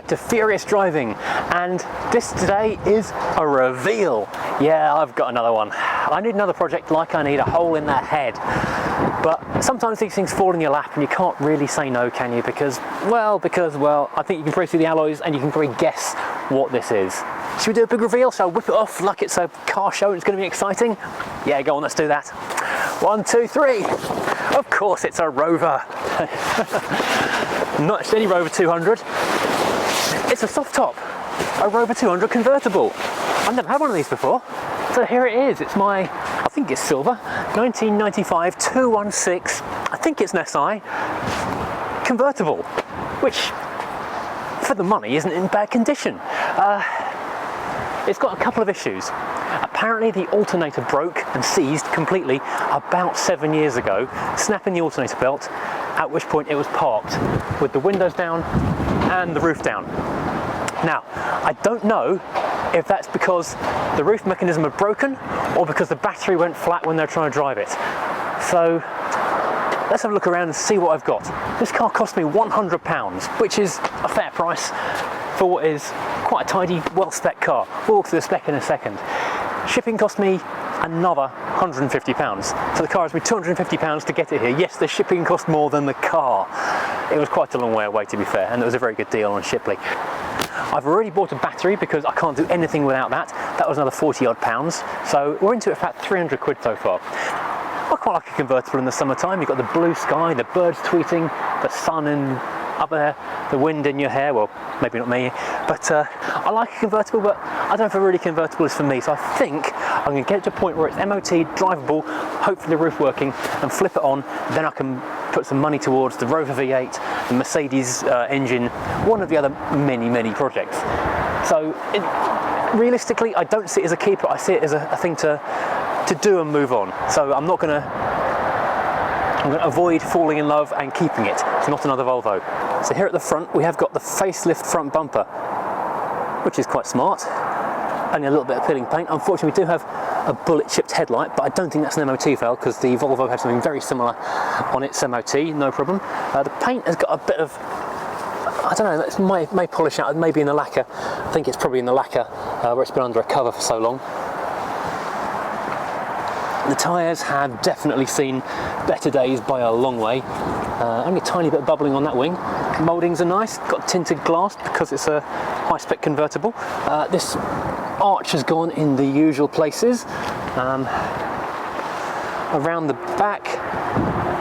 back to Furious Driving, and this today is a reveal. Yeah, I've got another one. I need another project like I need a hole in the head. But sometimes these things fall in your lap and you can't really say no, can you? Because, well, I think you can probably see the alloys and you can probably guess what this is. Should we do a big reveal? Shall I whip it off like it's a car show and it's going to be exciting? Yeah, go on, let's do that. 1, 2, 3. Of course it's a Rover. Not just any Rover 200. It's a soft top. A Rover 200 convertible. I've never had one of these before. So here it is. It's my, I think it's silver, 1995 216. I think it's an SI convertible, which for the money isn't in bad condition. It's got a couple of issues. Apparently the alternator broke and seized completely about 7 years ago, snapping the alternator belt, at which point it was parked with the windows down and the roof down. Now, I don't know if that's because the roof mechanism had broken or because the battery went flat when they're trying to drive it. So let's have a look around and see what I've got. This car cost me £100, which is a fair price for what is quite a tidy, well-spec car. We'll walk through the spec in a second. Shipping cost me another £150. So the car has me £250 to get it here. Yes, the shipping cost more than the car. It was quite a long way away, to be fair, and it was a very good deal on Shipley. I've already bought a battery because I can't do anything without that. That was another 40 odd pounds. So we're into it for about 300 quid so far. I quite like a convertible in the summertime. You've got the blue sky, the birds tweeting, the sun and up there, the wind in your hair. Well, maybe not me, but I like a convertible, but I don't know if a really convertible is for me. So I think I'm going to get to a point where it's MOT, drivable, hopefully the roof working, and flip it on. Then I can put some money towards the Rover V8, the Mercedes engine, one of the other many projects. So realistically, I don't see it as a keeper. I see it as a thing to do and move on. So I'm going to avoid falling in love and keeping it. It's not another Volvo. So here at the front we have got the facelift front bumper, which is quite smart. Only a little bit of peeling paint. Unfortunately we do have a bullet chipped headlight, but I don't think that's an MOT fail because the Volvo had something very similar on its MOT, no problem. The paint has got a bit of, I don't know, that may polish out, maybe in the lacquer. I think it's probably in the lacquer where it's been under a cover for so long. The tyres have definitely seen better days by a long way. Only a tiny bit of bubbling on that wing. Mouldings are nice, got tinted glass because it's a high-spec convertible. This arch has gone in the usual places. Around the back,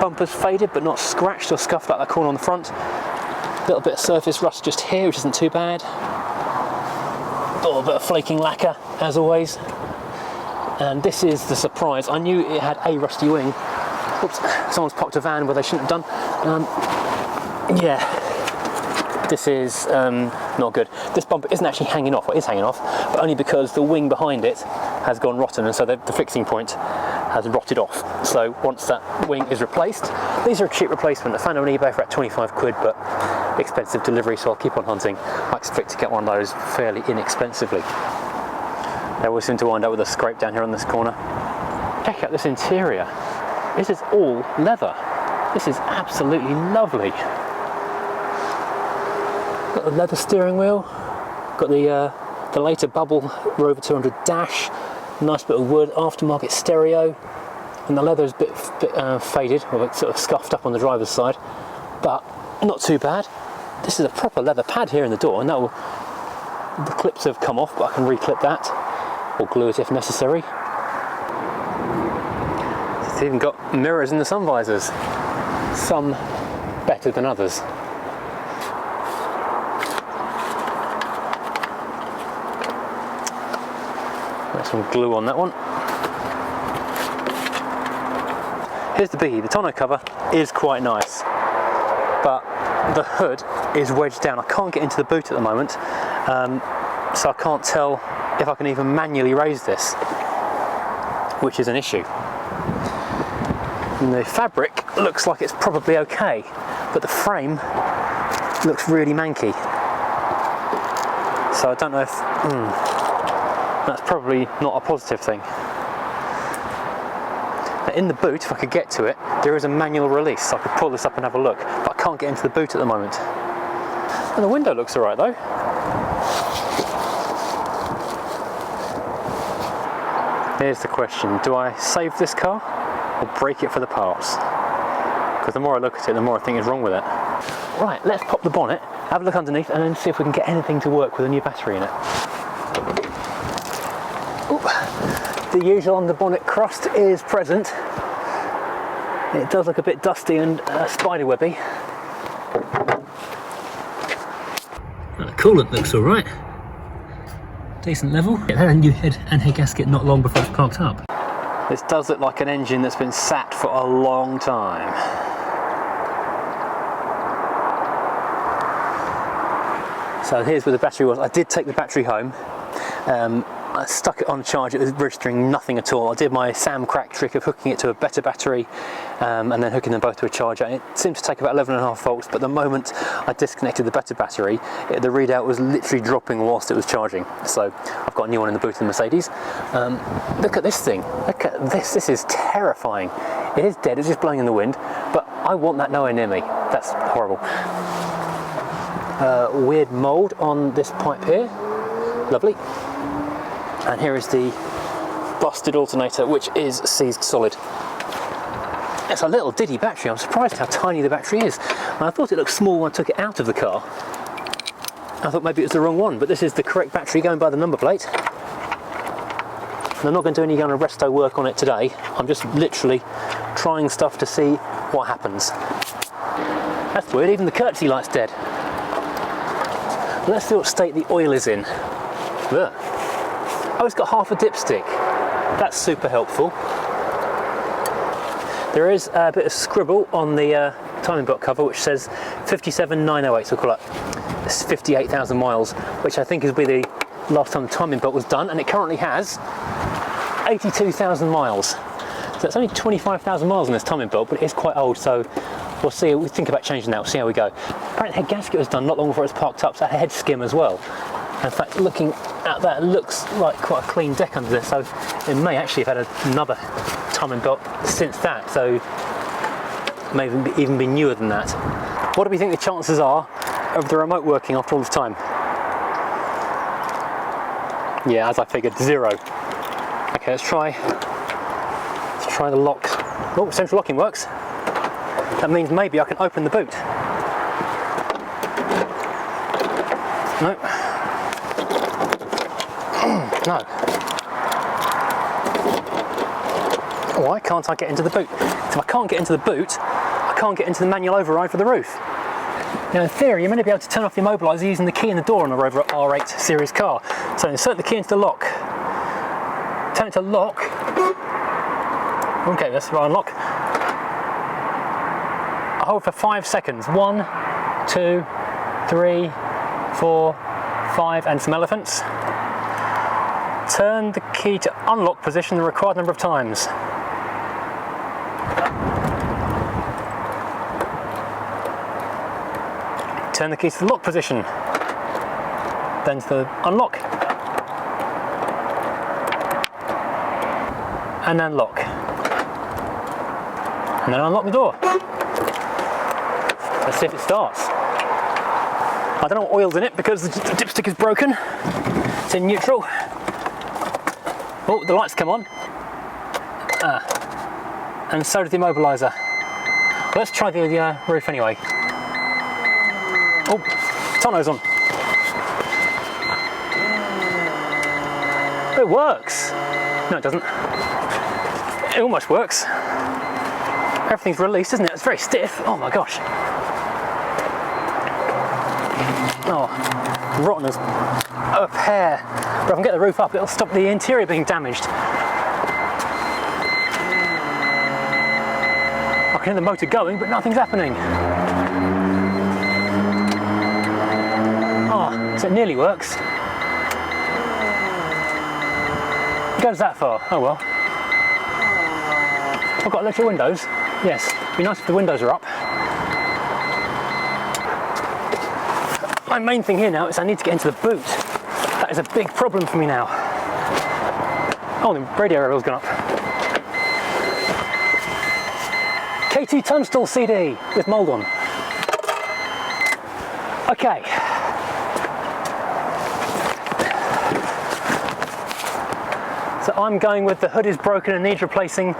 bumper's faded but not scratched or scuffed like that corner on the front. A little bit of surface rust just here, which isn't too bad. A little bit of flaking lacquer, as always. And this is the surprise. I knew it had a rusty wing. Oops, someone's parked a van where they shouldn't have done. Yeah, this is not good. This bumper isn't actually hanging off, or is hanging off, but only because the wing behind it has gone rotten, and so the fixing point has rotted off. So once that wing is replaced, these are a cheap replacement. I found them on eBay for about 25 quid, but expensive delivery, so I'll keep on hunting. I expect to get one of those fairly inexpensively. They always seem to wind up with a scrape down here on this corner. Check out this interior. This is all leather. This is absolutely lovely. Got the leather steering wheel. Got the later bubble Rover 200 dash. Nice bit of wood, aftermarket stereo. And the leather is a bit faded, or sort of scuffed up on the driver's side. But not too bad. This is a proper leather pad here in the door, and that will, the clips have come off, but I can reclip that. Or glue it if necessary. It's even got mirrors in the sun visors. Some better than others. Got some glue on that one. Here's the biggie. The tonneau cover is quite nice, but the hood is wedged down. I can't get into the boot at the moment, so I can't tell if I can even manually raise this, which is an issue. And the fabric looks like it's probably okay, but the frame looks really manky. So I don't know if that's probably not a positive thing. Now in the boot, if I could get to it, there is a manual release, so I could pull this up and have a look, but I can't get into the boot at the moment. And the window looks alright though. Here's the question, do I save this car or break it for the parts? Because the more I look at it, the more I think is wrong with it. Right, let's pop the bonnet, have a look underneath, and then see if we can get anything to work with a new battery in it. Ooh, the usual under-bonnet crust is present. It does look a bit dusty and spiderwebby. The coolant looks alright. Decent level. Get that new head and head gasket not long before it's parked up. This does look like an engine that's been sat for a long time. So here's where the battery was. I did take the battery home. I stuck it on charge, it was registering nothing at all. I did my Sam crack trick of hooking it to a better battery and then hooking them both to a charger. It seemed to take about 11.5 volts, but the moment I disconnected the better battery, the readout was literally dropping whilst it was charging. So I've got a new one in the boot of the Mercedes. Look at this thing, look at this, this is terrifying. It is dead, it's just blowing in the wind, but I want that nowhere near me. That's horrible. Weird mould on this pipe here, lovely. And here is the busted alternator, which is seized solid. It's a little diddy battery. I'm surprised how tiny the battery is. And I thought it looked small when I took it out of the car. I thought maybe it was the wrong one, but this is the correct battery going by the number plate. And I'm not going to do any kind of resto work on it today. I'm just literally trying stuff to see what happens. That's weird, even the courtesy light's dead. Let's see what state the oil is in. Ugh. Oh, it's got half a dipstick. That's super helpful. There is a bit of scribble on the timing belt cover which says 57908, so we'll call it 58,000 miles, which I think will be the last time the timing belt was done, and it currently has 82,000 miles. So it's only 25,000 miles on this timing belt, but it is quite old, so we'll see. We'll think about changing that, we'll see how we go. Apparently the head gasket was done not long before it was parked up, so it had a head skim as well. In fact, looking at that, it looks like quite a clean deck under there, so it may actually have had another timing belt since that, so it may even be newer than that. What do we think the chances are of the remote working after all this time? Yeah, as I figured, 0. Okay, let's try the lock. Oh, central locking works. That means maybe I can open the boot. No. No. Why can't I get into the boot? If I can't get into the boot, I can't get into the manual override for the roof. Now in theory, you're meant to be able to turn off the immobilizer using the key in the door on a Rover R8 series car. So insert the key into the lock, turn it to lock. Okay, let's unlock. I hold for 5 seconds. 1, 2, 3, 4, 5, and some elephants. Turn the key to unlock position the required number of times. Turn the key to the lock position. Then to the unlock. And then lock. And then unlock the door. Let's see if it starts. I don't know what oil's in it because the dipstick is broken. It's in neutral. Oh, the lights come on. And so did the immobilizer. Let's try the roof anyway. Oh, tonneau's on. It works. No, it doesn't. It almost works. Everything's released, isn't it? It's very stiff. Oh my gosh. Oh, rotten as a pear. But if I can get the roof up, it'll stop the interior being damaged. I can hear the motor going, but nothing's happening. Oh, so it nearly works. It goes that far. Oh well. I've got electric windows. Yes, it'd be nice if the windows are up. My main thing here now is I need to get into the boot. That is a big problem for me now. Oh, the radio aerial's gone up. KT Tunstall CD with mould on. Okay. So I'm going with the hood is broken and needs replacing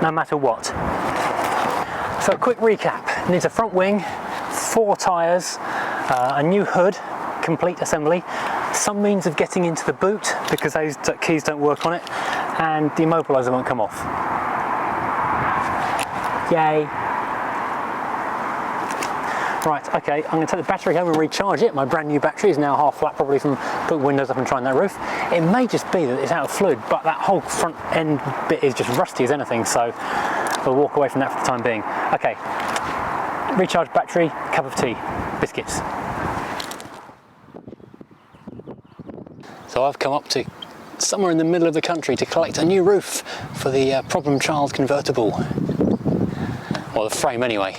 no matter what. So a quick recap. It needs a front wing, 4 tyres, a new hood, complete assembly, some means of getting into the boot because those keys don't work on it, and the immobilizer won't come off. Yay. Right, okay, I'm going to take the battery home and recharge it. My brand new battery is now half flat, probably from putting windows up and trying that roof. It may just be that it's out of fluid, but that whole front end bit is just rusty as anything, so we'll walk away from that for the time being. Okay, recharge battery, cup of tea, biscuits. So I've come up to somewhere in the middle of the country to collect a new roof for the problem child convertible. Well, the frame anyway.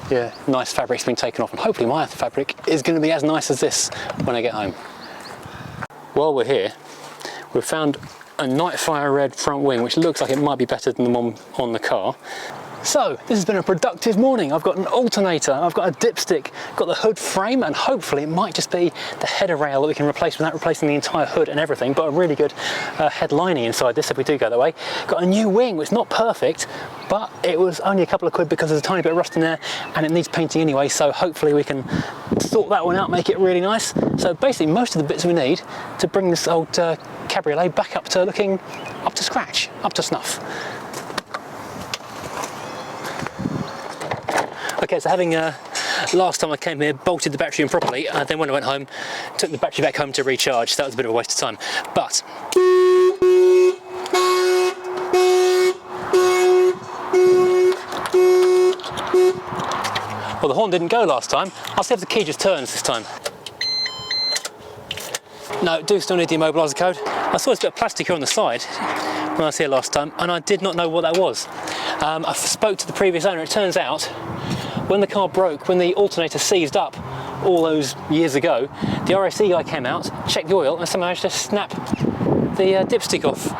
Yeah, nice fabric's been taken off, and hopefully my fabric is going to be as nice as this when I get home. While we're here, we've found a Nightfire red front wing, which looks like it might be better than the one on the car. So, this has been a productive morning. I've got an alternator, I've got a dipstick, got the hood frame, and hopefully it might just be the header rail that we can replace without replacing the entire hood and everything, but a really good head lining inside this if we do go that way. Got a new wing, which is not perfect, but it was only a couple of quid because there's a tiny bit of rust in there and it needs painting anyway, so hopefully we can sort that one out, make it really nice. So basically most of the bits we need to bring this old cabriolet back up to looking up to scratch, up to snuff. Okay, so having last time I came here bolted the battery in properly, then when I went home took the battery back home to recharge, so that was a bit of a waste of time. But well, the horn didn't go last time. I'll see if the key just turns this time. No, do still need the immobilizer code. I saw this bit of plastic here on the side when I was here last time, and I did not know what that was. I spoke to the previous owner. It turns out when the car broke, when the alternator seized up all those years ago, the RAC guy came out, checked the oil, and somehow managed to snap the dipstick off.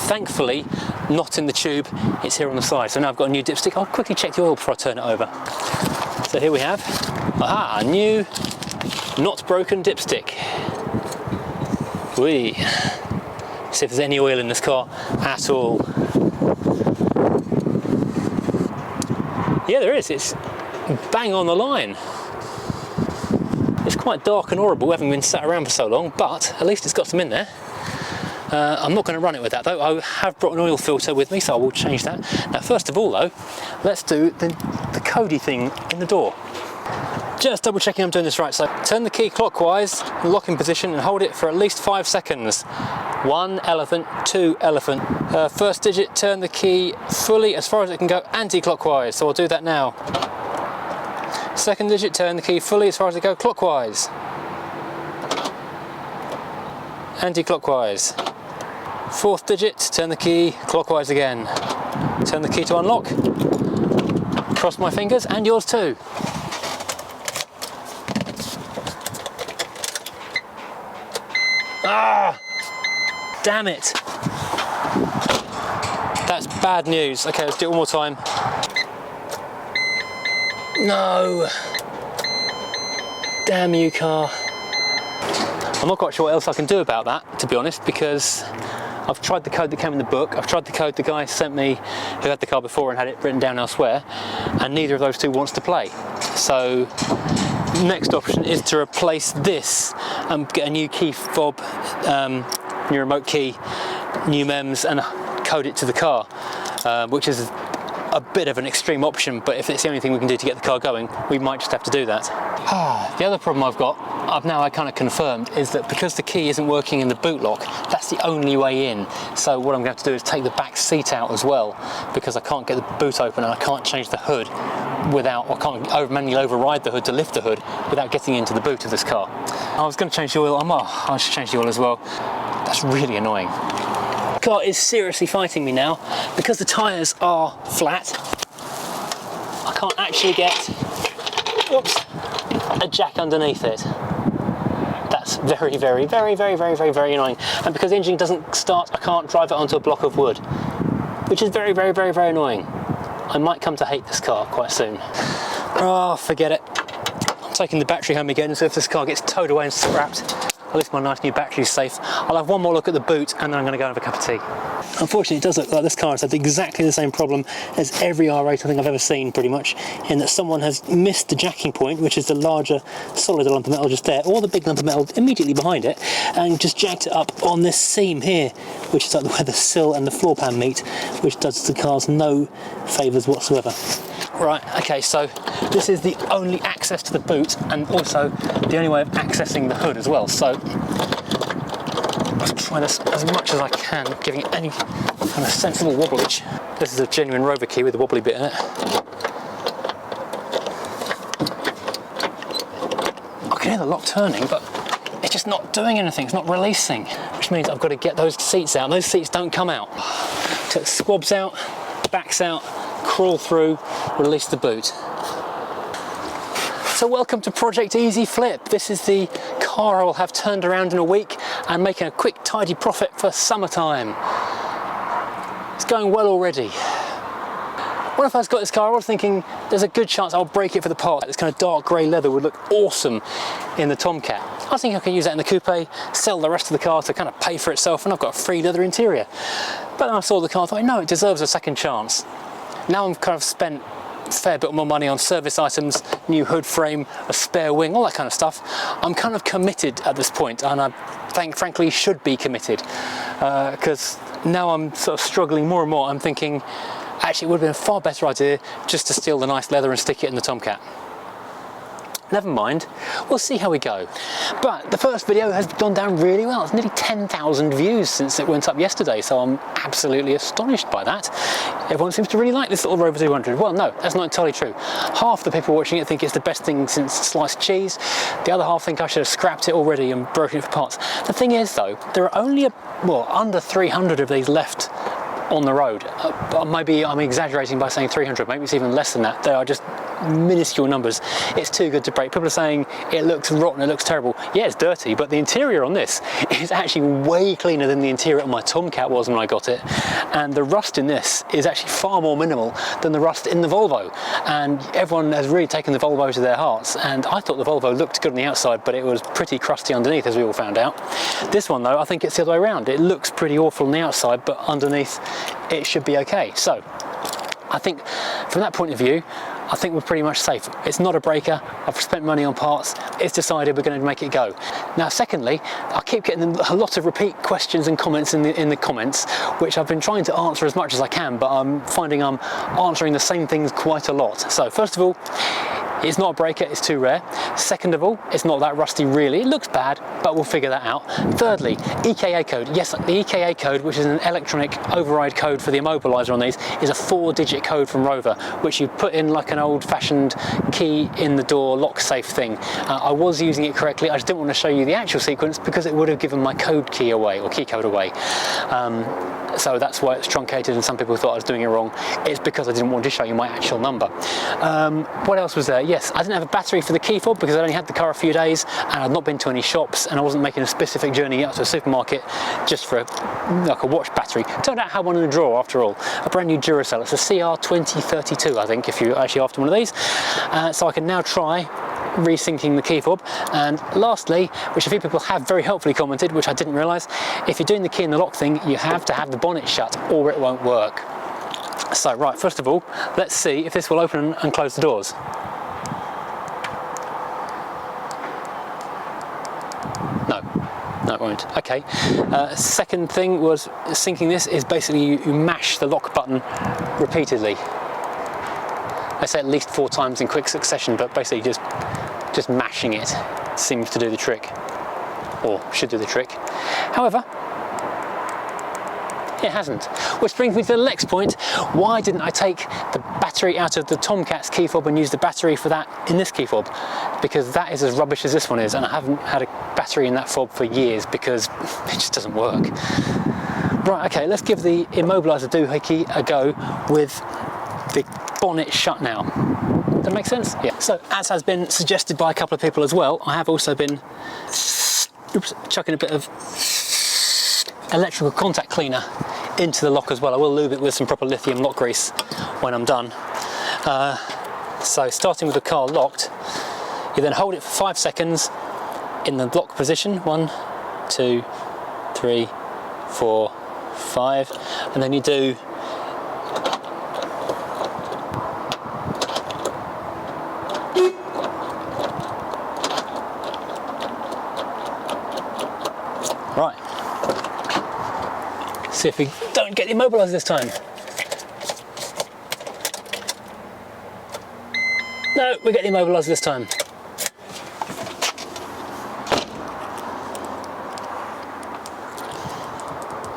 Thankfully, not in the tube, it's here on the side. So now I've got a new dipstick. I'll quickly check the oil before I turn it over. So here we have, a new, not broken dipstick. Whee. See if there's any oil in this car at all. Yeah, there is. It's bang on the line. It's quite dark and horrible having been sat around for so long, but at least it's got some in there. I'm not going to run it with that though. I have brought an oil filter with me, so I will change that. Now first of all though, let's do the Cody thing in the door. Just double checking I'm doing this right. So turn the key clockwise, lock in position and hold it for at least 5 seconds. 1 elephant, 2 elephant. First digit, turn the key fully as far as it can go anti-clockwise. So I'll do that now. Second digit, turn the key fully as far as it goes clockwise. Anti-clockwise. Fourth digit, turn the key clockwise again. Turn the key to unlock. Cross my fingers, and yours too. Ah! Damn it! That's bad news. Okay, let's do it one more time. No! Damn you, car. I'm not quite sure what else I can do about that, to be honest, because I've tried the code that came in the book, I've tried the code the guy sent me who had the car before and had it written down elsewhere, and neither of those two wants to play. So, next option is to replace this and get a new key fob, new remote key, new MEMS, and code it to the car, which is a bit of an extreme option, but if it's the only thing we can do to get the car going, we might just have to do that. The other problem I've got, I kind of confirmed, is that because the key isn't working in the boot lock, that's the only way in. So what I'm going to have to do is take the back seat out as well, because I can't get the boot open and I can't change the hood without, I can't manually override the hood to lift the hood without getting into the boot of this car. I was going to change the oil, I should change the oil as well. That's really annoying. The car is seriously fighting me now because the tyres are flat. I can't actually get a jack underneath it. That's very, very, very, very, very, very, very annoying. And because the engine doesn't start, I can't drive it onto a block of wood, which is very, very, very, very annoying. I might come to hate this car quite soon. Oh, forget it. I'm taking the battery home again, so if this car gets towed away and scrapped, at least my nice new battery's safe. I'll have one more look at the boot and then I'm going to go and have a cup of tea. Unfortunately, it does look like this car has had exactly the same problem as every R8 I think I've ever seen, pretty much, in that someone has missed the jacking point, which is the larger solid lump of metal just there, or the big lump of metal immediately behind it, and just jacked it up on this seam here, which is like where the sill and the floor pan meet, which does the cars no favours whatsoever. Right, okay, so this is the only access to the boot and also the only way of accessing the hood as well. So let's try this as much as I can, giving it any kind of sensible wobblage. This is a genuine Rover key with a wobbly bit in it. I can hear the lock turning, but it's just not doing anything, it's not releasing, which means I've got to get those seats out. Those seats don't come out. So it squabs out, backs out, crawl through, release the boot. So welcome to Project Easy Flip. This is the car I will have turned around in a week and making a quick tidy profit for summertime. It's going well already. When I first got this car I was thinking there's a good chance I'll break it for the part. This kind of dark grey leather would look awesome in the Tomcat. I think I can use that in the coupe, sell the rest of the car to kind of pay for itself, and I've got a free leather interior. But then I saw the car and thought, no, it deserves a second chance. Now I've kind of spent a fair bit more money on service items, new hood frame, a spare wing, all that kind of stuff. I'm kind of committed at this point, and I frankly should be committed, because now I'm sort of struggling more and more. I'm thinking actually it would have been a far better idea just to steal the nice leather and stick it in the Tomcat. Never mind, we'll see how we go. But the first video has gone down really well. It's nearly 10,000 views since it went up yesterday, so I'm absolutely astonished by that. Everyone seems to really like this little Rover 200. Well, no, that's not entirely true. Half the people watching it think it's the best thing since sliced cheese. The other half think I should have scrapped it already and broken it for parts. The thing is, though, there are only, under 300 of these left on the road. Maybe I'm exaggerating by saying 300, maybe it's even less than that. They are just minuscule numbers. It's too good to break. People are saying it looks rotten, it looks terrible. Yeah, it's dirty, but the interior on this is actually way cleaner than the interior on my Tomcat was when I got it. And the rust in this is actually far more minimal than the rust in the Volvo. And everyone has really taken the Volvo to their hearts. And I thought the Volvo looked good on the outside, but it was pretty crusty underneath, as we all found out. This one, though, I think it's the other way around. It looks pretty awful on the outside, but underneath it should be okay. So I think from that point of view, I think we're pretty much safe. It's not a breaker. I've spent money on parts. It's decided we're going to make it go. Now, secondly, I keep getting a lot of repeat questions and comments in the comments, which I've been trying to answer as much as I can, but I'm finding I'm answering the same things quite a lot. So first of all, it's not a breaker, it's too rare. Second of all, it's not that rusty really. It looks bad, but we'll figure that out. Thirdly, EKA code. Yes, the EKA code, which is an electronic override code for the Immobilizer on these, is a 4-digit code from Rover, which you put in like an old-fashioned key in the door lock safe thing. I was using it correctly. I just didn't want to show you the actual sequence because it would have given my code key away, or key code away. So that's why it's truncated, and some people thought I was doing it wrong. It's because I didn't want to show you my actual number. What else was there? Yes, I didn't have a battery for the key fob because I only had the car a few days and I'd not been to any shops, and I wasn't making a specific journey out to a supermarket just for like a watch battery. Turned out I had one in a drawer after all. A brand new Duracell. It's a CR2032, I think, if you're actually after one of these. So I can now try resyncing the key fob. And lastly, which a few people have very helpfully commented, which I didn't realise, if you're doing the key in the lock thing, you have to have the bonnet shut or it won't work. So right, first of all, let's see if this will open and close the doors. No, it won't. Okay. Second thing was syncing this is basically you mash the lock button repeatedly. I say at least 4 times in quick succession, but basically just mashing it seems to do the trick, or should do the trick. However, it hasn't. Which brings me to the next point. Why didn't I take the battery out of the Tomcat's key fob and use the battery for that in this key fob? Because that is as rubbish as this one is, and I haven't had a battery in that fob for years because it just doesn't work. Right, okay, let's give the Immobilizer doohickey a go with the bonnet shut now. Does that make sense? Yeah. So, as has been suggested by a couple of people as well, I have also been chucking a bit of electrical contact cleaner into the lock as well. I will lube it with some proper lithium lock grease when I'm done. So starting with the car locked, You then hold it for 5 seconds in the lock position. 1, 2, 3, 4, 5, and then you do right. See if we don't get the immobilizer this time. No, we get the immobilizer this time.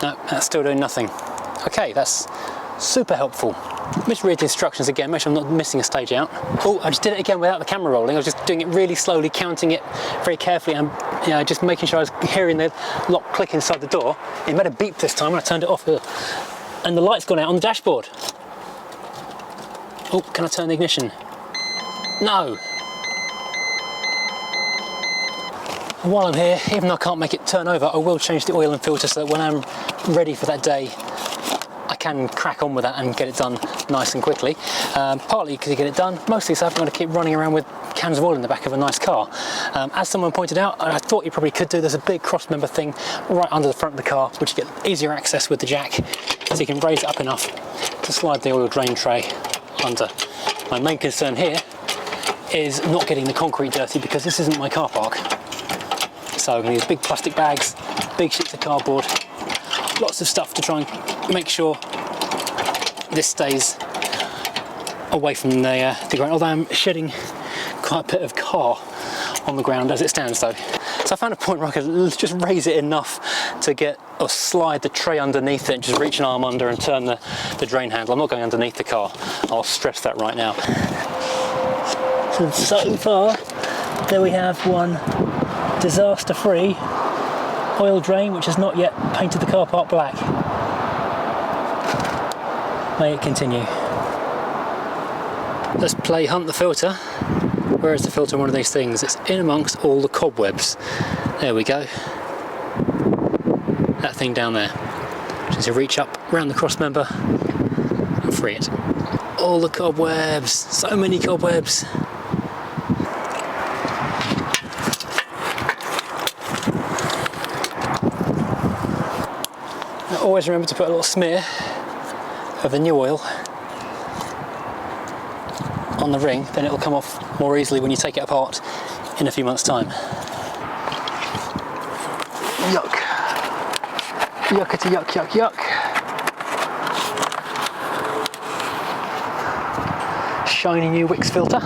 No, that's still doing nothing. Okay, that's super helpful. Just read the instructions again, make sure I'm not missing a stage out. Oh, I just did it again without the camera rolling. I was just doing it really slowly, counting it very carefully, and just making sure I was hearing the lock click inside the door. It made a beep this time when I turned it off, and the light's gone out on the dashboard. Oh, can I turn the ignition? No. And while I'm here, even though I can't make it turn over, I will change the oil and filter so that when I'm ready for that day, I can crack on with that and get it done nice and quickly. Partly because you get it done, mostly so I haven't got to keep running around with cans of oil in the back of a nice car. As someone pointed out, and I thought you probably could do, there's a big cross member thing right under the front of the car, which you get easier access with the jack, so you can raise it up enough to slide the oil drain tray under. My main concern here is not getting the concrete dirty, because this isn't my car park. So I'm going to use big plastic bags, big sheets of cardboard, lots of stuff to try and make sure this stays away from the ground, although I'm shedding quite a bit of car on the ground as it stands though. So I found a point where I could just raise it enough to get, or slide the tray underneath it and just reach an arm under and turn the drain handle. I'm not going underneath the car, I'll stress that right now. So far, there we have one disaster-free oil drain which has not yet painted the car park black. May it continue. Let's play hunt the filter. Where is the filter on one of these things? It's in amongst all the cobwebs. There we go. That thing down there. Just to reach up around the cross member and free it. All the cobwebs, so many cobwebs. Always remember to put a little smear of the new oil on the ring, then it'll come off more easily when you take it apart in a few months' time. Yuck. Yuckety yuck yuck yuck. Shiny new Wix filter.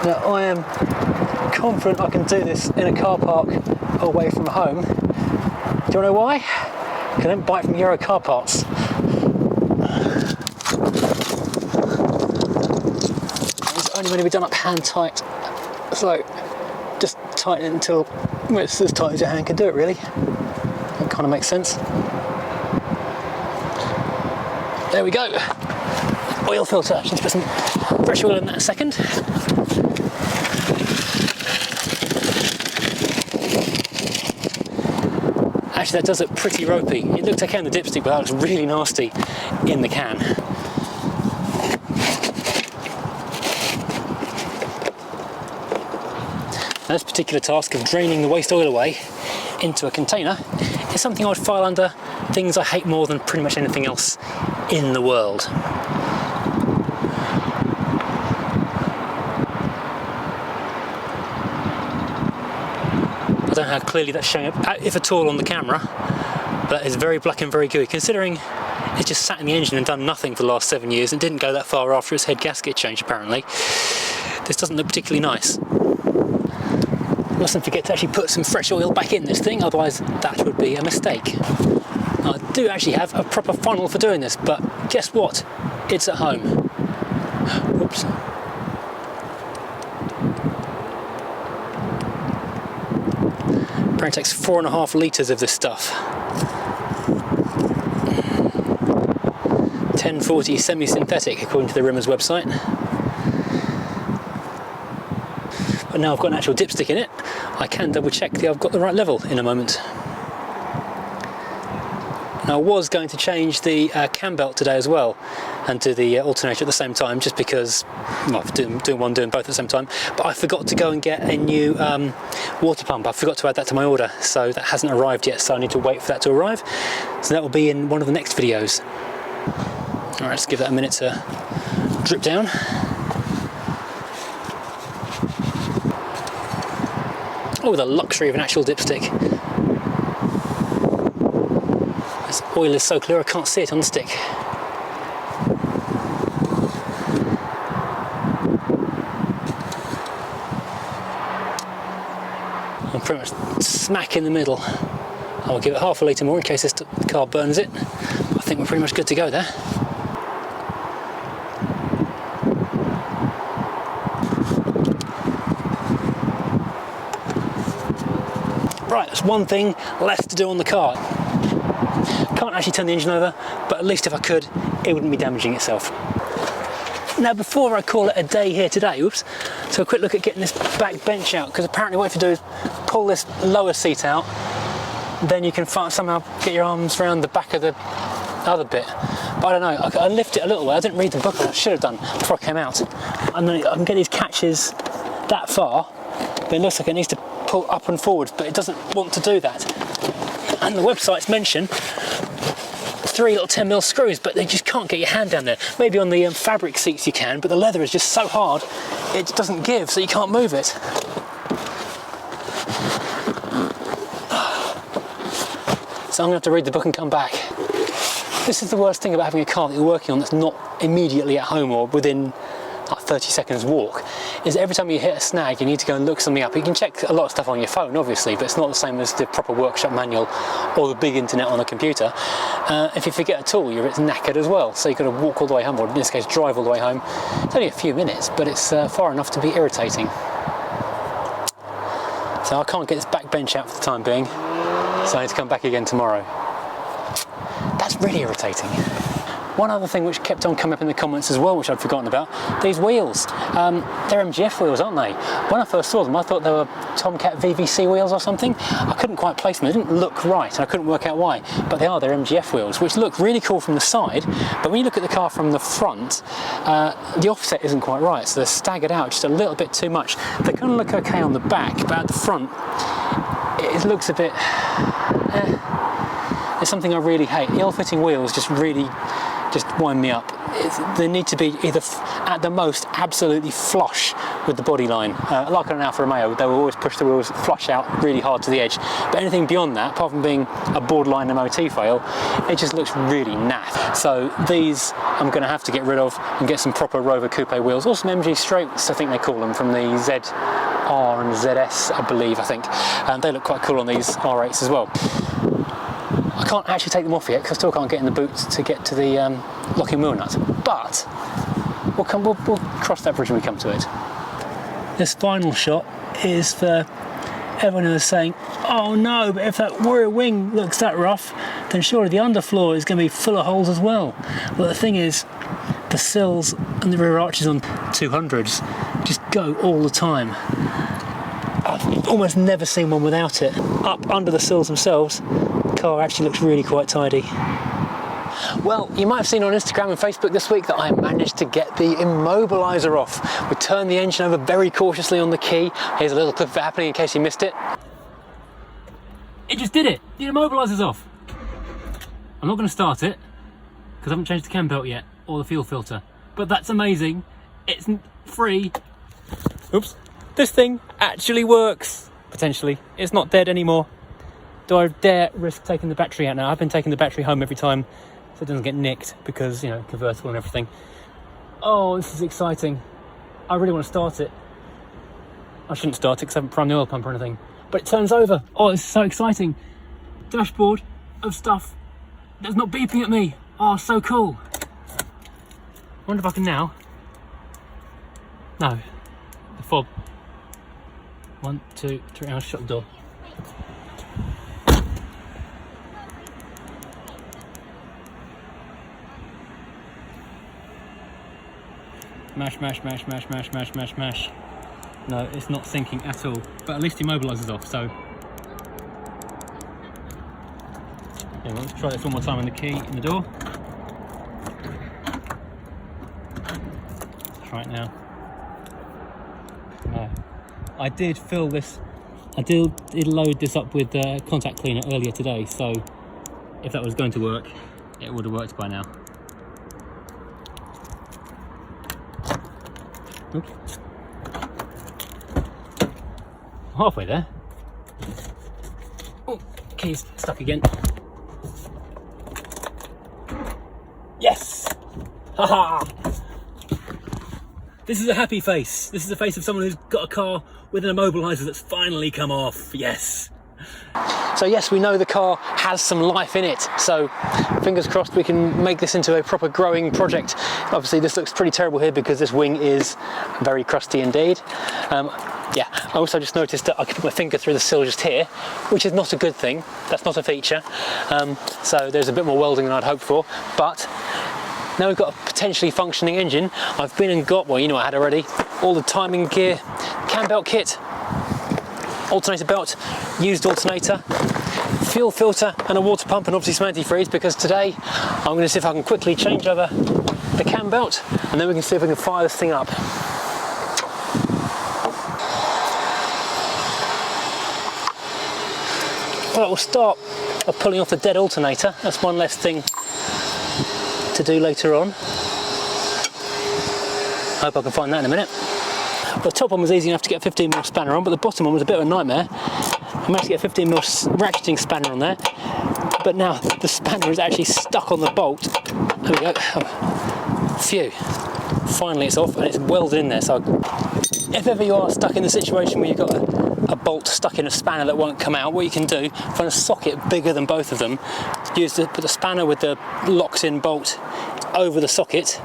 Now I am confident I can do this in a car park away from home. Do you want to know why? Because I don't buy it from Euro car parts. It's only going to be done up hand tight, so just tighten it until it's as tight as your hand can do it, really. That kind of makes sense. There we go. Oil filter. Just put some fresh oil in that in a second. Actually, that does look pretty ropey. It looked okay in the dipstick, but that looks really nasty in the can. Now, this particular task of draining the waste oil away into a container is something I would file under things I hate more than pretty much anything else in the world. I don't know how clearly that's showing up, if at all, on the camera, but it's very black and very gooey, considering it just sat in the engine and done nothing for the last 7 years and didn't go that far after its head gasket change, apparently. This doesn't look particularly nice. Mustn't forget to actually put some fresh oil back in this thing, otherwise that would be a mistake. I do actually have a proper funnel for doing this, but guess what? It's at home. Whoops. Apparently it takes 4.5 litres of this stuff. 1040 semi-synthetic, according to the Rimmer's website. But now I've got an actual dipstick in it, I can double check that I've got the right level in a moment. And I was going to change the cam belt today as well and do the alternator at the same time, just because, well, doing both at the same time. But I forgot to go and get a new water pump. I forgot to add that to my order, so that hasn't arrived yet, so I need to wait for that to arrive. So that will be in one of the next videos. Alright, let's give that a minute to drip down. Oh, the luxury of an actual dipstick. This oil is so clear I can't see it on the stick. I'm pretty much smack in the middle. I'll give it half a litre more in case the car burns it. I think we're pretty much good to go there. Right, there's one thing left to do on the car. Can't actually turn the engine over, but at least if I could, it wouldn't be damaging itself. Now, before I call it a day here today, oops, so a quick look at getting this back bench out, because apparently what you have to do is pull this lower seat out, then you can somehow get your arms around the back of the other bit. But I don't know, I lift it a little way. I didn't read the book, I should have done before I came out. And then I can get these catches that far, but it looks like it needs to pull up and forwards, but it doesn't want to do that. And the websites mention 3 little 10mm screws, but they just can't get your hand down there. Maybe on the fabric seats you can, but the leather is just so hard it doesn't give, so you can't move it. So I'm going to have to read the book and come back. This is the worst thing about having a car that you're working on that's not immediately at home or within like 30 seconds walk, is every time you hit a snag you need to go and look something up. You can check a lot of stuff on your phone obviously, but it's not the same as the proper workshop manual or the big internet on a computer. If you forget a tool, you're knackered as well, so you've got to walk all the way home, or in this case drive all the way home. It's only a few minutes, but it's far enough to be irritating. So I can't get this back bench out for the time being, so I need to come back again tomorrow. That's really irritating. One other thing which kept on coming up in the comments as well, which I'd forgotten about, these wheels. They're MGF wheels, aren't they? When I first saw them, I thought they were Tomcat VVC wheels or something. I couldn't quite place them, they didn't look right, and I couldn't work out why. But they're MGF wheels, which look really cool from the side, but when you look at the car from the front, the offset isn't quite right, so they're staggered out just a little bit too much. They're going to look okay on the back, but at the front, it looks a bit... It's something I really hate. Ill-fitting wheels just really wind me up. They need to be either, at the most, absolutely flush with the body line. Like on an Alfa Romeo, they will always push the wheels flush out really hard to the edge. But anything beyond that, apart from being a borderline MOT fail, it just looks really naff. So these I'm going to have to get rid of and get some proper Rover coupe wheels, or some MG straights, I think they call them, from the ZR and ZS, I believe, And they look quite cool on these R8s as well. I can't actually take them off yet because I still can't get in the boots to get to the locking wheel nut, but we'll cross that bridge when we come to it. This final shot is for everyone who is saying, oh no, but if that rear wing looks that rough, then surely the underfloor is going to be full of holes as well. Well, the thing is, the sills and the rear arches on 200s just go all the time. I've almost never seen one without it. Up under the sills themselves, the car actually looks really quite tidy. Well, you might have seen on Instagram and Facebook this week that I managed to get the Immobilizer off. We turned the engine over very cautiously on the key. Here's a little clip of it happening in case you missed it. It just did it! The Immobilizer's off! I'm not going to start it, because I haven't changed the cam belt yet, or the fuel filter. But that's amazing. It's free. Oops. This thing actually works. Potentially. It's not dead anymore. Do I dare risk taking the battery out now? I've been taking the battery home every time so it doesn't get nicked, because, you know, convertible and everything. Oh, this is exciting. I really want to start it. I shouldn't start it because I haven't primed the oil pump or anything. But it turns over. Oh, this is so exciting. Dashboard of stuff that's not beeping at me. Oh, so cool. I wonder if I can now. No. The fob. 1, 2, 3, I'll shut the door. Mash, mash, mash, mash, mash, mash, mash, mash. No, it's not syncing at all. But at least the Immobilizer's off, so. Okay, let's try this one more time on the key in the door. Let's try it now. I did fill this, I did load this up with contact cleaner earlier today, so if that was going to work, it would have worked by now. Oops. Halfway there. Oh, key's stuck again. Yes! Haha! This is a happy face. This is the face of someone who's got a car with an immobilizer that's finally come off. Yes. So yes, we know the car has some life in it. So fingers crossed we can make this into a proper growing project. Obviously this looks pretty terrible here because this wing is very crusty indeed. Yeah, I also just noticed that I could put my finger through the sill just here, which is not a good thing. That's not a feature. So there's a bit more welding than I'd hoped for, but now we've got a potentially functioning engine. I've been and got, well, you know I had already, all the timing gear, cam belt kit, alternator belt, used alternator, fuel filter and a water pump, and obviously some antifreeze, because today I'm going to see if I can quickly change over the cam belt and then we can see if we can fire this thing up. Well, we'll start by pulling off the dead alternator. That's one less thing to do later on. I hope I can find that in a minute. The top one was easy enough to get a 15mm spanner on, but the bottom one was a bit of a nightmare. I managed to get a 15mm ratcheting spanner on there, but now the spanner is actually stuck on the bolt. There we go. Oh, phew. Finally it's off and it's welded in there. So if ever you are stuck in the situation where you've got a bolt stuck in a spanner that won't come out, what you can do, find a socket bigger than both of them, put the spanner with the locked in bolt over the socket,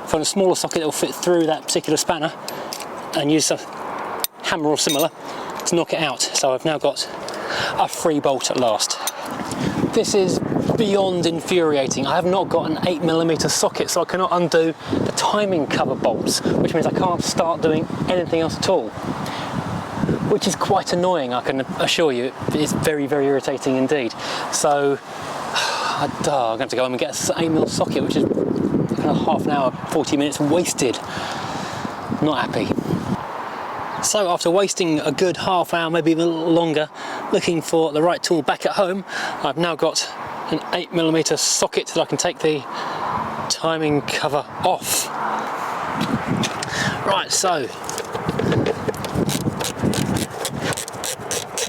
find a smaller socket that will fit through that particular spanner, and use a hammer or similar to knock it out. So I've now got a free bolt at last. This is beyond infuriating. I have not got an 8mm socket, so I cannot undo the timing cover bolts, which means I can't start doing anything else at all, which is quite annoying, I can assure you. It's very, very irritating indeed. So I'm going to have to go home and get an 8mm socket, which is kind of half an hour, 40 minutes wasted. Not happy. So after wasting a good half hour, maybe even a little longer, looking for the right tool back at home, I've now got an 8mm socket that I can take the timing cover off. Right, so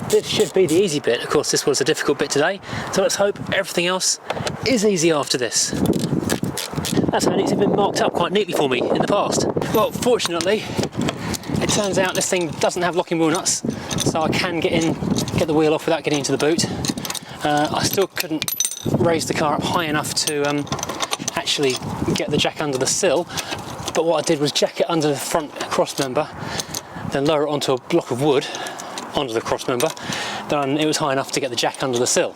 this should be the easy bit. Of course, this was the difficult bit today, so let's hope everything else is easy after this. That's how it's been marked up quite neatly for me in the past. Well, fortunately, it turns out this thing doesn't have locking wheel nuts, so I can get the wheel off without getting into the boot. I still couldn't raise the car up high enough to actually get the jack under the sill, but what I did was jack it under the front cross member, then lower it onto a block of wood onto the cross member. Then it was high enough to get the jack under the sill,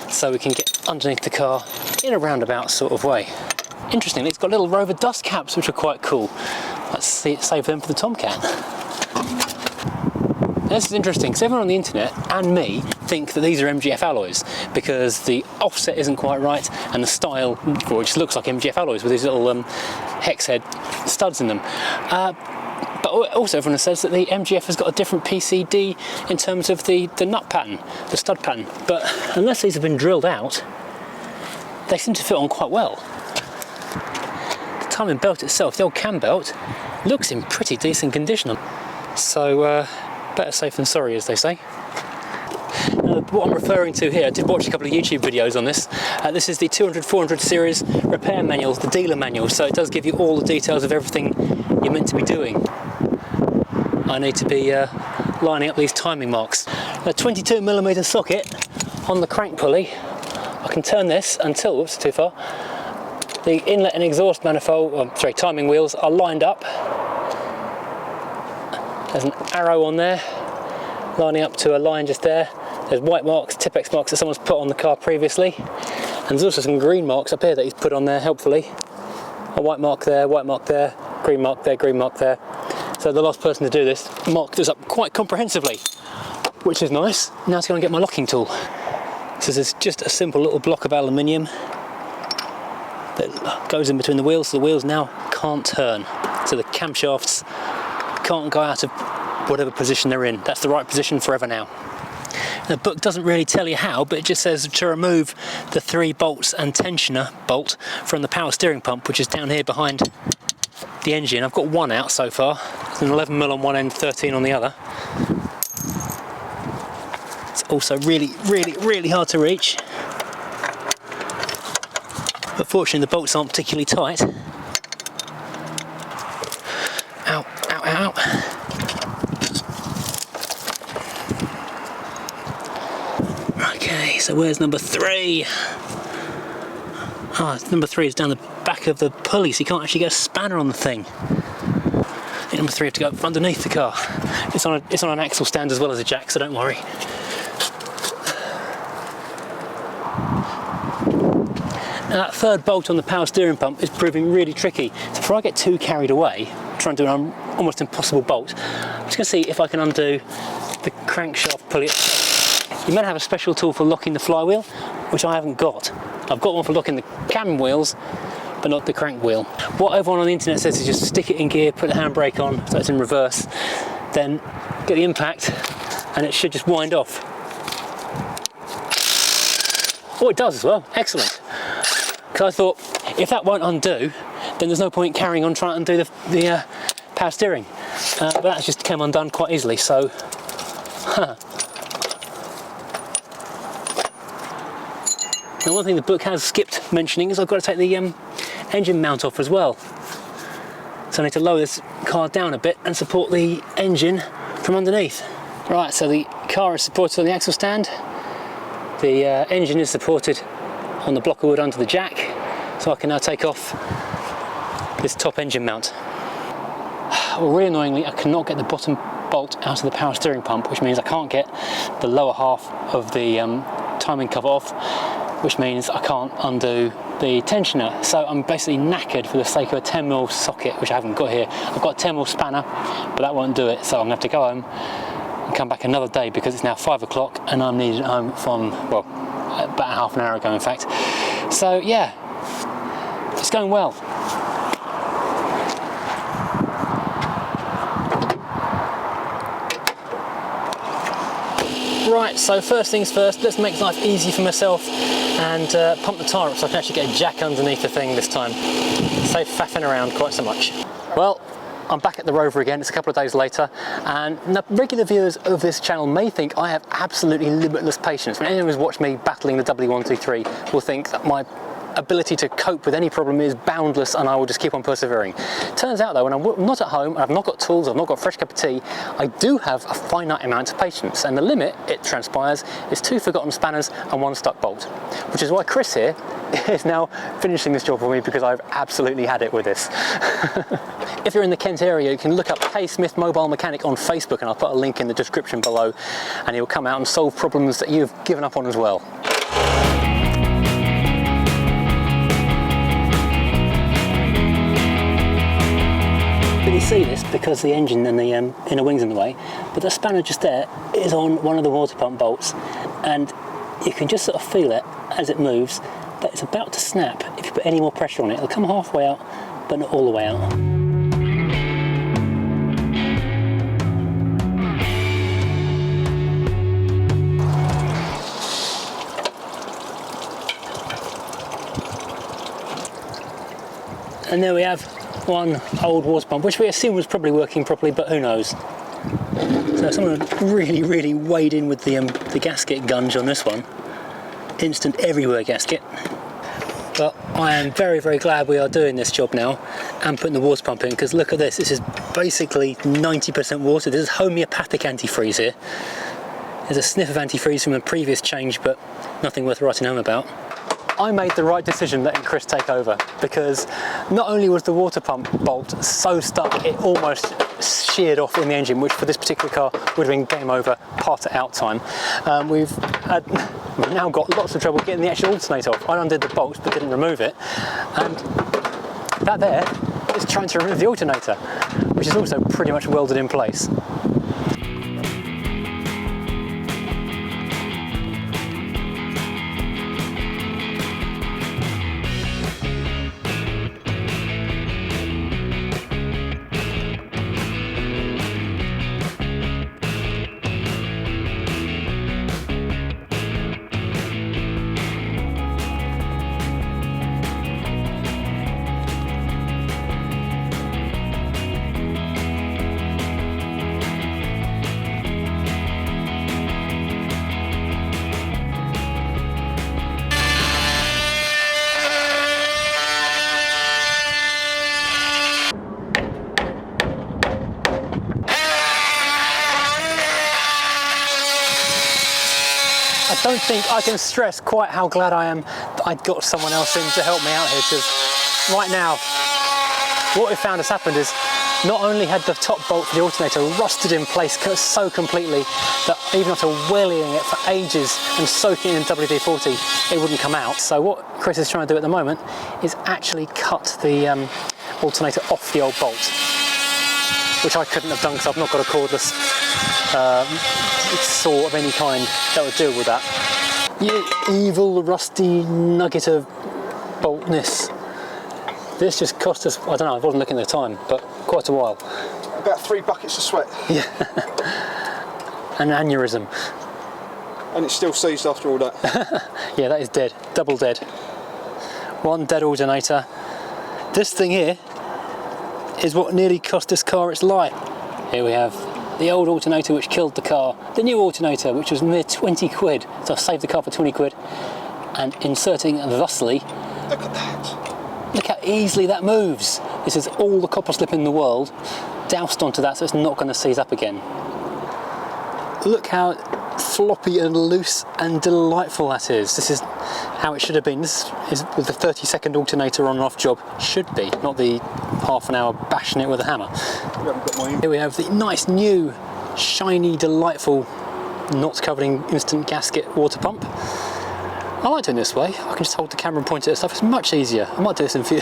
so we can get underneath the car in a roundabout sort of way. Interestingly, it's got little Rover dust caps, which are quite cool. Let's save them for the Tomcat. This is interesting, because everyone on the internet and me think that these are MGF alloys because the offset isn't quite right and the style, which looks like MGF alloys with these little hex head studs in them. But also everyone says that the MGF has got a different PCD in terms of the nut pattern, the stud pattern. But unless these have been drilled out, they seem to fit on quite well. The timing belt itself, the old cam belt, looks in pretty decent condition. So better safe than sorry, as they say. Now, what I'm referring to here, I did watch a couple of YouTube videos on this. This is the 200-400 series repair manual, the dealer manual, so it does give you all the details of everything you're meant to be doing. I need to be lining up these timing marks. A 22mm socket on the crank pulley. I can turn this until, whoops, too far. The inlet and exhaust manifold, timing wheels are lined up. There's an arrow on there, lining up to a line just there. There's white marks, Tipex marks that someone's put on the car previously. And there's also some green marks up here that he's put on there, helpfully. A white mark there, green mark there, green mark there. So the last person to do this marked this up quite comprehensively, which is nice. Now to go and get my locking tool. So there's just a simple little block of aluminium that goes in between the wheels, so the wheels now can't turn. So the camshafts can't go out of whatever position they're in. That's the right position forever now. The book doesn't really tell you how, but it just says to remove the 3 bolts and tensioner bolt from the power steering pump, which is down here behind the engine. I've got 1 out so far. It's an 11mm on one end, 13 on the other. It's also really hard to reach. But fortunately the bolts aren't particularly tight. Ow, ow, ow. Okay, so where's number 3? Ah, number 3 is down the back of the pulley, so you can't actually get a spanner on the thing. I think number 3 have to go underneath the car. It's on an axle stand as well as a jack, so don't worry. Now that 3rd bolt on the power steering pump is proving really tricky. So before I get too carried away, trying to do an almost impossible bolt, I'm just going to see if I can undo the crankshaft pulley. You may have a special tool for locking the flywheel, which I haven't got. I've got one for locking the cam wheels, but not the crank wheel. What everyone on the internet says is just stick it in gear, put the handbrake on so it's in reverse, then get the impact and it should just wind off. Oh, it does as well. Excellent. Because I thought, if that won't undo, then there's no point carrying on trying to undo the power steering. But that just came undone quite easily, so... Now one thing the book has skipped mentioning is I've got to take the engine mount off as well. So I need to lower this car down a bit and support the engine from underneath. Right, so the car is supported on the axle stand. The engine is supported on the block of wood under the jack. So I can now take off this top engine mount. Well, really annoyingly, I cannot get the bottom bolt out of the power steering pump, which means I can't get the lower half of the timing cover off, which means I can't undo the tensioner. So I'm basically knackered for the sake of a 10mm socket, which I haven't got here. I've got a 10mm spanner, but that won't do it. So I'm gonna have to go home and come back another day because it's now 5 o'clock and I'm needed home from, well, about half an hour ago in fact. So yeah, it's going well. Right, so first things first, let's make life easy for myself and pump the tyre up so I can actually get a jack underneath the thing this time. Save faffing around quite so much. Well, I'm back at the Rover again. It's a couple of days later, and regular viewers of this channel may think I have absolutely limitless patience. When anyone who's watched me battling the W123 will think that my ability to cope with any problem is boundless and I will just keep on persevering. Turns out though, when I'm not at home, I've not got tools, I've not got a fresh cup of tea, I do have a finite amount of patience, and the limit, it transpires, is 2 forgotten spanners and 1 stuck bolt. Which is why Chris here is now finishing this job for me, because I've absolutely had it with this. If you're in the Kent area, you can look up K Smith Mobile Mechanic on Facebook, and I'll put a link in the description below, and he'll come out and solve problems that you've given up on as well. You see this because the engine and the inner wing's in the way, but the spanner just there is on one of the water pump bolts, and you can just sort of feel it as it moves that it's about to snap. If you put any more pressure on it, it'll come halfway out, but not all the way out. And there we have one old water pump, which we assume was probably working properly, but who knows. So someone really waded in with the gasket gunge on this one. Instant everywhere gasket. But I am very glad we are doing this job now and putting the water pump in, because look at this. This is basically 90% water. This is homeopathic antifreeze here. There's a sniff of antifreeze from the previous change, but nothing worth writing home about. I made the right decision letting Chris take over, because not only was the water pump bolt so stuck it almost sheared off in the engine, which for this particular car would have been game over, part it out time. We've now got lots of trouble getting the actual alternator off. I undid the bolts but didn't remove it, and that there is trying to remove the alternator, which is also pretty much welded in place. I don't think I can stress quite how glad I am that I got someone else in to help me out here, because right now, what we found has happened is not only had the top bolt for the alternator rusted in place so completely that even after wheeling it for ages and soaking it in WD-40, it wouldn't come out. So what Chris is trying to do at the moment is actually cut the alternator off the old bolt, which I couldn't have done because I've not got a cordless saw of any kind that would deal with that. You evil rusty nugget of boltness. This just cost us, I don't know, I wasn't looking at the time, but quite a while. About 3 buckets of sweat. Yeah. An aneurysm. And it's still seized after all that. Yeah, that is dead. Double dead. One dead alternator. This thing here is what nearly cost this car its life. Here we have the old alternator which killed the car. The new alternator, which was mere 20 quid. So I saved the car for 20 quid. And inserting thusly. Look at that. Look how easily that moves. This is all the copper slip in the world doused onto that, so it's not going to seize up again. Look how floppy and loose and delightful that is. This is how it should have been. This is with the 30-second alternator on and off job should be, not the half an hour bashing it with a hammer. Here we have the nice new, shiny, delightful, not covered in instant gasket water pump. I like doing it this way. I can just hold the camera and point it at stuff. It's much easier. I might do this in view.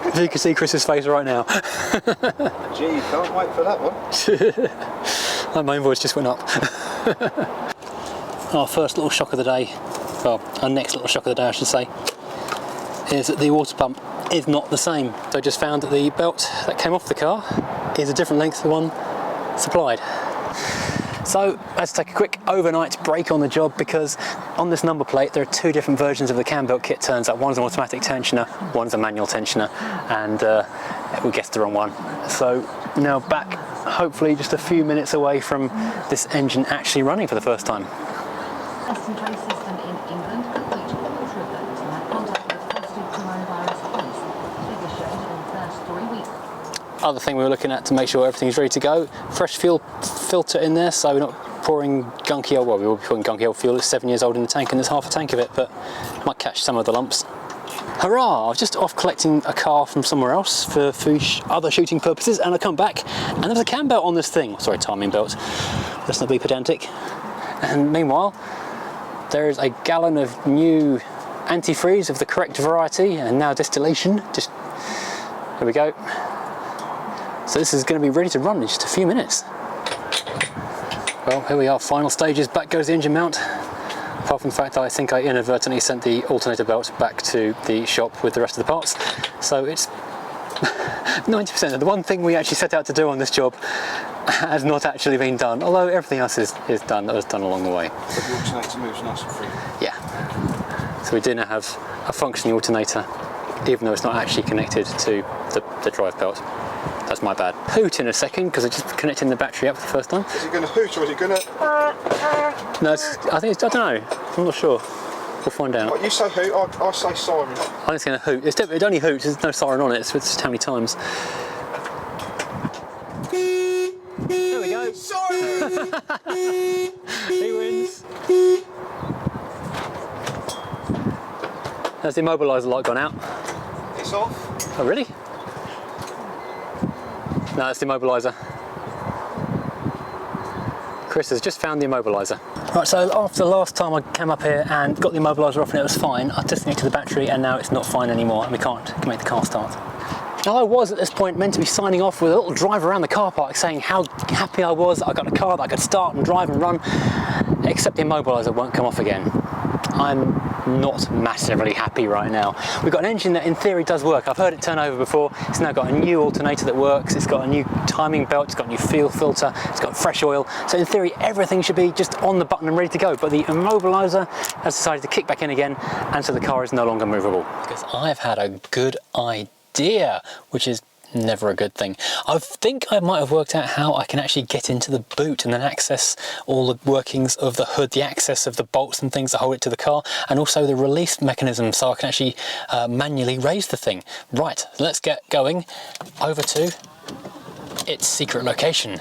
If you can see Chris's face right now. Gee, can't wait for that one. My invoice just went up. Our first little shock of the day, well, our next little shock of the day I should say, is that the water pump is not the same. So I just found that the belt that came off the car is a different length to the one supplied. So let's take a quick overnight break on the job, because on this number plate there are 2 different versions of the cam belt kit. Turns out one's an automatic tensioner, one's a manual tensioner, and we guessed the wrong one. So now back, hopefully just a few minutes away from this engine actually running for the first time. Other thing we were looking at to make sure everything's ready to go, fresh fuel filter in there, so we're not pouring gunky old, well, we will be putting gunky old fuel. It's 7 years old in the tank and there's half a tank of it, but might catch some of the lumps. Hurrah! I was just off collecting a car from somewhere else for other shooting purposes, and I come back and there was a cam belt on this thing. Sorry, timing belt. Let's not be pedantic. And meanwhile, there is a gallon of new antifreeze of the correct variety and now distillation. Just, here we go. So this is going to be ready to run in just a few minutes. Well, here we are, final stages, back goes the engine mount. Apart from the fact that I think I inadvertently sent the alternator belt back to the shop with the rest of the parts. So it's 90% of the one thing we actually set out to do on this job has not actually been done, although everything else is done, that was done along the way. But the alternator moves nice and free. Yeah. So we do now have a functioning alternator, even though it's not actually connected to the drive belt. That's my bad. Hoot in a second, because I just connecting the battery up for the first time. Is it going to hoot or is it going to... No, I think it's, I don't know. I'm not sure. We'll find out. What, you say hoot, I say siren. I think it's going to hoot. It only hoots, there's no siren on it, it's just how many times. There we go. Siren! He wins. Has the immobilizer light gone out? It's off. Oh, really? No, that's the immobilizer. Chris has just found the immobilizer. Right, so after the last time I came up here and got the immobilizer off and it was fine, I disconnected the battery and now it's not fine anymore and we can't make the car start. Now I was at this point meant to be signing off with a little drive around the car park saying how happy I was that I got a car that I could start and drive and run, except the immobilizer won't come off again. I'm not massively happy right now. We've got an engine that in theory does work. I've heard it turn over before. It's now got a new alternator that works. It's got a new timing belt. It's got a new fuel filter. It's got fresh oil. So in theory, everything should be just on the button and ready to go. But the immobilizer has decided to kick back in again, and so the car is no longer movable. Because I've had a good idea, which is never a good thing. I think I might have worked out how I can actually get into the boot and then access all the workings of the hood, the access of the bolts and things that hold it to the car, and also the release mechanism so I can actually manually raise the thing. Right, let's get going over to its secret location.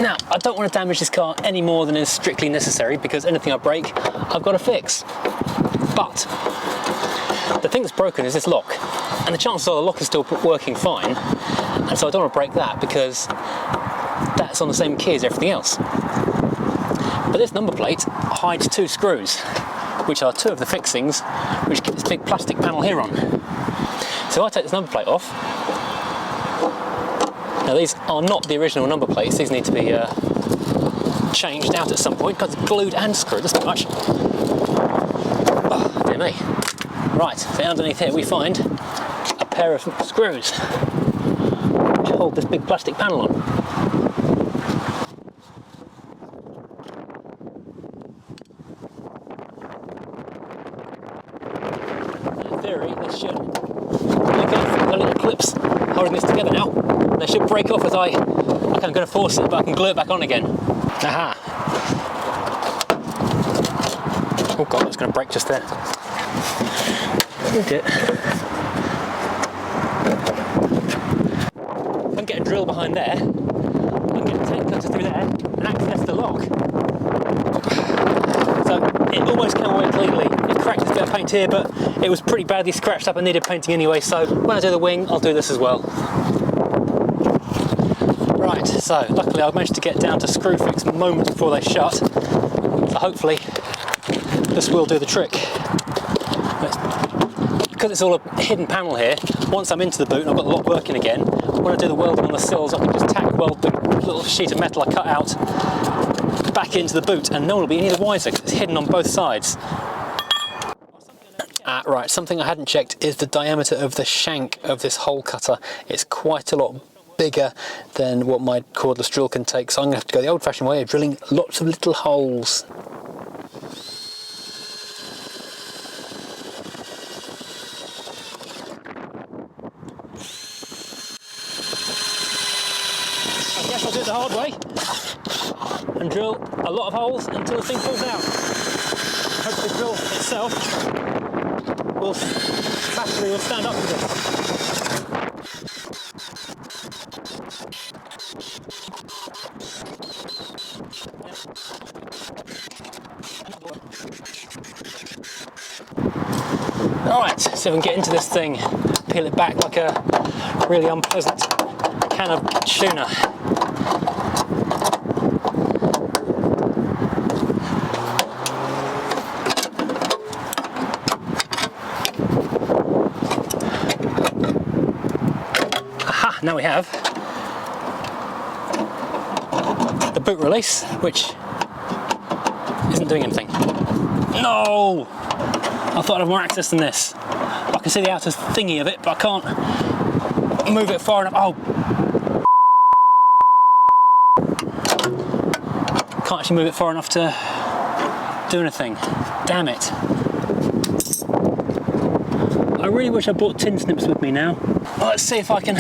Now, I don't want to damage this car any more than is strictly necessary, because anything I break, I've got to fix. But the thing that's broken is this lock, and the chances are the lock is still working fine, and so I don't want to break that because that's on the same key as everything else. But this number plate hides 2 screws, which are 2 of the fixings which keep this big plastic panel here on. So I take this number plate off. Now these are not the original number plates, these need to be changed out at some point because it's glued and screwed, that's too much. Oh, dear me. Right, so underneath here we find a pair of screws which hold this big plastic panel on. In theory, this should look out for the little clips holding this together now. They should break off as I'm going to force it, but I can glue it back on again. Aha! Oh god, it's going to break just there. Look it. If I can get a drill behind there, I can get the tape cutter through there and access the lock. So it almost came away cleanly. It cracked this bit of paint here, but it was pretty badly scratched up and needed painting anyway, so when I do the wing, I'll do this as well. Right, so luckily I managed to get down to screw fix moments before they shut, so hopefully this will do the trick. Because it's all a hidden panel here, once I'm into the boot and I've got the lock working again, when I do the welding on the sills I can just tack weld the little sheet of metal I cut out back into the boot and no one will be any the wiser because it's hidden on both sides. Right, something I hadn't checked is the diameter of the shank of this hole cutter. It's quite a lot bigger than what my cordless drill can take, so I'm going to have to go the old-fashioned way of drilling lots of little holes. I guess I'll do it the hard way and drill a lot of holes until the thing falls out. Hopefully the drill itself will stand up to this. Alright, so we can get into this thing, peel it back like a really unpleasant can of tuna. Aha, now we have the boot release, which isn't doing anything. No! I thought I'd have more access than this. I can see the outer thingy of it, but I can't move it far enough. Oh! Can't actually move it far enough to do anything. Damn it. I really wish I brought tin snips with me now. Well, let's see if I can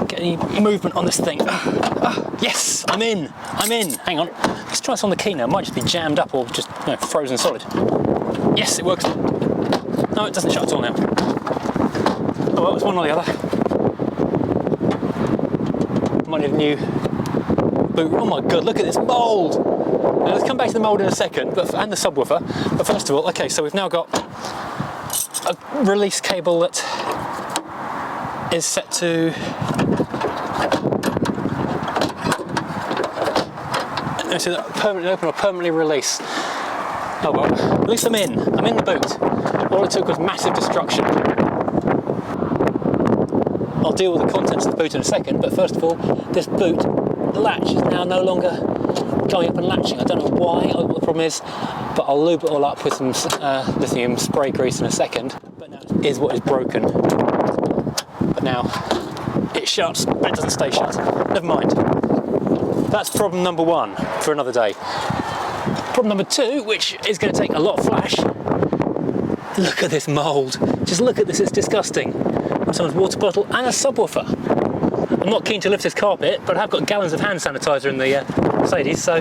get any movement on this thing. Yes, I'm in. Hang on. Let's try this on the key now. It might just be jammed up or just frozen solid. Yes, it works. No, it doesn't shut at all now. Oh well, it's one or the other. Might need a new boot. Oh my god, look at this mould! Now let's come back to the mould in a second, and the subwoofer. But first of all, okay, so we've now got a release cable that is set to so that permanently open or permanently release. Oh well, at least I'm in the boot. All it took was massive destruction. I'll deal with the contents of the boot in a second, but first of all, this boot, the latch is now no longer going up and latching. I don't know why, what the problem is, but I'll lube it all up with some lithium spray grease in a second. But now it is what is broken. But now it shuts, but it doesn't stay shut. Never mind. That's problem number one for another day. Problem number two, which is going to take a lot of flash. Look at this mould. Just look at this, it's disgusting. Someone's water bottle and a subwoofer. I'm not keen to lift this carpet, but I've got gallons of hand sanitizer in the Mercedes, so...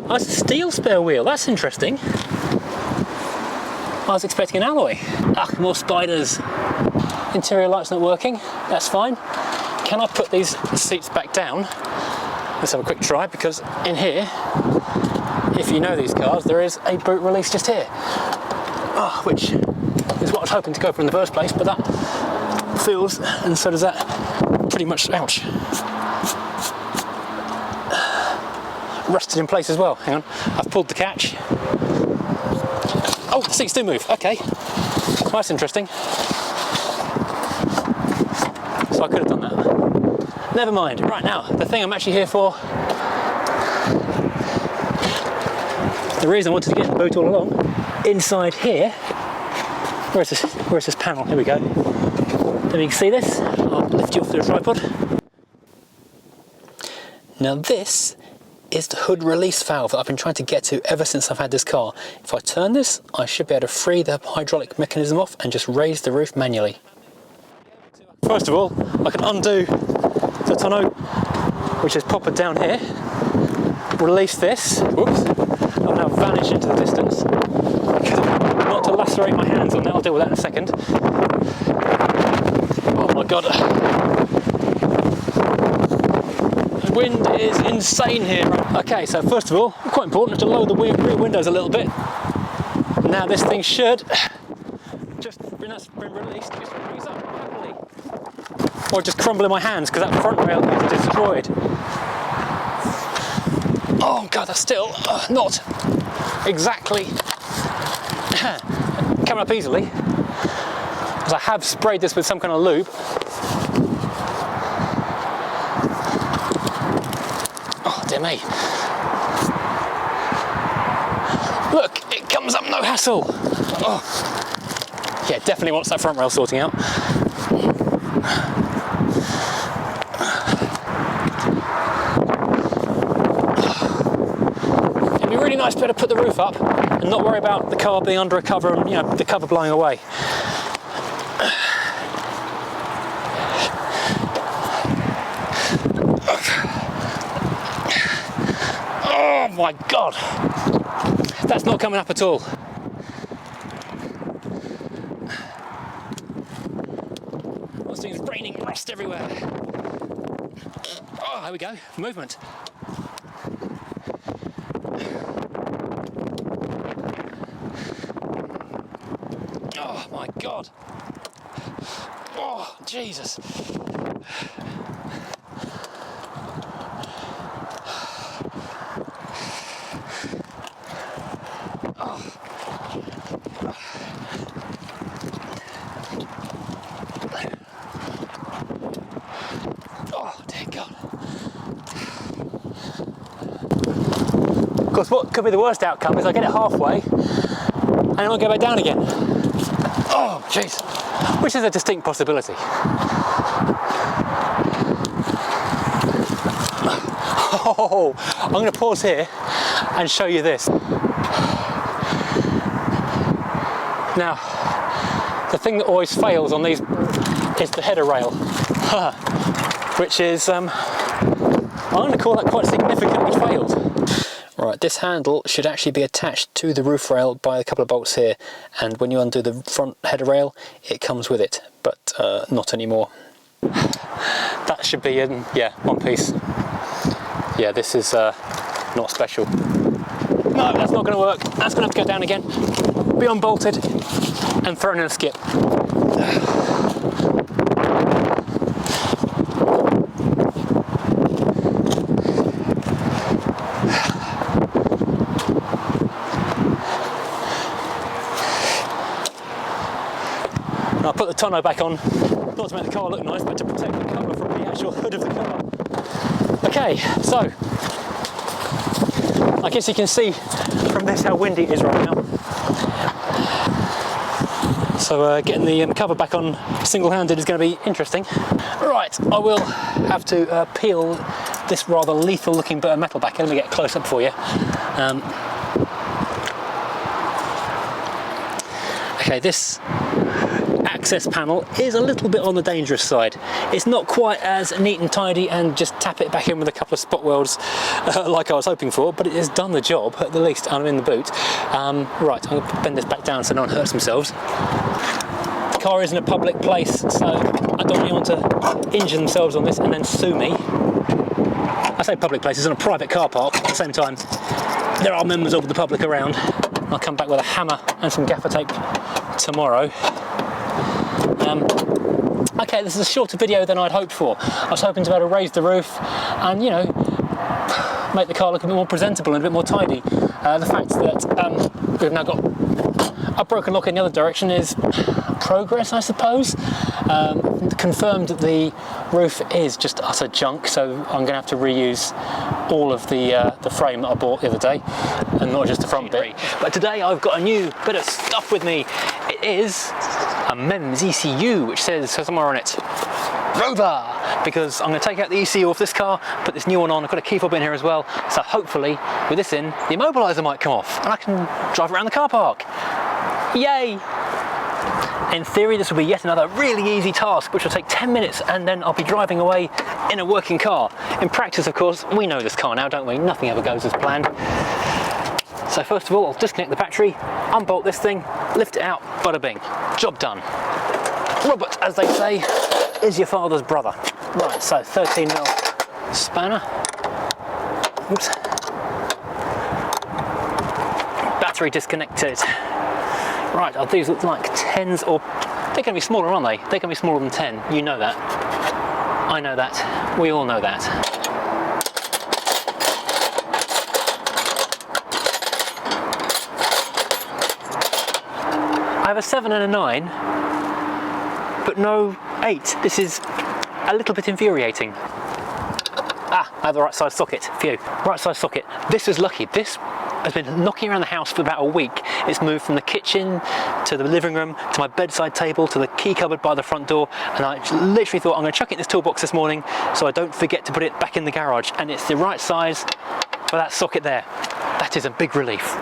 Oh, it's a steel spare wheel, that's interesting. I was expecting an alloy. Ah, more spiders. Interior light's not working, that's fine. can I put these seats back down? Let's have a quick try, because in here, if you know these cars, there is a boot release just here, which is what I was hoping to go for in the first place, but that feels, and so does that, pretty much, ouch, rusted in place as well. Hang on, I've pulled the catch. Oh, the seats do move, okay. Well, that's interesting. So I could have done that. Never mind. Right, now, the thing I'm actually here for, the reason I wanted to get in the boot all along, inside here, where's this panel? Here we go. Then you can see this. I'll lift you off the tripod. Now this is the hood release valve that I've been trying to get to ever since I've had this car. If I turn this, I should be able to free the hydraulic mechanism off and just raise the roof manually. First of all, I can undo the tonneau, which is proper down here, release this, whoops, I'll now vanish into the distance, not to lacerate my hands on that, I'll deal with that in a second. Oh my god. The wind is insane here. Okay, so first of all, quite important to lower the rear windows a little bit. Now this thing should, just when that's been released, just freeze up happily. Or just crumble in my hands, because that front rail is destroyed. Oh god, that's still not exactly coming up easily, because I have sprayed this with some kind of lube. Oh dear me. Look, it comes up no hassle. Oh. Yeah, definitely wants that front rail sorting out. It'd be really nice to be able to put the roof up and not worry about the car being under a cover and, you know, the cover blowing away. Oh my god, that's not coming up at all. This thing's raining rust everywhere. Oh, there we go, movement. Oh my god. Oh, Jesus. Of course, what could be the worst outcome is I get it halfway and I'll go back down again. Oh, jeez. Which is a distinct possibility. Oh, I'm going to pause here and show you this. Now, the thing that always fails on these is the header rail, which is, I'm going to call that quite significantly failed. Right, this handle should actually be attached to the roof rail by a couple of bolts here, and when you undo the front header rail, it comes with it, but not anymore. That should be in, yeah, one piece. Yeah, this is not special. No, that's not going to work. That's going to have to go down again, be unbolted, and thrown in a skip. And I'll put the tonneau back on, not to make the car look nice, but to protect the cover from the actual hood of the car. Okay, so I guess you can see from this how windy it is right now. So getting the cover back on single-handed is going to be interesting. Right, I will have to peel this rather lethal looking bit of metal back in. Let me get close up for you. Okay, this access panel is a little bit on the dangerous side. It's not quite as neat and tidy and just tap it back in with a couple of spot welds like I was hoping for, but it has done the job, at the least I'm in the boot. Right, I'm going to bend this back down so no one hurts themselves. car is in a public place, so I don't want anyone to injure themselves on this and then sue me. I say public place, it's in a private car park. At the same time, there are members of the public around. I'll come back with a hammer and some gaffer tape tomorrow. Okay, this is a shorter video than I'd hoped for. I was hoping to be able to raise the roof and, you know, make the car look a bit more presentable and a bit more tidy. The fact that we've now got a broken lock in the other direction is progress, I suppose. Confirmed that the roof is just utter junk, so I'm going to have to reuse all of the frame that I bought the other day, and not just the front bit. But today I've got a new bit of stuff with me. It is a MEMS ECU, which says somewhere on it, Rover, because I'm going to take out the ECU off this car, put this new one on. I've got a key fob in here as well, so hopefully with this in, the Immobilizer might come off and I can drive around the car park. Yay! In theory, this will be yet another really easy task, which will take 10 minutes and then I'll be driving away in a working car. In practice, of course, we know this car now, don't we? Nothing ever goes as planned. So first of all, I'll disconnect the battery, unbolt this thing, lift it out, bada bing. Job done. Robert, as they say, is your father's brother. Right, so 13mm spanner. Oops. Battery disconnected. Right, these look like 10s, or they're going to be smaller, aren't they? They're going to be smaller than 10. You know that. I know that. We all know that. I have a 7 and a 9, but no 8. This is a little bit infuriating. Ah, I have the right size socket. Phew. Right size socket. This is lucky. This has been knocking around the house for about a week. It's moved from the kitchen to the living room to my bedside table to the key cupboard by the front door, and I literally thought I'm going to chuck it in this toolbox this morning so I don't forget to put it back in the garage, and it's the right size for that socket there. That is a big relief.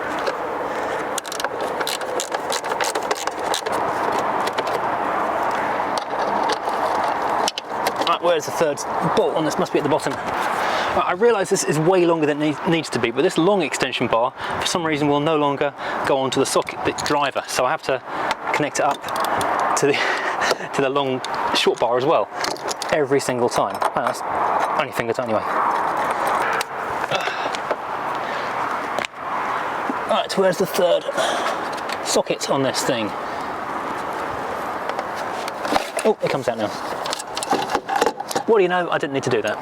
Right, where's the third bolt on this? Must be at the bottom. Right, I realise this is way longer than it needs to be, but this long extension bar for some reason will no longer go onto the socket driver, so I have to connect it up to the long short bar as well every single time. Oh, that's only finger tight anyway. Right, where's the third socket on this thing? Oh, it comes out now. What do you know? I didn't need to do that.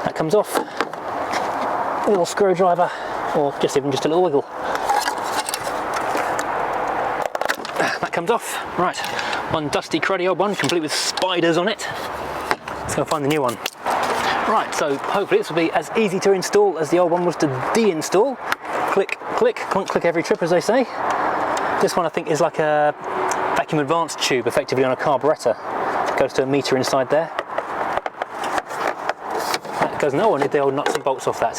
That comes off. A little screwdriver, or just a little wiggle. That comes off. Right, one dusty cruddy old one, complete with spiders on it. Let's go find the new one. Right, so hopefully this will be as easy to install as the old one was to deinstall. Click, click, can't click every trip, as they say. This one I think is like a vacuum advanced tube, effectively on a carburettor. It goes to a meter inside there. Because no one did the old nuts and bolts off that.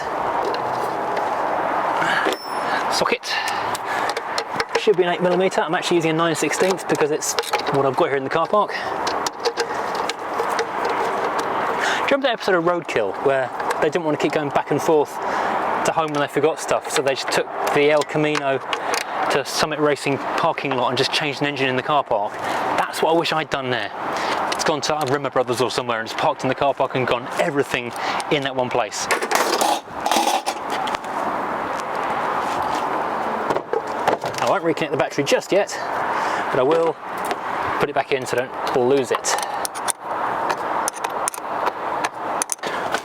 Socket. Should be an 8mm. I'm actually using a 9/16 because it's what I've got here in the car park. Do you remember that episode of Roadkill where they didn't want to keep going back and forth to home when they forgot stuff, so they just took the El Camino to Summit Racing parking lot and just changed an engine in the car park? That's what I wish I'd done there. It's gone to Rimmer Brothers or somewhere and it's parked in the car park and gone everything in that one place. I won't reconnect the battery just yet, but I will put it back in so I don't lose it.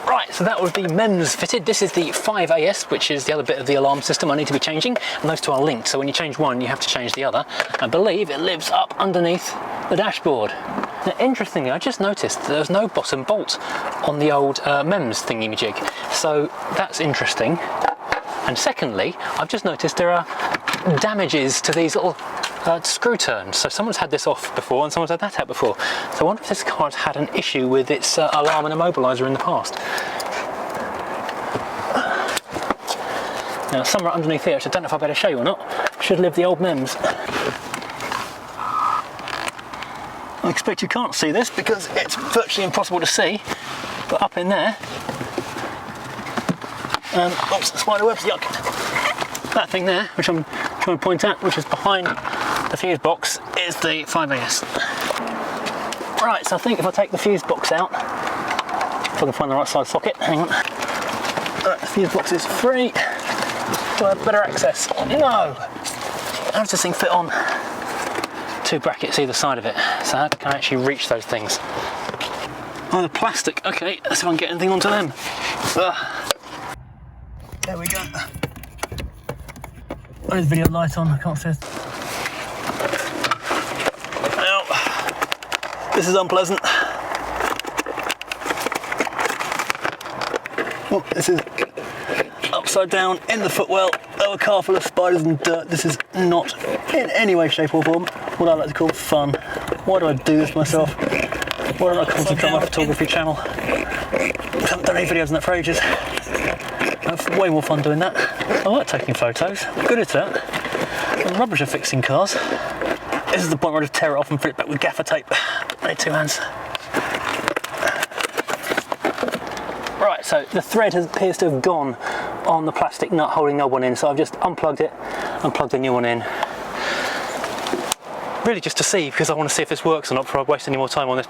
Right, so that was the MEMS fitted. This is the 5AS, which is the other bit of the alarm system I need to be changing, and those two are linked, so when you change one you have to change the other. I believe it lives up underneath the dashboard. Now, interestingly, I just noticed that there's no bottom bolt on the old MEMS thingy-majig, so that's interesting. And secondly, I've just noticed there are damages to these little screw turns. So someone's had this off before and someone's had that out before. So I wonder if this car's had an issue with its alarm and immobilizer in the past. Now, somewhere underneath here, which I don't know if I better show you or not, should live the old MEMS. I expect you can't see this because it's virtually impossible to see, but up in there, oops, spider webs, yuck. That thing there, which I'm trying to point at, which is behind the fuse box is the 5AS. Right, so I think if I take the fuse box out, if I can find the right side socket, hang on. Right, the fuse box is free. Do I have better access? No! How does this thing fit on? 2 brackets either side of it, so how can I actually reach those things? Oh, the plastic. Okay, let's see if I can get anything onto them. There we go. Where's the video light on? I can't see it. Ow. This is unpleasant. Oh, this is upside down in the footwell of a car full of spiders and dirt. This is not in any way, shape or form what I like to call fun. Why do I do this myself? Why don't I concentrate on my photography channel? I haven't done any videos on that for ages. I have way more fun doing that. I like taking photos. I'm good at that. I'm rubbish at fixing cars. This is the point where I just tear it off and fit it back with gaffer tape. I need 2 hands. Right, so the thread appears to have gone on the plastic nut holding the old one in, so I've just unplugged it and plugged a new one in. Really just to see, because I want to see if this works or not before I waste any more time on this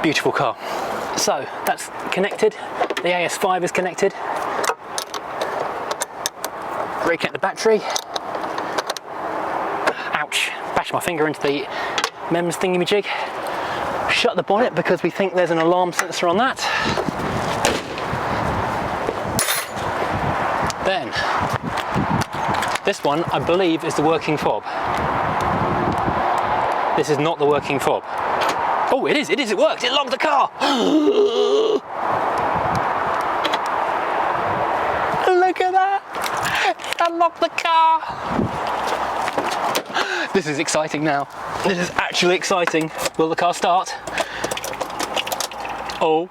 beautiful car. So that's connected, the AS5 is connected. Reconnect the battery. Ouch, bash my finger into the MEMS thingy-majig. Shut the bonnet because we think there's an alarm sensor on that. Then, this one I believe is the working fob. This is not the working fob. Oh, it is, it worked, it locked the car! Look at that! It unlocked the car! This is exciting now. This is actually exciting. Will the car start? Oh.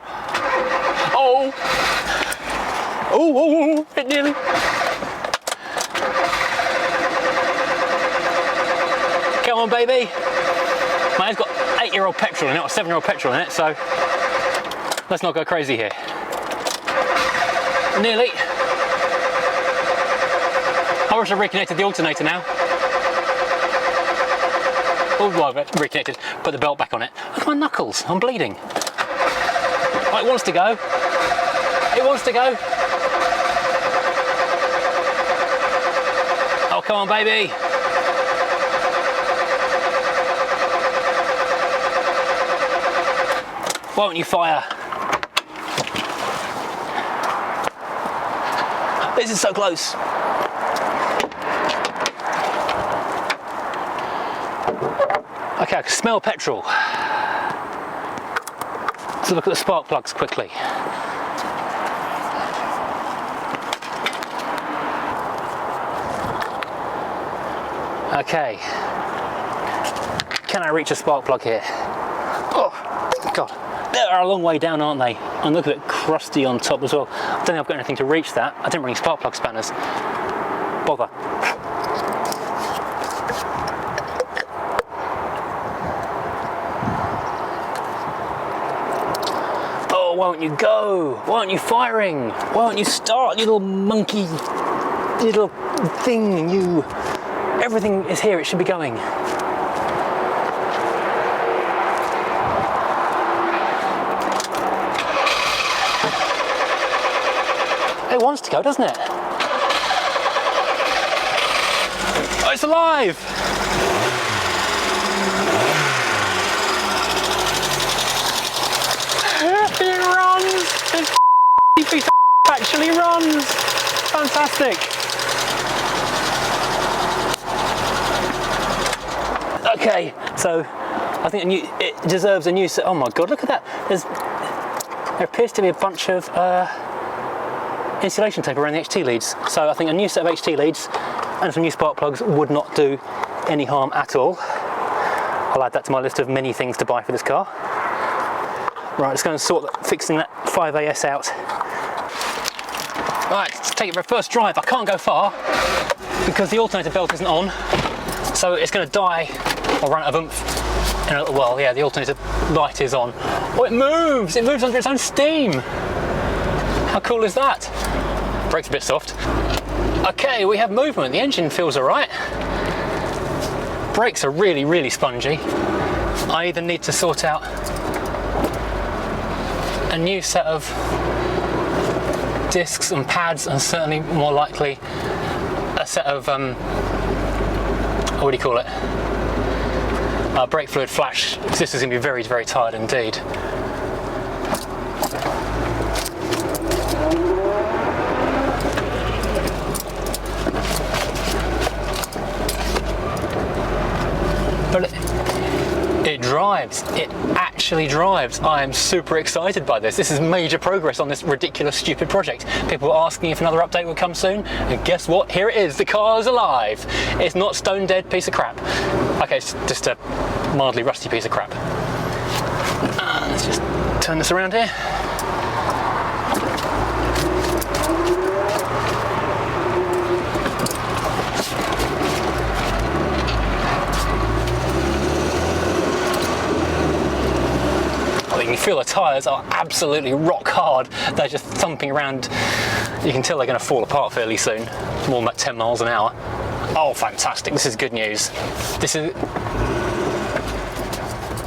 Oh! Oh, it nearly. Come on, baby. Mine's got 8-year-old petrol in it, or 7-year-old petrol in it, so let's not go crazy here. Nearly. I wish I reconnected the alternator now. Oh, well, reconnected, put the belt back on it. Look at my knuckles, I'm bleeding. Oh, it wants to go. It wants to go. Oh, come on, baby. Why won't you fire? This is so close. Okay, I can smell petrol. Let's look at the spark plugs quickly. Okay. Can I reach a spark plug here? Oh, God. They're a long way down, aren't they? And look at it, crusty on top as well. I don't think I've got anything to reach that. I didn't bring spark plug spanners. Bother. Oh, why won't you go? Why aren't you firing? Why won't you start, you little monkey, little thing, you? Everything is here, it should be going. It wants to go, doesn't it? Oh, it's alive! It runs! This piece of actually runs! Fantastic! Okay, so I think it deserves a new set. Oh my God, look at that! There appears to be a bunch of insulation tape around the HT leads. So I think a new set of HT leads and some new spark plugs would not do any harm at all. I'll add that to my list of many things to buy for this car. Right, let's go and fixing that 5AS out. Right, let's take it for a first drive. I can't go far because the alternator belt isn't on. So it's going to die or run out of oomph in a little while. Yeah, the alternator light is on. Oh, it moves! It moves under its own steam! How cool is that? Brake's a bit soft. Okay, we have movement. The engine feels alright. Brakes are really, really spongy. I either need to sort out a new set of discs and pads, and certainly more likely a set of what do you call it? Brake fluid flash. This is going to be very, very tired indeed. But it drives. It actually drives. I am super excited by this. This is major progress on this ridiculous, stupid project. People were asking if another update would come soon, and guess what? Here it is. The car is alive. It's not stone dead piece of crap. Okay, it's just a mildly rusty piece of crap. Let's just turn this around here. You can feel the tyres are absolutely rock hard. They're just thumping around. You can tell they're going to fall apart fairly soon. More than about 10 miles an hour. Oh, fantastic. This is good news. This is...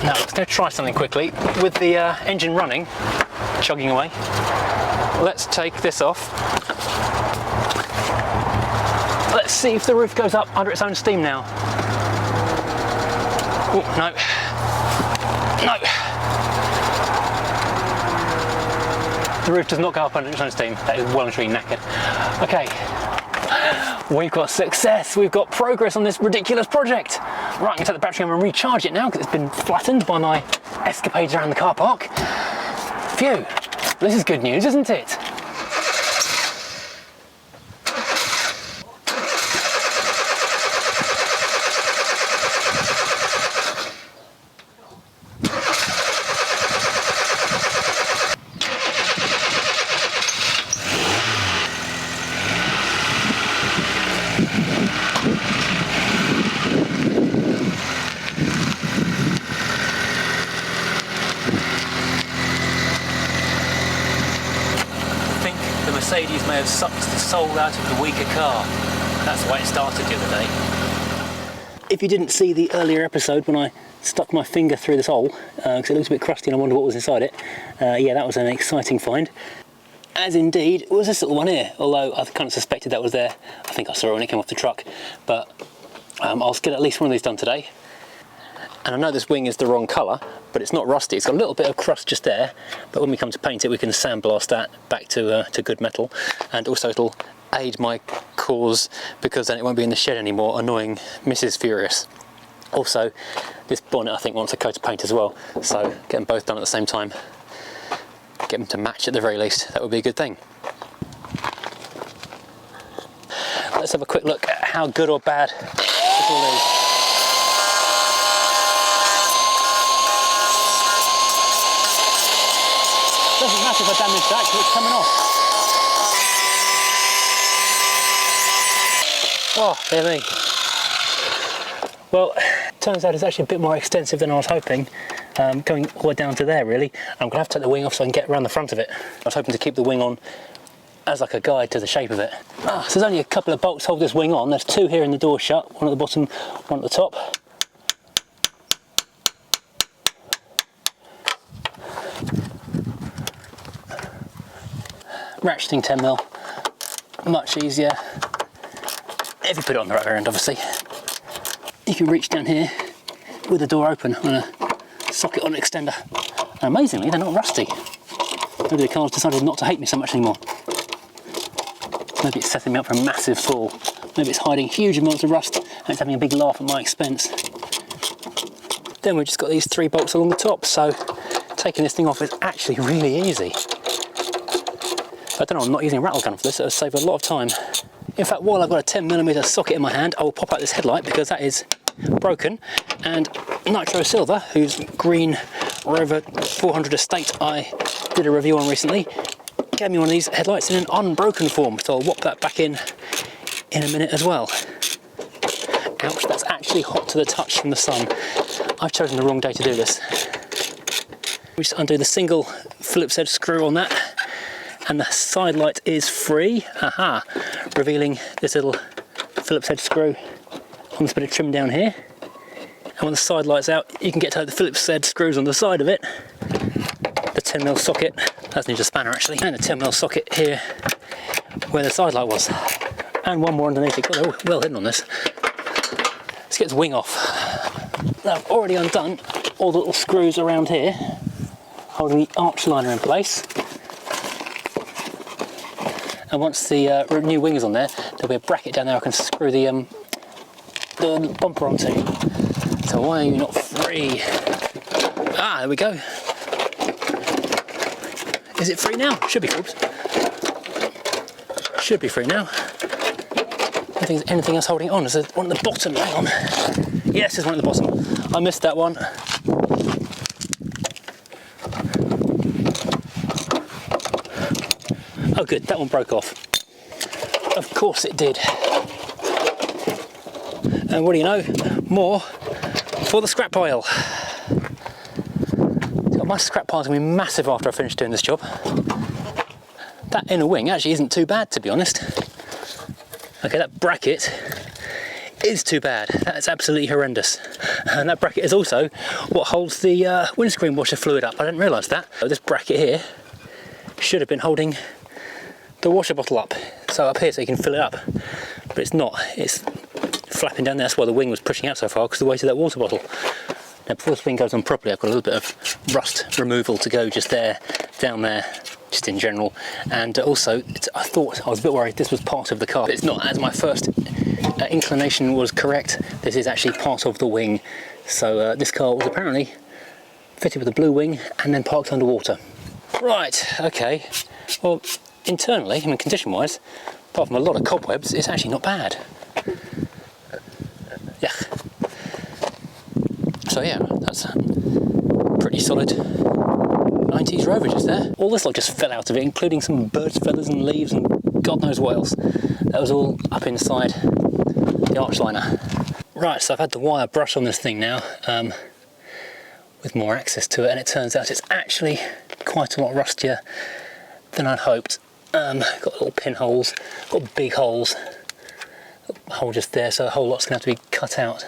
Now, let's go try something quickly. With the engine running, chugging away, let's take this off. Let's see if the roof goes up under its own steam now. Oh, no. No. The roof does not go up under its own steam. That is well and truly knackered. Okay, we've got success. We've got progress on this ridiculous project. Right, I'm going to take the battery home and recharge it now because it's been flattened by my escapades around the car park. Phew, this is good news, isn't it? Mercedes may have sucked the soul out of the weaker car. That's the way it started the other day. If you didn't see the earlier episode when I stuck my finger through this hole, because it looks a bit crusty and I wonder what was inside it, yeah, that was an exciting find. As indeed was this little one here, although I kind of suspected that was there. I think I saw it when it came off the truck, but I'll get at least one of these done today. And I know this wing is the wrong colour, but it's not rusty. It's got a little bit of crust just there, but when we come to paint it, we can sandblast that back to good metal. And also it'll aid my cause, because then it won't be in the shed anymore, annoying Mrs. Furious. Also, this bonnet I think wants a coat of paint as well, so get them both done at the same time. Get them to match at the very least, that would be a good thing. Let's have a quick look at how good or bad this all is. Doesn't matter if I damage that because it's coming off. Oh, dear me. Well, turns out it's actually a bit more extensive than I was hoping, going all the way down to there really. I'm going to have to take the wing off so I can get around the front of it. I was hoping to keep the wing on as like a guide to the shape of it. So there's only a couple of bolts hold this wing on. There's two here in the door shut, one at the bottom, one at the top. Ratcheting 10mm, much easier if you put it on the right variant, obviously. You can reach down here with the door open on a socket on an extender. And amazingly, they're not rusty. Maybe the car's decided not to hate me so much anymore. Maybe it's setting me up for a massive fall. Maybe it's hiding huge amounts of rust and it's having a big laugh at my expense. Then we've just got these 3 bolts along the top, so taking this thing off is actually really easy. I don't know, I'm not using a rattle gun for this, it'll save a lot of time. In fact, while I've got a 10mm socket in my hand, I will pop out this headlight because that is broken. And Nitro Silver, whose green Rover 400 estate I did a review on recently, gave me one of these headlights in an unbroken form, so I'll whop that back in a minute as well. Ouch, that's actually hot to the touch from the sun. I've chosen the wrong day to do this. We just undo the single Phillips head screw on that, and the side light is free. Aha! Revealing this little Phillips head screw on this bit of trim down here. And when the side light's out, you can get to the Phillips head screws on the side of it. The 10mm socket, that's Ninja spanner actually, and a 10mm socket here where the side light was. And one more underneath it. God, they're well hidden on this. Let's get its wing off. Now I've already undone all the little screws around here, holding the arch liner in place. And once the new wing is on there, there'll be a bracket down there I can screw the bumper onto. So why are you not free? Ah, there we go. Is it free now? Should be, oops. Should be free now. I don't think there's anything else holding it on. Is there one at the bottom? Hang on. Yes, there's one at the bottom. I missed that one. Oh good, that one broke off. Of course it did. And what do you know? More for the scrap pile. So my scrap pile's gonna be massive after I finish doing this job. That inner wing actually isn't too bad, to be honest. Okay, that bracket is too bad. That's absolutely horrendous. And that bracket is also what holds the windscreen washer fluid up. I didn't realise that. So this bracket here should have been holding the washer bottle up. So up here so you can fill it up. But it's not. It's flapping down there. That's why the wing was pushing out so far, because of the weight of that water bottle. Now before this wing goes on properly, I've got a little bit of rust removal to go just there, down there, just in general. And also, I was a bit worried this was part of the car. But it's not, as my first inclination was correct. This is actually part of the wing. So this car was apparently fitted with a blue wing and then parked underwater. Right, okay. Well, internally, I mean condition-wise, apart from a lot of cobwebs, it's actually not bad. Yeah. So yeah, that's pretty solid 90s Rover just there. All this lot just fell out of it, including some bird's feathers and leaves and God knows what else. That was all up inside the arch liner. Right, so I've had the wire brush on this thing now, with more access to it, and it turns out it's actually quite a lot rustier than I'd hoped. Got little pinholes, got big holes, a hole just there, so a whole lot's going to have to be cut out.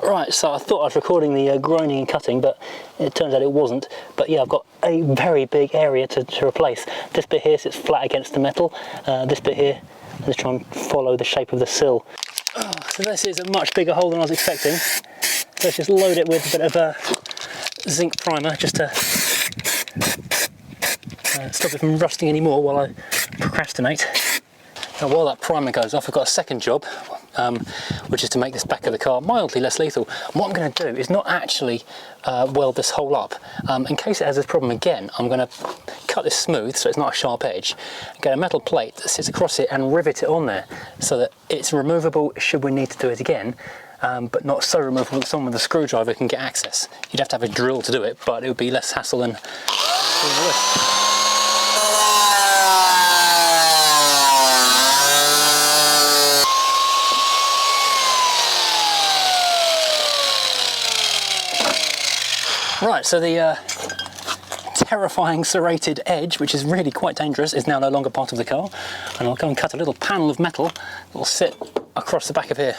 Right, so I thought I was recording the groaning and cutting, but it turns out it wasn't. But yeah, I've got a very big area to replace. This bit here sits flat against the metal. This bit here, let's try and follow the shape of the sill. Oh, so this is a much bigger hole than I was expecting. So let's just load it with a bit of zinc primer, just to stop it from rusting anymore while I procrastinate. Now while that primer goes off, I've got a second job, which is to make this back of the car mildly less lethal. And what I'm going to do is not actually weld this hole up. In case it has this problem again, I'm going to cut this smooth so it's not a sharp edge, get a metal plate that sits across it and rivet it on there so that it's removable should we need to do it again, but not so removable that someone with a screwdriver can get access. You'd have to have a drill to do it, but it would be less hassle than doing this. Right, so the terrifying serrated edge, which is really quite dangerous, is now no longer part of the car. And I'll go and cut a little panel of metal that will sit across the back of here.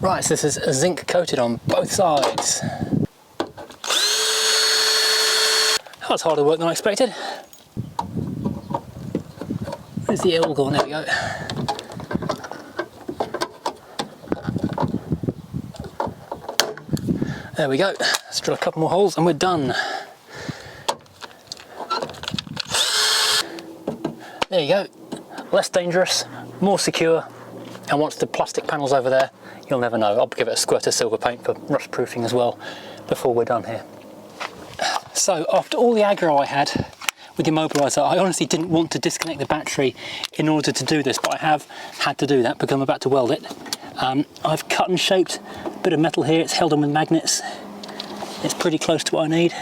Right, so this is zinc coated on both sides. That was harder work than I expected. Where's the L gone? There we go. There we go. Let's drill a couple more holes and we're done. There you go. Less dangerous, more secure, and once the plastic panel's over there, you'll never know. I'll give it a squirt of silver paint for rust proofing as well before we're done here. So after all the aggro I had with the Immobilizer, I honestly didn't want to disconnect the battery in order to do this, but I have had to do that because I'm about to weld it. I've cut and shaped a bit of metal here. It's held on with magnets. It's pretty close to what I need.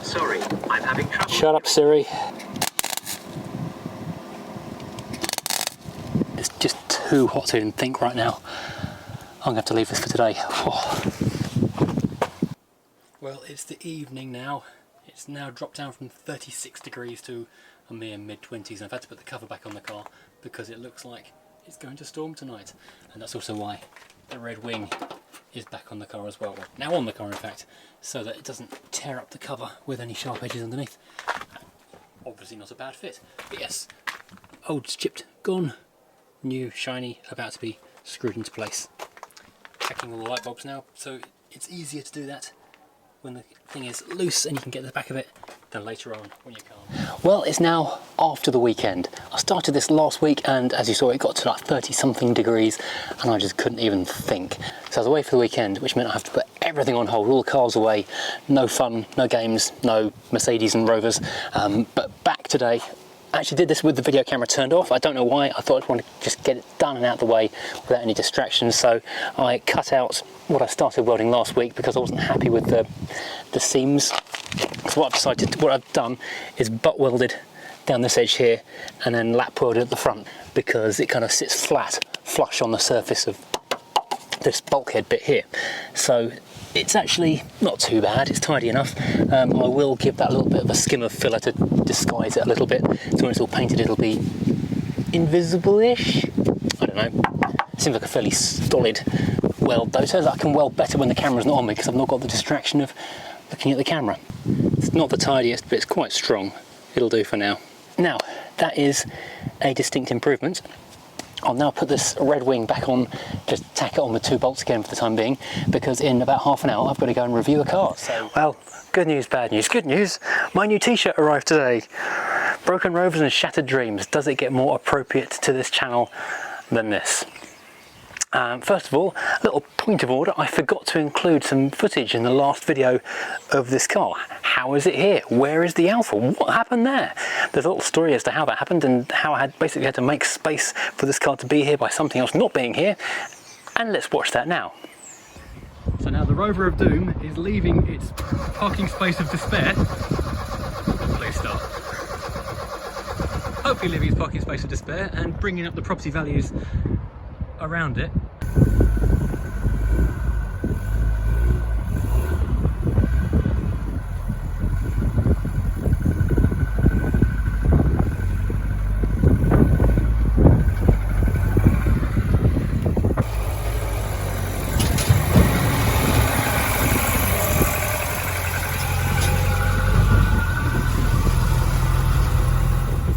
Sorry, I'm having trouble. Shut up, Siri. It's just too hot to even think right now. I'm going to have to leave this for today. Oh. Well, it's the evening now. It's now dropped down from 36 degrees to a mere mid-20s, and I've had to put the cover back on the car because it looks like it's going to storm tonight. And that's also why the red wing is back on the car as well. Now on the car in fact, so that it doesn't tear up the cover with any sharp edges underneath. Obviously not a bad fit, but yes, old's chipped, gone, new, shiny, about to be screwed into place. Checking all the light bulbs now, so it's easier to do that when the thing is loose and you can get the back of it than later on when you can't. Well, it's now after the weekend. I started this last week and as you saw it got to like 30 something degrees and I just couldn't even think. So I was away for the weekend, which meant I have to put everything on hold, all the cars away, no fun, no games, no Mercedes and Rovers, but back today. I actually did this with the video camera turned off. I don't know why. I thought I'd want to just get it done and out of the way without any distractions. So I cut out what I started welding last week because I wasn't happy with the seams. So what I've done is butt welded down this edge here and then lap welded at the front because it kind of sits flat, flush on the surface of this bulkhead bit here. So it's actually not too bad, it's tidy enough. I will give that a little bit of a skim of filler to disguise it a little bit, so when it's all painted it'll be invisible-ish? I don't know. Seems like a fairly solid weld though. It turns out I can weld better when the camera's not on me because I've not got the distraction of looking at the camera. It's not the tidiest, but it's quite strong. It'll do for now. Now, that is a distinct improvement. I'll now put this red wing back on, just tack it on with 2 bolts again for the time being, because in about half an hour I've got to go and review a car. So, well, good news, bad news. Good news, my new t-shirt arrived today. Broken Rovers and Shattered Dreams. Does it get more appropriate to this channel than this? First of all, a little point of order, I forgot to include some footage in the last video of this car. How is it here? Where is the Alpha? What happened there? There's a little story as to how that happened and how I basically had to make space for this car to be here by something else not being here. And let's watch that now. So now the Rover of Doom is leaving its parking space of despair. Please start. Hopefully leaving its parking space of despair and bringing up the property values around it.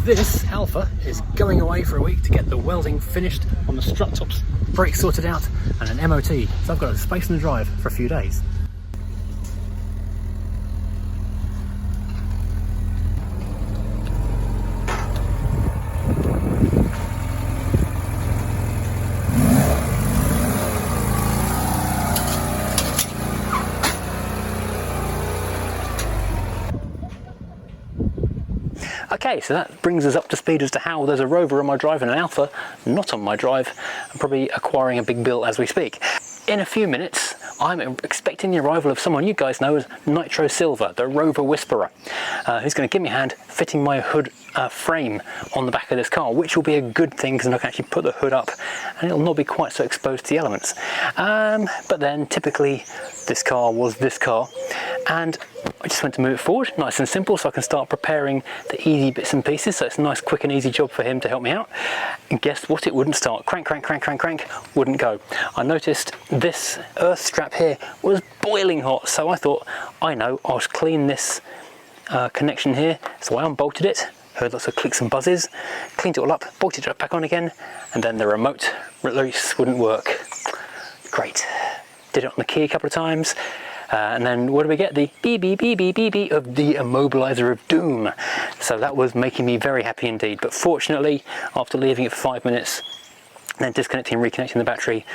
This Alpha is going away for a week to get the welding finished on the strut tops, brakes sorted out and an MOT, so I've got a space in the drive for a few days. Okay, so that brings us up to speed as to how there's a Rover on my drive and an Alpha not on my drive. I'm probably acquiring a big bill as we speak. In a few minutes, I'm expecting the arrival of someone you guys know as Nitro Silver, the Rover Whisperer, who's going to give me a hand fitting my hood frame on the back of this car, which will be a good thing because I can actually put the hood up and it'll not be quite so exposed to the elements. But then typically this car was this car, and I just went to move it forward, nice and simple, so I can start preparing the easy bits and pieces. So it's a nice, quick and easy job for him to help me out. And guess what? It wouldn't start. Crank, crank, crank, crank, crank, wouldn't go. I noticed this earth strap here was boiling hot, so I thought, I know, I'll just clean this connection here. So I unbolted it, heard lots of clicks and buzzes, cleaned it all up, bolted it back on again, and then the remote release wouldn't work. Great. Did it on the key a couple of times. And then what do we get? The beep, beep, beep, beep, beep, beep of the Immobilizer of Doom. So that was making me very happy indeed. But fortunately, after leaving it for 5 minutes, then disconnecting and reconnecting the battery,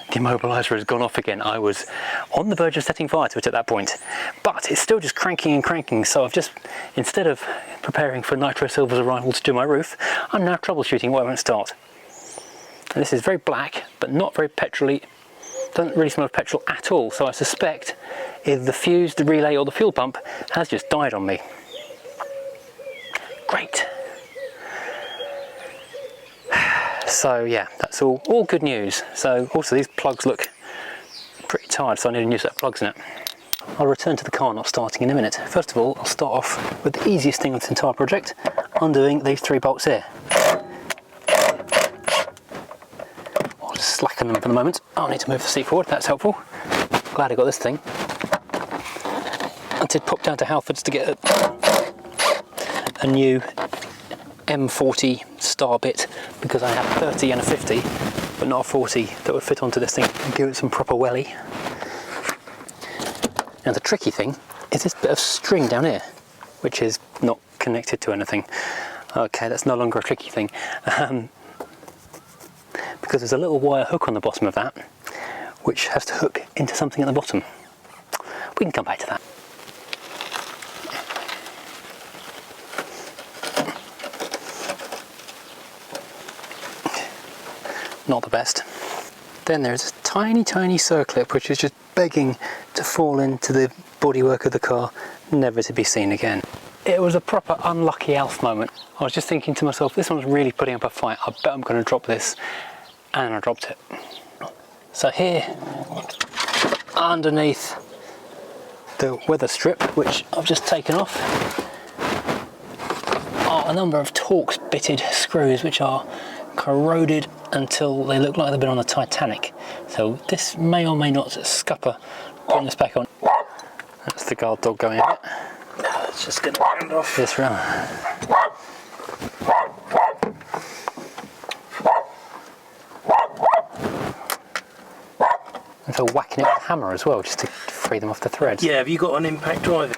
the Immobilizer has gone off again. I was on the verge of setting fire to it at that point. But it's still just cranking and cranking. So I've just, instead of preparing for Nitro Silver's arrival to do my roof, I'm now troubleshooting why it won't start. And this is very black, but not very petrol-y. Doesn't really smell of petrol at all, so I suspect either the fuse, the relay or the fuel pump has just died on me. Great. So yeah, that's all good news. So also these plugs look pretty tired, so I need a new set of plugs in it. I'll return to the car not starting in a minute. First of all, I'll start off with the easiest thing on this entire project, undoing these 3 bolts here. Slacken them for the moment. I'll need to move the seat forward, that's helpful. Glad I got this thing. I did pop down to Halfords to get a new M40 star bit because I have a 30 and a 50, but not a 40 that would fit onto this thing and give it some proper welly. Now the tricky thing is this bit of string down here, which is not connected to anything. Okay, that's no longer a tricky thing. Because there's a little wire hook on the bottom of that, which has to hook into something at the bottom. We can come back to that. Not the best. Then there's a tiny, tiny circlip which is just begging to fall into the bodywork of the car, never to be seen again. It was a proper unlucky Alf moment. I was just thinking to myself, this one's really putting up a fight. I bet I'm going to drop this. And I dropped it. So here, underneath the weather strip, which I've just taken off, are a number of Torx bitted screws which are corroded until they look like they've been on the Titanic. So this may or may not scupper putting this back on. That's the guard dog going out. It's just going to round off. This round. And so whacking it with a hammer as well, just to free them off the threads. Yeah, have you got an impact driver?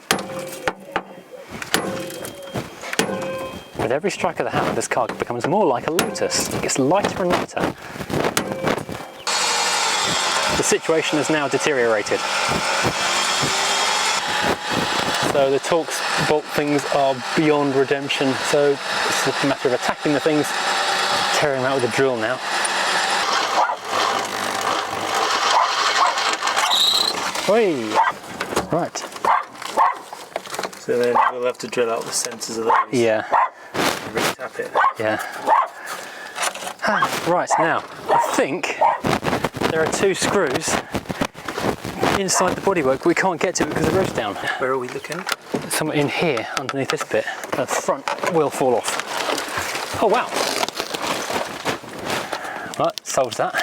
With every strike of the hammer, this car becomes more like a Lotus. It gets lighter and lighter. The situation has now deteriorated. So the Torx bolt things are beyond redemption. So it's a matter of attacking the things, tearing them out with a drill now. Oi! Right. So then we'll have to drill out the sensors of those. Yeah. And re-tap it. Yeah. Right, now, I think there are two screws inside the bodywork, but we can't get to it because the roof's down. Where are we looking? Somewhere in here, underneath this bit, the front will fall off. Oh wow! Right, solves that.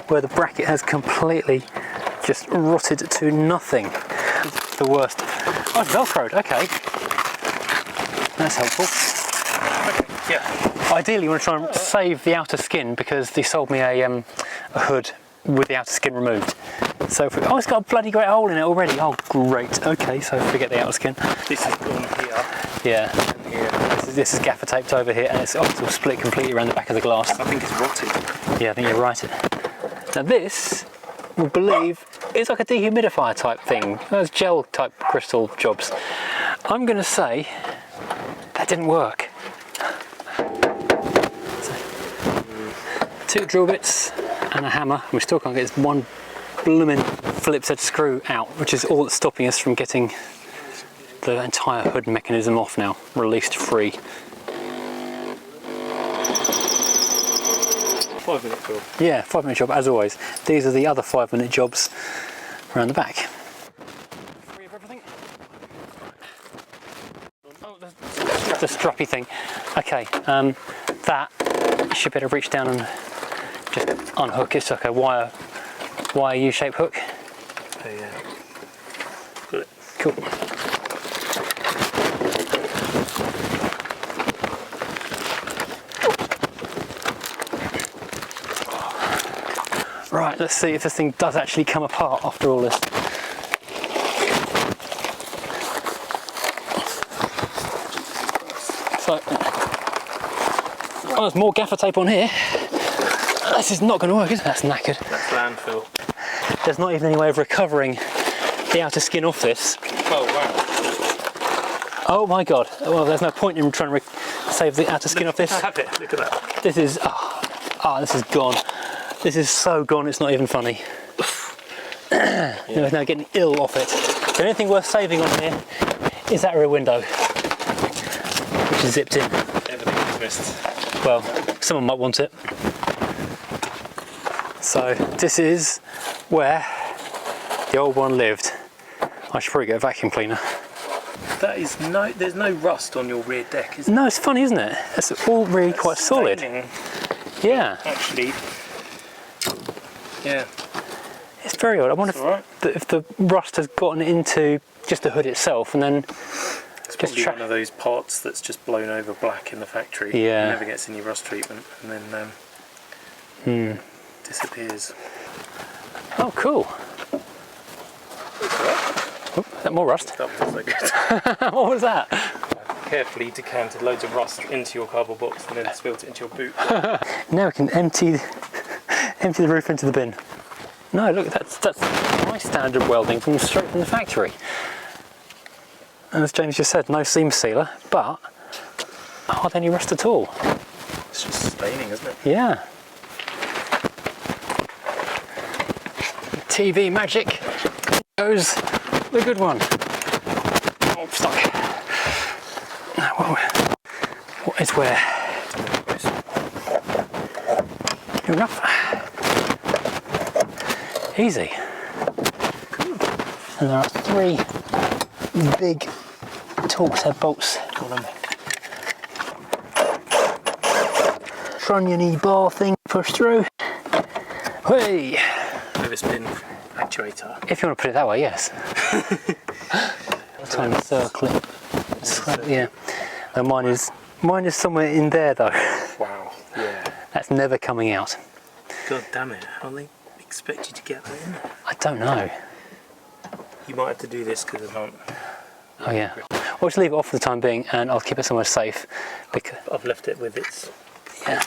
Where the bracket has completely just rotted to nothing. The worst. Oh, it's Velcroed, okay. That's helpful. Okay, yeah. Ideally you want to try and save the outer skin because they sold me a hood with the outer skin removed. So, if we, oh, it's got a bloody great hole in it already. Oh, great. Okay, so forget the outer skin. This is gone here. Yeah. And here. This is gaffer taped over here, and it's also split completely around the back of the glass. I think it's rotted. Yeah, I think you're right. Now this, we believe, is like a dehumidifier type thing. Those gel type crystal jobs. I'm going to say that didn't work. So, 2 drill bits and a hammer. We still can't get this one blooming Phillips head screw out, which is all that's stopping us from getting the entire hood mechanism off now, released free. 5-minute job. Yeah, 5-minute job as always. These are the other 5-minute jobs around the back. Free of everything. Oh, the stroppy thing. Okay, that you should better reach down and just unhook. It's like a wire U-shaped hook. Oh yeah. Got it. Cool. Right, let's see if this thing does actually come apart after all this. So, oh, there's more gaffer tape on here. This is not going to work, is it? That's knackered. That's landfill. There's not even any way of recovering the outer skin off this. Oh wow. Oh my god. Well, there's no point in trying to save the outer skin off this. Have it. Look at that. This is, this is gone. This is so gone, it's not even funny. There's no getting ill off it. The only thing worth saving on here is that rear window, which is zipped in. Everything is missed. Well, someone might want it. So this is where the old one lived. I should probably get a vacuum cleaner. That is there's no rust on your rear deck, is there? No, it's funny, isn't it? It's all really quite solid. Staining. Yeah. Actually, yeah. It's very odd. I wonder if the rust has gotten into just the hood itself, and then it's probably one of those parts that's just blown over black in the factory. Yeah. It never gets any rust treatment, and then disappears. Oh, cool. Oh, is that more rust? That wasn't so good. What was that? Carefully decanted loads of rust into your cardboard box and then spilled it into your boot. Now we can empty the roof into the bin. No, look, that's my standard welding from straight from the factory. And as James just said, no seam sealer, but hardly any rust at all. It's just staining, isn't it? Yeah. TV magic goes the good one. Oh, stuck. Now, what is where? Good enough. Easy. And there are 3 big Torx head bolts. Trunnion-y bar thing push through. Hey! With a spin actuator. If you want to put it that way, yes. Tiny circle it. Yeah. And mine is somewhere in there though. Wow. Yeah. That's never coming out. God damn it! How they expect you to get that in there? I don't know. You might have to do this because I can't. Oh yeah. I'll just leave it off for the time being, and I'll keep it somewhere safe. Because I've left it with its. yeah.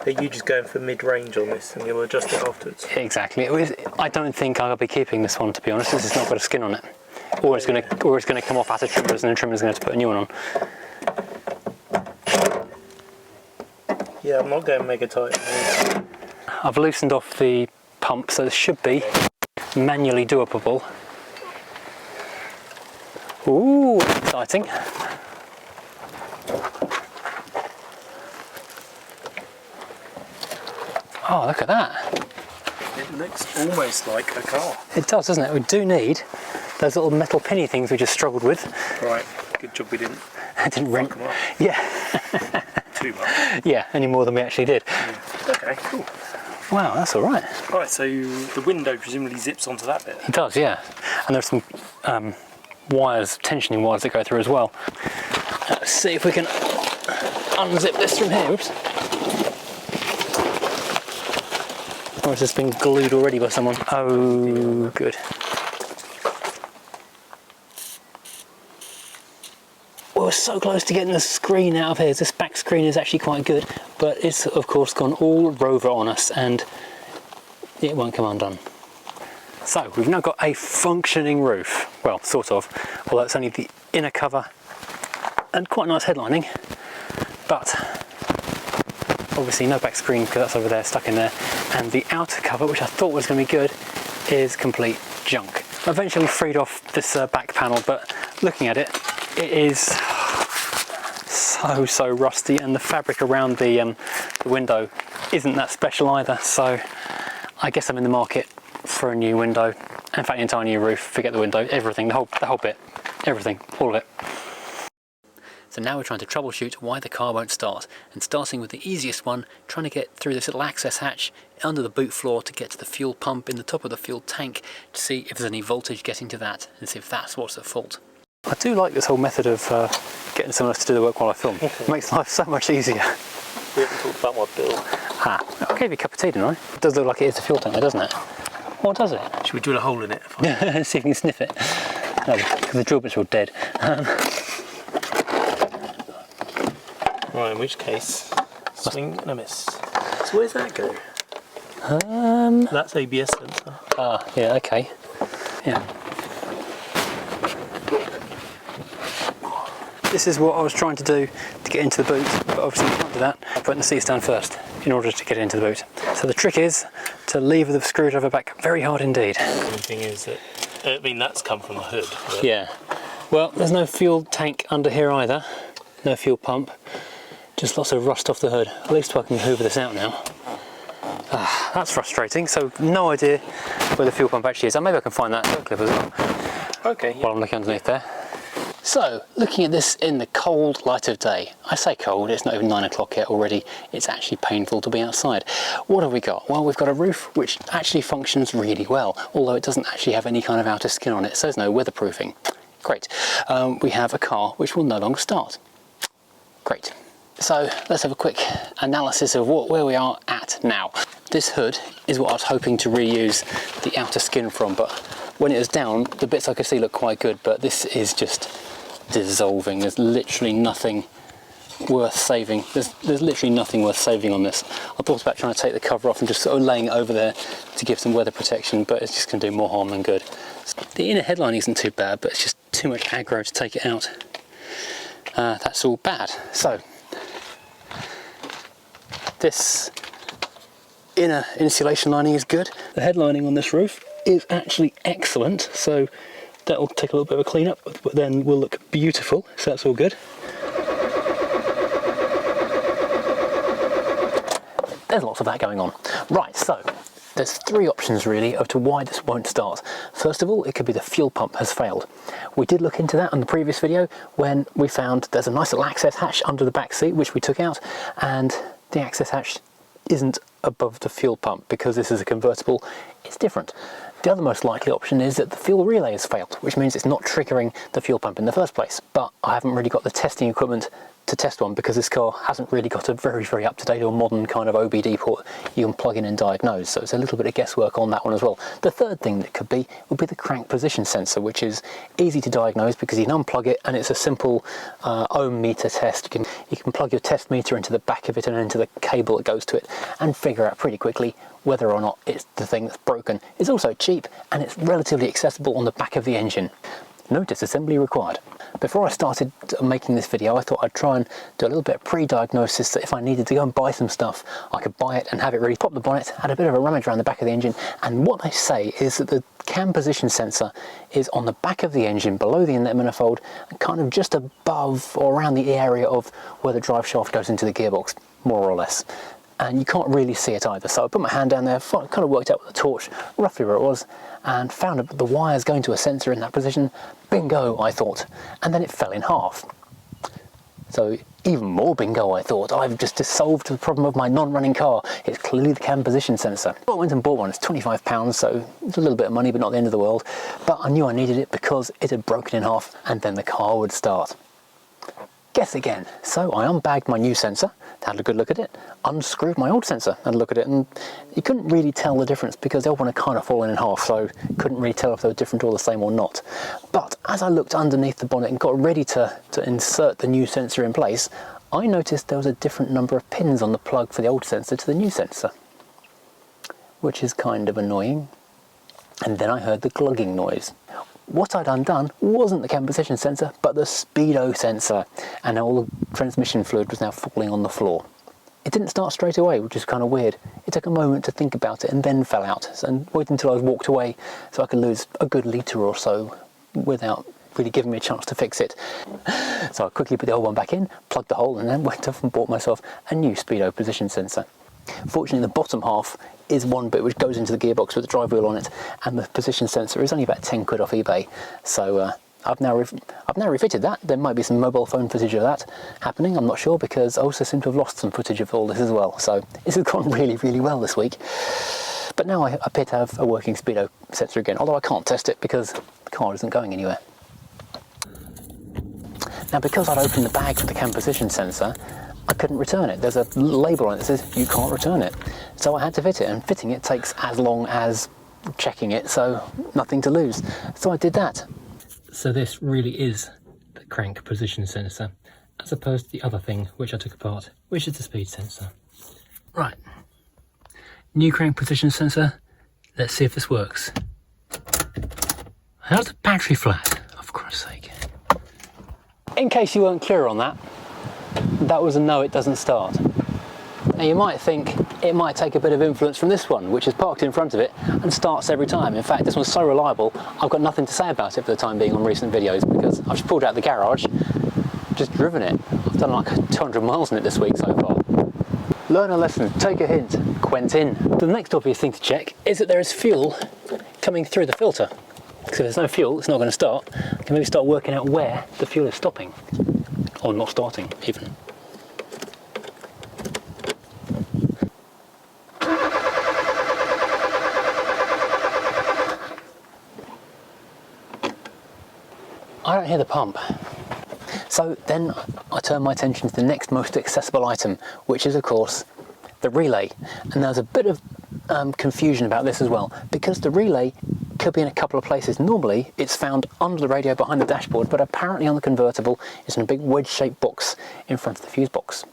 Are you just going for mid-range on this and you'll adjust it afterwards? Exactly. I don't think I'll be keeping this one, to be honest. This has not got a skin on it, or it's going to come off at a trimmers, and the trimmer's going to have to put a new one on. Yeah, I'm not going mega tight. I've loosened off the pump, so this should be manually doable. Ooh, exciting. Oh, look at that. It looks almost like a car. It does, doesn't it? We do need those little metal pinny things we just struggled with. Right, good job we didn't. I didn't rent them up. Yeah. Too much. Yeah, any more than we actually did. Yeah. Okay, cool. Wow, that's all right. Right, so the window presumably zips onto that bit. It does, yeah. And there's some wires, tensioning wires that go through as well. Let's see if we can unzip this from here. Oops. Or has this been glued already by someone? Oh, good. Well, we're so close to getting the screen out of here. This back screen is actually quite good, but it's of course gone all Rover on us and it won't come undone. So we've now got a functioning roof. Well, sort of, although it's only the inner cover and quite nice headlining, but obviously no back screen because that's over there, stuck in there, and the outer cover, which I thought was going to be good, is complete junk. I eventually freed off this back panel, but looking at it, it is so rusty, and the fabric around the window isn't that special either, so I guess I'm in the market for a new window. In fact, the entire new roof, forget the window, everything, the whole bit, everything, all of it. So now we're trying to troubleshoot why the car won't start, and starting with the easiest one, trying to get through this little access hatch under the boot floor to get to the fuel pump in the top of the fuel tank to see if there's any voltage getting to that and see if that's what's at fault. I do like this whole method of getting someone else to do the work while I film. It makes life so much easier. We haven't talked about my bill. Ah, I gave you a cup of tea, didn't I? It does look like it is the fuel tank there, doesn't it? Or does it? Should we drill a hole in it? See if we can sniff it. No, because the drill bits are all dead. Right, in which case, swing and a miss. So where's that go? That's ABS sensor. Ah, yeah, okay. Yeah. This is what I was trying to do to get into the boot, but obviously you can't do that. I'm putting the seats down first in order to get into the boot. So the trick is to lever the screwdriver back very hard indeed. The thing is that, I mean, that's come from the hood. But... Yeah. Well, there's no fuel tank under here either. No fuel pump. Just lots of rust off the hood. At least I can hoover this out now. Ah, that's frustrating. So no idea where the fuel pump actually is. Maybe I can find that clip as well. Okay. Yeah. While I'm looking underneath there. So, looking at this in the cold light of day, I say cold, it's not even 9 o'clock yet already, it's actually painful to be outside. What have we got? Well, we've got a roof which actually functions really well, although it doesn't actually have any kind of outer skin on it, so there's no weatherproofing. Great. We have a car which will no longer start. Great. So, let's have a quick analysis of where we are at now. This hood is what I was hoping to reuse the outer skin from, but when it was down, the bits I could see look quite good, but this is just dissolving. There's literally nothing worth saving. There's literally nothing worth saving on this. I thought about trying to take the cover off and just sort of laying it over there to give some weather protection, but it's just going to do more harm than good. The inner headline isn't too bad, but it's just too much aggro to take it out. That's all bad. So, this inner insulation lining is good. The headlining on this roof is actually excellent, so that will take a little bit of a clean up, but then will look beautiful, so that's all good. There's lots of that going on. Right, so there's three options really as to why this won't start. First of all, it could be the fuel pump has failed. We did look into that on the previous video when we found there's a nice little access hatch under the back seat which we took out, and the access hatch isn't above the fuel pump because this is a convertible. It's different. The other most likely option is that the fuel relay has failed, which means it's not triggering the fuel pump in the first place. But I haven't really got the testing equipment to test one because this car hasn't really got a very up-to-date or modern kind of OBD port you can plug in and diagnose, so it's a little bit of guesswork on that one as well. The third thing that could be would be the crank position sensor, which is easy to diagnose because you can unplug it and it's a simple ohm meter test. You can plug your test meter into the back of it and into the cable that goes to it and figure out pretty quickly whether or not it's the thing that's broken. It's also cheap and it's relatively accessible on the back of the engine. No disassembly required. Before I started making this video, I thought I'd try and do a little bit of pre-diagnosis, that if I needed to go and buy some stuff, I could buy it and have it ready. Pop the bonnet, had a bit of a rummage around the back of the engine, and what they say is that the cam position sensor is on the back of the engine, below the inlet manifold, and kind of just above or around the area of where the drive shaft goes into the gearbox, more or less. And you can't really see it either. So I put my hand down there, kind of worked out with the torch roughly where it was, and found the wires going to a sensor in that position. Bingo, I thought. And then it fell in half. So even more bingo, I thought. I've just solved the problem of my non-running car. It's clearly the cam position sensor. I went and bought one. It's £25, so it's a little bit of money, but not the end of the world. But I knew I needed it because it had broken in half, and then the car would start. Guess again. So I unbagged my new sensor, had a good look at it, unscrewed my old sensor, had a look at it, and you couldn't really tell the difference because the old one had kind of fallen in half, so couldn't really tell if they were different or the same or not. But as I looked underneath the bonnet and got ready to insert the new sensor in place, I noticed there was a different number of pins on the plug for the old sensor to the new sensor, which is kind of annoying. And then I heard the glugging noise. What I'd undone wasn't the cam position sensor, but the speedo sensor, and all the transmission fluid was now falling on the floor. It didn't start straight away, which is kind of weird. It took a moment to think about it and then fell out, and waited until I was walked away so I could lose a good litre or so without really giving me a chance to fix it. So I quickly put the old one back in, plugged the hole, and then went off and bought myself a new speedo position sensor. Fortunately, the bottom half is one bit which goes into the gearbox with the drive wheel on it, and the position sensor is only about 10 quid off eBay. So I've now refitted that. There might be some mobile phone footage of that happening, I'm not sure, because I also seem to have lost some footage of all this as well. So this has gone really well this week. But now I appear to have a working speedo sensor again, although I can't test it because the car isn't going anywhere. Now, because I'd opened the bag for the cam position sensor, I couldn't return it. There's a label on it that says you can't return it. So I had to fit it, and fitting it takes as long as checking it, so nothing to lose. So I did that. So this really is the crank position sensor, as opposed to the other thing which I took apart, which is the speed sensor. Right. New crank position sensor. Let's see if this works. How's the battery flat? Oh, for Christ's sake. In case you weren't clear on that, that was a no, it doesn't start. Now you might think it might take a bit of influence from this one, which is parked in front of it and starts every time. In fact, this one's so reliable, I've got nothing to say about it for the time being on recent videos, because I've just pulled out the garage, just driven it. I've done like 200 miles in it this week so far. Learn a lesson, take a hint, Quentin. The next obvious thing to check is that there is fuel coming through the filter. Because if there's no fuel, it's not going to start. I can maybe start working out where the fuel is stopping, or not starting even. I don't hear the pump. So then I turn my attention to the next most accessible item, which is of course the relay. And there's a bit of confusion about this as well, because the relay could be in a couple of places. Normally it's found under the radio behind the dashboard, but apparently on the convertible it's in a big wedge-shaped box in front of the fuse box.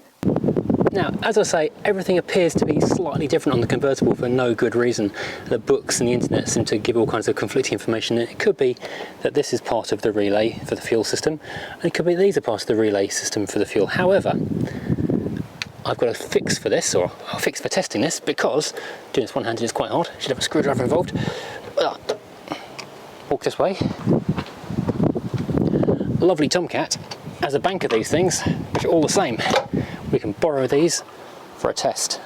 Now, as I say, everything appears to be slightly different on the convertible for no good reason. The books and the internet seem to give all kinds of conflicting information. It could be that this is part of the relay for the fuel system, and it could be these are part of the relay system for the fuel. However, I've got a fix for this, or a fix for testing this, because doing this one-handed is quite hard. Should have a screwdriver involved. Walk this way. Lovely Tomcat has a bank of these things, which are all the same. We can borrow these for a test.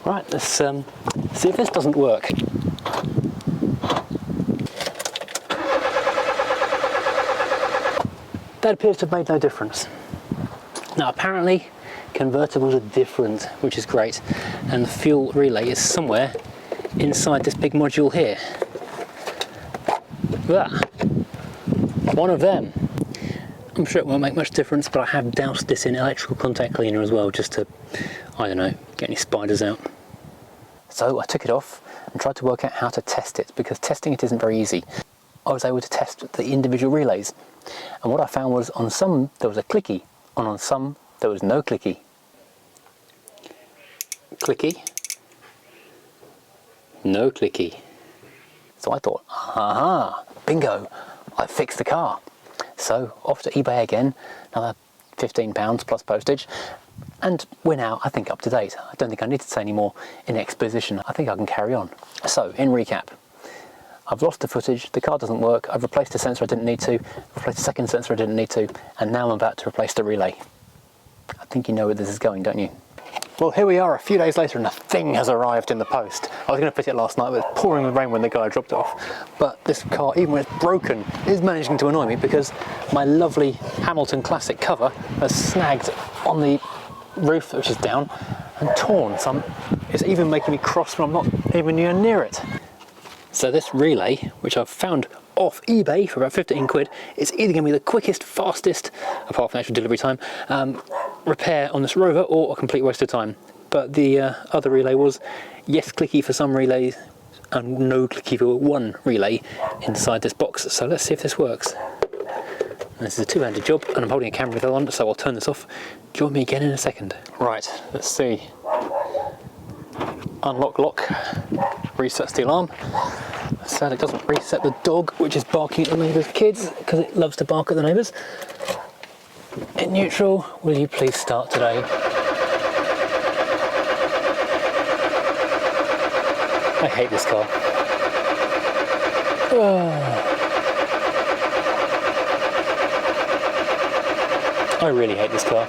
Right, let's see if this doesn't work. That appears to have made no difference. Now apparently convertibles are different, which is great, and the fuel relay is somewhere inside this big module here. One of them. I'm sure it won't make much difference, but I have doused this in electrical contact cleaner as well, just to, I don't know, get any spiders out. So I took it off and tried to work out how to test it, because testing it isn't very easy. I was able to test the individual relays, and what I found was on some there was a clicky, and on some there was no clicky. Clicky, no clicky. So I thought, aha, bingo, I fixed the car. So off to eBay again, another £15 plus postage, and we're now, I think, up to date. I don't think I need to say any more in exposition. I think I can carry on. So, in recap, I've lost the footage, the car doesn't work, I've replaced a sensor I didn't need to, replaced a second sensor I didn't need to, and now I'm about to replace the relay. I think you know where this is going, don't you? Well, here we are a few days later and a thing has arrived in the post. I was going to fit it last night, but it was pouring with rain when the guy dropped it off. But this car, even when it's broken, is managing to annoy me because my lovely Hamilton Classic cover has snagged on the roof, which is down, and torn. So it's even making me cross when I'm not even near it. So this relay, which I've found off eBay for about 15 quid, it's either going to be the quickest, fastest, apart from actual delivery time, repair on this Rover, or a complete waste of time. But the other relay was yes clicky for some relays and no clicky for one relay inside this box. So let's see if this works. This is a two-handed job and I'm holding a camera with that on, so I'll turn this off. Join me again in a second. Right, let's see. Unlock lock, resets the alarm. Sad it doesn't reset the dog, which is barking at the neighbour's kids because it loves to bark at the neighbours. In neutral, will you please start today? I hate this car. I really hate this car.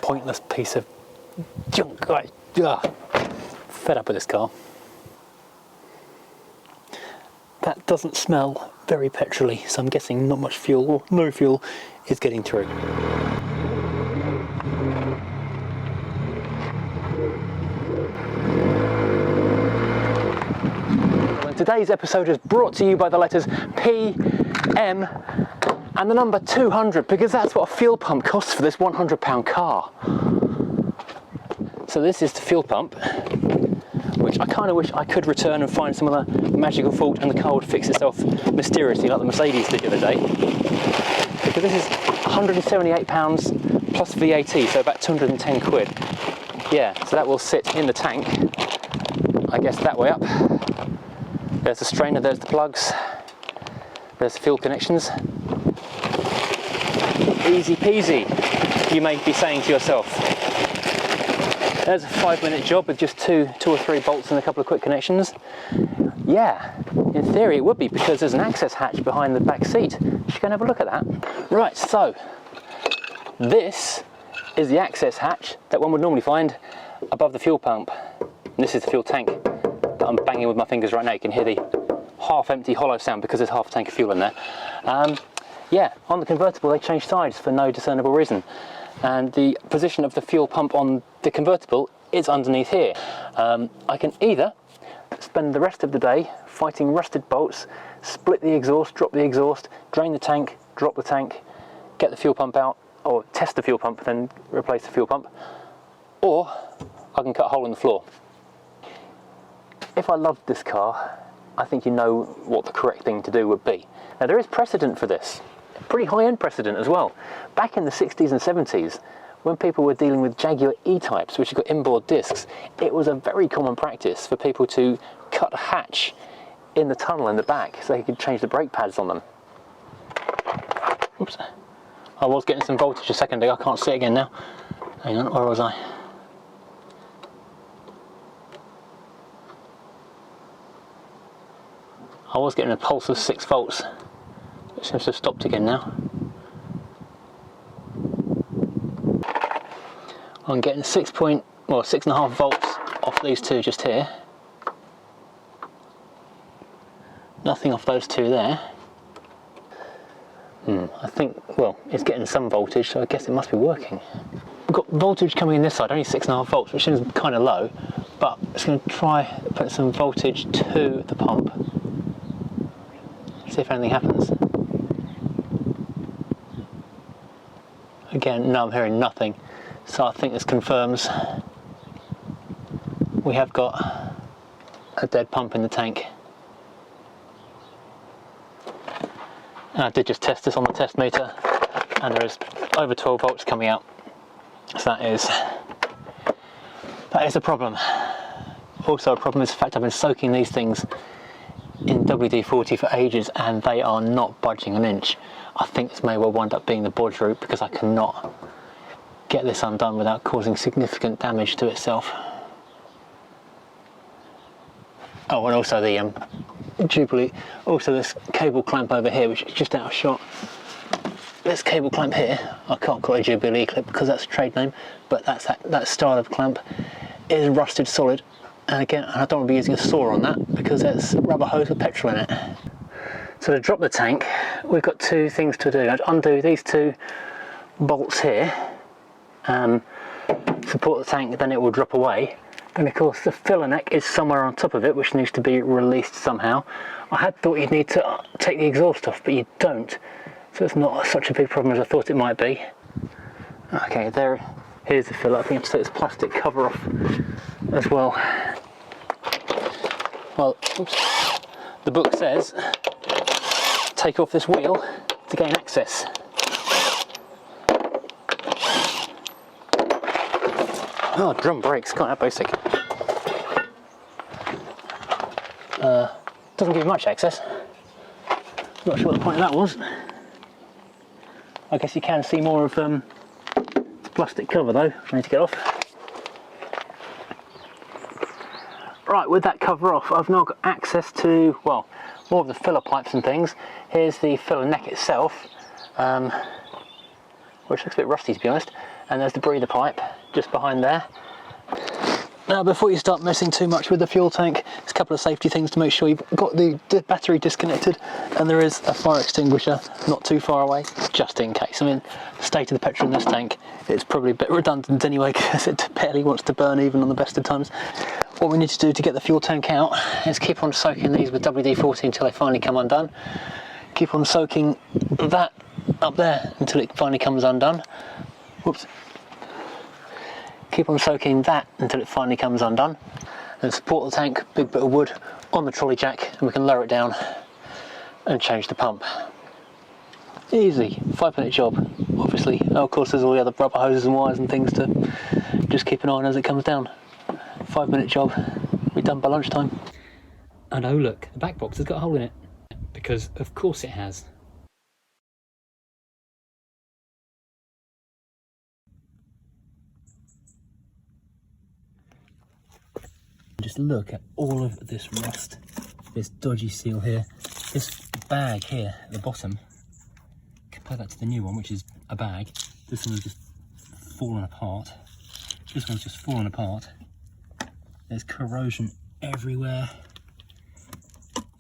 Pointless piece of junk. Fed up with this car. That doesn't smell very petrol-y, so I'm guessing not much fuel, or no fuel, is getting through. Today's episode is brought to you by the letters P, M, and the number 200, because that's what a fuel pump costs for this £100 car. So this is the fuel pump, which I kind of wish I could return and find some other magical fault and the car would fix itself mysteriously like the Mercedes did the other day. Because this is £178 plus VAT, so about 210 quid. Yeah, so that will sit in the tank, I guess that way up. There's the strainer, there's the plugs, there's the fuel connections. Easy peasy, you may be saying to yourself. There's a 5-minute job with just two or three bolts and a couple of quick connections. Yeah, in theory it would be, because there's an access hatch behind the back seat. You should go and have a look at that. Right, so this is the access hatch that one would normally find above the fuel pump. And this is the fuel tank that I'm banging with my fingers right now. You can hear the half-empty hollow sound because there's half a tank of fuel in there. Yeah, on the convertible they changed sides for no discernible reason. And the position of the fuel pump on the convertible is underneath here. I can either spend the rest of the day fighting rusted bolts, split the exhaust, drop the exhaust, drain the tank, drop the tank, get the fuel pump out, or test the fuel pump, then replace the fuel pump, or I can cut a hole in the floor. If I loved this car, I think you know what the correct thing to do would be. Now there is precedent for this, pretty high-end precedent as well. Back in the 60s and 70s, when people were dealing with Jaguar E-types, which have got inboard discs, it was a very common practice for people to cut a hatch in the tunnel in the back so they could change the brake pads on them. Oops. I was getting some voltage a second ago, I can't see it again now. Hang on, where was I? I was getting a pulse of 6 volts. It seems to have stopped again now. I'm getting 6.5 volts off these two just here. Nothing off those two there. I think, well, it's getting some voltage, so I guess it must be working. We've got voltage coming in this side, only 6.5 volts, which seems kind of low, but I'm just going to try put some voltage to the pump. See if anything happens. Again, no, I'm hearing nothing. So I think this confirms we have got a dead pump in the tank. And I did just test this on the test meter, and there is over 12 volts coming out. So that is a problem. Also a problem is the fact I've been soaking these things in WD-40 for ages and they are not budging an inch. I think this may well wind up being the bodge route because I cannot get this undone without causing significant damage to itself. Oh, and also the Jubilee, also this cable clamp over here, which is just out of shot. This cable clamp here, I can't call it a Jubilee clip because that's a trade name, but that style of clamp is rusted solid. And again, I don't want to be using a saw on that because there's rubber hose with petrol in it. So to drop the tank, we've got two things to do. I'd undo these two bolts here, support the tank, then it will drop away. Then of course the filler neck is somewhere on top of it, which needs to be released somehow. I had thought you'd need to take the exhaust off, but you don't. So it's not such a big problem as I thought it might be. Okay, here's the filler. I think I have to take this plastic cover off as well. Well, oops. The book says take off this wheel to gain access. Oh, drum brakes, kind of basic. Doesn't give you much access. Not sure what the point of that was. I guess you can see more of the plastic cover though, I need to get off. Right, with that cover off, I've now got access to, well, more of the filler pipes and things. Here's the filler neck itself, which looks a bit rusty to be honest, and there's the breather pipe just behind there. Now before you start messing too much with the fuel tank, there's a couple of safety things to make sure you've got the battery disconnected, and there is a fire extinguisher not too far away, just in case. I mean, the state of the petrol in this tank, it's probably a bit redundant anyway because it barely wants to burn even on the best of times. What we need to do to get the fuel tank out is keep on soaking these with WD-40 until they finally come undone. Keep on soaking that up there until it finally comes undone. Whoops. Keep on soaking that until it finally comes undone. And support the tank, big bit of wood, on the trolley jack, and we can lower it down and change the pump. Easy, 5-minute job, obviously. Oh, of course there's all the other rubber hoses and wires and things to just keep an eye on as it comes down. 5-minute job, we're done by lunchtime. And oh look, the back box has got a hole in it. Because of course it has. Just look at all of this rust, this dodgy seal here, this bag here at the bottom. Compare that to the new one, which is a bag. This one is just fallen apart. This one's just fallen apart. There's corrosion everywhere.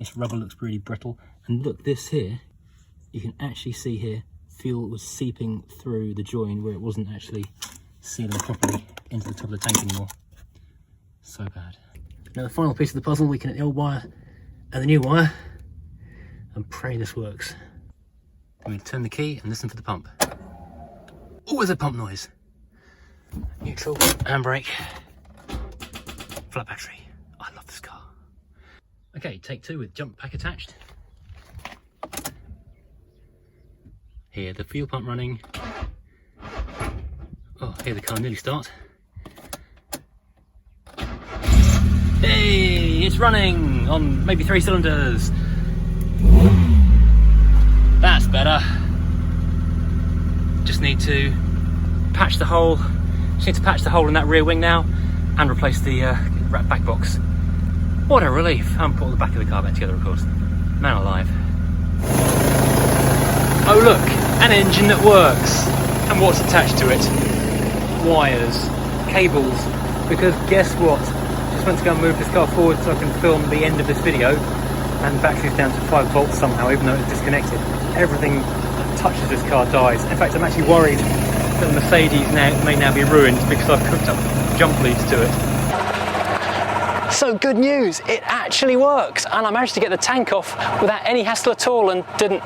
This rubber looks really brittle. And look, this here, you can actually see here, fuel was seeping through the join where it wasn't actually sealing properly into the top of the tank anymore. So bad. Now the final piece of the puzzle, we connect the old wire and the new wire and pray this works. I'm going to turn the key and listen for the pump. Oh, there's a pump noise. Neutral, handbrake, flat battery. I love this car. Okay, take two with jump pack attached. Here, the fuel pump running. Oh, here the car nearly start. Hey, it's running on maybe 3 cylinders. That's better. Just need to patch the hole. Just need to patch the hole in that rear wing now and replace the back box. What a relief. And put the back of the car back together, of course. Man alive. Oh look, an engine that works. And what's attached to it? Wires, cables. Because guess what? Just went to go and move this car forward so I can film the end of this video, and the battery's down to 5 volts somehow, even though it's disconnected. Everything that touches this car dies. In fact, I'm actually worried that the Mercedes may now be ruined because I've cooked up jump leads to it. So good news, it actually works, and I managed to get the tank off without any hassle at all and didn't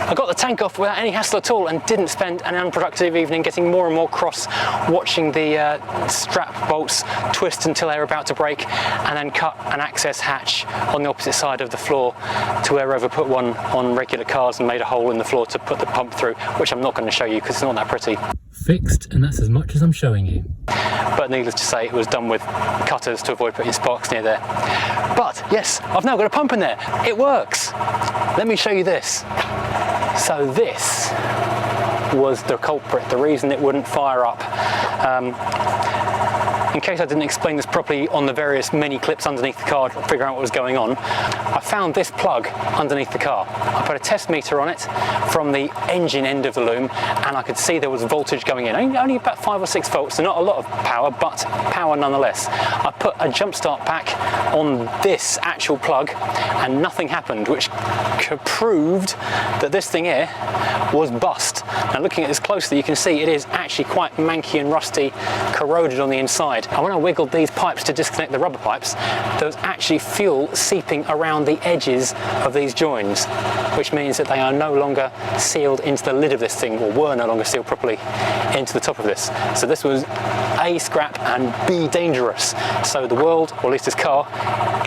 I got the tank off without any hassle at all and didn't spend an unproductive evening getting more and more cross watching the strap bolts twist until they were about to break, and then cut an access hatch on the opposite side of the floor to where Rover put one on regular cars and made a hole in the floor to put the pump through, which I'm not going to show you because it's not that pretty. Fixed, and that's as much as I'm showing you. But needless to say, it was done with cutters to avoid putting sparks near there. But yes, I've now got a pump in there. It works. Let me show you this. So this was the culprit, the reason it wouldn't fire up. In case I didn't explain this properly on the various mini clips underneath the car to figure out what was going on, I found this plug underneath the car. I put a test meter on it from the engine end of the loom, and I could see there was voltage going in. Only about 5 or 6 volts, so not a lot of power, but power nonetheless. I put a jump start pack on this actual plug and nothing happened, which proved that this thing here was bust. Now looking at this closely, you can see it is actually quite manky and rusty, corroded on the inside. And when I wiggled these pipes to disconnect the rubber pipes, there was actually fuel seeping around the edges of these joins, which means that they are no longer sealed into the lid of this thing, or were no longer sealed properly into the top of this. So this was A, scrap, and B, dangerous. So the world, or at least this car,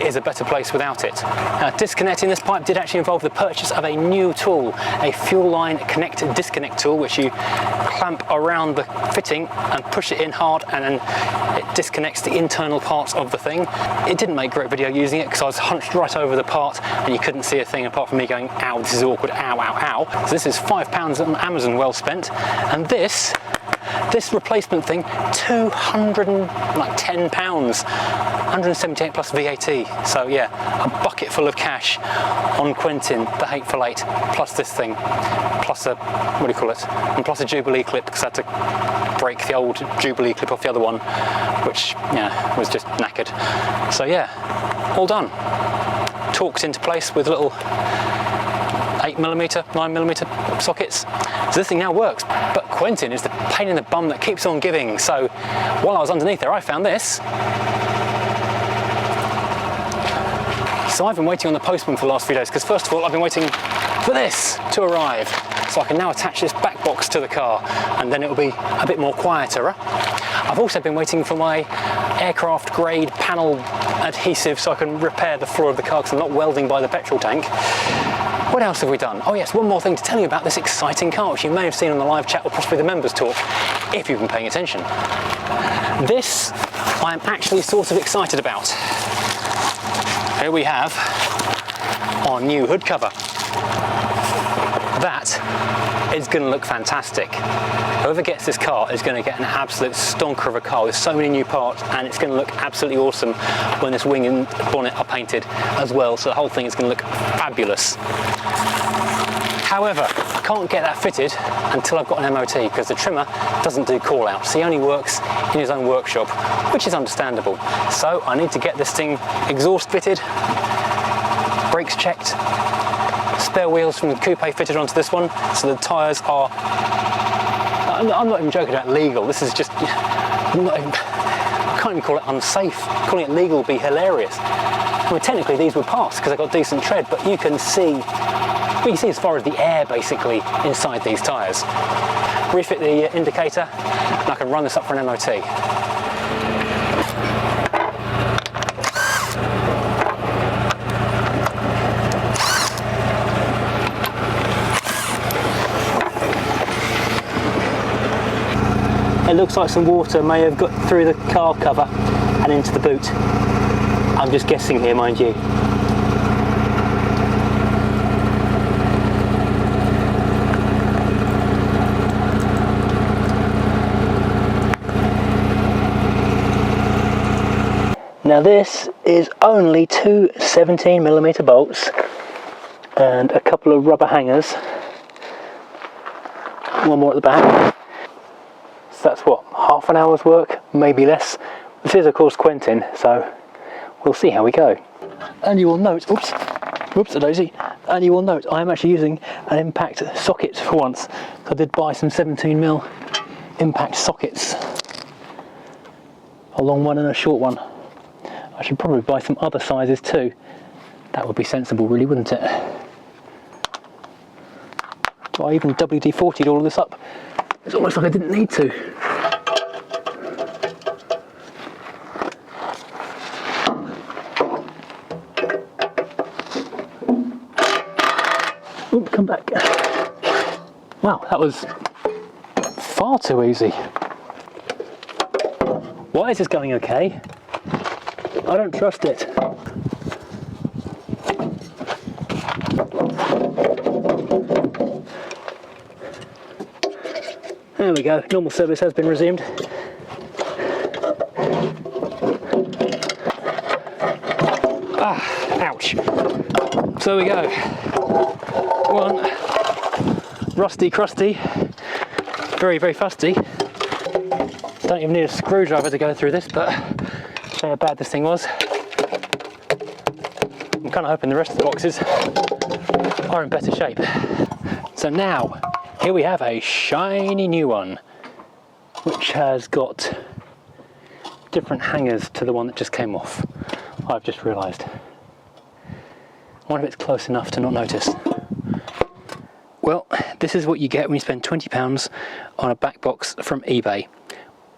is a better place without it. Now, disconnecting this pipe did actually involve the purchase of a new tool, a fuel line connect disconnect tool, which you clamp around the fitting and push it in hard, and then it disconnects the internal parts of the thing. It didn't make great video using it because I was hunched right over the part and you couldn't see a thing apart from me going, ow, this is awkward, ow, ow, ow. So this is £5 on Amazon well spent, and this replacement thing, £210, 178 plus VAT. So yeah, a bucket full of cash on Quentin the Hateful 8, plus this thing, plus a, what do you call it, and plus a Jubilee clip, because I had to break the old Jubilee clip off the other one, which yeah, was just knackered. So yeah, all done. Torqued into place with little 8mm, 9mm sockets. So this thing now works, but Quentin is the pain in the bum that keeps on giving. So while I was underneath there, I found this. So I've been waiting on the postman for the last few days, because first of all, I've been waiting for this to arrive. So I can now attach this back box to the car, and then it'll be a bit more quieter. I've also been waiting for my aircraft grade panel adhesive so I can repair the floor of the car, because I'm not welding by the petrol tank. What else have we done? Oh yes, one more thing to tell you about this exciting car, which you may have seen on the live chat or possibly the members talk, if you've been paying attention. This I'm actually sort of excited about. Here we have our new hood cover. That is going to look fantastic. Whoever gets this car is going to get an absolute stonker of a car with so many new parts, and it's going to look absolutely awesome when this wing and bonnet are painted as well, so the whole thing is going to look fabulous. However, I can't get that fitted until I've got an MOT, because the trimmer doesn't do call outs. He only works in his own workshop, which is understandable. So I need to get this thing exhaust fitted, brakes checked, spare wheels from the coupe fitted onto this one, so the tyres are, I'm not even joking about legal, this is just, I can't even call it unsafe. Calling it legal would be hilarious. I mean, technically these would pass because they've got decent tread, but you can see as far as the air basically inside these tyres. Refit the indicator and I can run this up for an MOT. It looks like some water may have got through the car cover and into the boot. I'm just guessing here, mind you. Now this is only two 17mm bolts and a couple of rubber hangers. One more at the back. So that's what, half an hour's work, maybe less. This is of course Quentin, so we'll see how we go. And you will note, whoops a daisy, and you will note I am actually using an impact socket for once. I did buy some 17mm impact sockets, a long one and a short one. I should probably buy some other sizes too. That would be sensible really, wouldn't it? I even WD-40'd all of this up. It's almost like I didn't need to. Oh, come back. Wow, that was far too easy. Why is this going okay? I don't trust it. There we go, normal service has been resumed. Ah, ouch. So we go. One, rusty crusty, very, very fusty. Don't even need a screwdriver to go through this, but show how bad this thing was. I'm kind of hoping the rest of the boxes are in better shape. So now, here we have a shiny new one, which has got different hangers to the one that just came off. I've just realised. I wonder if it's close enough to not notice. Well, this is what you get when you spend £20 on a back box from eBay.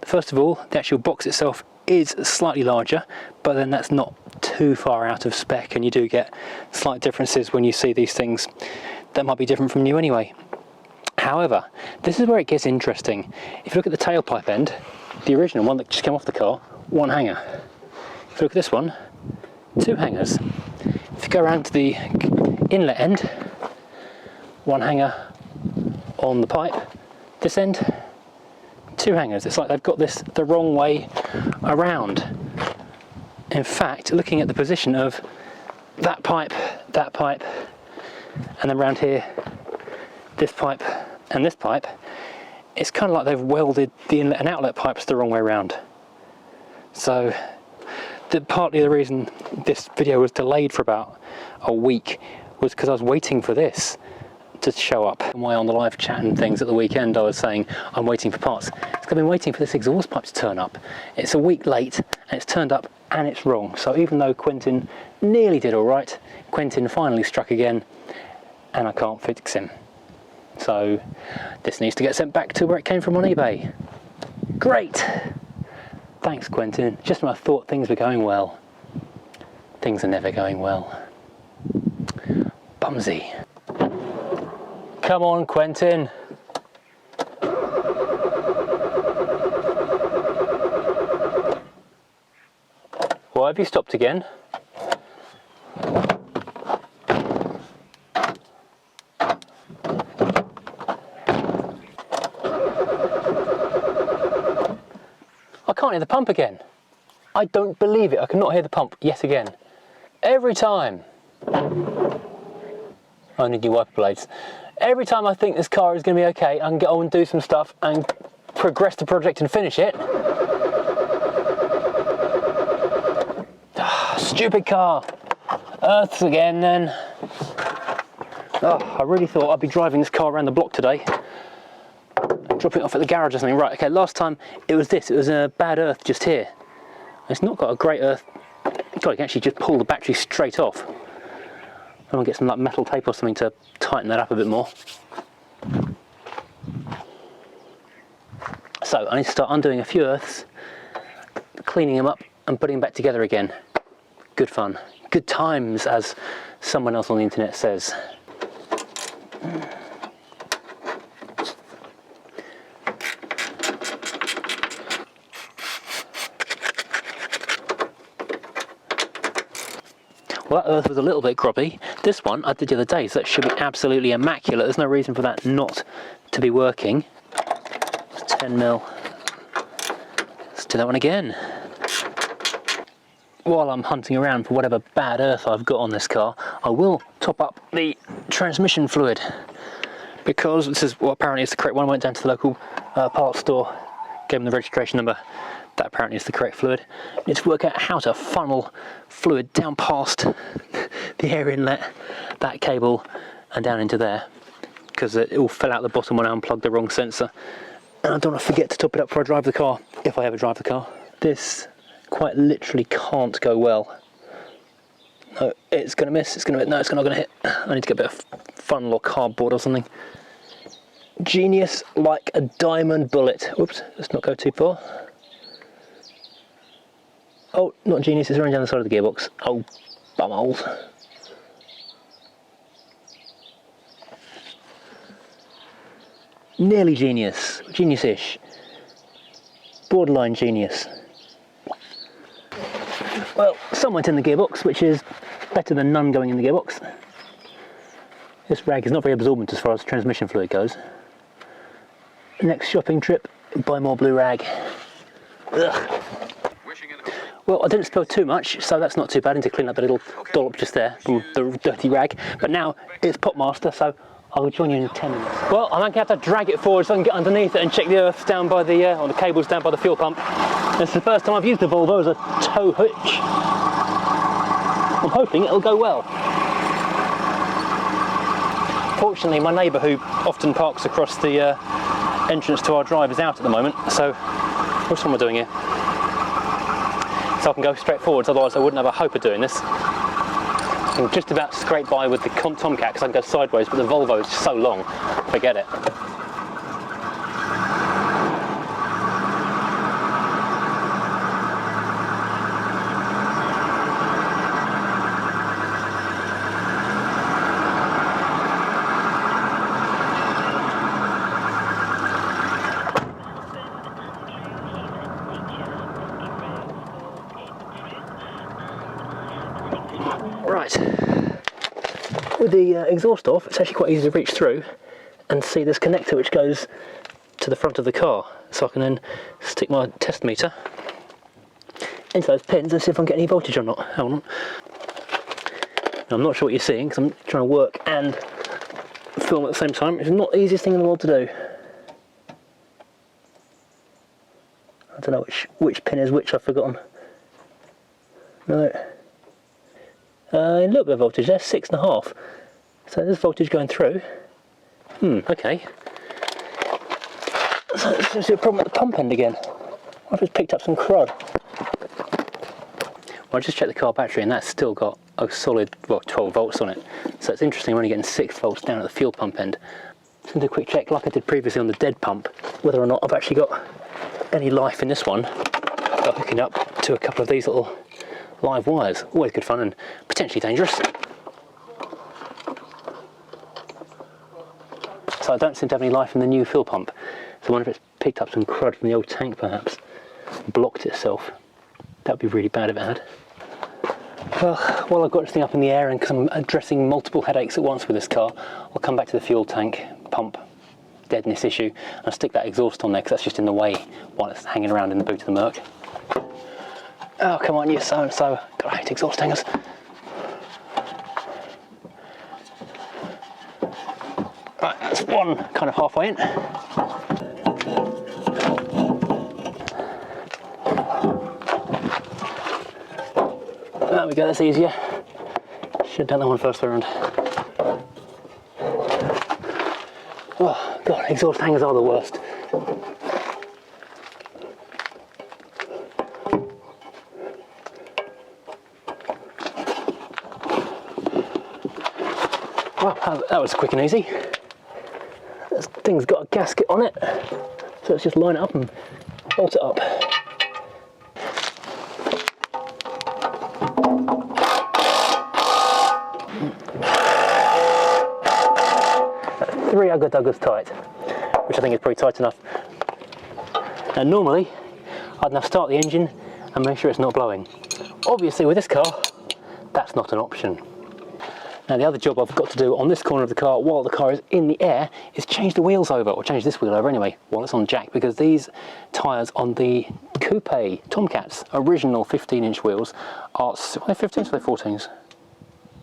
First of all, the actual box itself is slightly larger, but then that's not too far out of spec, and you do get slight differences when you see these things that might be different from new anyway. However, this is where it gets interesting. If you look at the tailpipe end, the original one that just came off the car, one hanger. If you look at this one, two hangers. If you go around to the inlet end, one hanger on the pipe, this end, two hangers. It's like they've got this the wrong way around. In fact, looking at the position of that pipe, and then around here, this pipe and this pipe, it's kind of like they've welded the inlet and outlet pipes the wrong way around. So partly the reason this video was delayed for about a week was because I was waiting for this to show up. Why on the live chat and things at the weekend I was saying I'm waiting for parts. It's because I've been waiting for this exhaust pipe to turn up. It's a week late and it's turned up and it's wrong. So even though Quentin nearly did all right, Quentin finally struck again and I can't fix him. So this needs to get sent back to where it came from on eBay. Great! Thanks, Quentin. Just when I thought things were going well, things are never going well. Bumsy. Come on, Quentin. Why have you stopped again? I can't hear the pump again. I don't believe it. I cannot hear the pump yet again. Every time. I need new wiper blades. Every time I think this car is going to be okay, I can get on and do some stuff and progress the project and finish it. Stupid car. Earths again then. Oh, I really thought I'd be driving this car around the block today. Dropping it off at the garage or something. Right, okay, last time it was this. It was a bad earth just here. It's not got a great earth. God, you can actually just pull the battery straight off. I'm gonna get some like metal tape or something to tighten that up a bit more. So I need to start undoing a few earths, cleaning them up and putting them back together again. Good fun. Good times, as someone else on the internet says. Well, that earth was a little bit grubby. This one I did the other day, so that should be absolutely immaculate. There's no reason for that not to be working. It's 10mm. Let's do that one again. While I'm hunting around for whatever bad earth I've got on this car, I will top up the transmission fluid, because this is what apparently is the correct one. I went down to the local parts store, gave them the registration number. That apparently is the correct fluid. I need to work out how to funnel fluid down past the air inlet, that cable, and down into there, because it all fell out the bottom when I unplugged the wrong sensor. And I don't want to forget to top it up before I drive the car, if I ever drive the car. This quite literally can't go well. No, it's going to miss, it's going to hit, no, it's not going to hit. I need to get a bit of funnel or cardboard or something. Genius like a diamond bullet. Whoops, let's not go too far. Oh, not genius, it's running down the side of the gearbox. Oh, bumholes. Nearly genius, genius-ish. Borderline genius. Well, some went in the gearbox, which is better than none going in the gearbox. This rag is not very absorbent as far as transmission fluid goes. Next shopping trip, buy more blue rag. Ugh. Well, I didn't spill too much, so that's not too bad. I need to clean up the little dollop just there from the dirty rag. But now it's Popmaster, so I'll join you in 10 minutes. Well, I'm going to have to drag it forward so I can get underneath it and check the earth down by the, or the cables down by the fuel pump. This is the first time I've used the Volvo as a tow hitch. I'm hoping it'll go well. Fortunately, my neighbour, who often parks across the entrance to our drive, is out at the moment, so which one am I doing here? So I can go straight forwards, otherwise I wouldn't have a hope of doing this. I can just about scrape by with the Tomcat because I can go sideways, but the Volvo is so long, forget it. Right, with the exhaust off, it's actually quite easy to reach through and see this connector which goes to the front of the car, so I can then stick my test meter into those pins and see if I can get any voltage or not. Hold on. Now, I'm not sure what you're seeing because I'm trying to work and film at the same time. It's not the easiest thing in the world to do. I don't know which pin is which, I've forgotten. No. A little bit of voltage there, 6.5. So there's voltage going through. Okay. So there's a problem at the pump end again. What if it's picked up some crud? Well, I just checked the car battery and that's still got a solid, well, 12 volts on it. So it's interesting, we're only getting 6 volts down at the fuel pump end. Just going to do a quick check, like I did previously on the dead pump, whether or not I've actually got any life in this one by hooking up to a couple of these little live wires. Always good fun and potentially dangerous. So I don't seem to have any life in the new fuel pump. So I wonder if it's picked up some crud from the old tank perhaps, blocked itself. That would be really bad if it had. Well, while I've got this thing up in the air and because I'm addressing multiple headaches at once with this car, I'll come back to the fuel tank pump deadness issue and I'll stick that exhaust on there because that's just in the way while it's hanging around in the boot of the Merc. Oh, come on, you so-and-so. God, I hate exhaust hangers. Right, one kind of halfway in. There we go, that's easier. Should have done that one first round. Oh god, exhaust hangers are the worst. Well, that was quick and easy. This thing's got a gasket on it, so let's just line it up and bolt it up. Three ugga-duggers tight, which I think is pretty tight enough. Now normally, I'd now start the engine and make sure it's not blowing. Obviously with this car, that's not an option. Now the other job I've got to do on this corner of the car while the car is in the air is change the wheels over, or change this wheel over anyway, while it's on jack, because these tyres on the Coupe Tomcats original 15-inch wheels are, are they 15s or are they 14s?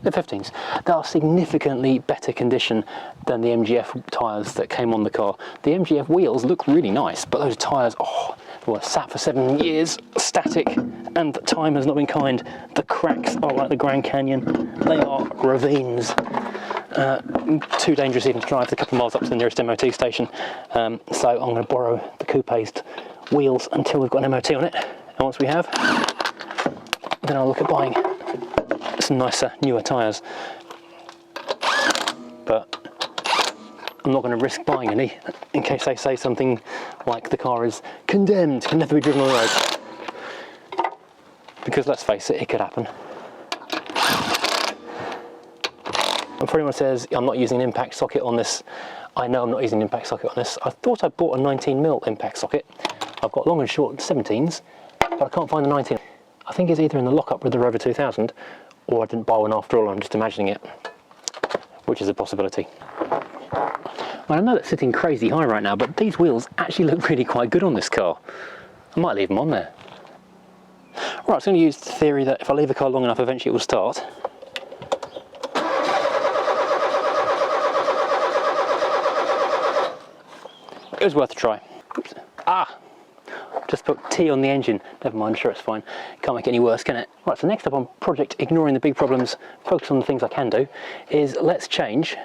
They're 15s. They are significantly better condition than the MGF tyres that came on the car. The MGF wheels look really nice, but those tyres, oh, they were sat for 7 years, static, and time has not been kind. The cracks are like the Grand Canyon. They are ravines. Too dangerous even to drive a couple of miles up to the nearest MOT station. So I'm going to borrow the Coupe's wheels until we've got an MOT on it. And once we have, then I'll look at buying some nicer, newer tyres. But I'm not going to risk buying any in case they say something like the car is condemned, can never be driven on the road. Because let's face it, it could happen. And for anyone who says I'm not using an impact socket on this, I know I'm not using an impact socket on this. I thought I bought a 19mm impact socket. I've got long and short 17s, but I can't find the 19. I think it's either in the lockup with the Rover 2000, or I didn't buy one after all, I'm just imagining it, which is a possibility. Well, I know it's sitting crazy high right now, but these wheels actually look really quite good on this car. I might leave them on there. Right, so I'm going to use the theory that if I leave the car long enough, eventually it will start. It was worth a try. Oops. Ah! Just put T on the engine. Never mind, sure it's fine. Can't make it any worse, can it? Right, so next up on project ignoring the big problems, focus on the things I can do, is let's change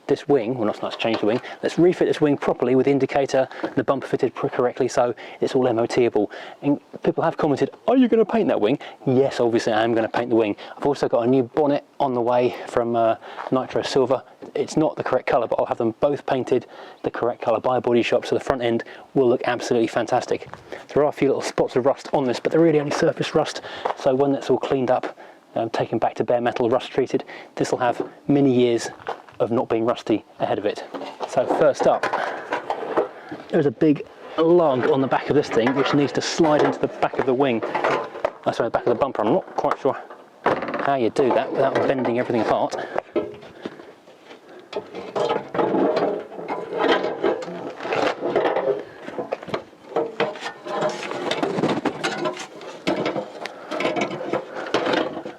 this wing, well not let's change the wing, let's refit this wing properly with the indicator, the bumper fitted correctly so it's all MOT-able. And people have commented, are you going to paint that wing? Yes, obviously I am going to paint the wing. I've also got a new bonnet on the way from Nitro Silver. It's not the correct colour, but I'll have them both painted the correct colour by a body shop, so the front end will look absolutely fantastic. There are a few little spots of rust on this, but they're really only surface rust, so when that's all cleaned up, taken back to bare metal, rust treated, this will have many years of not being rusty ahead of it. So first up, there's a big lug on the back of this thing which needs to slide into the back of the wing. Sorry, the back of the bumper. I'm not quite sure how you do that without bending everything apart.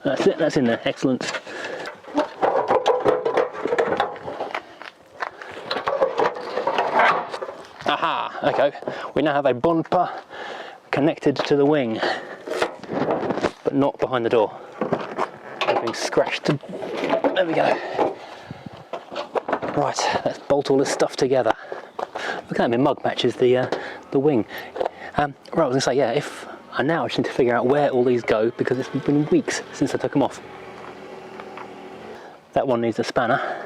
That's it, that's in there, excellent. Aha, okay, we now have a bumper connected to the wing, but not behind the door. Being scratched. There we go. Right, let's bolt all this stuff together. Look at that, my mug matches the wing. Right, I was going to say, yeah, if I now just need to figure out where all these go because it's been weeks since I took them off. That one needs a spanner.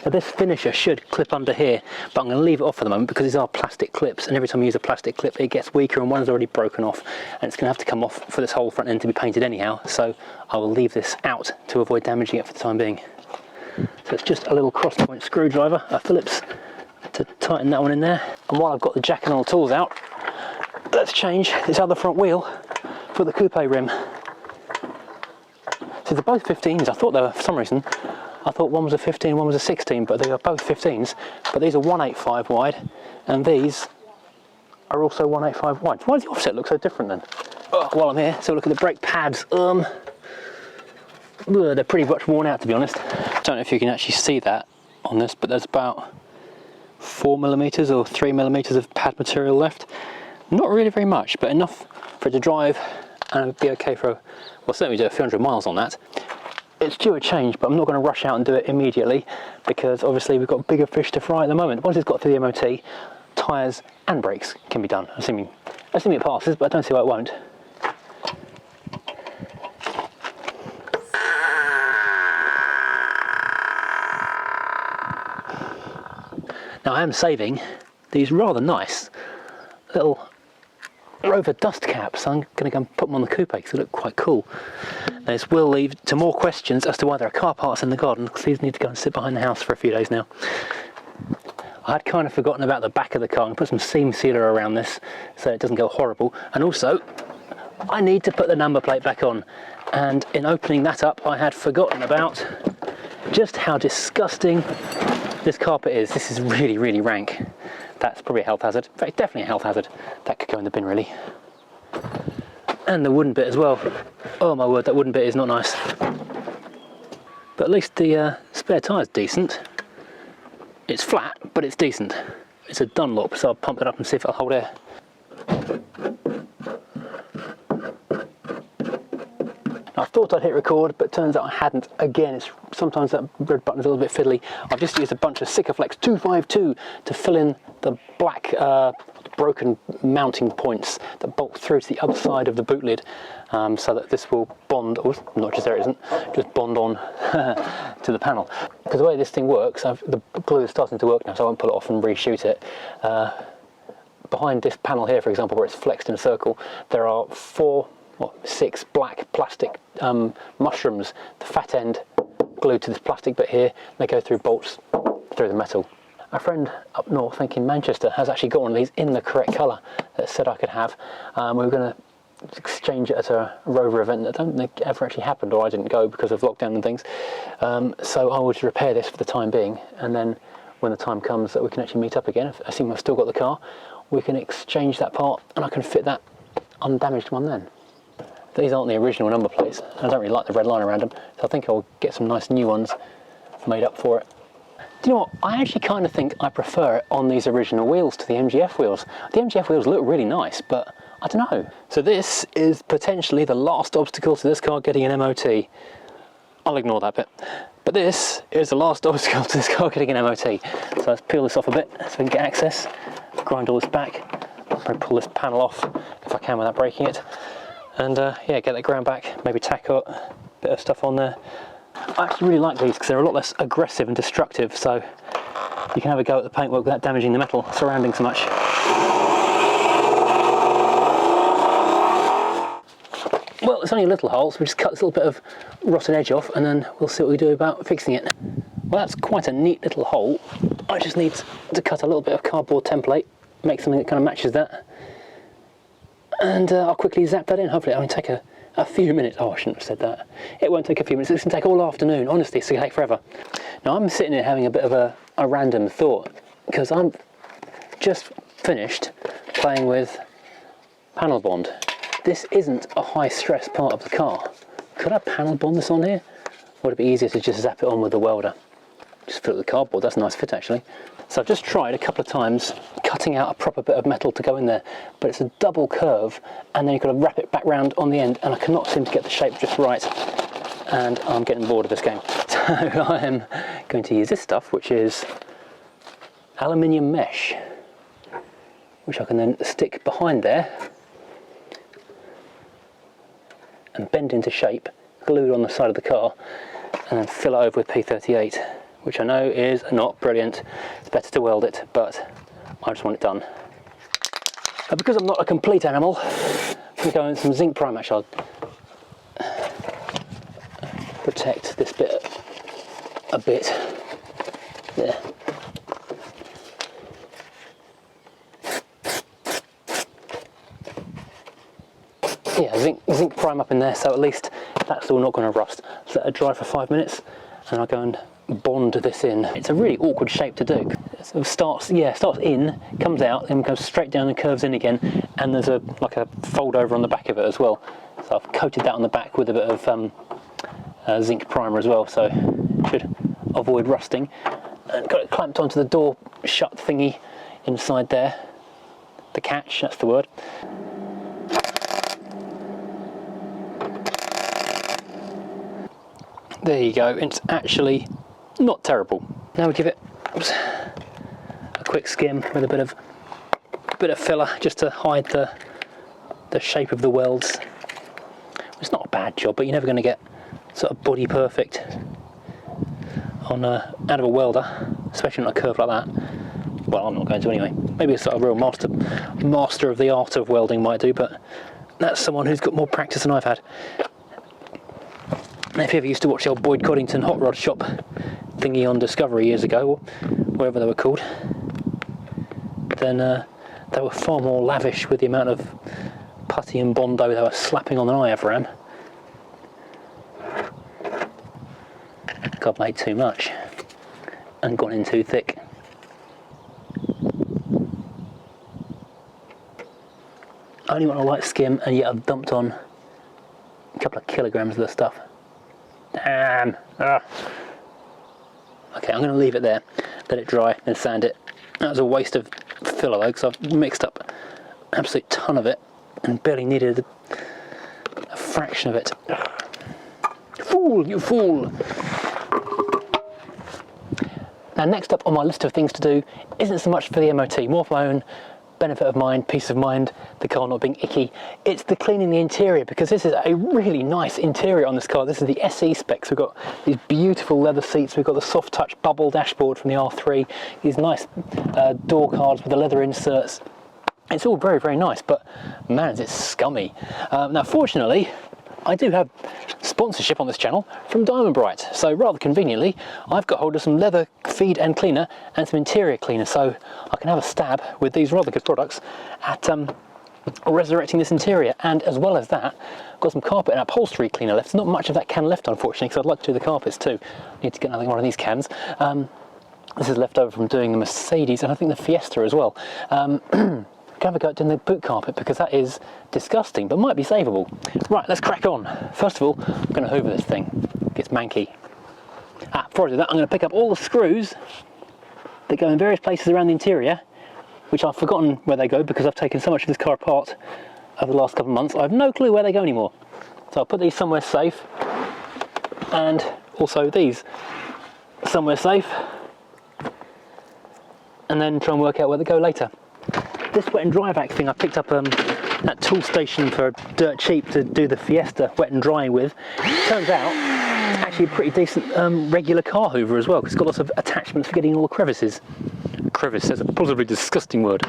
Now this finisher should clip under here, but I'm going to leave it off for the moment because these are plastic clips, and every time you use a plastic clip it gets weaker and one's already broken off, and it's going to have to come off for this whole front end to be painted anyhow, so I will leave this out to avoid damaging it for the time being. So it's just a little cross point screwdriver, a Phillips, to tighten that one in there. And while I've got the jack and all the tools out, let's change this other front wheel for the coupe rim. So they're both 15s, I thought they were, for some reason, I thought one was a 15, one was a 16, but they are both 15s. But these are 185 wide, and these are also 185 wide. Why does the offset look so different then? while I'm here, so look at the brake pads. They're pretty much worn out, to be honest. Don't know if you can actually see that on this, but there's about 4mm or 3mm of pad material left. Not really very much, but enough for it to drive and be okay for, well, certainly do a few hundred miles on that. It's due a change, but I'm not going to rush out and do it immediately because obviously we've got bigger fish to fry at the moment. Once it's got through the MOT, tyres and brakes can be done, assuming it passes, but I don't see why it won't. Now I am saving these rather nice little Rover dust caps. I'm going to go and put them on the coupe because they look quite cool. This will lead to more questions as to why there are car parts in the garden, because these need to go and sit behind the house for a few days now. I had kind of forgotten about the back of the car and put some seam sealer around this so it doesn't go horrible. And also, I need to put the number plate back on. And in opening that up, I had forgotten about just how disgusting this carpet is. This is really, really rank. That's probably a health hazard. In fact, definitely a health hazard. That could go in the bin, really. And the wooden bit as well. Oh my word, that wooden bit is not nice. But at least the spare tyre's decent. It's flat, but it's decent. It's a Dunlop, so I'll pump it up and see if it'll hold air. I thought I'd hit record, but turns out I hadn't. Again, sometimes that red button's a little bit fiddly. I've just used a bunch of Sikaflex 252 to fill in the black broken mounting points that bolt through to the other side of the boot lid, so that this will bond, or not just there it isn't, just bond on to the panel. Because the way this thing works, the glue is starting to work now, so I won't pull it off and reshoot it. Behind this panel here, for example, where it's flexed in a circle, there are 6 black plastic mushrooms, the fat end glued to this plastic bit here. They go through bolts through the metal. A friend up north, I think in Manchester, has actually got one of these in the correct colour that said I could have. We were going to exchange it at a Rover event that I don't think ever actually happened, or I didn't go because of lockdown and things. So I would repair this for the time being, and then when the time comes that we can actually meet up again, assuming I've still got the car, we can exchange that part and I can fit that undamaged one then. These aren't the original number plates. I don't really like the red line around them, so I think I'll get some nice new ones made up for it. Do you know what? I actually kind of think I prefer it on these original wheels to the MGF wheels. The MGF wheels look really nice, but I don't know. So this is potentially the last obstacle to this car getting an MOT. I'll ignore that bit. But this is the last obstacle to this car getting an MOT. So let's peel this off a bit so we can get access, grind all this back, probably pull this panel off if I can without breaking it. And yeah, get that ground back, maybe tack up a bit of stuff on there. I actually really like these because they're a lot less aggressive and destructive, so you can have a go at the paintwork without damaging the metal surrounding so much. Well, it's only a little hole, so we just cut this little bit of rotten edge off and then we'll see what we do about fixing it. Well, that's quite a neat little hole. I just need to cut a little bit of cardboard template, make something that kind of matches that. And I'll quickly zap that in. Hopefully it'll only take a few minutes. Oh, I shouldn't have said that. It won't take a few minutes. It's going to take all afternoon. Honestly, it's going to take forever. Now, I'm sitting here having a bit of a random thought, because I'm just finished playing with panel bond. This isn't a high-stress part of the car. Could I panel bond this on here? Or would it be easier to just zap it on with the welder? Just fill it with cardboard. That's a nice fit, actually. So I've just tried a couple of times cutting out a proper bit of metal to go in there, but it's a double curve, and then you've got to wrap it back round on the end, and I cannot seem to get the shape just right, and I'm getting bored of this game. So I am going to use this stuff, which is aluminium mesh, which I can then stick behind there and bend into shape, glued on the side of the car, and then fill it over with P38. Which I know is not brilliant. It's better to weld it, but I just want it done. But because I'm not a complete animal, I'm going to go in some zinc prime. Actually, I'll protect this bit a bit. There. Yeah, zinc prime up in there, so at least that's all not going to rust. So let it dry for 5 minutes, and I'll go and bond this in. It's a really awkward shape to do. It sort of starts in, comes out, and goes straight down and curves in again, and there's like a fold over on the back of it as well. So I've coated that on the back with a bit of zinc primer as well, so it should avoid rusting. And got it clamped onto the door shut thingy inside there. The catch, that's the word. There you go, it's actually not terrible. Now we give it a quick skim with a bit of filler just to hide the shape of the welds. It's not a bad job, but you're never going to get sort of body perfect on out of a welder, especially on a curve like that. Well, I'm not going to anyway. Maybe a sort of real master of the art of welding might do, but that's someone who's got more practice than I've had. If you ever used to watch the old Boyd Coddington hot rod shop thingy on Discovery years ago, or whatever they were called, then they were far more lavish with the amount of putty and bondo they were slapping on than I ever am. I've made too much and gone in too thick. I only want a light skim, and yet I've dumped on a couple of kilograms of the stuff. Damn! Ugh. Okay, I'm going to leave it there, let it dry, and sand it. That was a waste of filler though, because I've mixed up an absolute ton of it and barely needed a fraction of it. Fool, you fool! Now, next up on my list of things to do isn't so much for the MOT, more for my own benefit of mind, peace of mind, the car not being icky. It's the cleaning the interior, because this is a really nice interior on this car. This is the SE specs. We've got these beautiful leather seats, we've got the soft touch bubble dashboard from the R3, these nice door cards with the leather inserts. It's all very, very nice, but man, is it scummy. Now, fortunately, I do have sponsorship on this channel from Diamond Bright, so rather conveniently I've got hold of some leather feed and cleaner and some interior cleaner, so I can have a stab with these rather good products at resurrecting this interior. And as well as that, I've got some carpet and upholstery cleaner left. There's not much of that can left, unfortunately, because I'd like to do the carpets too. I need to get another one of these cans. This is left over from doing the Mercedes and I think the Fiesta as well. Have a go at doing the boot carpet, because that is disgusting, but might be savable. Right, let's crack on. First of all, I'm going to hoover this thing. It gets manky. Before I do that, I'm going to pick up all the screws that go in various places around the interior, which I've forgotten where they go because I've taken so much of this car apart over the last couple of months. I have no clue where they go anymore. So I'll put these somewhere safe, and also these somewhere safe, and then try and work out where they go later. This wet and dry vac thing I picked up at Tool Station for dirt cheap to do the Fiesta wet and drying with. Turns out it's actually a pretty decent regular car hoover as well, because it's got lots of attachments for getting all the crevices. Crevice is a possibly disgusting word.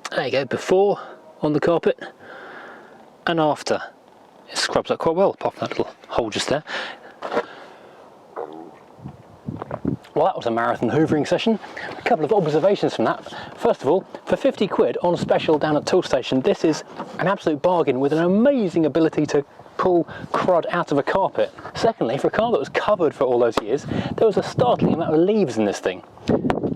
There you go, before on the carpet and after. It scrubs up quite well, apart from that little hole just there. Well, that was a marathon hoovering session. A couple of observations from that. First of all, for 50 quid on special down at Tool Station, this is an absolute bargain with an amazing ability to pull crud out of a carpet. Secondly, for a car that was covered for all those years, there was a startling amount of leaves in this thing.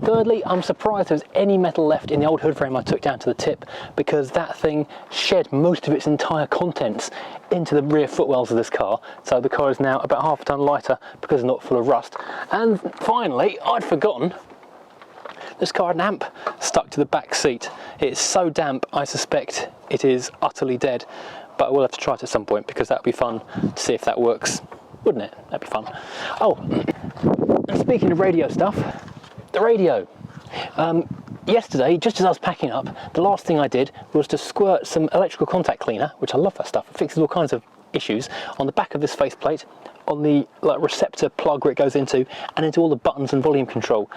Thirdly, I'm surprised there's any metal left in the old hood frame I took down to the tip, because that thing shed most of its entire contents into the rear footwells of this car. So the car is now about half a tonne lighter because it's not full of rust. And finally, I'd forgotten, this car had an amp stuck to the back seat. It's so damp, I suspect it is utterly dead, but I will have to try it at some point, because that would be fun to see if that works, wouldn't it? That'd be fun. Oh, and speaking of radio stuff, the radio. Yesterday, just as I was packing up, the last thing I did was to squirt some electrical contact cleaner, which I love that stuff, it fixes all kinds of issues, on the back of this faceplate, on the receptor plug where it goes into, and into all the buttons and volume control,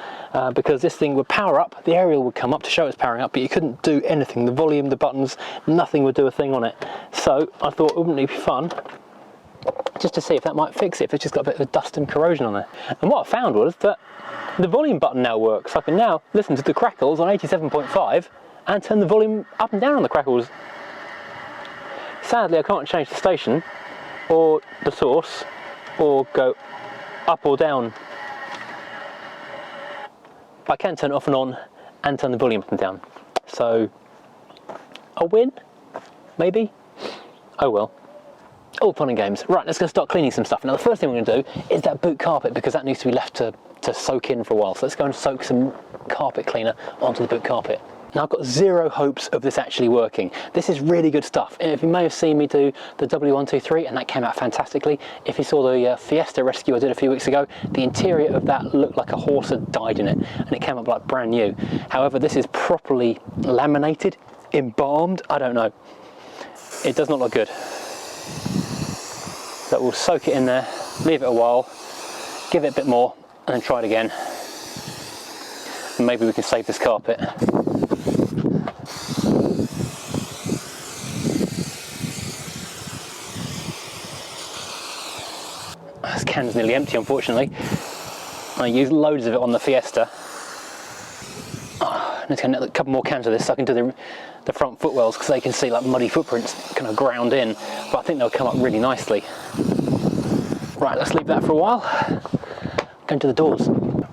because this thing would power up, the aerial would come up to show it's powering up, but you couldn't do anything, the volume, the buttons, nothing would do a thing on it. So I thought, wouldn't it be fun just to see if that might fix it, if it's just got a bit of dust and corrosion on there. And what I found was that the volume button now works. I can now listen to the crackles on 87.5 and turn the volume up and down on the crackles. Sadly, I can't change the station or the source or go up or down. But I can turn it off and on and turn the volume up and down. So, a win? Maybe? Oh well. All fun and games. Right, let's go start cleaning some stuff. Now the first thing we're going to do is that boot carpet, because that needs to be left to soak in for a while. So let's go and soak some carpet cleaner onto the boot carpet. Now I've got zero hopes of this actually working. This is really good stuff. If you may have seen me do the W123 and that came out fantastically. If you saw the Fiesta rescue I did a few weeks ago, the interior of that looked like a horse had died in it and it came up like brand new. However, this is properly laminated, embalmed, I don't know. It does not look good. So we'll soak it in there, leave it a while, give it a bit more and then try it again. And maybe we can save this carpet. This can's nearly empty, unfortunately. I used loads of it on the Fiesta. Oh, I need to get a couple more cans of this so I can do the front footwells, because they can see like muddy footprints kind of ground in, but I think they'll come up really nicely. Right, let's leave that for a while. Go into the doors.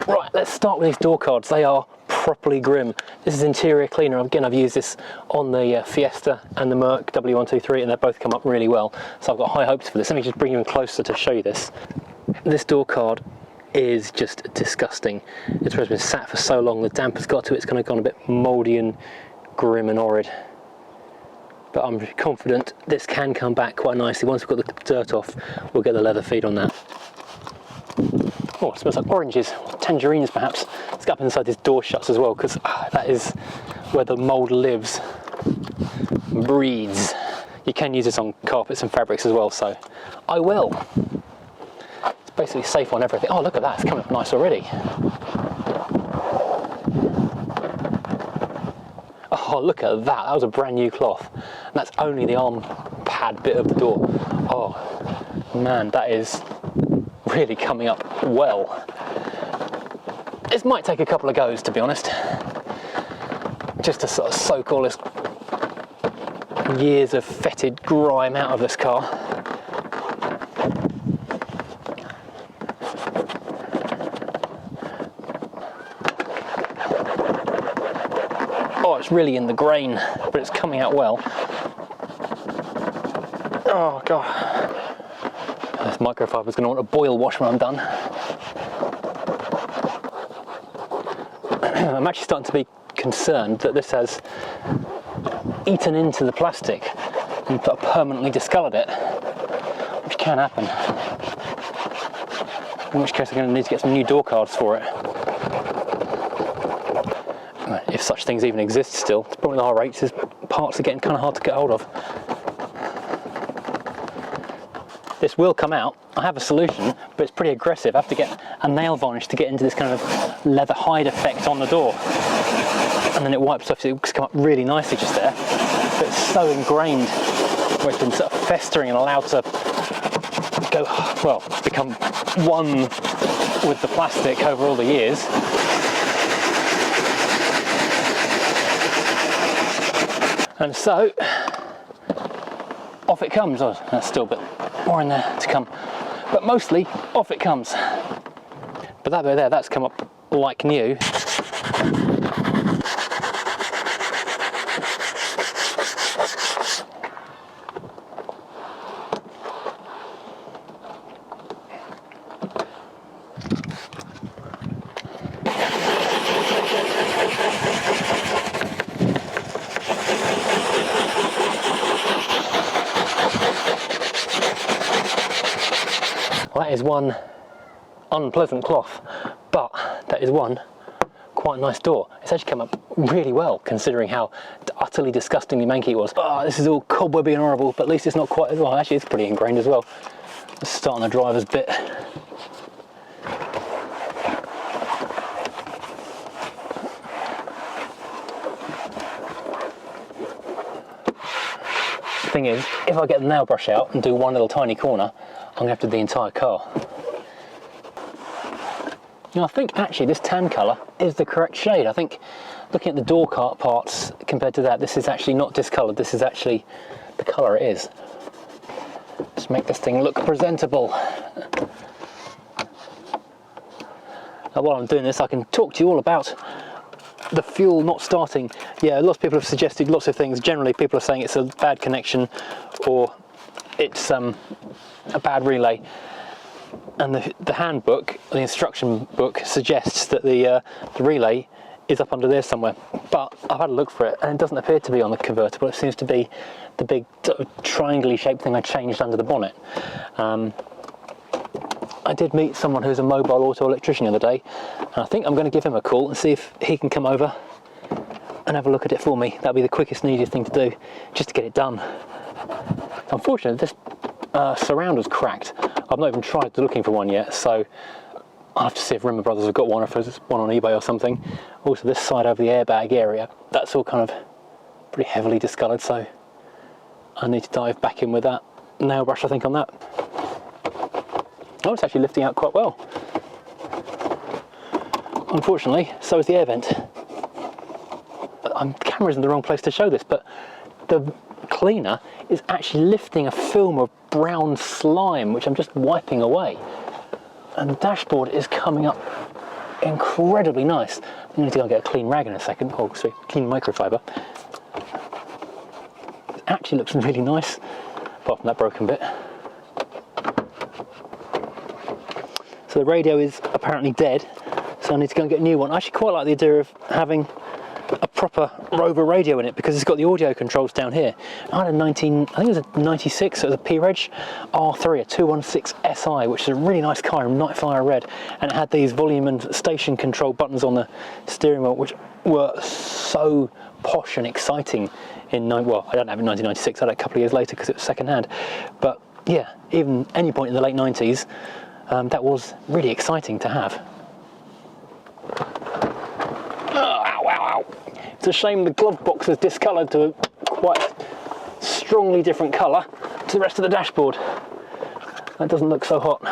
Right, let's start with these door cards. They are properly grim. This is interior cleaner. Again, I've used this on the Fiesta and the Merc W123 and they've both come up really well. So I've got high hopes for this. Let me just bring you in closer to show you this. This door card is just disgusting. It's been sat for so long, the damp has got to it, it's kind of gone a bit mouldy and grim and horrid. But I'm confident this can come back quite nicely. Once we've got the dirt off, we'll get the leather feed on that. Oh, it smells like oranges, tangerines perhaps. Let's get up inside these door shuts as well, because that is where the mould lives, breeds. You can use this on carpets and fabrics as well, so I will. It's basically safe on everything. Oh, look at that, it's coming up nice already. Oh, look at that, that was a brand new cloth. And that's only the arm pad bit of the door. Oh, man, that is really coming up well. This might take a couple of goes, to be honest, just to sort of soak all this years of fetid grime out of this car. Oh, it's really in the grain, but it's coming out well. Oh god. This microfiber's going to want a boil wash when I'm done. I'm actually starting to be concerned that this has eaten into the plastic and permanently discoloured it, which can happen. In which case I'm going to need to get some new door cards for it. If such things even exist still. It's probably the R8s, is parts are getting kind of hard to get hold of. This will come out. I have a solution, but it's pretty aggressive. I have to get a nail varnish to get into this kind of leather hide effect on the door. And then it wipes off, so it's come up really nicely just there. But it's so ingrained, where it's been sort of festering and allowed to go, well, become one with the plastic over all the years. And so, off it comes. Oh, there's still a bit more in there to come. But mostly, off it comes. But that bit there, that's come up like new. That is one unpleasant cloth, but that is one quite nice door. It's actually come up really well, considering how utterly disgustingly manky it was. Oh, this is all cobwebby and horrible, but at least it's not quite, well, actually it's pretty ingrained as well. Let's start on the driver's bit. The thing is, if I get the nail brush out and do one little tiny corner, I'm going to have to do the entire car. Now I think actually this tan colour is the correct shade. I think looking at the door cart parts compared to that, this is actually not discoloured, this is actually the colour it is. Just make this thing look presentable. Now while I'm doing this, I can talk to you all about the fuel not starting. Yeah, lots of people have suggested lots of things. Generally people are saying it's a bad connection or it's a bad relay. And the handbook, the instruction book, suggests that the relay is up under there somewhere. But I've had a look for it and it doesn't appear to be on the convertible. It seems to be the big sort of triangle-y shaped thing I changed under the bonnet. I did meet someone who's a mobile auto electrician the other day, and I think I'm going to give him a call and see if he can come over and have a look at it for me. That'll be the quickest and easiest thing to do, just to get it done. Unfortunately, this surround was cracked. I've not even tried looking for one yet, so I'll have to see if Rimmer Brothers have got one, or if there's one on eBay or something. Also, this side over the airbag area, that's all kind of pretty heavily discoloured, so I need to dive back in with that nail brush, I think, on that. Oh, it's actually lifting out quite well. Unfortunately, so is the air vent. The camera's in the wrong place to show this, but the cleaner is actually lifting a film of brown slime, which I'm just wiping away. And the dashboard is coming up incredibly nice. I need to go and get a clean rag in a second. Oh, sorry, clean microfiber. It actually looks really nice, apart from that broken bit. So the radio is apparently dead, so I need to go and get a new one. I actually quite like the idea of having a proper Rover radio in it because it's got the audio controls down here. I had a I think it was a 96, so it was a P-Reg R3, a 216 SI, which is a really nice car in night fire red, and it had these volume and station control buttons on the steering wheel, which were so posh and exciting in, well, I don't have it in 1996, I had it a couple of years later because it was second hand, but yeah, even any point in the late 90s, that was really exciting to have. Oh, ow, ow, ow. It's a shame the glove box is discoloured to a quite strongly different colour to the rest of the dashboard. That doesn't look so hot.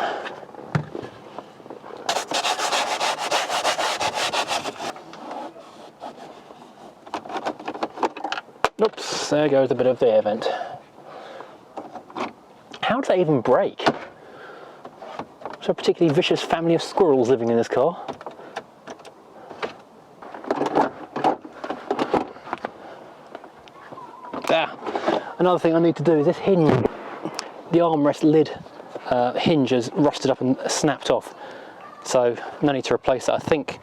Oops, there goes a bit of the air vent. How does that even brake? Is there a particularly vicious family of squirrels living in this car? Another thing I need to do is this hinge, the armrest lid hinge has rusted up and snapped off, so no need to replace that. I think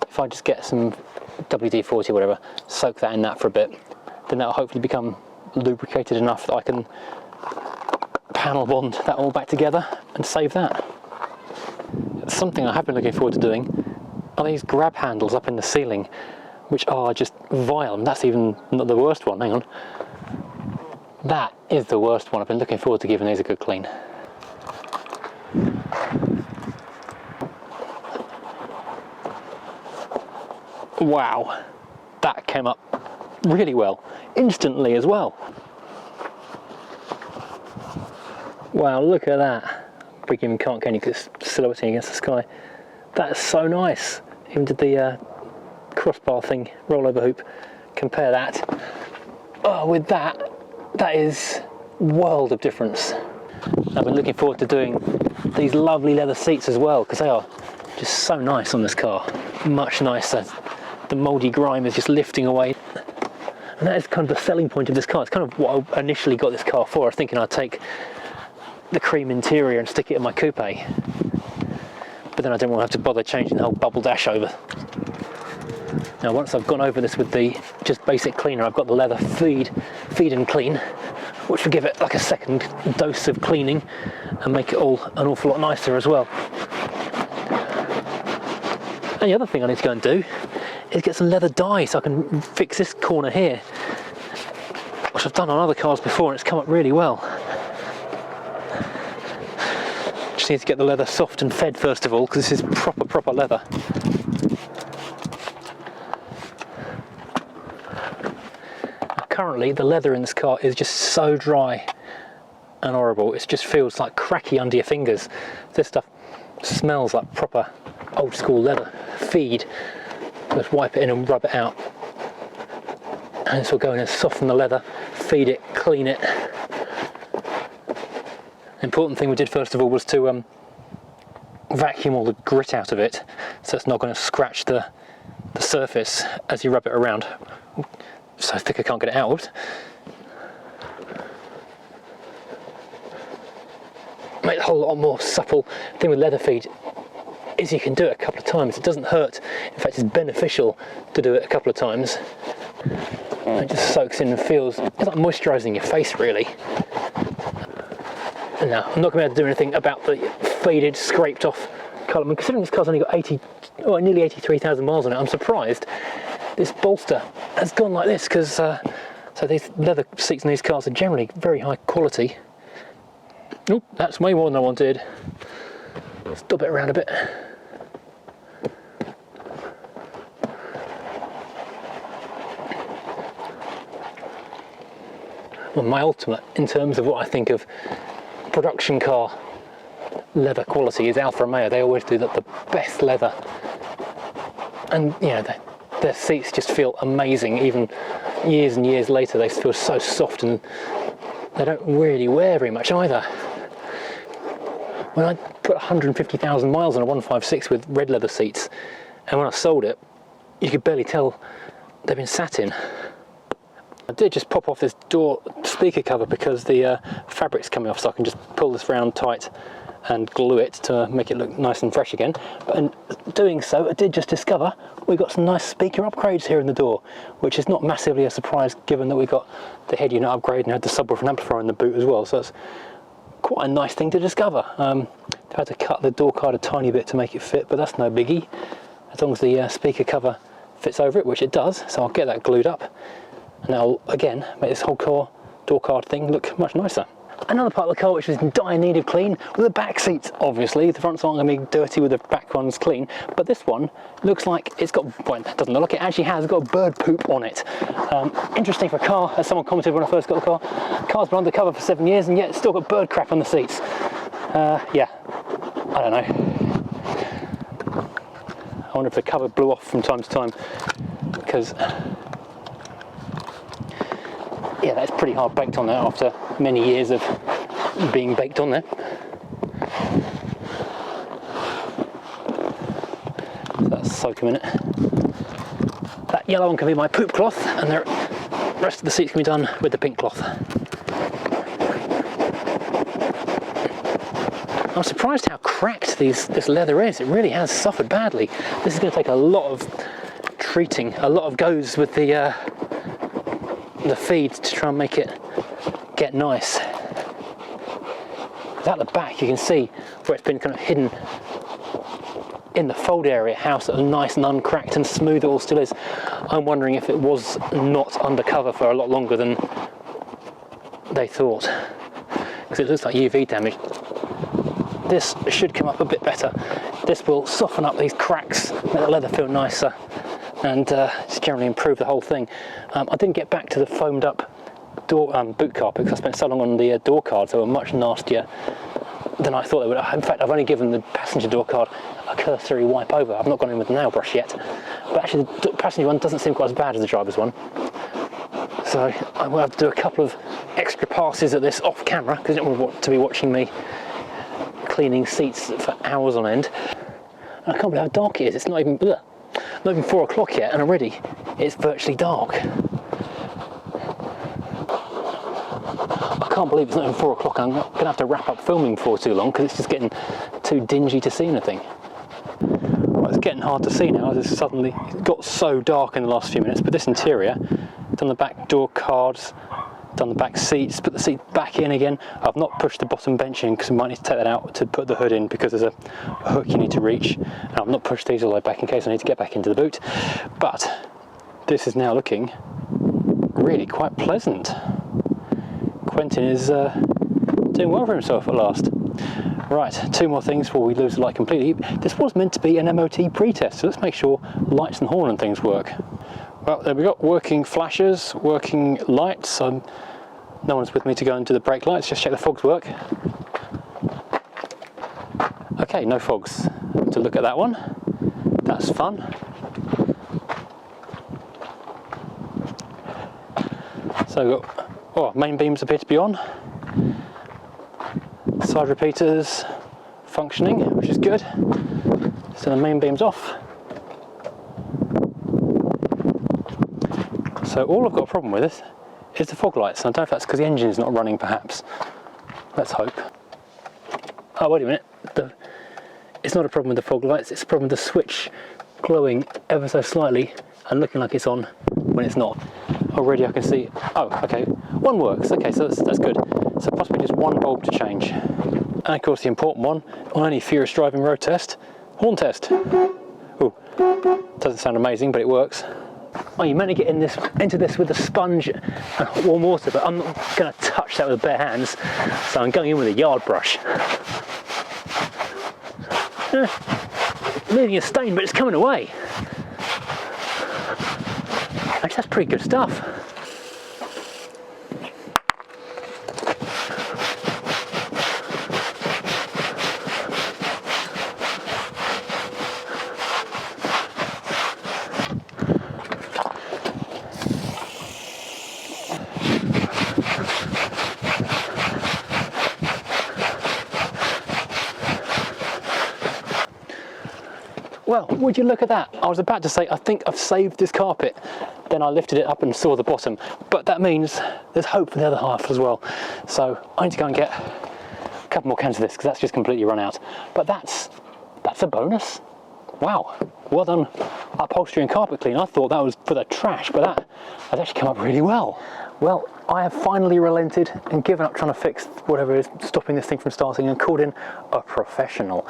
if I just get some WD-40 or whatever, soak that in that for a bit, then that'll hopefully become lubricated enough that I can panel bond that all back together and save that. Something I have been looking forward to doing are these grab handles up in the ceiling, which are just vile, and that's even not the worst one, hang on. That is the worst one. I've been looking forward to giving these a good clean. Wow, that came up really well, instantly as well. Wow, look at that. Probably even can't get any because it's silhouetting against the sky. That is so nice. Even did the crossbar thing, rollover hoop. Compare that with that. That is world of difference. I've been looking forward to doing these lovely leather seats as well because they are just so nice on this car. Much nicer. The mouldy grime is just lifting away. And that is kind of the selling point of this car. It's kind of what I initially got this car for. I was thinking I'd take the cream interior and stick it in my coupe. But then I didn't want to have to bother changing the whole bubble dash over. Now once I've gone over this with the just basic cleaner, I've got the leather feed and clean, which will give it like a second dose of cleaning and make it all an awful lot nicer as well. And the other thing I need to go and do is get some leather dye so I can fix this corner here, which I've done on other cars before and it's come up really well. Just need to get the leather soft and fed first of all because this is proper leather. Currently the leather in this car is just so dry and horrible. It just feels like cracky under your fingers. This stuff smells like proper old school leather. Feed, just wipe it in and rub it out. And this will go in and soften the leather, feed it, clean it. The important thing we did first of all was to vacuum all the grit out of it, so it's not going to scratch the surface as you rub it around. So thick I can't get it out. Make it a whole lot more supple. The thing with leather feed is you can do it a couple of times. It doesn't hurt. In fact, it's beneficial to do it a couple of times. And it just soaks in and feels, it's like moisturising your face really. And now, I'm not going to be able to do anything about the faded, scraped off colour. I mean, considering this car's only got nearly 83,000 miles on it, I'm surprised this bolster has gone like this, because so these leather seats in these cars are generally very high quality. Oh, that's way more than I wanted. Stop it around a bit. Well, my ultimate in terms of what I think of production car leather quality is Alfa Romeo. They always do the best leather, and you know their seats just feel amazing. Even years and years later, they feel so soft, and they don't really wear very much either. When I put 150,000 miles on a 156 with red leather seats, and when I sold it, you could barely tell they've been sat in. I did just pop off this door speaker cover because the fabric's coming off, so I can just pull this round tight and glue it to make it look nice and fresh again. But in doing so, I did just discover we got some nice speaker upgrades here in the door, which is not massively a surprise given that we got the head unit upgrade and had the subwoofer and amplifier in the boot as well. So that's quite a nice thing to discover. I had to cut the door card a tiny bit to make it fit, but that's no biggie, as long as the speaker cover fits over it, which it does. So I'll get that glued up, and that'll again make this whole car door card thing look much nicer. Another part of the car which is in dire need of clean were the back seats. Obviously the fronts aren't going to be dirty with the back ones clean, but this one looks like it's got, well, it doesn't look like it actually has got bird poop on it. Interesting for a car, as someone commented when I first got the car, car's been undercover for 7 years and yet it's still got bird crap on the seats. Yeah, I don't know. I wonder if the cover blew off from time to time, because yeah, that's pretty hard baked on there after many years of being baked on there. So that's soak a minute. That yellow one can be my poop cloth, and the rest of the seats can be done with the pink cloth. I'm surprised how cracked this leather is. It really has suffered badly. This is going to take a lot of treating, a lot of goes with the feed to try and make it get nice. At the back you can see where it's been kind of hidden in the fold area, how sort of nice and uncracked and smooth it all still is. I'm wondering if it was not undercover for a lot longer than they thought, because it looks like UV damage. This should come up a bit better. This will soften up these cracks, make the leather feel nicer, and just generally improve the whole thing. I didn't get back to the foamed up door boot carpet because I spent so long on the door cards. They were much nastier than I thought they would. In fact, I've only given the passenger door card a cursory wipe over. I've not gone in with the nail brush yet. But actually the passenger one doesn't seem quite as bad as the driver's one. So I will have to do a couple of extra passes at this off camera because I don't want to be watching me cleaning seats for hours on end. And I can't believe how dark it is. It's not even 4 o'clock yet, and already it's virtually dark. I can't believe it's not even 4 o'clock. I'm going to have to wrap up filming for too long because it's just getting too dingy to see anything. Well, it's getting hard to see now as it's suddenly got so dark in the last few minutes. But this interior, done the back door cards, done the back seats, put the seat back in again. I've not pushed the bottom bench in because we might need to take that out to put the hood in because there's a hook you need to reach. And I've not pushed these all the way back in case I need to get back into the boot. But this is now looking really quite pleasant. Quentin is doing well for himself at last. Right, 2 more things before we lose the light completely. This was meant to be an MOT pre-test, so let's make sure lights and horn and things work. Well, there we got working flashers, working lights. I'm No one's with me to go and do the brake lights, just check the fogs work. Okay, no fogs. To look at that one, that's fun. So, oh, main beams appear to be on. Side repeaters functioning, which is good. So the main beam's off. So all I've got a problem with this is the fog lights. I don't know if that's because the engine is not running, perhaps. Let's hope. Oh, wait a minute. It's not a problem with the fog lights, it's a problem with the switch glowing ever so slightly and looking like it's on when it's not. Already I can see, oh, okay, one works. Okay, so that's good. So possibly just one bulb to change. And of course the important one on any furious driving road test, horn test. Ooh, doesn't sound amazing, but it works. Oh, you meant to get into this with a sponge and hot warm water, but I'm not going to touch that with bare hands, so I'm going in with a yard brush. Leaving a stain, but it's coming away. Actually, that's pretty good stuff. Well, would you look at that? I was about to say, I think I've saved this carpet. Then I lifted it up and saw the bottom. But that means there's hope for the other half as well. So I need to go and get a couple more cans of this because that's just completely run out. But that's a bonus. Wow, well done upholstery and carpet clean. I thought that was for the trash, but that has actually come up really well. Well, I have finally relented and given up trying to fix whatever is stopping this thing from starting and called in a professional.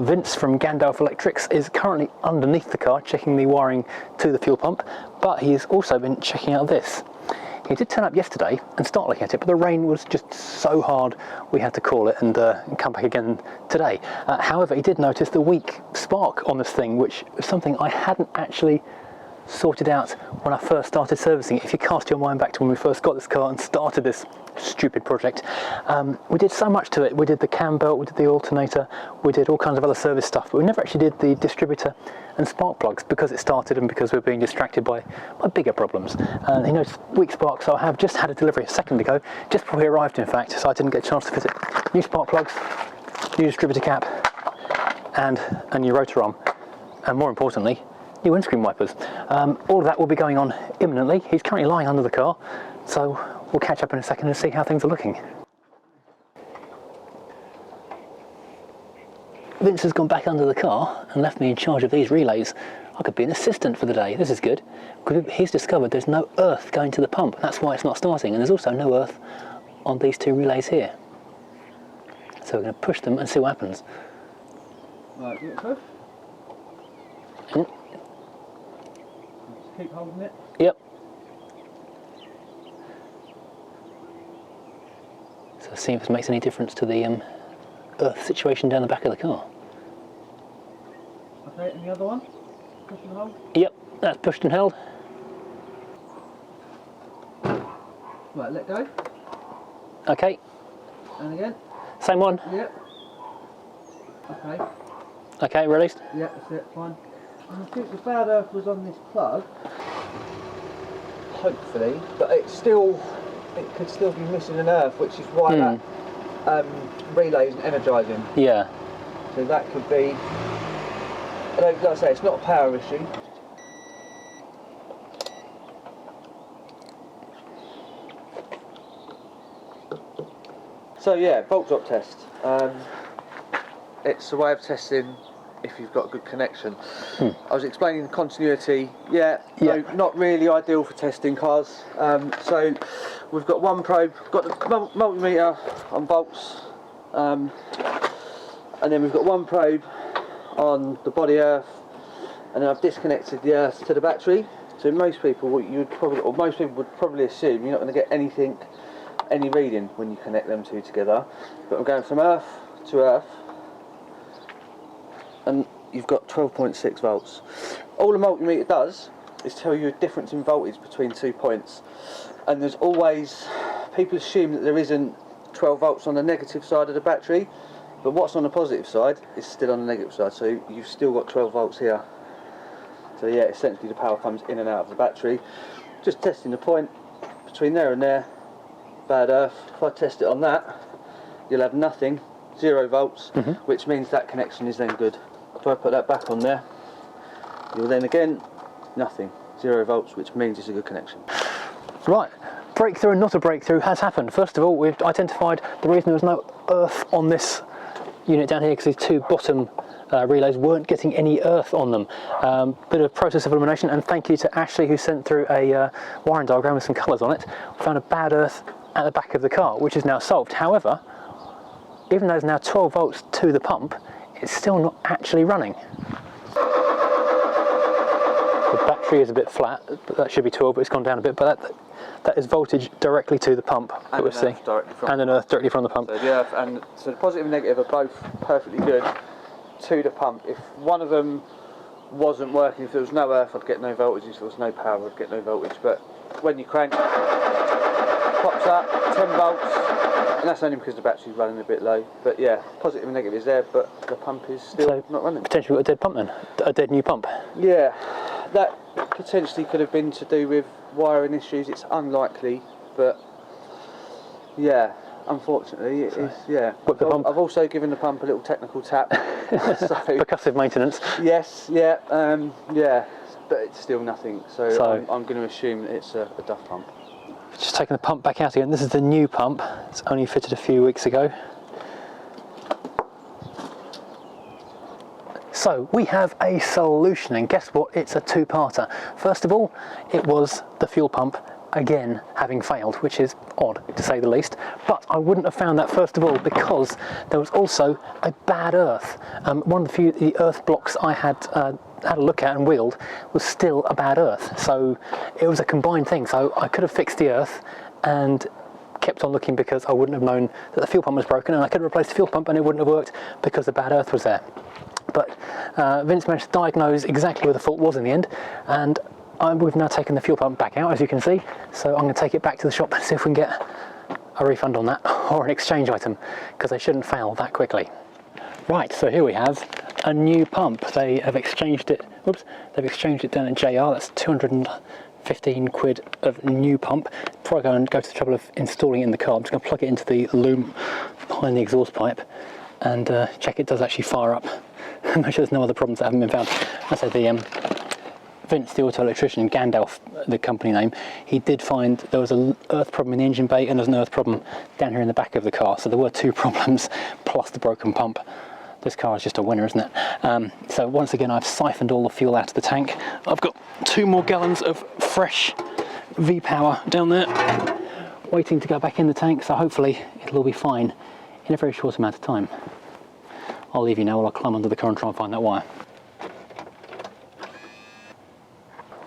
Vince from Gandalf Electrics is currently underneath the car checking the wiring to the fuel pump, but he's also been checking out this. He did turn up yesterday and start looking at it, but the rain was just so hard we had to call it and come back again today. However, he did notice the weak spark on this thing, which was something I hadn't actually sorted out when I first started servicing it. If you cast your mind back to when we first got this car and started this stupid project, we did so much to it. We did the cam belt, we did the alternator, we did all kinds of other service stuff, but we never actually did the distributor and spark plugs because it started and because we were being distracted by bigger problems. And he noticed weak spark, so I have just had a delivery a second ago, just before he arrived in fact, so I didn't get a chance to fit it. New spark plugs, new distributor cap, and a new rotor arm, and more importantly, new windscreen wipers. All of that will be going on imminently. He's currently lying under the car, so we'll catch up in a second and see how things are looking. Vince has gone back under the car and left me in charge of these relays. I could be an assistant for the day. This is good. He's discovered there's no earth going to the pump, and that's why it's not starting, and there's also no earth on these two relays here. So we're going to push them and see what happens. Right, get it push. Keep holding it. Yep. So see if this makes any difference to the earth situation down the back of the car. Okay, and the other one? Push and hold? Yep, that's pushed and held. Right, let go. Okay. And again. Same one. Yep. Okay. Okay, released. Yeah, that's it, fine. And I think the bad earth was on this plug. Hopefully, but it could still be missing an earth, which is why that relay isn't energising. Yeah. So that could be, like I say, it's not a power issue. So yeah, bolt drop test. It's a way of testing if you've got a good connection. I was explaining the continuity. Yeah. No, not really ideal for testing cars. So we've got one probe, got the multimeter on bolts, and then we've got one probe on the body earth, and then I've disconnected the earth to the battery. So most people would probably assume you're not going to get any reading when you connect them two together. But we're going from earth to earth, and you've got 12.6 volts. All the multimeter does is tell you a difference in voltage between 2 points, and there's always people assume that there isn't 12 volts on the negative side of the battery, but what's on the positive side is still on the negative side, so you've still got 12 volts here. So yeah, essentially the power comes in and out of the battery. Just testing the point between there and there, bad earth. If I test it on that, you'll have nothing, 0 volts, which means that connection is then good. If I put that back on there, you'll then again, nothing, 0 volts, which means it's a good connection. Right, breakthrough and not a breakthrough has happened. First of all, we've identified the reason there was no earth on this unit down here, because these two bottom relays weren't getting any earth on them. Bit of process of elimination, and thank you to Ashley who sent through a wiring diagram with some colours on it. We found a bad earth at the back of the car, which is now solved. However, even though there's now 12 volts to the pump, it's still not actually running. The battery is a bit flat, but that should be 12, but it's gone down a bit, but that is voltage directly to the pump that we're seeing. And an earth directly from the pump. So the earth, and so the positive and negative are both perfectly good to the pump. If one of them wasn't working, if there was no earth, I'd get no voltage. If there was no power, I'd get no voltage. But when you crank, pops up 10 volts, and that's only because the battery's running a bit low. But yeah, positive and negative is there, but the pump is still not running. Potentially got a dead pump then, a dead new pump. Yeah, that potentially could have been to do with wiring issues. It's unlikely, but yeah, unfortunately it is. Yeah, I've also given the pump a little technical tap. So, percussive maintenance. Yes, yeah, yeah, but it's still nothing. So I'm going to assume that it's a duff pump. Just taking the pump back out again. This is the new pump. It's only fitted a few weeks ago. So we have a solution, and guess what? It's a two-parter. First of all, it was the fuel pump again having failed, which is odd to say the least, but I wouldn't have found that first of all because there was also a bad earth. One of the earth blocks I had a look at and wheeled was still a bad earth, so it was a combined thing. So I could have fixed the earth and kept on looking because I wouldn't have known that the fuel pump was broken, and I could have replaced the fuel pump and it wouldn't have worked because the bad earth was there. But Vince managed to diagnose exactly where the fault was in the end, and we've now taken the fuel pump back out, as you can see. So I'm going to take it back to the shop and see if we can get a refund on that, or an exchange item, because they shouldn't fail that quickly. Right, so here we have a new pump. They have exchanged it, whoops, they've exchanged it down at JR. That's 215 quid of new pump. Before I go to the trouble of installing it in the car, I'm just going to plug it into the loom behind the exhaust pipe and check it does actually fire up. Make sure there's no other problems that haven't been found. I said the Vince, the auto electrician, Gandalf, the company name, he did find there was an earth problem in the engine bay and there's an earth problem down here in the back of the car. So there were two problems plus the broken pump. This car is just a winner, isn't it? So once again, I've siphoned all the fuel out of the tank. I've got 2 more gallons of fresh V-Power down there waiting to go back in the tank, so hopefully it'll all be fine in a very short amount of time. I'll leave you now while I climb under the car and try and find that wire.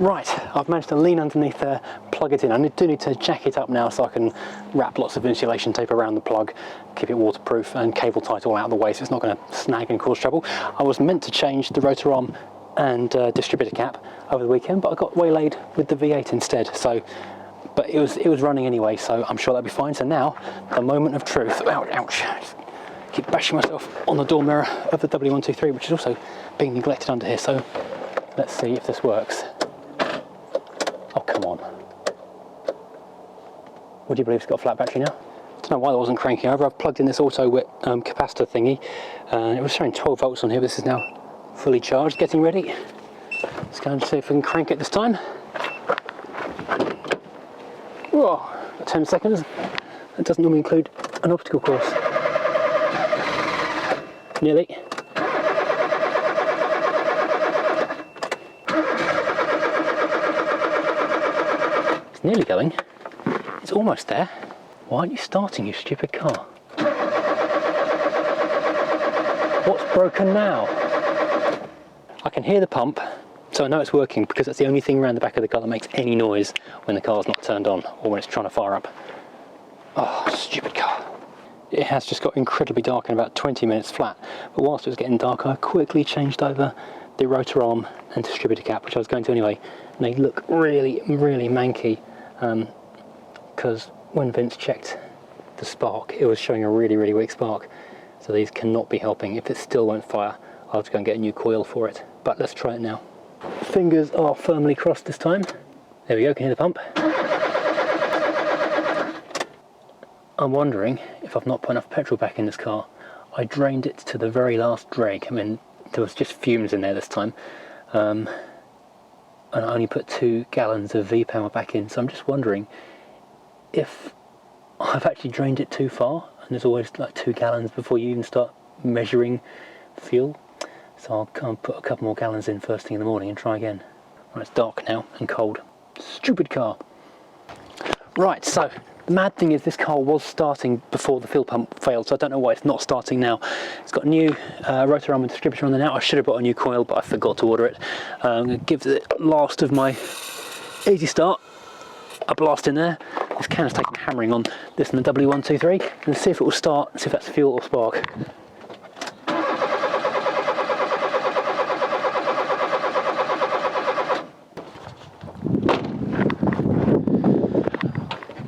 Right, I've managed to lean underneath there, plug it in. I do need to jack it up now so I can wrap lots of insulation tape around the plug, keep it waterproof and cable tie it all out of the way so it's not going to snag and cause trouble. I was meant to change the rotor arm and distributor cap over the weekend, but I got waylaid with the V8 instead. But it was running anyway, so I'm sure that'll be fine. So now, the moment of truth. Ouch, ouch. Keep bashing myself on the door mirror of the W123, which is also being neglected under here. So let's see if this works. Oh, come on. Would you believe it's got a flat battery now? I don't know why that wasn't cranking over. I've plugged in this auto wet capacitor thingy, and it was showing 12 volts on here. This is now fully charged, getting ready. Let's go and see if we can crank it this time. Whoa, 10 seconds. That doesn't normally include an obstacle course. Nearly. It's nearly going. It's almost there. Why aren't you starting, you stupid car? What's broken now? I can hear the pump, so I know it's working because that's the only thing around the back of the car that makes any noise when the car's not turned on or when it's trying to fire up. Oh, stupid car. It has just got incredibly dark in about 20 minutes flat, but whilst it was getting dark I quickly changed over the rotor arm and distributor cap, which I was going to anyway, and they look really, really manky because when Vince checked the spark, it was showing a really, really weak spark. So these cannot be helping. If it still won't fire, I'll have to go and get a new coil for it. But let's try it now. Fingers are firmly crossed this time. There we go, can hear the pump. I'm wondering if I've not put enough petrol back in this car. I drained it to the very last drag. I mean, there was just fumes in there this time. And I only put 2 gallons of V-power back in. So I'm just wondering if I've actually drained it too far. And there's always like 2 gallons before you even start measuring fuel. So I'll come put a couple more gallons in first thing in the morning and try again. Right, it's dark now and cold. Stupid car. Right, so the mad thing is this car was starting before the fuel pump failed, so I don't know why it's not starting now. It's got a new rotor arm and distributor on there now. I should have bought a new coil, but I forgot to order it. I'm going to give the last of my easy start a blast in there. This can has taken hammering on this and the W123, and see if it will start, see if that's fuel or spark.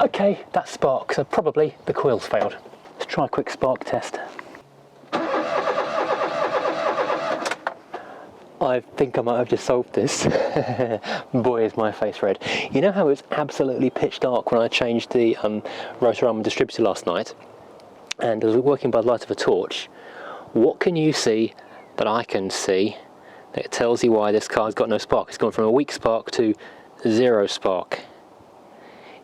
Okay, that's spark, so probably the coil's failed. Let's try a quick spark test. I think I might have just solved this. Boy, is my face red. You know how it was absolutely pitch dark when I changed the rotor arm and distributor last night? And I was working by the light of a torch. What can you see that I can see that tells you why this car's got no spark? It's gone from a weak spark to 0 spark.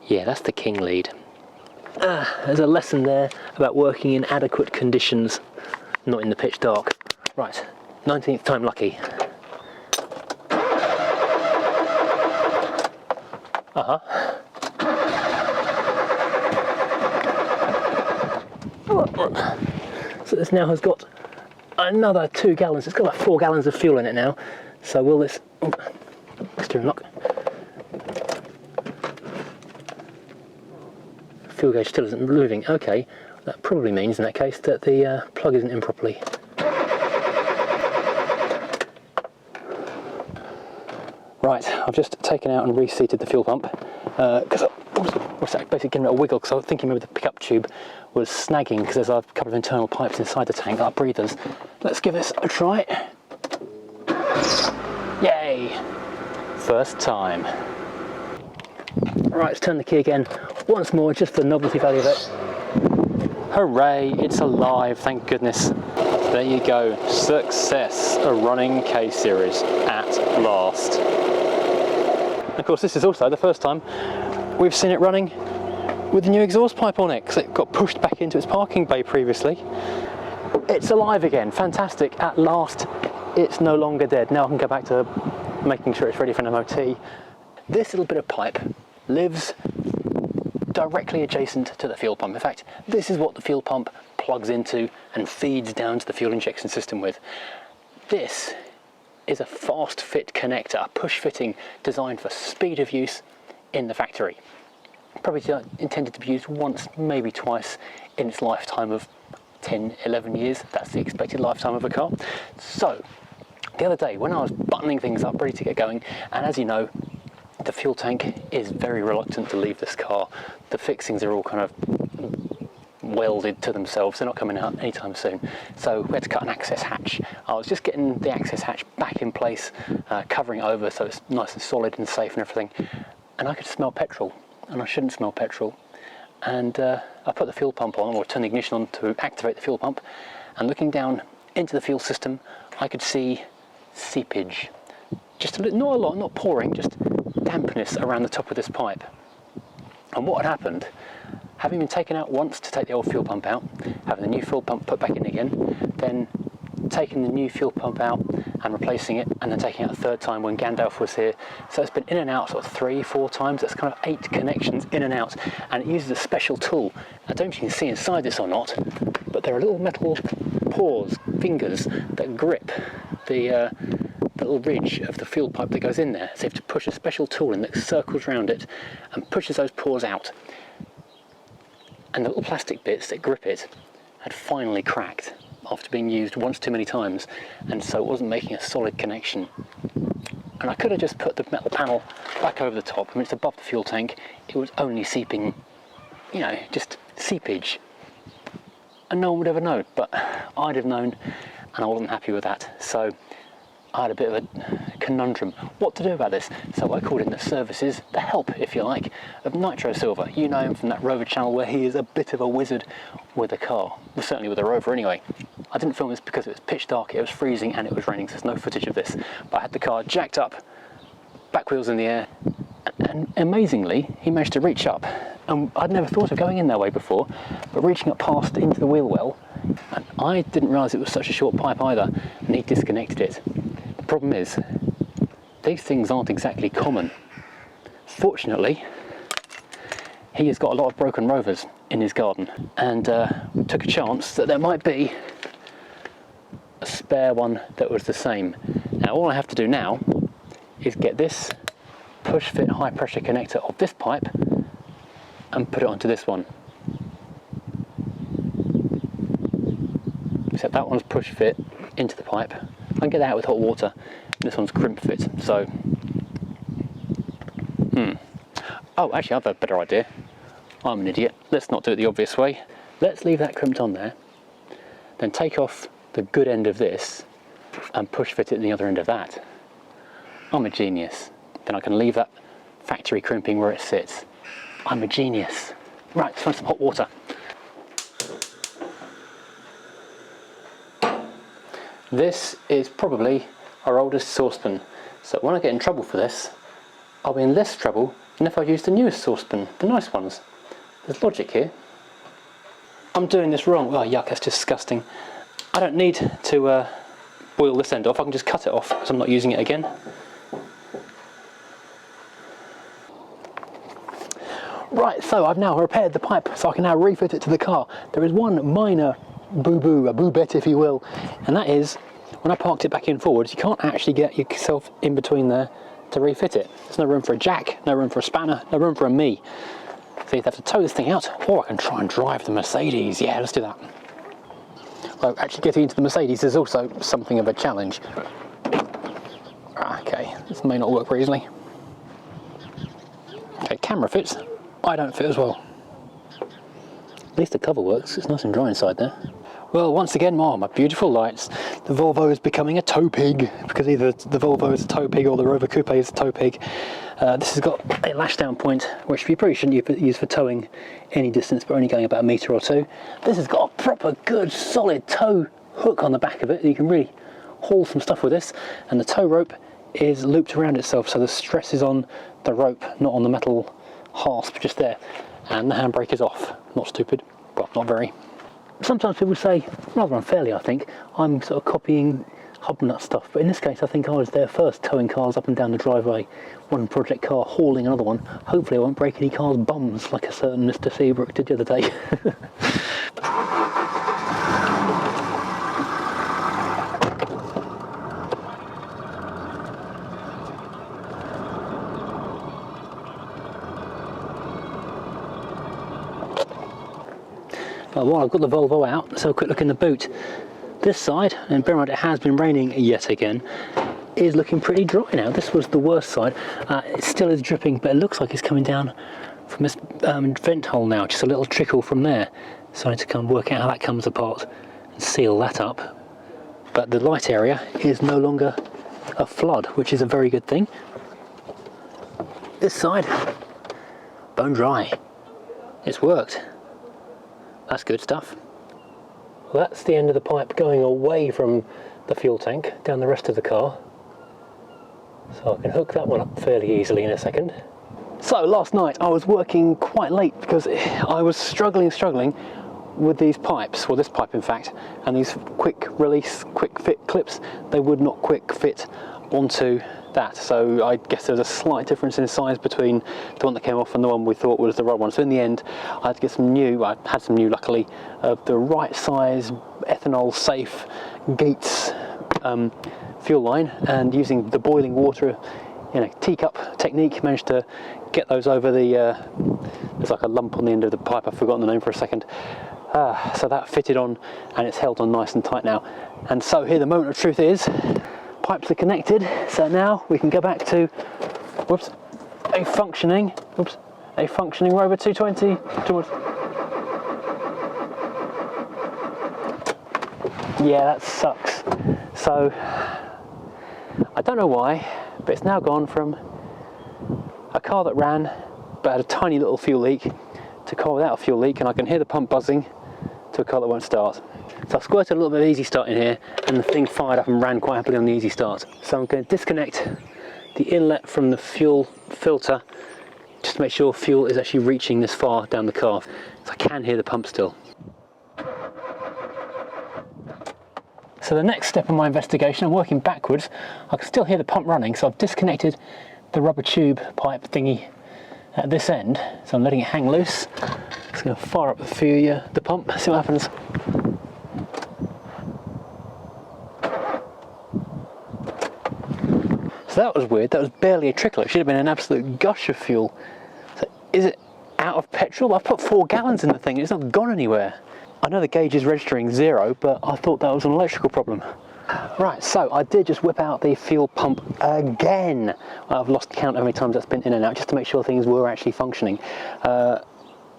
Yeah, that's the king lead. There's a lesson there about working in adequate conditions, not in the pitch dark. Right, 19th time lucky. So this now has got another 2 gallons. It's got about 4 gallons of fuel in it now. So will this... Oh, steering lock. Fuel gauge still isn't moving. Okay, that probably means in that case that the plug isn't in properly. Right, I've just taken out and reseated the fuel pump because I was basically giving it a wiggle because I was thinking maybe the pickup tube was snagging because there's a couple of internal pipes inside the tank, like breathers. Let's give this a try. Yay! First time. Right, let's turn the key again once more, just for the novelty value of it. Hooray, it's alive, thank goodness. There you go, success, a running K-Series at last. Of course, this is also the first time we've seen it running with the new exhaust pipe on it, because it got pushed back into its parking bay previously. It's alive again, fantastic, at last it's no longer dead. Now I can go back to making sure it's ready for an MOT. This little bit of pipe lives directly adjacent to the fuel pump. In fact, this is what the fuel pump plugs into and feeds down to the fuel injection system with. This is a fast fit connector, push fitting, designed for speed of use in the factory. Probably intended to be used once, maybe twice in its lifetime of 10, 11 years. That's the expected lifetime of a car. So, the other day when I was buttoning things up, ready to get going, and as you know, the fuel tank is very reluctant to leave this car. The fixings are all kind of welded to themselves, they're not coming out anytime soon. So we had to cut an access hatch. I was just getting the access hatch back in place, covering it over so it's nice and solid and safe and everything. And I could smell petrol, and I shouldn't smell petrol. And I put the fuel pump on, or turned the ignition on to activate the fuel pump, and looking down into the fuel system, I could see seepage. Just a little, not a lot, not pouring, just dampness around the top of this pipe. And what had happened, having been taken out once to take the old fuel pump out, having the new fuel pump put back in again, then taking the new fuel pump out and replacing it, and then taking it out a third time when Gandalf was here. So it's been in and out sort of 3-4 times. That's kind of 8 connections in and out, and it uses a special tool. I don't know if you can see inside this or not, but there are little metal paws, fingers, that grip the little ridge of the fuel pipe that goes in there. So you have to push a special tool in that circles around it and pushes those paws out. And the little plastic bits that grip it had finally cracked after being used once too many times, and so it wasn't making a solid connection. And I could have just put the metal panel back over the top. I mean, it's above the fuel tank. It was only seeping you know, just seepage. And no one would ever know, but I'd have known, and I wasn't happy with that. So I had a bit of a conundrum what to do about this. So I called in the services, the help, if you like, of Nitro Silver. You know him from that Rover channel where he is a bit of a wizard with a car. Well, certainly with a Rover anyway. I didn't film this because it was pitch dark, it was freezing and it was raining, so there's no footage of this. But I had the car jacked up, back wheels in the air, and amazingly he managed to reach up, and I'd never thought of going in that way before, but reaching up past into the wheel well, and I didn't realise it was such a short pipe either, and he disconnected it. The problem is, these things aren't exactly common. Fortunately, he has got a lot of broken Rovers in his garden, and took a chance that there might be a spare one that was the same. Now all I have to do now is get this push fit high pressure connector of this pipe and put it onto this one. Except that one's push fit into the pipe. I can get that out with hot water. This one's crimp fit, so... Oh, actually I have a better idea. I'm an idiot. Let's not do it the obvious way. Let's leave that crimped on there, then take off the good end of this and push fit it in the other end of that. I'm a genius. Then I can leave that factory crimping where it sits. I'm a genius. Right, let's find some hot water. This is probably our oldest saucepan, so when I get in trouble for this, I'll be in less trouble than if I used the newest saucepan, the nice ones. There's logic here. I'm doing this wrong. Oh yuck, that's disgusting. I don't need to boil this end off, I can just cut it off because I'm not using it again. Right, so I've now repaired the pipe, so I can now refit it to the car. There is one minor boo-boo, a boo-bet if you will, and that is, when I parked it back in forwards, you can't actually get yourself in between there to refit it. There's no room for a jack, no room for a spanner, no room for a me. So you have to tow this thing out, or I can try and drive the Mercedes. Yeah, let's do that. Well, actually getting into the Mercedes is also something of a challenge. Okay, this may not work very easily. Okay, camera fits. I don't fit as well. At least the cover works, it's nice and dry inside there. Well, once again, my beautiful lights. The Volvo is becoming a tow pig, because either the Volvo is a tow pig or the Rover Coupe is a tow pig. This has got a lashdown point, which you probably shouldn't use for towing any distance, but only going about a metre or two. This has got a proper good solid tow hook on the back of it. You can really haul some stuff with this, and the tow rope is looped around itself, so the stress is on the rope, not on the metal hasp just there. And the handbrake is off. Not stupid, well, not very. Sometimes people say, rather unfairly I think, I'm sort of copying Hubnut stuff, but in this case I think I was there first, towing cars up and down the driveway, one project car hauling another one. Hopefully I won't break any cars' bums like a certain Mr. Seabrook did the other day. While I've got the Volvo out, let's have a quick look in the boot. This side, and bear in mind it has been raining yet again, is looking pretty dry now. This was the worst side. It still is dripping, but it looks like it's coming down from this vent hole now, just a little trickle from there. So I need to come work out how that comes apart and seal that up. But the light area is no longer a flood, which is a very good thing. This side, bone dry. It's worked. That's good stuff. Well, that's the end of the pipe going away from the fuel tank down the rest of the car. So I can hook that one up fairly easily in a second. So last night I was working quite late because I was struggling with these pipes, well this pipe in fact, and these quick release, quick fit clips, they would not quick fit onto that. So I guess there was a slight difference in size between the one that came off and the one we thought was the right one. So in the end I had to get some new, I had some new luckily, of the right size ethanol safe Gates fuel line, and using the boiling water, teacup technique, managed to get those over the, there's like a lump on the end of the pipe, I've forgotten the name for a second. So that fitted on and it's held on nice and tight now. And so here the moment of truth is, pipes are connected, so now we can go back to, a functioning, a functioning Rover 220 towards... Yeah, that sucks. So, I don't know why, but it's now gone from a car that ran but had a tiny little fuel leak to a car without a fuel leak, and I can hear the pump buzzing, to a car that won't start. So I squirted a little bit of easy start in here, and the thing fired up and ran quite happily on the easy start. So I'm going to disconnect the inlet from the fuel filter just to make sure fuel is actually reaching this far down the car. So I can hear the pump still. So the next step in my investigation, I'm working backwards. I can still hear the pump running, so I've disconnected the rubber tube pipe thingy at this end, so I'm letting it hang loose. Just going to fire up the pump, see what happens. So that was weird, that was barely a trickle, it should have been an absolute gush of fuel. So is it out of petrol? I've put 4 gallons in the thing, it's not gone anywhere. I know the gauge is registering 0, but I thought that was an electrical problem. Right, so I did just whip out the fuel pump again. I've lost count how many times that's been in and out, just to make sure things were actually functioning.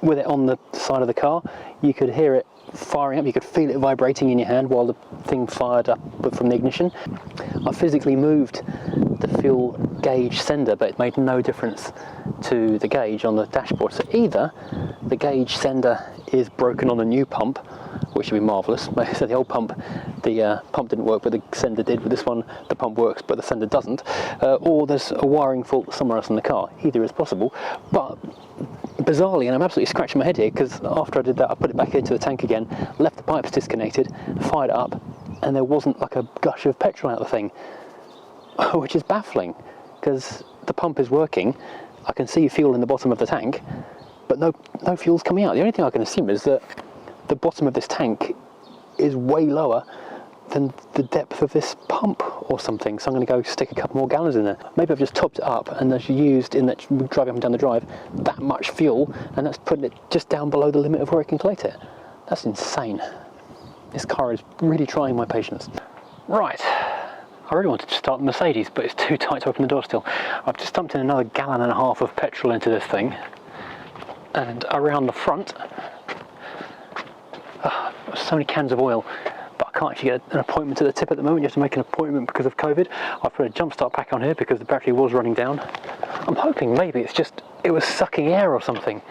With it on the side of the car, you could hear it firing up, you could feel it vibrating in your hand while the thing fired up from the ignition. I physically moved the fuel gauge sender, but it made no difference to the gauge on the dashboard. So either the gauge sender is broken on the new pump, which would be marvellous. So the old pump, the pump didn't work, but the sender did. With this one, the pump works, but the sender doesn't. Or there's a wiring fault somewhere else in the car. Either is possible, but bizarrely, and I'm absolutely scratching my head here, because after I did that, I put it back into the tank again, left the pipes disconnected, fired it up, and there wasn't like a gush of petrol out of the thing, which is baffling, because the pump is working. I can see fuel in the bottom of the tank, but no fuel's coming out. The only thing I can assume is that the bottom of this tank is way lower than the depth of this pump or something, so I'm going to go stick a couple more gallons in there. Maybe I've just topped it up and that's used in that driving up and down the drive that much fuel, and that's putting it just down below the limit of where it can collect it. That's insane. This car is really trying my patience. Right, I really wanted to start the Mercedes, but it's too tight to open the door still. I've just dumped in another 1.5 gallons of petrol into this thing, and around the front, so many cans of oil, but I can't actually get an appointment to the tip at the moment. You have to make an appointment because of COVID. I've put a jump start pack on here because the battery was running down. I'm hoping maybe it's just, it was sucking air or something,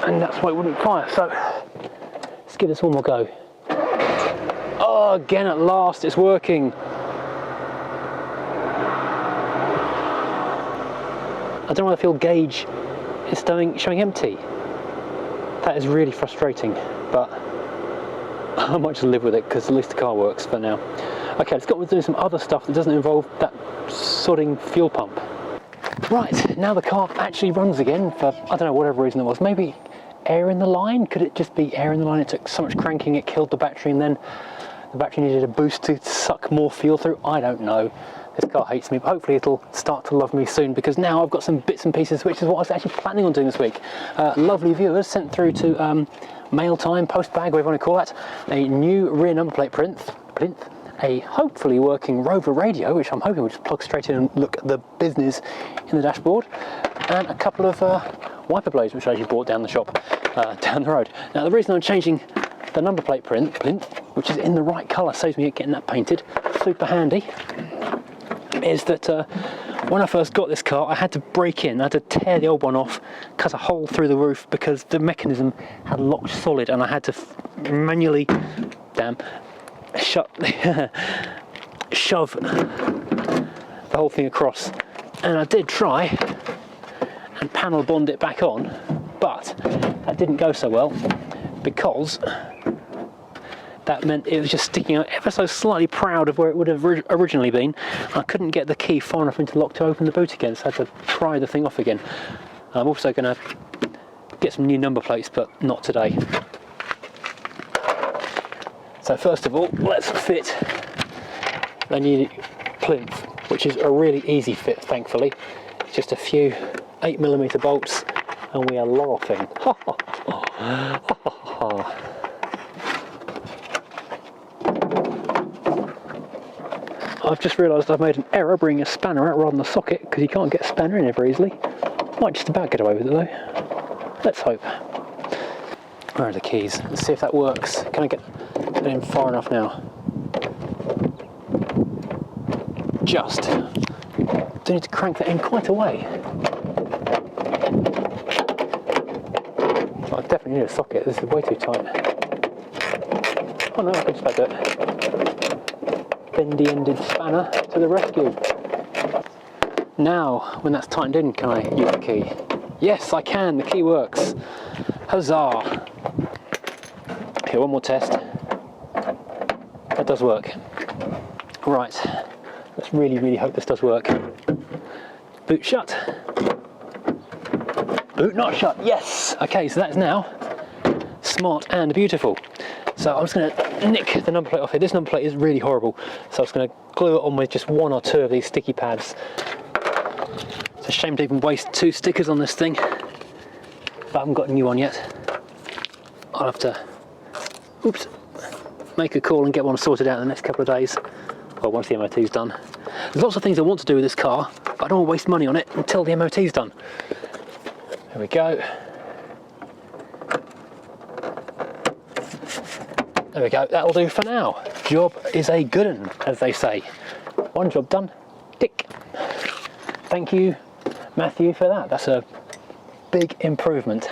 and that's why it wouldn't fire. So let's give this one more go. Oh, again at last it's working. I don't know why the fuel gauge is showing empty. That is really frustrating, but I might just live with it because at least the car works for now. Okay, let's get on with doing some other stuff that doesn't involve that sodding fuel pump. Right, now the car actually runs again for, I don't know, whatever reason it was. Maybe air in the line? Could it just be air in the line? It took so much cranking it killed the battery, and then the battery needed a boost to suck more fuel through. I don't know. This car hates me, but hopefully it'll start to love me soon, because now I've got some bits and pieces, which is what I was actually planning on doing this week. Lovely viewers sent through to mail time, post bag, whatever you want to call that, a new rear number plate plinth, a hopefully working Rover radio, which I'm hoping will just plug straight in and look at the business in the dashboard, and a couple of wiper blades, which I actually bought down the shop, down the road. Now the reason I'm changing the number plate plinth, which is in the right colour, saves me getting that painted, super handy, is that when I first got this car, I had to break in, I had to tear the old one off, cut a hole through the roof because the mechanism had locked solid, and I had to manually, shove the whole thing across. And I did try and panel bond it back on, but that didn't go so well, because that meant it was just sticking out ever so slightly proud of where it would have originally been. I couldn't get the key far enough into lock to open the boot again, so I had to pry the thing off again. I'm also going to get some new number plates, but not today. So first of all, let's fit the new plinth, which is a really easy fit, thankfully. It's just a few 8mm bolts, and we are laughing. I've just realised I've made an error bringing a spanner out rather than a socket, because you can't get a spanner in there very easily. Might just about get away with it though. Let's hope. Where are the keys? Let's see if that works. Can I get in far enough now? Just. Do need to crank that in quite a way. I definitely need a socket. This is way too tight. Oh no, I can just about do it. Bendy-ended spanner to the rescue. Now, when that's tightened in, can I use the key? Yes, I can. The key works. Huzzah! Okay, one more test. That does work. Right. Let's really hope this does work. Boot shut. Boot not shut. Yes! Okay, so that's now smart and beautiful. So I'm just going to nick the number plate off here. This number plate is really horrible. So I'm just going to glue it on with just one or two of these sticky pads. It's a shame to even waste 2 stickers on this thing. But I haven't got a new one yet. I'll have to, oops, make a call and get one sorted out in the next couple of days. Well, once the MOT's done. There's lots of things I want to do with this car, but I don't want to waste money on it until the MOT's done. There we go. There we go, that'll do for now. Job is a good one, as they say. One job done, tick. Thank you, Matthew, for that. That's a big improvement.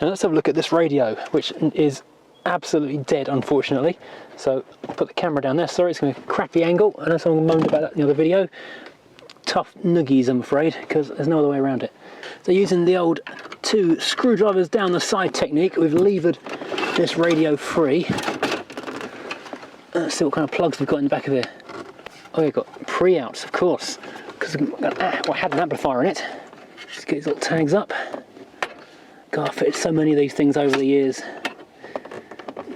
Now let's have a look at this radio, which is absolutely dead, unfortunately. So put the camera down there. Sorry, it's going to be a crappy angle. I know someone moaned about that in the other video. Tough noogies, I'm afraid, because there's no other way around it. So using the old 2 screwdrivers down the side technique, we've levered this radio free. Let's see what kind of plugs we've got in the back of here. Oh, we've got pre-outs, of course, because I had an amplifier in it. Just get these little tags up. God, I've fitted so many of these things over the years.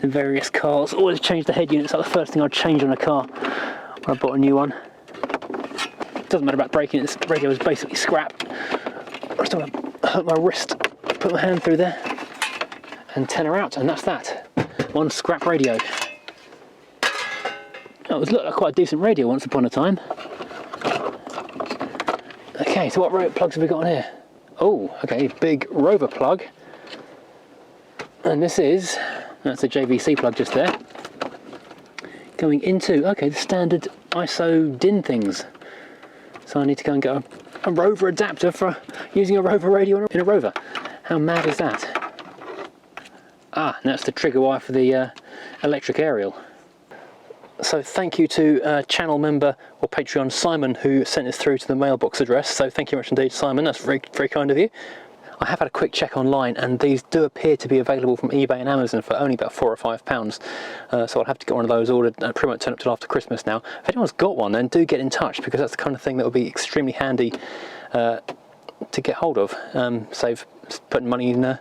The various cars. Always change the head unit. It's like the first thing I'd change on a car when I bought a new one. Doesn't matter about breaking it. This radio is basically scrap. I just don't want to hurt my wrist. Put my hand through there. Antenna out, and that's that. One scrap radio. That was looked like quite a decent radio once upon a time. Okay, so what plugs have we got on here? Oh, okay, big Rover plug. And this is, that's a JVC plug just there. Going into, okay, the standard ISO DIN things. So I need to go and get a Rover adapter for using a Rover radio in a Rover. How mad is that? Ah, and that's the trigger wire for the electric aerial. So thank you to channel member or Patreon Simon, who sent this through to the mailbox address. So thank you much indeed, Simon. That's very, very kind of you. I have had a quick check online, and these do appear to be available from eBay and Amazon for only about £4 or £5. So I'll have to get one of those ordered. Pretty won't turn up till after Christmas now. If anyone's got one, then do get in touch, because that's the kind of thing that would be extremely handy to get hold of. Save putting money in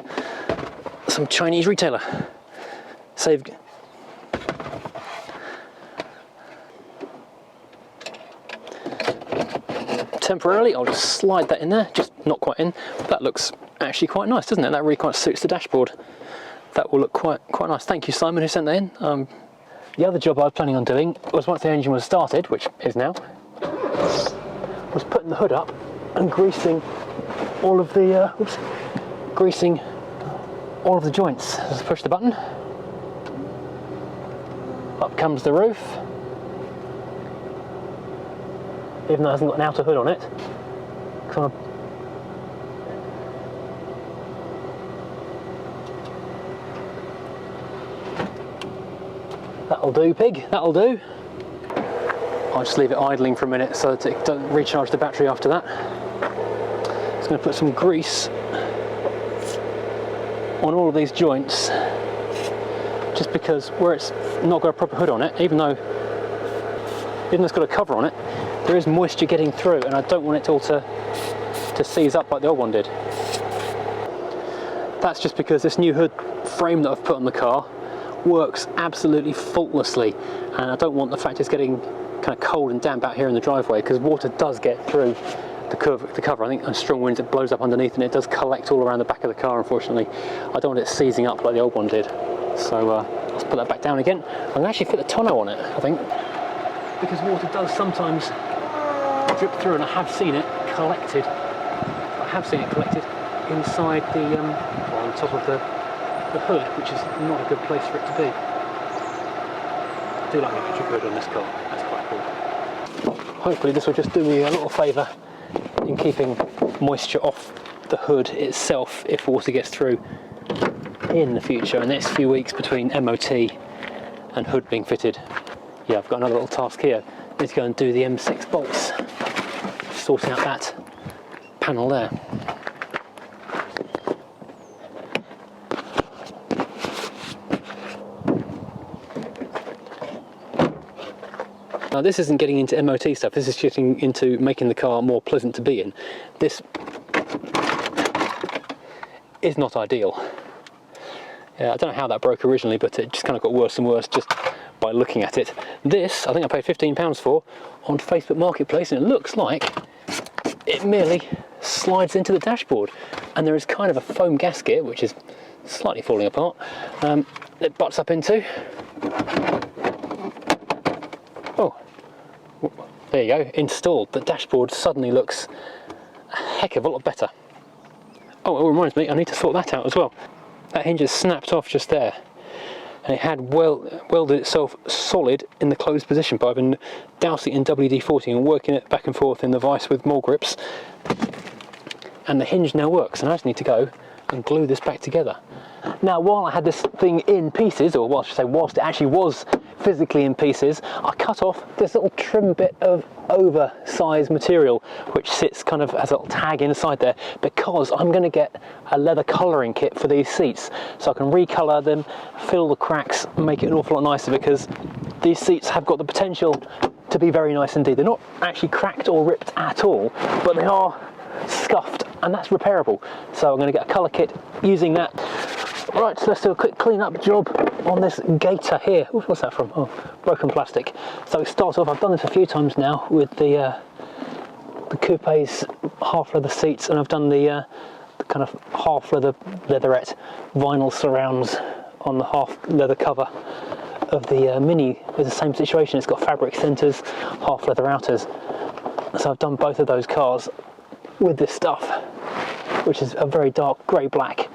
some Chinese retailer. Save. Temporarily, I'll just slide that in there, just not quite in. That looks actually quite nice, doesn't it? That really quite suits the dashboard. That will look quite nice. Thank you, Simon, who sent that in. The other job I was planning on doing was, once the engine was started, which is now, was putting the hood up and greasing all of the greasing all of the joints. Just push the button. Up comes the roof. Even though it hasn't got an outer hood on it. That'll do, pig, that'll do. I'll just leave it idling for a minute so that it doesn't recharge the battery after that. Just going to put some grease on all of these joints, just because where it's not got a proper hood on it, even though it's got a cover on it, there is moisture getting through, and I don't want it all to seize up like the old one did. That's just because this new hood frame that I've put on the car works absolutely faultlessly, and I don't want the fact it's getting kind of cold and damp out here in the driveway, because water does get through the cover. I think on strong winds it blows up underneath and it does collect all around the back of the car, unfortunately. I don't want it seizing up like the old one did. So let's put that back down again. I'm going to actually fit the tonneau on it, I think, because water does sometimes drip through, and I have seen it collected. inside the, well, on top of the hood, which is not a good place for it to be. I do like the electric hood on this car, that's quite cool. Hopefully this will just do me a little favour in keeping moisture off the hood itself if water gets through in the future, in the next few weeks between MOT and hood being fitted. Yeah, I've got another little task here. I need to go and do the M6 bolts, sorting out that panel there. Now this isn't getting into MOT stuff, this is getting into making the car more pleasant to be in. This is not ideal. Yeah, I don't know how that broke originally, but it just kind of got worse and worse just by looking at it. This, I think I paid £15 for on Facebook Marketplace, and it looks like it merely slides into the dashboard. And there is kind of a foam gasket, which is slightly falling apart, it butts up into. Oh, there you go, installed. The dashboard suddenly looks a heck of a lot better. Oh, it reminds me, I need to sort that out as well. That hinge is snapped off just there, and it had welded itself solid in the closed position, but I've been dousing it in WD-40 and working it back and forth in the vise with more grips, and the hinge now works, and I just need to go and glue this back together. Now, while I had this thing in pieces, or well, I should say whilst it actually was physically in pieces, I cut off this little trim bit of oversized material which sits kind of as a little tag inside there, because I'm going to get a leather colouring kit for these seats, so I can recolour them, fill the cracks and make it an awful lot nicer, because these seats have got the potential to be very nice indeed. They're not actually cracked or ripped at all, but they are scuffed, and that's repairable, so I'm going to get a colour kit using that. Right, so let's do a quick clean up job on this gaiter here. Ooh, what's that from? Oh, broken plastic. So we start off, I've done this a few times now with the coupe's half leather seats, and I've done the kind of half leather leatherette vinyl surrounds on the half leather cover of the Mini. It's the same situation, it's got fabric centres, half leather outers. So I've done both of those cars with this stuff, which is a very dark grey black,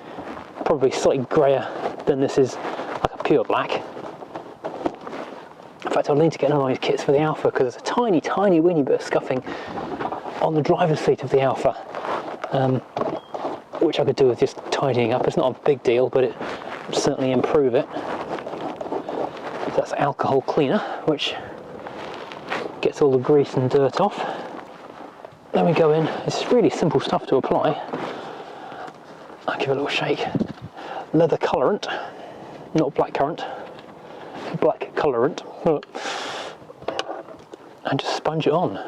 probably slightly greyer than this is like a pure black. In fact, I'll need to get one of these kits for the Alpha, because there's a tiny, tiny weeny bit of scuffing on the driver's seat of the Alpha, which I could do with just tidying up. It's not a big deal, but it would certainly improve it. So that's alcohol cleaner, which gets all the grease and dirt off. Then we go in, it's really simple stuff to apply. I'll give it a little shake. Leather colorant, not black currant, black colorant, and just sponge it on.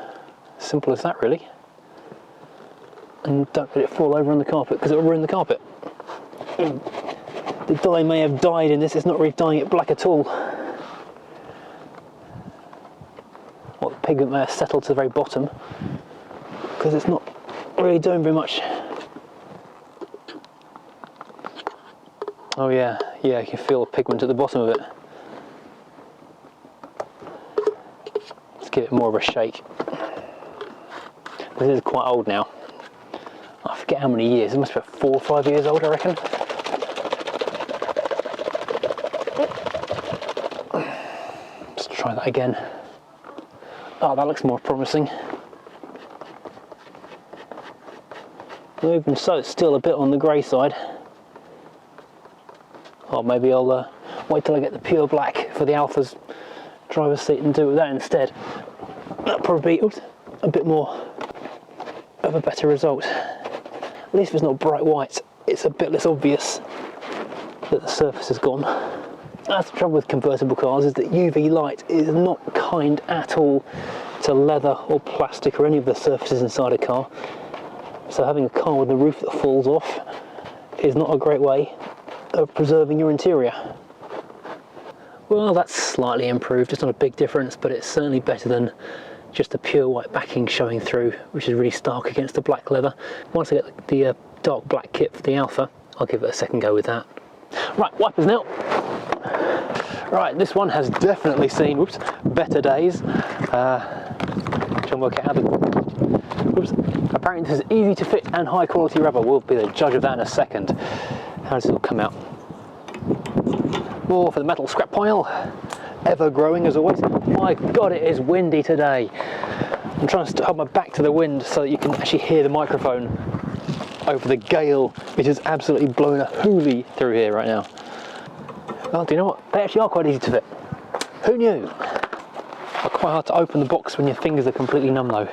Simple as that, really. And don't let it fall over on the carpet, because it will ruin the carpet. The dye may have dyed in this, it's not really dyeing it black at all. Or the pigment may have settled to the very bottom, because it's not really doing very much. Oh yeah, you can feel the pigment at the bottom of it. Let's give it more of a shake. This is quite old now. I forget how many years, it must be about 4 or 5 years old, I reckon. Let's try that again. Oh, that looks more promising. Even so, it's still a bit on the grey side. Or maybe I'll wait till I get the pure black for the Alpha's driver's seat and do it with that instead. That'll probably be a bit more of a better result. At least if it's not bright white, it's a bit less obvious that the surface is gone. That's the trouble with convertible cars, is that UV light is not kind at all to leather or plastic or any of the surfaces inside a car. So having a car with a roof that falls off is not a great way of preserving your interior. Well, that's slightly improved. It's not a big difference, but it's certainly better than just the pure white backing showing through, which is really stark against the black leather. Once I get the dark black kit for the Alpha, I'll give it a second go with that. Right, wipers now. Right, this one has definitely seen, better days. Try and work it out. Apparently this is easy to fit and high quality rubber. We'll be the judge of that in a second. How does it all come out? More for the metal scrap pile. Ever growing as always. My God, it is windy today. I'm trying to hold my back to the wind so that you can actually hear the microphone over the gale. It is absolutely blowing a hoolie through here right now. Oh, do you know what? They actually are quite easy to fit. Who knew? They're quite hard to open the box when your fingers are completely numb though.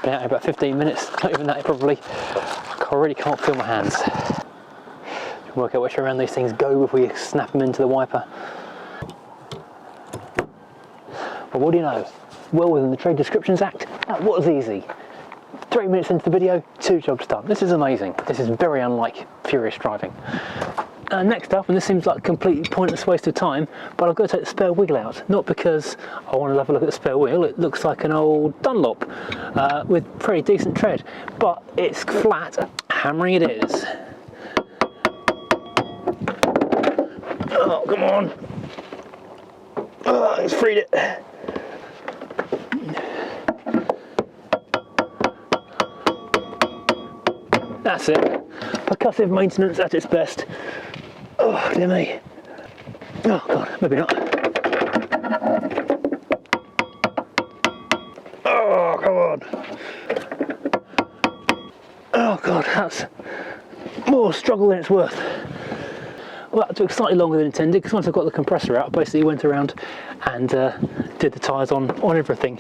Been out here about 15 minutes, not even that probably. I already can't feel my hands. Work out which way around these things go before you snap them into the wiper. But what do you know? Well within the Trade Descriptions Act, that was easy. 3 minutes into the video, 2 jobs done. This is amazing. This is very unlike furious driving. Next up, and this seems like a completely pointless waste of time, but I've got to take the spare wheel out. Not because I want to have a look at the spare wheel, it looks like an old Dunlop with pretty decent tread, but it's flat. Hammering it is. Oh, come on. Oh, it's freed it. That's it. Percussive maintenance at its best. Oh, dear me. Oh, God, maybe not. Oh, come on. Oh, God, that's more struggle than it's worth. Well, that took slightly longer than intended because once I got the compressor out, I basically went around and did the tyres on everything.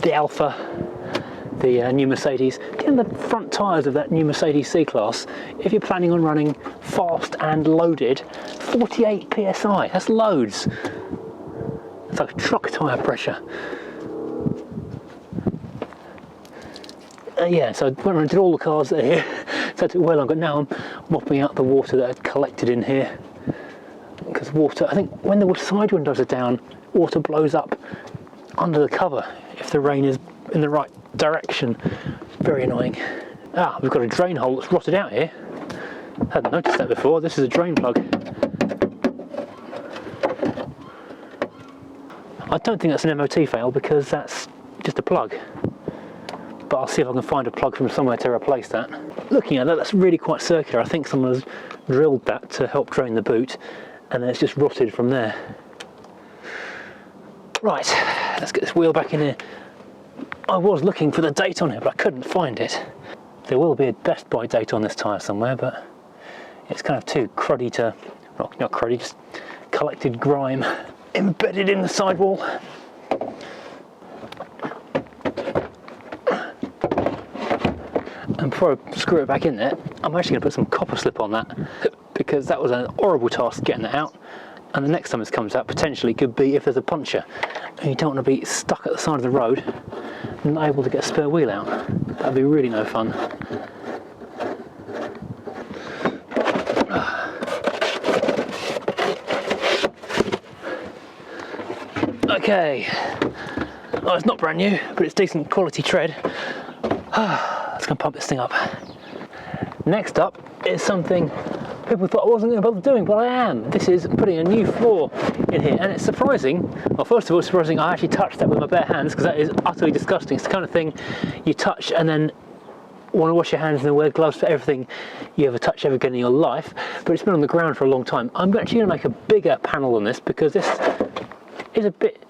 The Alpha, the new Mercedes. Getting the front tyres of that new Mercedes C-Class, if you're planning on running fast and loaded, 48 psi, that's loads. It's like a truck tyre pressure. Yeah, so I went around and did all the cars that are here, so it took well longer. Now I'm mopping out the water that had collected in here. Because water, I think when the side windows are down, water blows up under the cover if the rain is in the right direction. Very annoying. Ah, we've got a drain hole that's rotted out here. Hadn't noticed that before. This is a drain plug. I don't think that's an MOT fail because that's just a plug. But I'll see if I can find a plug from somewhere to replace that. Looking at that, that's really quite circular. I think someone has drilled that to help drain the boot, and then it's just rotted from there. Right, let's get this wheel back in here. I was looking for the date on it, but I couldn't find it. There will be a Best Buy date on this tyre somewhere, but it's kind of too cruddy to, not cruddy, just collected grime embedded in the sidewall. And before I screw it back in there, I'm actually going to put some copper slip on that because that was an horrible task getting it out. And the next time this comes out potentially could be if there's a puncture and you don't want to be stuck at the side of the road and not able to get a spare wheel out. That'd be really no fun. Okay, oh, it's not brand new, but it's decent quality tread. Let's go and pump this thing up. Next up is something people thought I wasn't going to bother doing, but I am. This is putting a new floor in here, and it's surprising. Well, first of all, it's surprising I actually touched that with my bare hands because that is utterly disgusting. It's the kind of thing you touch and then want to wash your hands and then wear gloves for everything you ever touch ever again in your life. But it's been on the ground for a long time. I'm actually going to make a bigger panel on this because this is a bit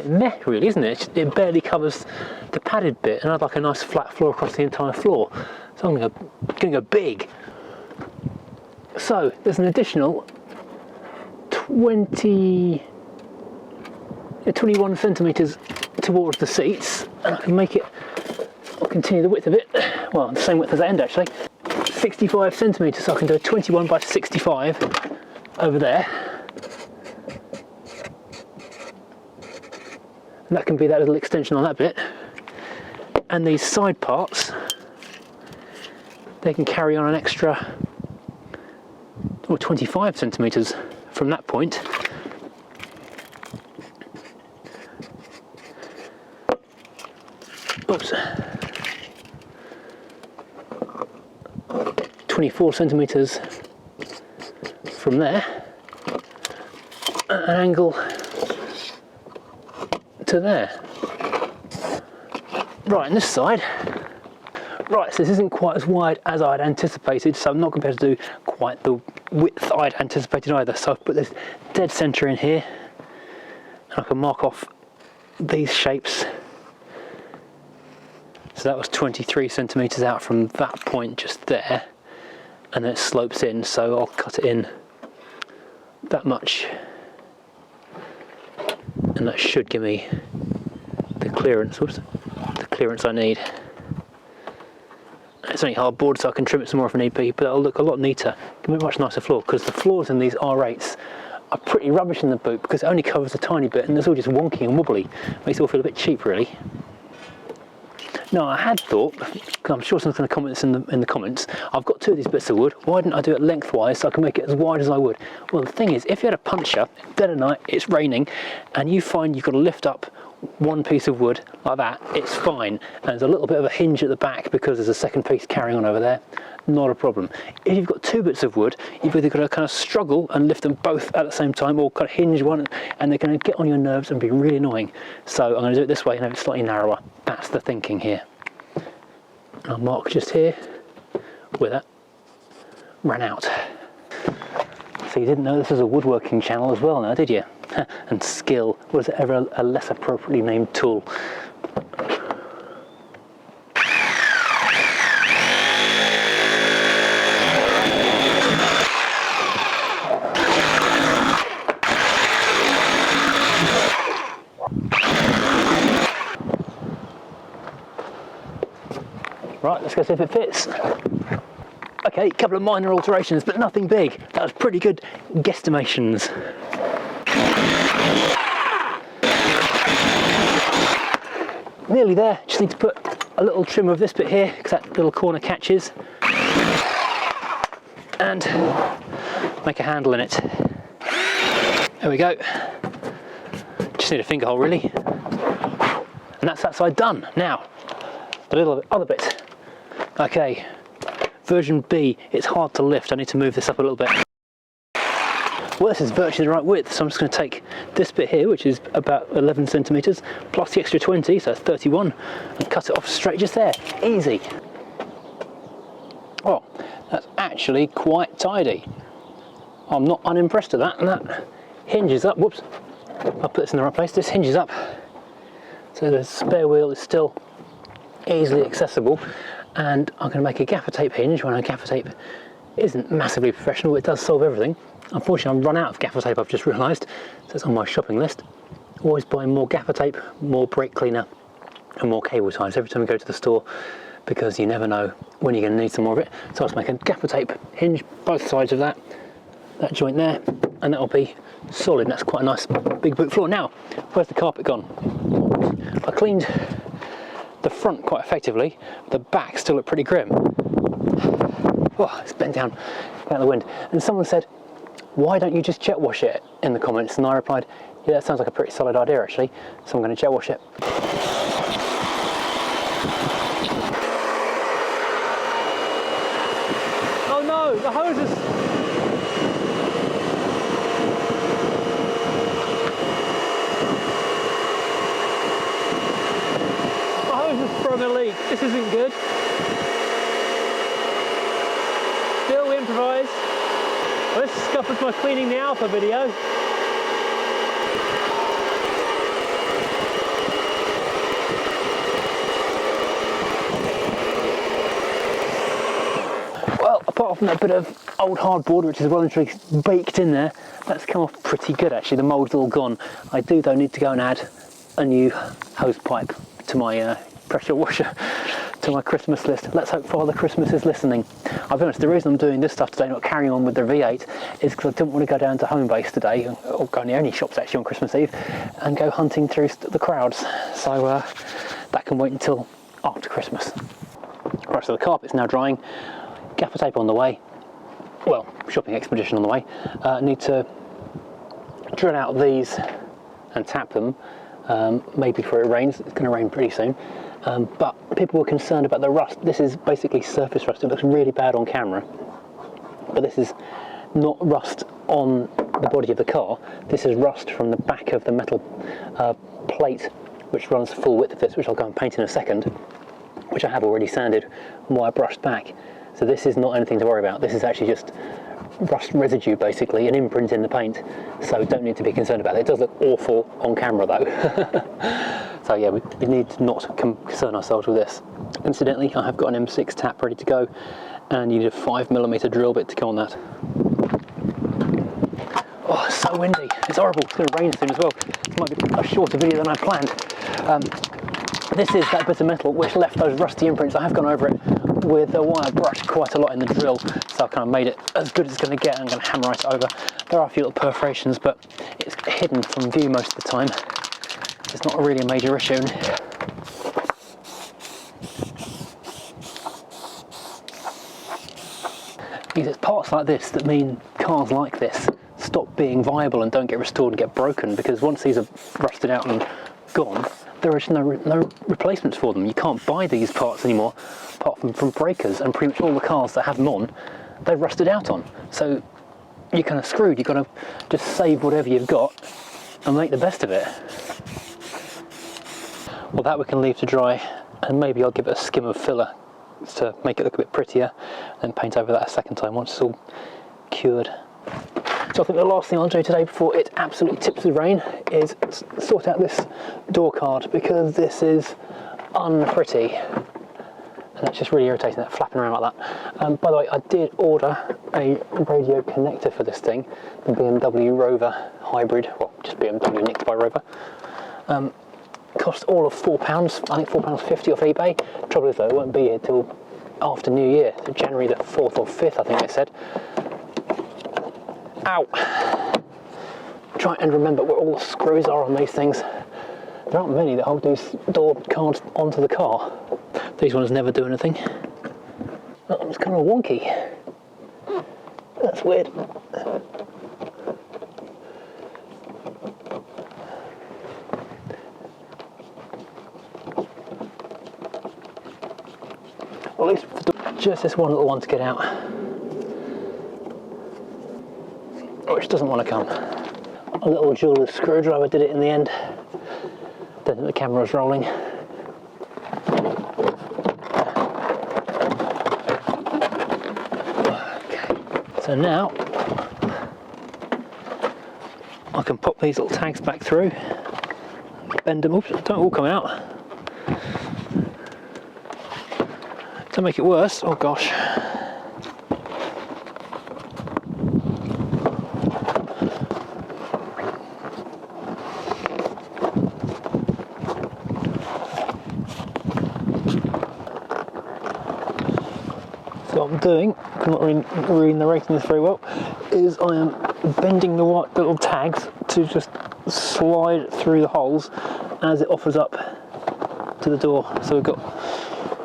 meh, really, isn't it? It barely covers the padded bit, and I'd like a nice flat floor across the entire floor. So I'm going to go big. So there's an additional 21 centimetres towards the seats, and I can make it, I'll continue the width of it, well, the same width as the end actually, 65 centimetres, so I can do a 21 by 65 over there. And that can be that little extension on that bit. And these side parts, they can carry on an extra 25 centimetres from that point. Oops. 24 centimetres from there. An angle to there. Right, on this side, Right, so this isn't quite as wide as I'd anticipated, so I'm not going to be able to do quite the width I'd anticipated either. So I've put this dead centre in here, and I can mark off these shapes. So that was 23 centimetres out from that point just there, and then it slopes in, so I'll cut it in that much, and that should give me the clearance, whoops, the clearance I need. It's only hardboard, so I can trim it some more if I need be, but it'll look a lot neater. Give me a much nicer floor, because the floors in these R8s are pretty rubbish in the boot because it only covers a tiny bit and it's all just wonky and wobbly. Makes it all feel a bit cheap, really. Now, I had thought, because I'm sure someone's going to comment this in the comments, I've got two of these bits of wood, why didn't I do it lengthwise so I can make it as wide as I would? Well, the thing is, if you had a puncher, dead of night, it's raining, and you find you've got to lift up one piece of wood like that, it's fine. And there's a little bit of a hinge at the back because there's a second piece carrying on over there. Not a problem. If you've got two bits of wood, you've either got to kind of struggle and lift them both at the same time, or kind of hinge one, and they're going to get on your nerves and be really annoying. So I'm going to do it this way and have it slightly narrower. That's the thinking here. I'll mark just here where that ran out. So you didn't know this was a woodworking channel as well now, did you? And skill, was ever a less appropriately named tool? Right, let's go see if it fits. Okay, a couple of minor alterations, but nothing big. That was pretty good guesstimations. Nearly there, just need to put a little trim of this bit here because that little corner catches, and make a handle in it. There we go. Just need a finger hole really, and that's that side done. Now, the little other bit. Okay, version B, it's hard to lift. I need to move this up a little bit. Well, this is virtually the right width, so I'm just going to take this bit here, which is about 11 centimetres, plus the extra 20, so that's 31, and cut it off straight just there. Easy. Oh, that's actually quite tidy. I'm not unimpressed at that, and that hinges up. Whoops, I'll put this in the right place. This hinges up, so the spare wheel is still easily accessible, and I'm going to make a gaffer tape hinge when a gaffer tape isn't massively professional. It does solve everything. Unfortunately, I've run out of gaffer tape, I've just realised, so it's on my shopping list. Always buying more gaffer tape, more brake cleaner, and more cable ties every time we go to the store, because you never know when you're going to need some more of it. So I'll just make a gaffer tape hinge both sides of that joint there, and that'll be solid. And that's quite a nice big boot floor. Now, where's the carpet gone? I cleaned the front quite effectively, the back still looked pretty grim. Oh, it's bent down out of the wind. And someone said, why don't you just jet wash it, in the comments? And I replied, yeah, that sounds like a pretty solid idea actually, so I'm going to jet wash it. Oh no, the hose is... From a leak. This isn't good. Still we improvise. Well, this scuffles my cleaning the Alpha video. Well, apart from that bit of old hardboard, which is well and truly baked in there, that's come off pretty good actually. The mould's all gone. I do though need to go and add a new hose pipe to my pressure washer, to my Christmas list. Let's hope Father Christmas is listening. I'll be honest, the reason I'm doing this stuff today, not carrying on with the V8, is because I didn't want to go down to home base today, or go in the only shops actually on Christmas Eve, and go hunting through the crowds. So that can wait until after Christmas. Right, so the carpet's now drying, gaffer tape on the way, well, shopping expedition on the way. Need to drill out these and tap them, maybe before it rains. It's going to rain pretty soon. But people were concerned about the rust. This is basically surface rust. It looks really bad on camera, but this is not rust on the body of the car. This is rust from the back of the metal plate, which runs the full width of this, which I'll go and paint in a second. which I have already sanded and wire brushed back. So this is not anything to worry about. This is actually just rust residue, basically, an imprint in the paint, so don't need to be concerned about it. It does look awful on camera though. So yeah, we need to not concern ourselves with this. Incidentally, I have got an M6 tap ready to go, and you need a 5mm drill bit to go on that. Oh, it's so windy, it's horrible. It's going to rain soon as well. It might be a shorter video than I planned. This is that bit of metal which left those rusty imprints. I have gone over it with a wire brush quite a lot in the drill, so I've kind of made it as good as it's going to get. I'm going to hammer it over. There are a few little perforations, but it's hidden from view most of the time. It's not really a major issue. Because it's parts like this that mean cars like this stop being viable and don't get restored and get broken, because once these are rusted out and gone, there is no replacements for them. You can't buy these parts anymore apart from breakers, and pretty much all the cars that have them on, they've rusted out on. So you're kind of screwed. You've got to just save whatever you've got and make the best of it. Well, that we can leave to dry, and maybe I'll give it a skim of filler to make it look a bit prettier, and paint over that a second time once it's all cured. So I think the last thing I'll do today before it absolutely tips with rain is sort out this door card, because this is unpretty and that's just really irritating, that flapping around like that. By the way, I did order a radio connector for this thing, the BMW Rover hybrid, well, just BMW nicked by Rover. Cost all of £4, I think £4.50 off eBay. Trouble is though, it won't be here till after New Year, so January the 4th or 5th I think they said. Ow! Try and remember where all the screws are on these things. There aren't many that hold these door cards onto the car. These ones never do anything. That one's kind of wonky. That's weird. Well, at least just this one little one to get out, which doesn't want to come. A little jeweler's screwdriver did it in the end. Don't think the camera's rolling. Okay, so now I can pop these little tags back through, bend them, oops, don't all come out. To make it worse, oh gosh. So what I'm doing, I'm not really narrating this very well, is I am bending the little tags to just slide through the holes as it offers up to the door. So we've got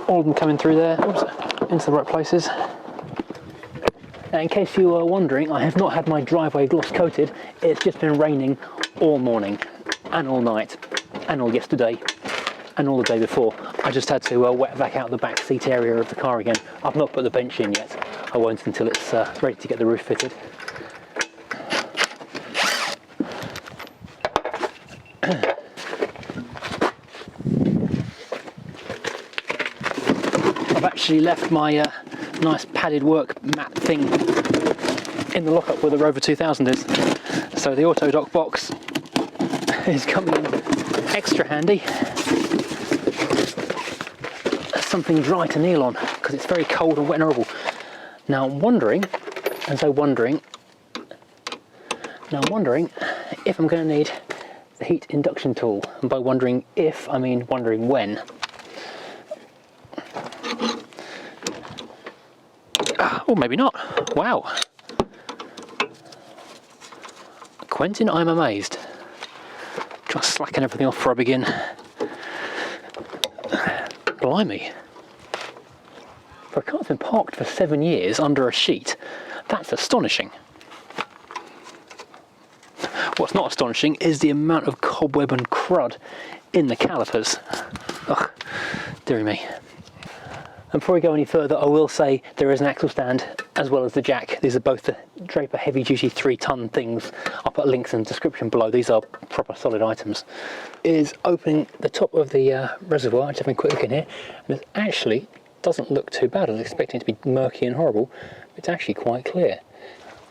all of them coming through there, oops, into the right places. Now, in case you were wondering, I have not had my driveway gloss coated. It's just been raining all morning and all night and all yesterday and all the day before. I just had to wet vac out the back seat area of the car again. I've not put the bench in yet. I won't until it's ready to get the roof fitted. I've actually left my nice padded work mat thing in the lockup where the Rover 2000 is. So the auto dock box is coming in extra handy. That's something dry to kneel on because it's very cold and wet and horrible. Now I'm wondering if I'm going to need the heat induction tool. And by wondering if, I mean wondering when. Or maybe not. Wow. Quentin, I'm amazed. Just slacking everything off before I begin. Blimey. For a car that's been parked for 7 years under a sheet, that's astonishing. What's not astonishing is the amount of cobweb and crud in the calipers. Ugh, dearie me. And before we go any further, I will say there is an axle stand as well as the jack. These are both the Draper heavy duty 3-ton things. I'll put links in the description below. These are proper solid items. Is opening the top of the reservoir, just having a quick look in here, and it actually doesn't look too bad. I was expecting it to be murky and horrible. It's actually quite clear.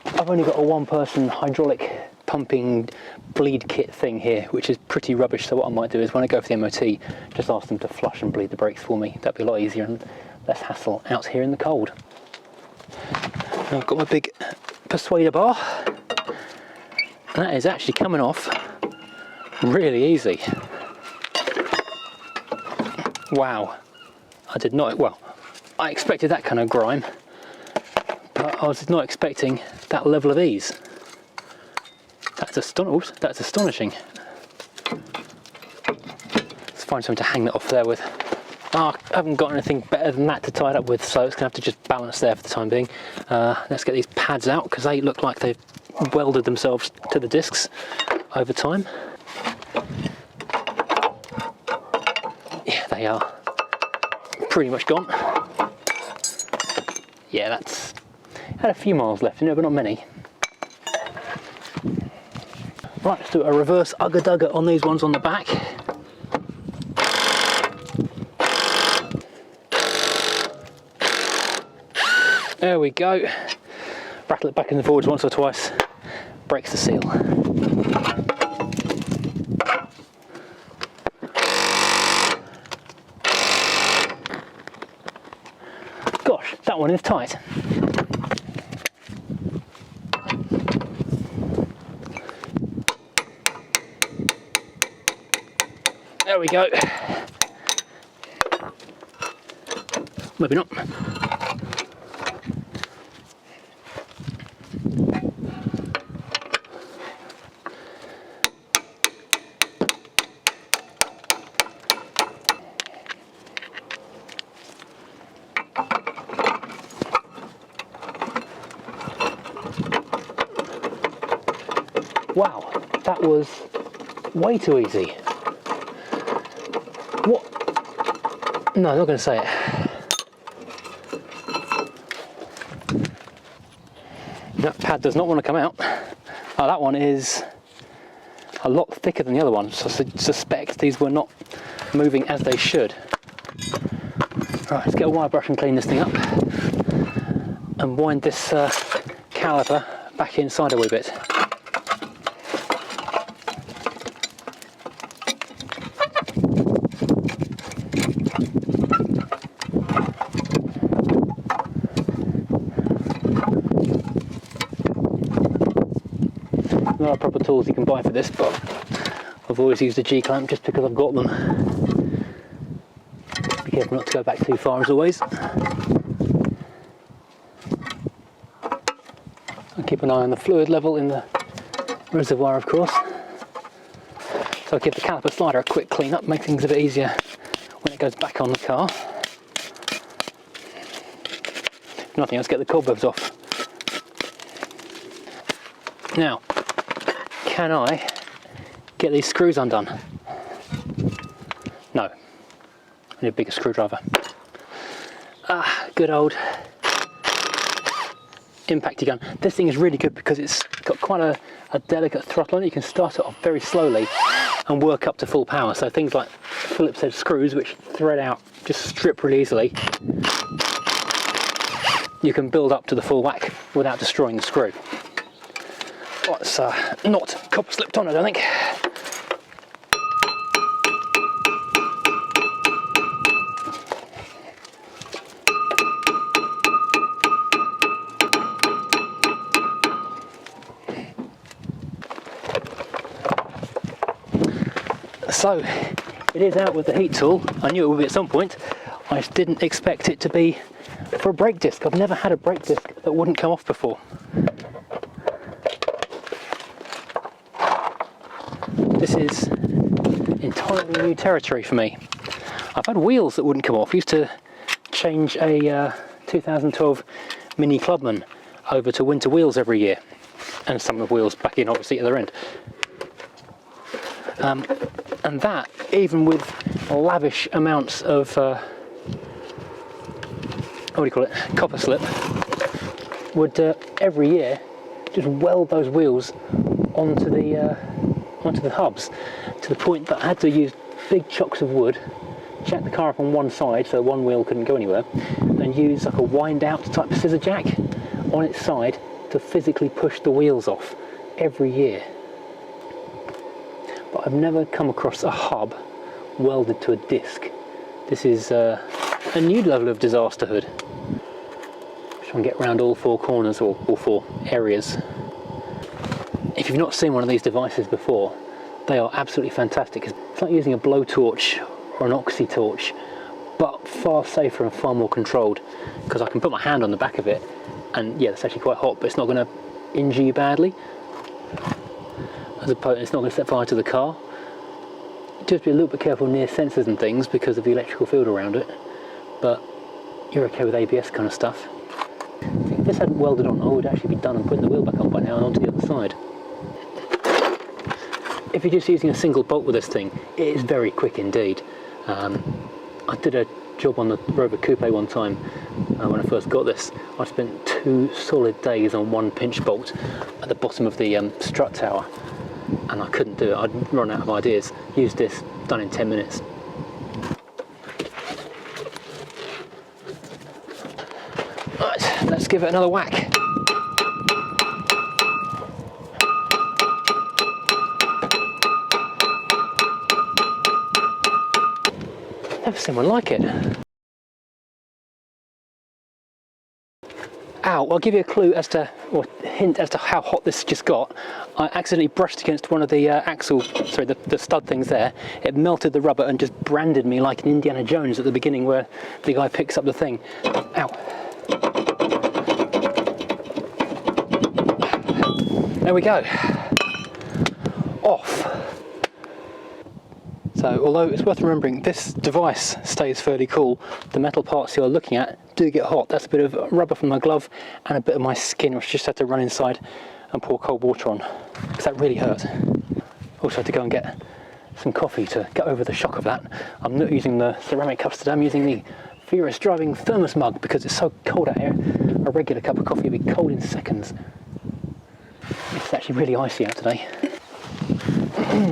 I've only got a one-person hydraulic pumping bleed kit thing here, which is pretty rubbish. So what I might do is when I go for the MOT, just ask them to flush and bleed the brakes for me. That'd be a lot easier and less hassle out here in the cold. And I've got my big persuader bar, and that is actually coming off really easy. Wow, I did not, well, I expected that kind of grime, but I was not expecting that level of ease. That's astonishing. Let's find something to hang that off there with. Oh, I haven't got anything better than that to tie it up with, so it's going to have to just balance there for the time being. Let's get these pads out, because they look like they've welded themselves to the discs over time. Yeah, they are pretty much gone. Yeah, that's had a few miles left in it, but not many. Right, let's do a reverse ugga-dugga on these ones on the back. There we go. Rattle it back and forwards once or twice. Breaks the seal. Gosh, that one is tight. There we go. Maybe not. Wow, that was way too easy. What? No, I'm not going to say it. That pad does not want to come out. Oh, that one is a lot thicker than the other one, so I suspect these were not moving as they should. Right, let's get a wire brush and clean this thing up and wind this caliper back inside a wee bit. There are proper tools you can buy for this, but I've always used a G-clamp just because I've got them. Be careful not to go back too far as always. I'll keep an eye on the fluid level in the reservoir, of course. So I'll give the caliper slider a quick clean up, make things a bit easier when it goes back on the car. If nothing else, get the cobwebs off. Now, can I get these screws undone? No. I need a bigger screwdriver. Ah, good old impacty gun. This thing is really good because it's got quite a delicate throttle on it. You can start it off very slowly and work up to full power. So things like Phillips head screws, which thread out, just strip really easily, you can build up to the full whack without destroying the screw. Oh, it's not copper slipped on, I don't think. So, it is out with the heat tool. I knew it would be at some point. I just didn't expect it to be for a brake disc. I've never had a brake disc that wouldn't come off before. This is entirely new territory for me. I've had wheels that wouldn't come off. I used to change a 2012 Mini Clubman over to winter wheels every year, and some of the wheels back in obviously at the end. And that, even with lavish amounts of what do you call it, copper slip, would every year just weld those wheels onto the hubs, to the point that I had to use big chunks of wood, jack the car up on one side so one wheel couldn't go anywhere, and use like a wind out type of scissor jack on its side to physically push the wheels off every year. But I've never come across a hub welded to a disc. This is a new level of disasterhood. Try and get around all four corners, or all four areas. If you've not seen one of these devices before, they are absolutely fantastic. It's like using a blowtorch or an oxy torch, but far safer and far more controlled, because I can put my hand on the back of it, and yeah, it's actually quite hot, but it's not going to injure you badly. As opposed, it's not going to set fire to the car. Just be a little bit careful near sensors and things because of the electrical field around it, but you're okay with ABS kind of stuff. If this hadn't welded on, I would actually be done and putting the wheel back on by now and onto the other side. If you're just using a single bolt with this thing, it is very quick indeed. I did a job on the Rover Coupe one time when I first got this. I spent 2 solid days on one pinch bolt at the bottom of the strut tower, and I couldn't do it. I'd run out of ideas. Used this, done in 10 minutes. Right, let's give it another whack. Never seen one like it. Ow, I'll give you a clue as to, or hint as to how hot this just got. I accidentally brushed against one of the the stud things there. It melted the rubber and just branded me like an Indiana Jones at the beginning where the guy picks up the thing. Ow. There we go. Off. So, although it's worth remembering, this device stays fairly cool. The metal parts you're looking at do get hot. That's a bit of rubber from my glove and a bit of my skin, which I just had to run inside and pour cold water on, because that really hurt. Also had to go and get some coffee to get over the shock of that. I'm not using the ceramic cups today, I'm using the Furious Driving thermos mug because it's so cold out here. A regular cup of coffee would be cold in seconds. It's actually really icy out today.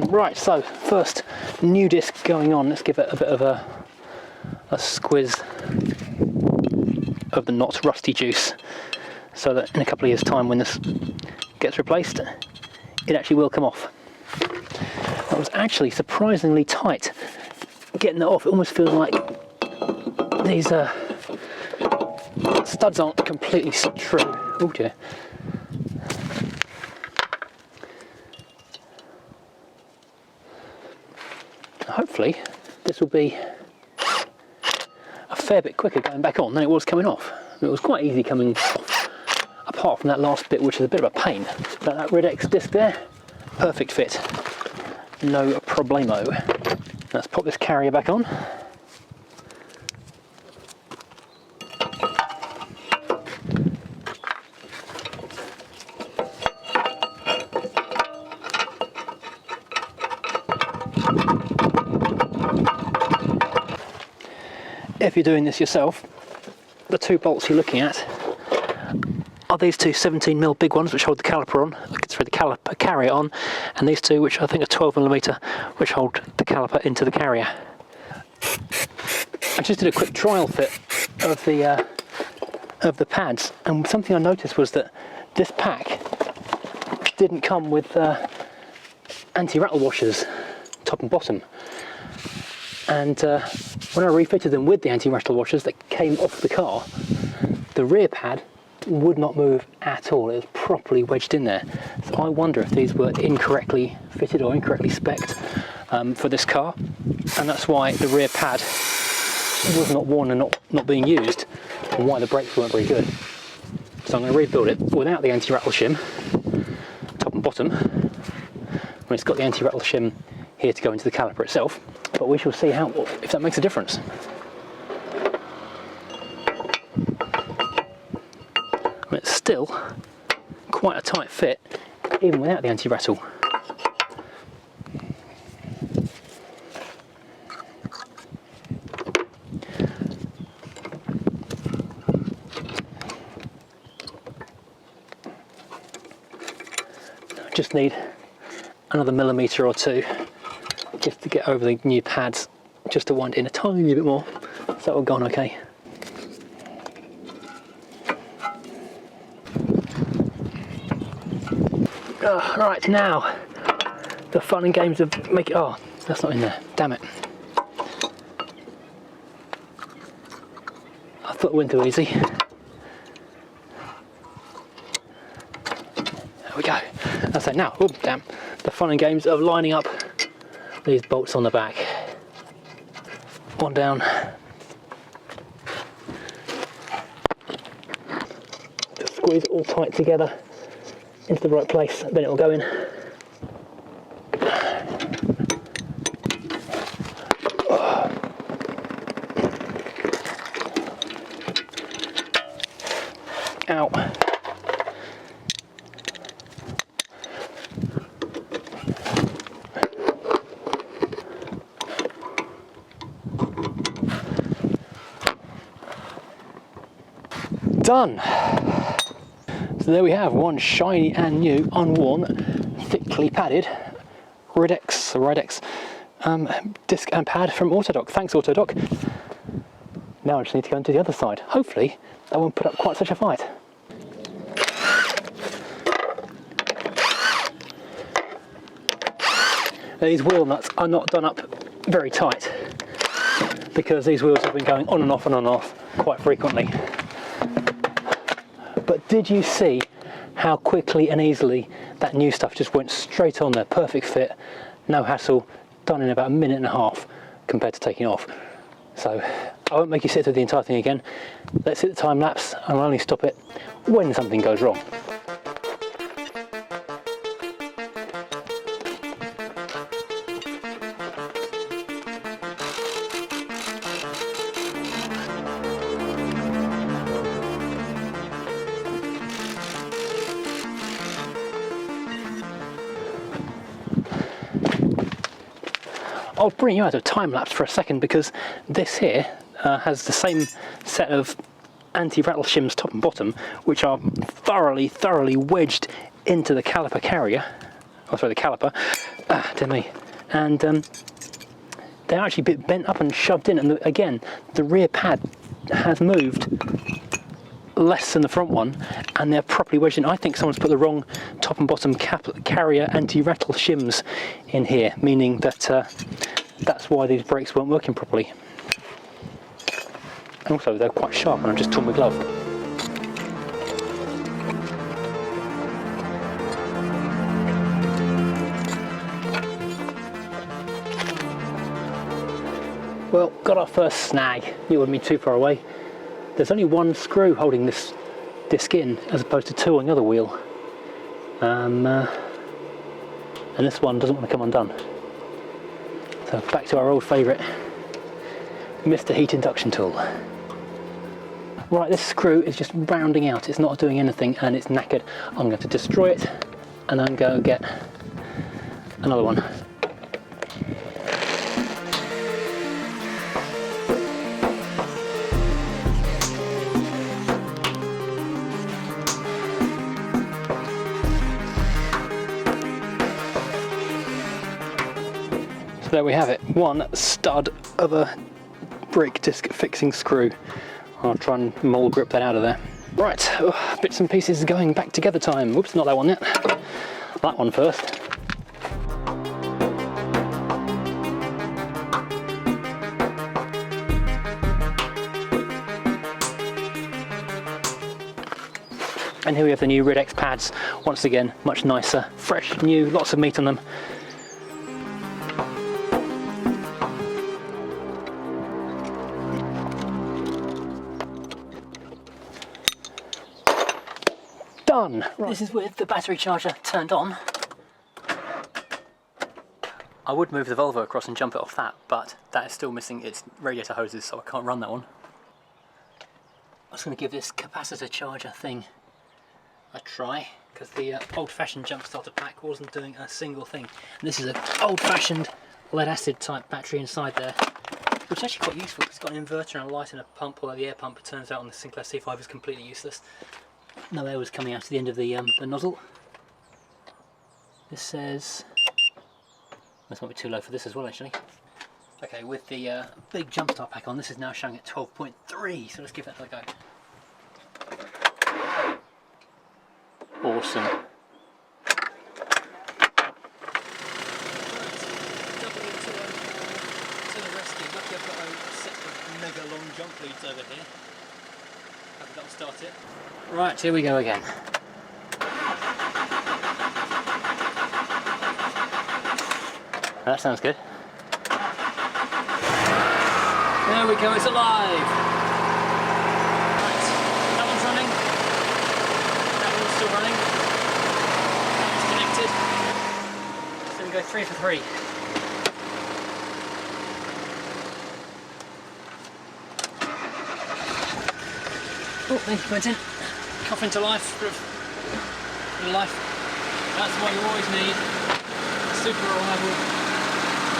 Right, so first new disc going on. Let's give it a bit of a squiz of the not rusty juice, so that in a couple of years' time when this gets replaced, it actually will come off. That was actually surprisingly tight. Getting that off, it almost feels like these studs aren't completely true. Oh dear. Hopefully this will be a fair bit quicker going back on than it was coming off. It was quite easy coming off, apart from that last bit, which is a bit of a pain. But that Red X disc there, perfect fit, no problemo. Let's pop this carrier back on. If you're doing this yourself, the 2 bolts you're looking at are these 2 17mm big ones which hold the caliper on, sorry, the caliper carrier on, and these 2 which I think are 12mm which hold the caliper into the carrier. I just did a quick trial fit of the pads, and something I noticed was that this pack didn't come with anti-rattle washers top and bottom. And when I refitted them with the anti-rattle washers that came off the car, the rear pad would not move at all. It was properly wedged in there. So I wonder if these were incorrectly fitted or incorrectly spec'd for this car, and that's why the rear pad was not worn and not being used, and why the brakes weren't very good. So I'm going to rebuild it without the anti-rattle shim, top and bottom, when it's got the anti-rattle shim here to go into the caliper itself. But we shall see if that makes a difference. It's still quite a tight fit, even without the anti-rattle. just need another millimetre or two just to get over the new pads, just to wind in a tiny bit more. So that will go on okay. Right, now the fun and games of making. Oh, that's not in there. Damn it! I thought it went too easy. There we go. That's it. Now, oh damn! The fun and games of lining up these bolts on the back. One down. Just squeeze it all tight together into the right place, then it will go in. Ow. Done. So there we have one shiny and new, unworn, thickly padded Ridex disc and pad from Autodoc. Thanks, Autodoc. Now I just need to go into the other side. Hopefully that won't put up quite such a fight. These wheel nuts are not done up very tight because these wheels have been going on and off quite frequently. But did you see how quickly and easily that new stuff just went straight on there? Perfect fit, no hassle, done in about a minute and a half compared to taking off. So I won't make you sit through the entire thing again. Let's hit the time lapse and I'll only stop it when something goes wrong. I'll bring you out of time lapse for a second because this here has the same set of anti-rattle shims top and bottom, which are thoroughly wedged into the caliper carrier. Oh, sorry, the caliper. Dear me. And they're actually a bit bent up and shoved in. And again, the rear pad has moved less than the front one, and they're properly wedged in. I think someone's put the wrong top and bottom carrier anti-rattle shims in here, meaning that that's why these brakes weren't working properly. And also they're quite sharp, and I've just torn my glove. Well, got our first snag. It wouldn't be too far away. There's only one screw holding this disc in, as opposed to two on the other wheel. And this one doesn't want to come undone. So back to our old favourite, Mr. Heat Induction Tool. Right, this screw is just rounding out. It's not doing anything and it's knackered. I'm going to destroy it and then go get another one. There we have it, one stud of a brake disc fixing screw. I'll try and mole grip that out of there. Right, bits and pieces going back together time. Whoops, not that one yet. That one first. And here we have the new Ridex pads. Once again, much nicer, fresh, new, lots of meat on them. Done. Right. This is with the battery charger turned on. I would move the Volvo across and jump it off that, but that is still missing its radiator hoses, so I can't run that one. I was going to give this capacitor charger thing a try, because the old-fashioned jump starter pack wasn't doing a single thing. And this is an old-fashioned lead acid type battery inside there, which is actually quite useful. It's got an inverter and a light and a pump, although the air pump, it turns out, on the Sinclair C5 is completely useless. No air was coming out to the end of the nozzle. This says, this might be too low for this as well actually. Okay, with the big jump start pack on, this is now showing at 12.3, so let's give that a go. Awesome. Lucky I've got a set of mega long jump leads over here. Hope that'll start it. Right, here we go again. That sounds good. There we go, it's alive! Right, that one's running. That one's still running. That one's connected. So we go 3 for 3. Oh, thank you, Quentin. Coughing to life, bit of life. That's what you always need. A super reliable,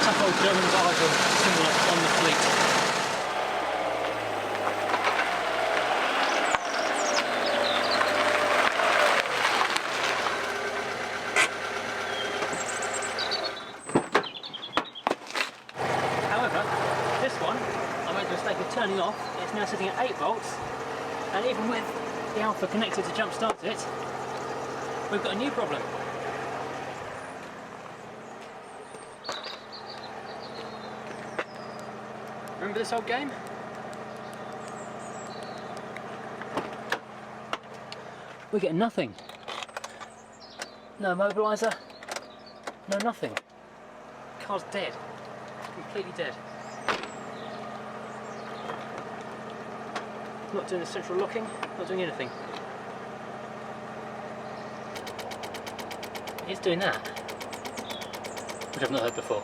tough old German Bible symbol on the fleet. However, this one, I made the mistake of turning off. It's now sitting at 8 volts. And even with the alpha connected to jump start it, we've got a new problem. Remember this old game? We're getting nothing. No immobilizer, no nothing. Car's dead, completely dead. Not doing the central locking, not doing anything. It's doing that, which I've not heard before.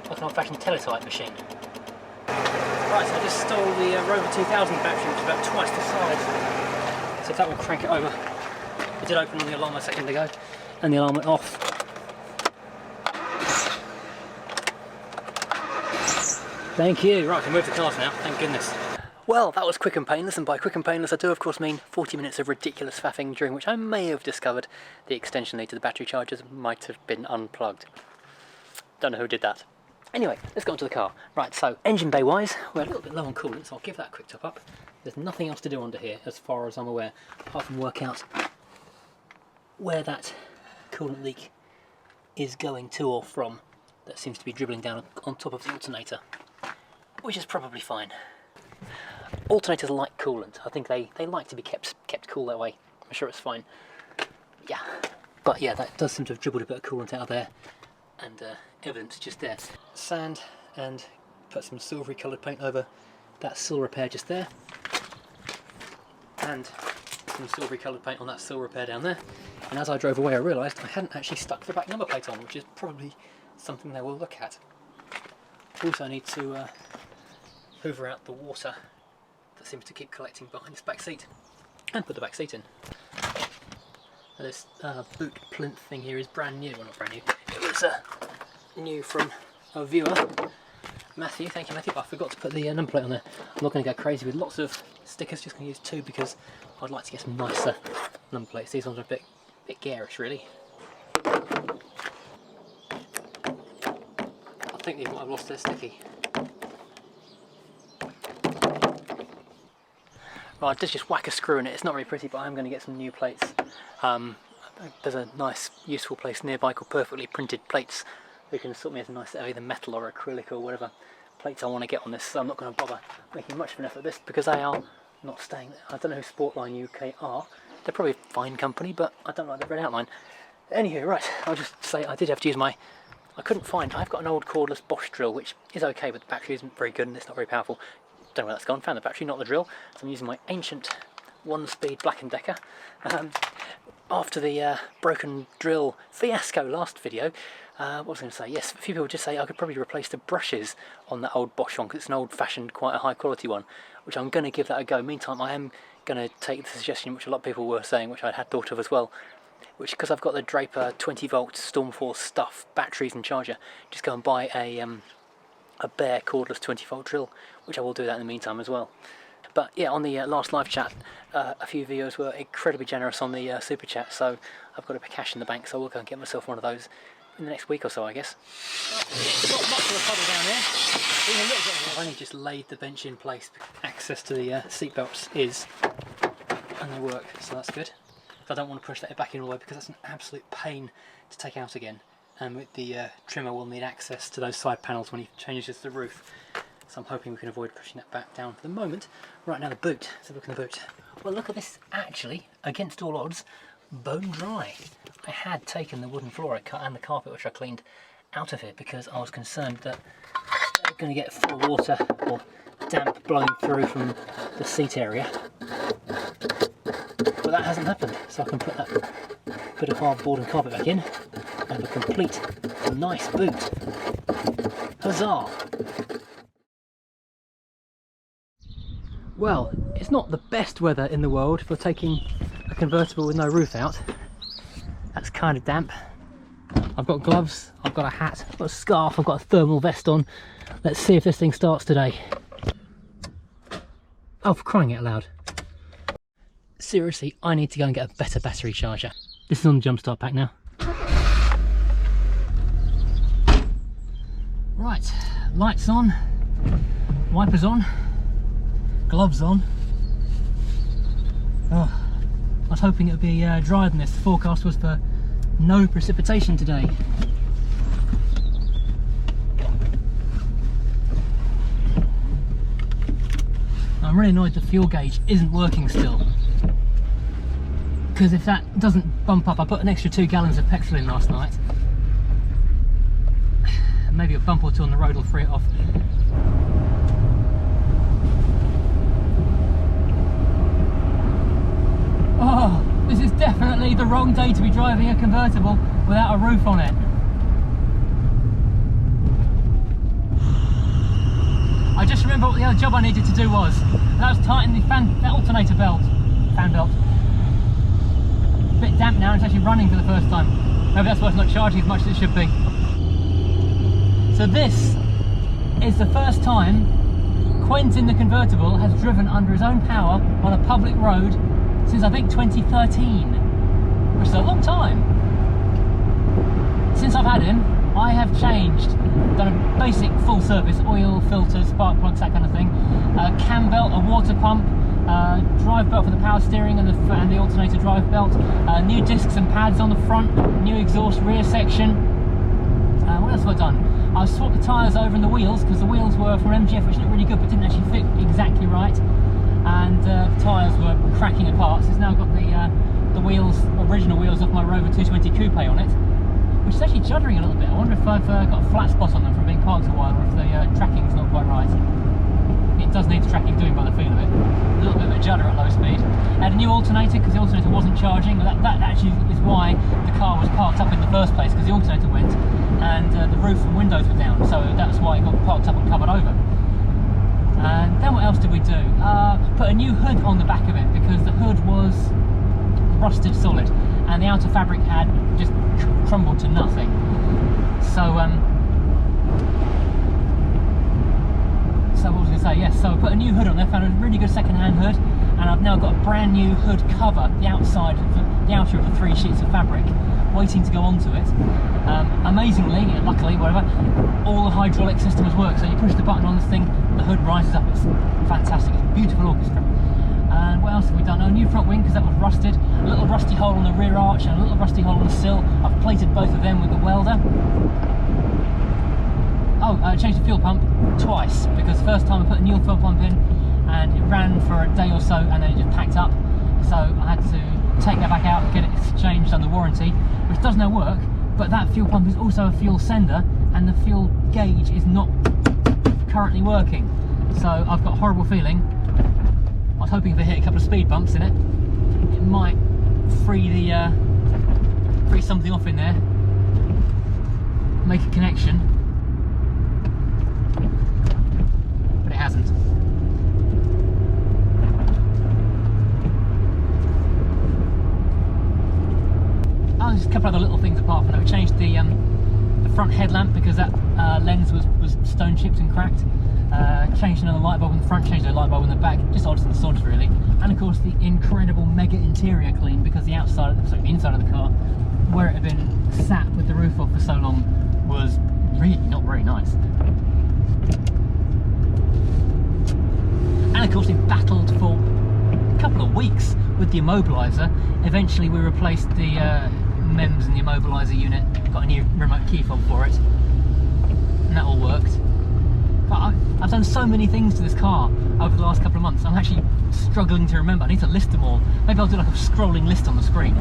Like an old-fashioned teletype machine. Right, so I just stole the Rover 2000 battery, which is about twice the size. So if that will crank it over. It did open on the alarm a second ago, and the alarm went off. Thank you. Right, I can move the cars now, thank goodness. Well, that was quick and painless, and by quick and painless I do of course mean 40 minutes of ridiculous faffing, during which I may have discovered the extension lead to the battery chargers might have been unplugged. Don't know who did that. Anyway, let's go on to the car. Right, so engine bay wise, we're a little bit low on coolant, so I'll give that a quick top up. There's nothing else to do under here as far as I'm aware, apart from work out where that coolant leak is going to or from. That seems to be dribbling down on top of the alternator, which is probably fine. Alternators like coolant. I think they like to be kept cool that way. I'm sure it's fine. Yeah, but yeah, that does seem to have dribbled a bit of coolant out of there, and evidence just there. Sand and put some silvery coloured paint over that sill repair just there, and some silvery coloured paint on that sill repair down there. And as I drove away, I realised I hadn't actually stuck the back number plate on, which is probably something they will look at. Also, I need to hoover out the water that seems to keep collecting behind this back seat and put the back seat in. Now this boot plinth thing here is brand new. Well, not brand new. It was new from a viewer, Matthew. Thank you, Matthew. But I forgot to put the number plate on there. I'm not going to go crazy with lots of stickers. Just going to use 2 because I'd like to get some nicer number plates. These ones are a bit garish, really. I think these might have lost their sticky. Right, I did just whack a screw in it. It's not really pretty, but I'm going to get some new plates. There's a nice, useful place nearby called Perfectly Printed Plates. They can sort me as a nice either metal or acrylic or whatever plates I want to get on this. So I'm not going to bother making much of an effort at this because they are not staying there. I don't know who Sportline UK are. They're probably a fine company, but I don't like the red outline. Anywho, right, I'll just say I did have to use my... I've got an old cordless Bosch drill, which is okay, but the battery isn't very good and it's not very powerful. Don't know where that's gone. Found the battery, not the drill. So I'm using my ancient 1-speed Black & Decker. After the broken drill fiasco last video, what was I going to say? Yes, a few people just say I could probably replace the brushes on that old Bosch one because it's an old-fashioned, quite a high-quality one, which I'm going to give that a go. Meantime, I am going to take the suggestion, which a lot of people were saying, which I had thought of as well, which because I've got the Draper 20-volt Stormforce stuff, batteries and charger, just go and buy a bare cordless 20-volt drill, which I will do that in the meantime as well. But yeah, on the last live chat, a few viewers were incredibly generous on the super chat, so I've got a bit of cash in the bank, so we'll go and get myself one of those in the next week or so, I guess. Got much of a puddle down here. Even a little bit. I've only just laid the bench in place. Access to the seat belts is, and they work, so that's good. I don't want to push that back in all the way because that's an absolute pain to take out again. And with the trimmer will need access to those side panels when he changes the roof. So I'm hoping we can avoid pushing that back down for the moment. Right, now the boot. Let's have a look at the boot. Well, look at this, actually, against all odds, bone dry. I had taken the wooden floor and the carpet, which I cleaned, out of it because I was concerned that they're going to get full of water or damp blowing through from the seat area. But that hasn't happened, so I can put that bit of hardboard and carpet back in and have a complete, nice boot. Huzzah! Well, it's not the best weather in the world for taking a convertible with no roof out. That's kind of damp. I've got gloves, I've got a hat, I've got a scarf, I've got a thermal vest on. Let's see if this thing starts today. Oh, for crying out loud. Seriously, I need to go and get a better battery charger. This is on the jump start pack now. Right, lights on, wipers on, gloves on. Oh, I was hoping it would be drier than this. The forecast was for no precipitation today. I'm really annoyed the fuel gauge isn't working still. Because if that doesn't bump up, I put an extra 2 gallons of petrol in last night. Maybe a bump or two on the road will free it off. Oh, this is definitely the wrong day to be driving a convertible without a roof on it. I just remember what the other job I needed to do was. And that was tighten the alternator belt. Fan belt. A bit damp now, and it's actually running for the first time. Maybe that's why it's not charging as much as it should be. So this is the first time Quentin the Convertible has driven under his own power on a public road since I think 2013, which is a long time. Since I've had him, I have changed, done a basic full service, oil, filters, spark plugs, that kind of thing, cam belt, a water pump, drive belt for the power steering and the alternator drive belt, new discs and pads on the front, new exhaust rear section. What else have I done? I swapped the tyres over and the wheels, because the wheels were from MGF, which looked really good but didn't actually fit exactly right, and the tyres were cracking apart. So it's now got the wheels, original wheels of my Rover 220 Coupe on it, which is actually juddering a little bit. I wonder if I've got a flat spot on them from being parked a while, or if the tracking's not quite right. It does need the tracking doing by the feel of it. A little bit of a judder at low speed. I had a new alternator because the alternator wasn't charging. That actually is why the car was parked up in the first place, because the alternator went and the roof and windows were down. So that's why it got parked up and covered over. And then what else did we do? Put a new hood on the back of it because the hood was rusted solid and the outer fabric had just crumbled to nothing. So what was I going to say? Yes, so I put a new hood on there, found a really good second-hand hood, and I've now got a brand new hood cover, the outside, the outer of the 3 sheets of fabric, waiting to go onto it. Amazingly, luckily, whatever, all the hydraulic systems work, so you push the button on this thing, the hood rises up. It's fantastic, it's a beautiful orchestra. And what else have we done? A new front wing, because that was rusted, a little rusty hole on the rear arch and a little rusty hole on the sill. I've plated both of them with the welder. Oh, I changed the fuel pump twice, because the first time I put a new fuel pump in and it ran for a day or so and then it just packed up. So I had to take that back out and get it changed under warranty, which does no work, but that fuel pump is also a fuel sender and the fuel gauge is not currently working. So I've got a horrible feeling. I was hoping if I hit a couple of speed bumps in it, it might free something off in there, make a connection. But it hasn't. Oh, there's a couple other little things apart from that. We changed the front headlamp because that lens was stone chipped and cracked. Changed another light bulb in the front, changed a light bulb in the back, just odds and sods really. And of course the incredible mega interior clean, because the outside, sorry, the inside of the car, where it had been sat with the roof off for so long, was really not very nice. And of course it battled for a couple of weeks with the Immobilizer. Eventually we replaced the MEMS in the Immobilizer unit, got a new remote key fob for it, and that all worked. But I've done so many things to this car over the last couple of months, I'm actually struggling to remember. I need to list them all. Maybe I'll do like a scrolling list on the screen.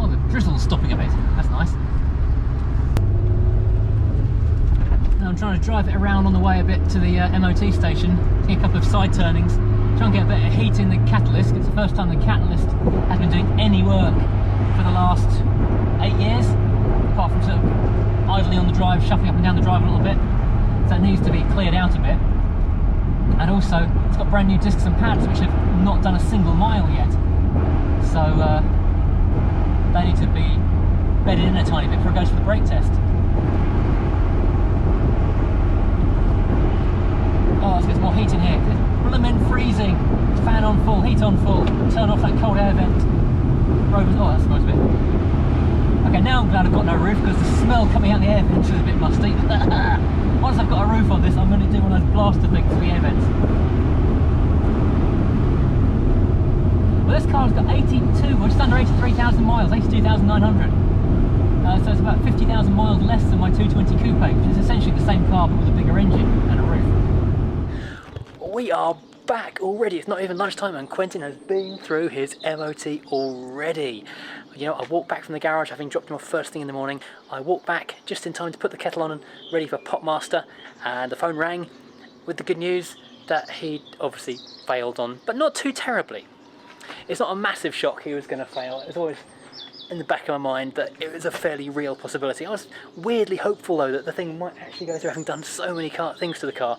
Oh, the drizzle's stopping a bit, that's nice. Now I'm trying to drive it around on the way a bit to the MOT station, take a couple of side turnings, try and get a bit of heat in the catalyst. It's the first time the catalyst has been doing any work for the last 8 years, apart from sort of idly on the drive, shuffling up and down the drive a little bit, so it needs to be cleared out a bit. And also it's got brand new discs and pads which have not done a single mile yet, so they need to be bedded in a tiny bit before it goes for the brake test. Oh, let's get some more heat in here. It's blooming freezing. Fan on full, heat on full, turn off that cold air vent. Rover's, oh that smells a bit. Okay, now I'm glad I've got no roof, because the smell coming out the air vents is a bit musty. Once I've got a roof on this, I'm going to do one of those blaster things for the air vents. Well, this car's got 82, well just under 83,000 miles, 82,900. So it's about 50,000 miles less than my 220 Coupe, which is essentially the same car but with a bigger engine and a roof. We are back already. It's not even lunchtime and Quentin has been through his MOT already. You know, I walked back from the garage having dropped him off first thing in the morning. I walked back just in time to put the kettle on and ready for Popmaster, and the phone rang with the good news that he'd obviously failed on, but not too terribly. It's not a massive shock he was going to fail. It was always in the back of my mind that it was a fairly real possibility. I was weirdly hopeful though that the thing might actually go through, having done so many things to the car,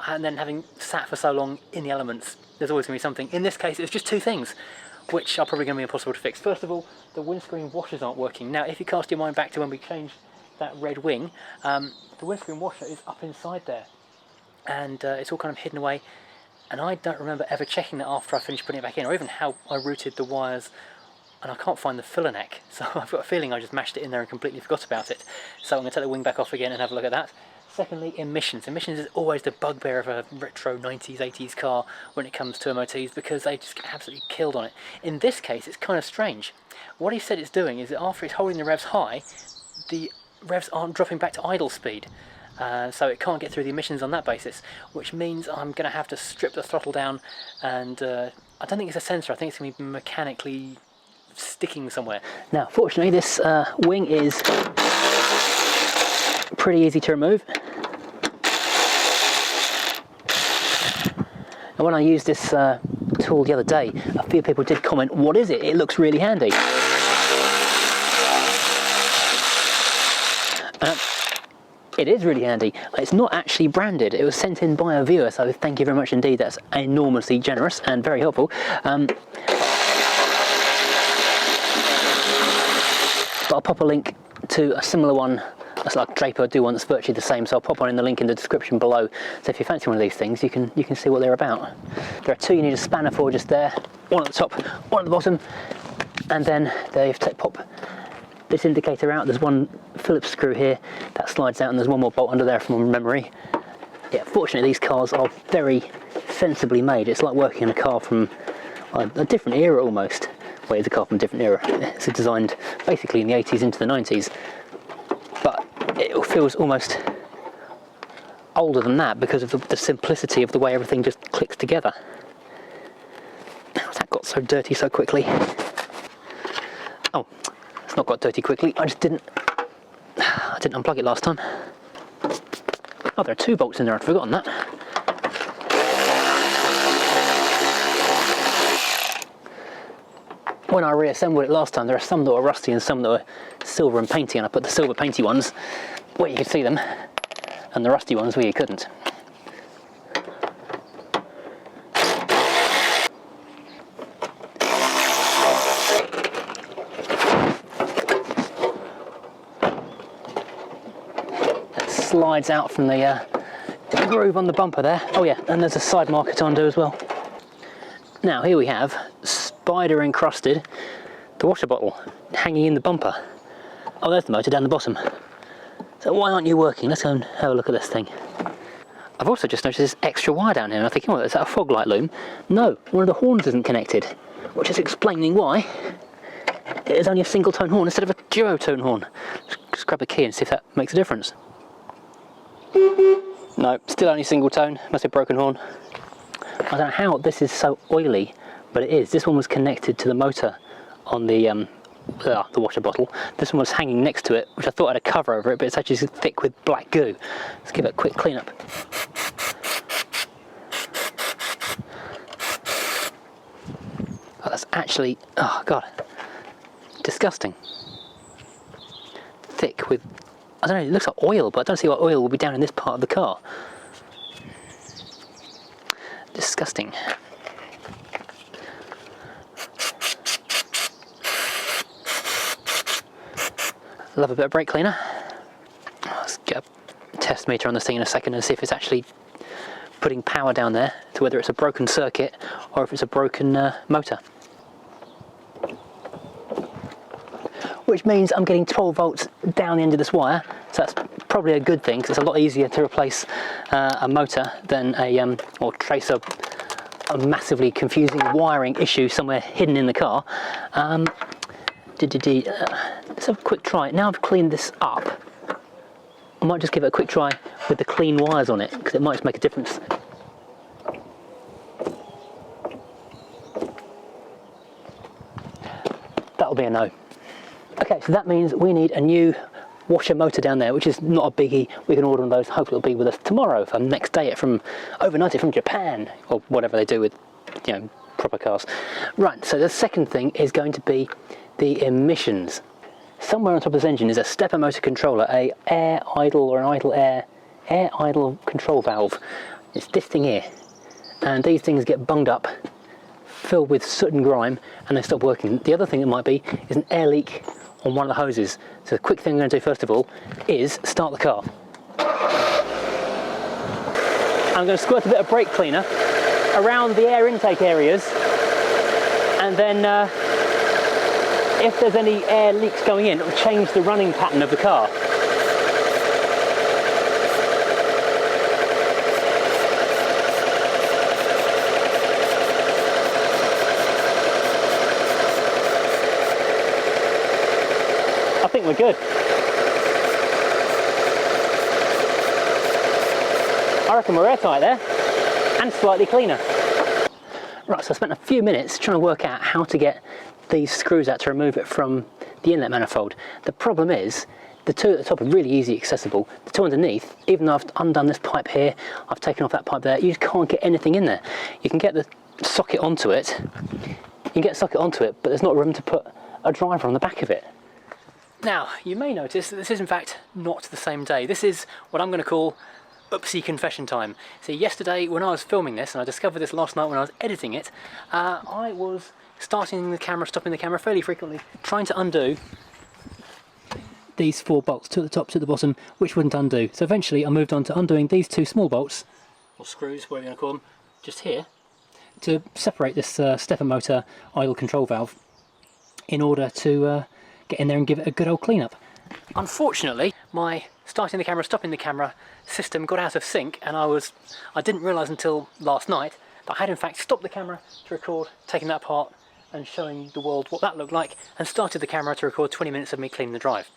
and then having sat for so long in the elements, there's always going to be something. In this case, it was just two things, which are probably going to be impossible to fix. First of all, the windscreen washers aren't working. Now, if you cast your mind back to when we changed that red wing, the windscreen washer is up inside there, and it's all kind of hidden away, and I don't remember ever checking that after I finished putting it back in, or even how I routed the wires, and I can't find the filler neck, so I've got a feeling I just mashed it in there and completely forgot about it. So I'm going to take the wing back off again and have a look at that. Secondly, emissions. Emissions is always the bugbear of a retro 90s, 80s car when it comes to MOTs, because they just get absolutely killed on it. In this case, it's kind of strange. What he said it's doing is that after it's holding the revs high, the revs aren't dropping back to idle speed. So it can't get through the emissions on that basis, which means I'm going to have to strip the throttle down, and I don't think it's a sensor, I think it's going to be mechanically sticking somewhere. Now, fortunately, this wing is pretty easy to remove. And when I used this tool the other day, a few people did comment, "What is it? It looks really handy." It is really handy. It's not actually branded. It was sent in by a viewer, so thank you very much indeed. That's enormously generous and very helpful. But I'll pop a link to a similar one. That's like Draper do one that's virtually the same, so I'll pop one in the link in the description below. So if you fancy one of these things, you can see what they're about. There are two you need a spanner for just there, one at the top, one at the bottom, and then there you pop this indicator out. There's one Phillips screw here that slides out, and there's one more bolt under there from memory. Yeah, fortunately these cars are very sensibly made. It's like working in a car from a different era almost. Well, it's a car from a different era. It's designed basically in the 80s into the 90s. But it feels almost older than that because of the simplicity of the way everything just clicks together. How's that got so dirty so quickly? Oh, it's not got dirty quickly. I didn't unplug it last time. Oh, there are two bolts in there. I'd forgotten that. When I reassembled it last time, there are some that were rusty and some that were silver and painty, and I put the silver painty ones where you could see them, and the rusty ones where you couldn't. That slides out from the groove on the bumper there. Oh yeah, and there's a side marker to undo as well. Now here we have, spider encrusted, the washer bottle hanging in the bumper. Oh, there's the motor down the bottom. So why aren't you working? Let's go and have a look at this thing. I've also just noticed this extra wire down here, and I'm thinking, well, is that a fog light loom? No, one of the horns isn't connected, which is explaining why it is only a single tone horn instead of a duo tone horn. Just grab the key and see if that makes a difference. No, still only single tone, must be a broken horn. I don't know how this is so oily, but it is. This one was connected to the motor on the washer bottle. This one was hanging next to it, which I thought had a cover over it, but it's actually thick with black goo. Let's give it a quick clean up. Oh, that's actually, oh god, disgusting. Thick with, I don't know, it looks like oil, but I don't see what oil will be down in this part of the car. Disgusting. Love a bit of brake cleaner. Let's get a test meter on this thing in a second and see if it's actually putting power down there to whether it's a broken circuit or if it's a broken motor. Which means I'm getting 12 volts down the end of this wire, so that's probably a good thing because it's a lot easier to replace a motor than or trace a massively confusing wiring issue somewhere hidden in the car. Let's have a quick try. Now I've cleaned this up, I might just give it a quick try with the clean wires on it, because it might just make a difference. That'll be a no. Okay, so that means we need a new washer motor down there, which is not a biggie. We can order one of those. Hopefully it'll be with us tomorrow, if I next day it from overnight it from Japan, or whatever they do with, you know, proper cars. Right, so the second thing is going to be the emissions. Somewhere on top of this engine is a stepper motor controller, a air idle or an idle air idle control valve. It's this thing here, and these things get bunged up, filled with soot and grime, and they stop working. The other thing it might be is an air leak on one of the hoses. So the quick thing I'm going to do first of all is start the car. I'm going to squirt a bit of brake cleaner around the air intake areas, and then if there's any air leaks going in, it will change the running pattern of the car. I think we're good. I reckon we're airtight there, and slightly cleaner. Right, so I spent a few minutes trying to work out how to get these screws out to remove it from the inlet manifold. The problem is, the two at the top are really easy accessible. The two underneath, even though I've undone this pipe here, I've taken off that pipe there, you just can't get anything in there. You can get the socket onto it, but there's not room to put a driver on the back of it. Now, you may notice that this is in fact not the same day. This is what I'm going to call oopsie confession time. See, yesterday when I was filming this, and I discovered this last night when I was editing it, I was starting the camera, stopping the camera fairly frequently, trying to undo these 4 bolts, 2 at the top, 2 at the bottom, which wouldn't undo. So eventually I moved on to undoing these 2 small bolts, or screws, whatever you want to call them, just here, to separate this stepper motor idle control valve in order to get in there and give it a good old clean up. Unfortunately, my starting the camera, stopping the camera system got out of sync, and I didn't realise until last night that I had in fact stopped the camera to record taking that apart and showing the world what that looked like, and started the camera to record 20 minutes of me cleaning the drive.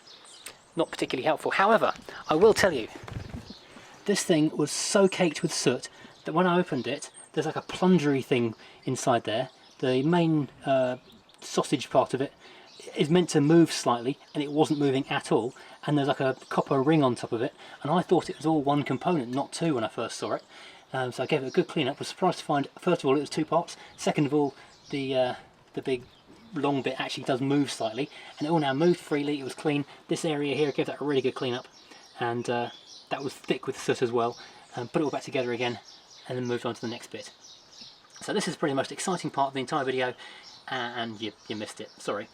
Not particularly helpful. However, I will tell you, this thing was so caked with soot that when I opened it, there's like a plungery thing inside there. The main sausage part of it is meant to move slightly, and it wasn't moving at all, and there's like a copper ring on top of it, and I thought it was all one component, not 2 when I first saw it. So I gave it a good clean up. Was surprised to find, first of all, it was 2 parts, second of all, the big long bit actually does move slightly, and it all now moved freely. It was clean. This area here gave that a really good clean up, and that was thick with soot as well. Put it all back together again, and then moved on to the next bit. So this is pretty much the most exciting part of the entire video, and you missed it. Sorry.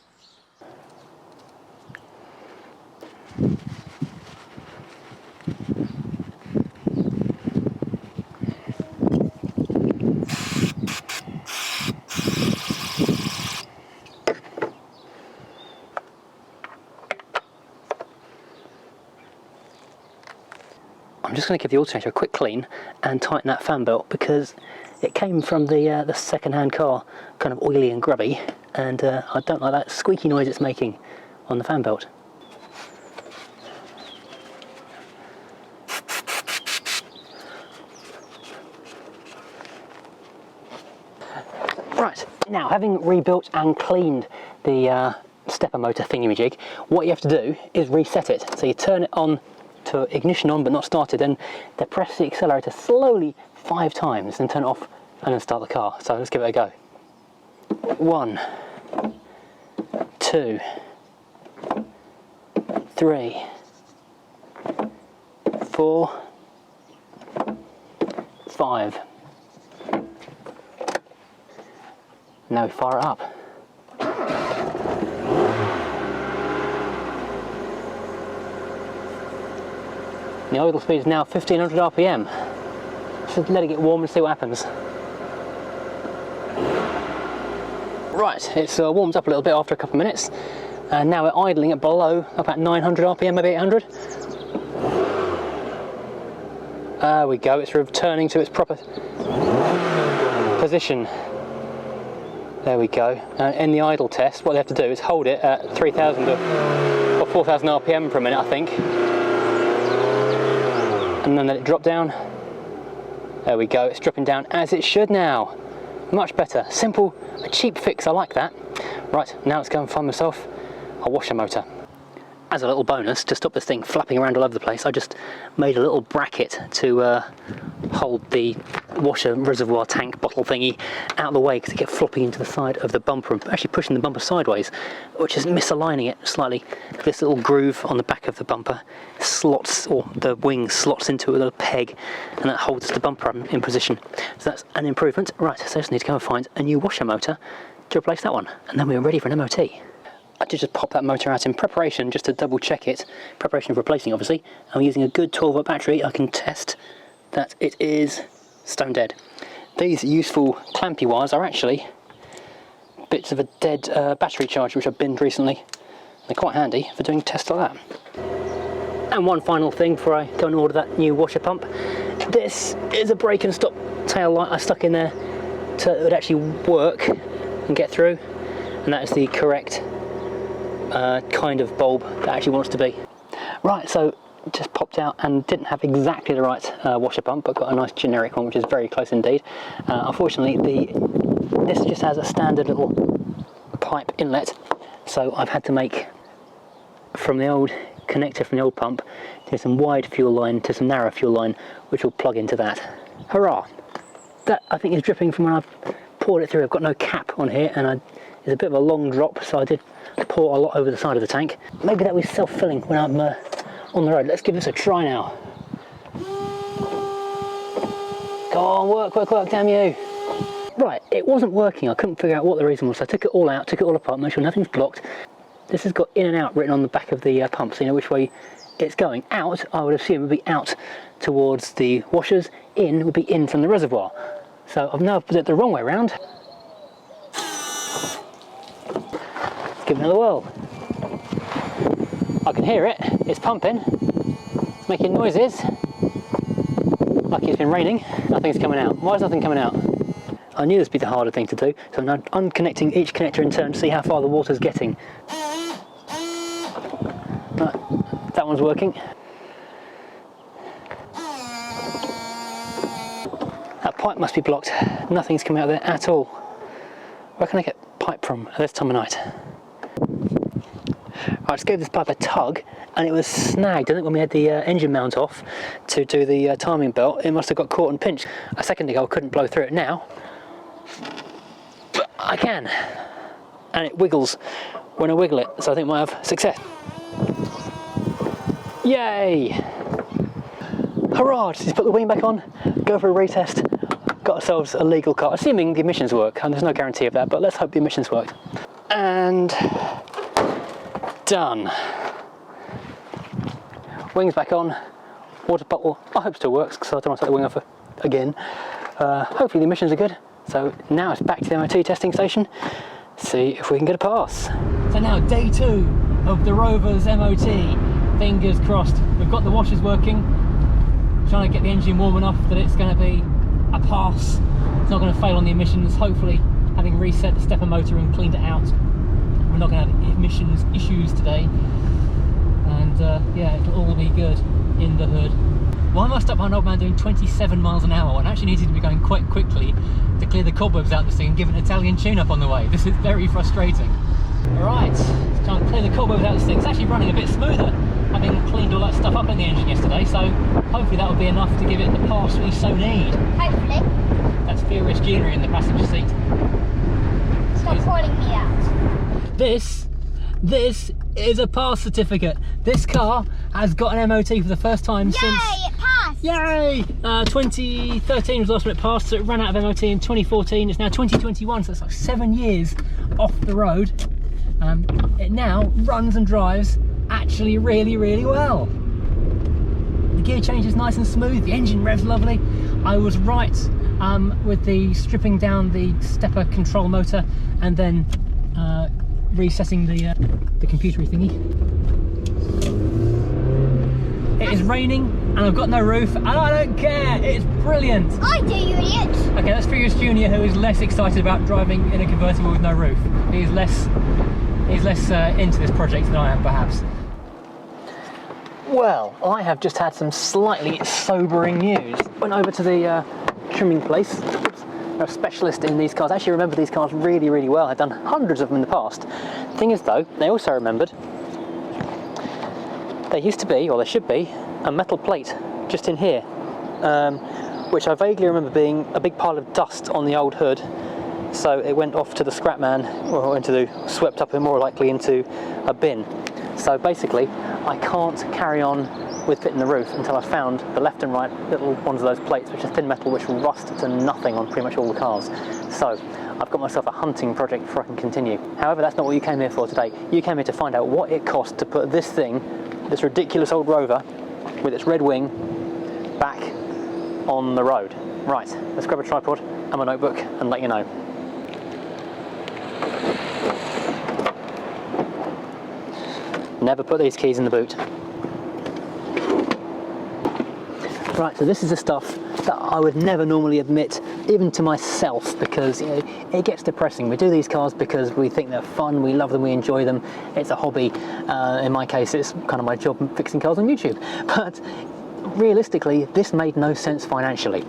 going to give the alternator a quick clean and tighten that fan belt, because it came from the second-hand car, kind of oily and grubby, and I don't like that squeaky noise it's making on the fan belt. Right, now having rebuilt and cleaned the stepper motor thingamajig, what you have to do is reset it. So you turn it on to ignition on but not started, then press the accelerator slowly 5 times, then turn it off and then start the car. So let's give it a go. 1, 2, 3, 4, 5. Now we fire it up. The idle speed is now 1500 RPM. Just let it get warm and see what happens. Right, it's warmed up a little bit after a couple of minutes, and now we're idling at below about 900 RPM, maybe 800. There we go, it's returning to its proper position. There we go. In the idle test, what they have to do is hold it at 3000 or 4000 RPM for a minute, I think, and then let it drop down. There we go, it's dropping down as it should now. Much better. Simple, a cheap fix, I like that. Right, now let's go and find myself a washer motor. As a little bonus, to stop this thing flapping around all over the place, I just made a little bracket to hold the washer reservoir tank bottle thingy out of the way, because it kept flopping into the side of the bumper and actually pushing the bumper sideways, which is misaligning it slightly. This little groove on the back of the bumper slots, or the wing slots into a little peg, and that holds the bumper in position. So that's an improvement. Right, so I just need to go and find a new washer motor to replace that one, and then we're ready for an MOT. I did just pop that motor out in preparation, just to double check it, preparation of replacing obviously. I'm using a good 12-volt battery. I can test that it is stone dead. These useful clampy wires are actually bits of a dead battery charger which I've binned recently. They're quite handy for doing tests like that. And one final thing before I go and order that new washer pump. This is a brake and stop tail light I stuck in there so it would actually work and get through, and that is the correct kind of bulb that actually wants to be. Right, so just popped out and didn't have exactly the right washer pump, but got a nice generic one which is very close indeed. Unfortunately this just has a standard little pipe inlet, so I've had to make from the old connector from the old pump to some wide fuel line to some narrow fuel line, which will plug into that. Hurrah! That I think is dripping from when I've poured it through. I've got no cap on here, and it's a bit of a long drop, so I did pour a lot over the side of the tank. Maybe that was self-filling when I'm on the road. Let's give this a try now. Go on, work, damn you. Right, it wasn't working. I couldn't figure out what the reason was. So I took it all out, took it all apart, make sure nothing's blocked. This has got in and out written on the back of the pump, so you know which way it's going. Out, I would assume, would be out towards the washers. In would be in from the reservoir. So I've now put it the wrong way around. Let's give it another whirl. I can hear it. It's pumping. It's making noises. Like it's been raining. Nothing's coming out. Why is nothing coming out? I knew this would be the harder thing to do, so I'm now unconnecting each connector in turn to see how far the water's getting. Right, that one's working. That pipe must be blocked. Nothing's coming out of there at all. Where can I get pipe from at this time of night? I just gave this pipe a tug and it was snagged. I think when we had the engine mount off to do the timing belt, it must have got caught and pinched. A second ago I couldn't blow through it. Now but I can, and it wiggles when I wiggle it, so I think I might have success. Yay! Hurrah! Just put the wing back on, go for a retest, got ourselves a legal car, assuming the emissions work, and there's no guarantee of that, but let's hope the emissions worked. And done. Wings back on, water bottle, I hope still works because I don't want to take the wing off again. Hopefully the emissions are good. So now it's back to the MOT testing station, see if we can get a pass. So now day 2 of the Rover's MOT, fingers crossed. We've got the washers working, trying to get the engine warm enough that it's going to be a pass. It's not going to fail on the emissions. Hopefully, having reset the stepper motor and cleaned it out, we're not going to have emissions issues today. And yeah, it'll all be good in the hood. Why am I stuck behind old man doing 27 miles an hour when I actually needed to be going quite quickly to clear the cobwebs out of this thing and give an Italian tune-up on the way? This is very frustrating. Alright, let's try and clear the cobwebs out of this thing. It's actually running a bit smoother, having cleaned all that stuff up in the engine yesterday, so hopefully that will be enough to give it the pass we so need. Hopefully. That's Furious Junior in the passenger seat. Stop calling me out. This is a pass certificate. This car has got an MOT for the first time since... Yay, it passed! Yay! 2013 was the last time it passed, so it ran out of MOT in 2014. It's now 2021, so it's like 7 years off the road. It now runs and drives actually really, really well. The gear change is nice and smooth, the engine revs lovely. I was right with the stripping down the stepper control motor and then resetting the computery thingy. It is raining and I've got no roof and I don't care, it's brilliant. I do, you idiot. Okay, that's Furious Junior, who is less excited about driving in a convertible with no roof. He's less into this project than I am, perhaps. Well, I have just had some slightly sobering news. Went over to the trimming place. They're a specialist in these cars. I actually remember these cars really, really well. I've done hundreds of them in the past. The thing is though, they also remembered there used to be, or there should be, a metal plate just in here, which I vaguely remember being a big pile of dust on the old hood. So it went off to the scrap man, or swept up and more likely into a bin. So basically, I can't carry on with fitting the roof until I've found the left and right little ones of those plates, which are thin metal, which will rust to nothing on pretty much all the cars. So I've got myself a hunting project before I can continue. However, that's not what you came here for today. You came here to find out what it cost to put this thing, this ridiculous old Rover, with its red wing, back on the road. Right, let's grab a tripod and my notebook and let you know. Never put these keys in the boot. Right, so this is the stuff that I would never normally admit, even to myself, because you know, it gets depressing. We do these cars because we think they're fun, we love them, we enjoy them. It's a hobby. In my case, it's kind of my job fixing cars on YouTube. But realistically, this made no sense financially.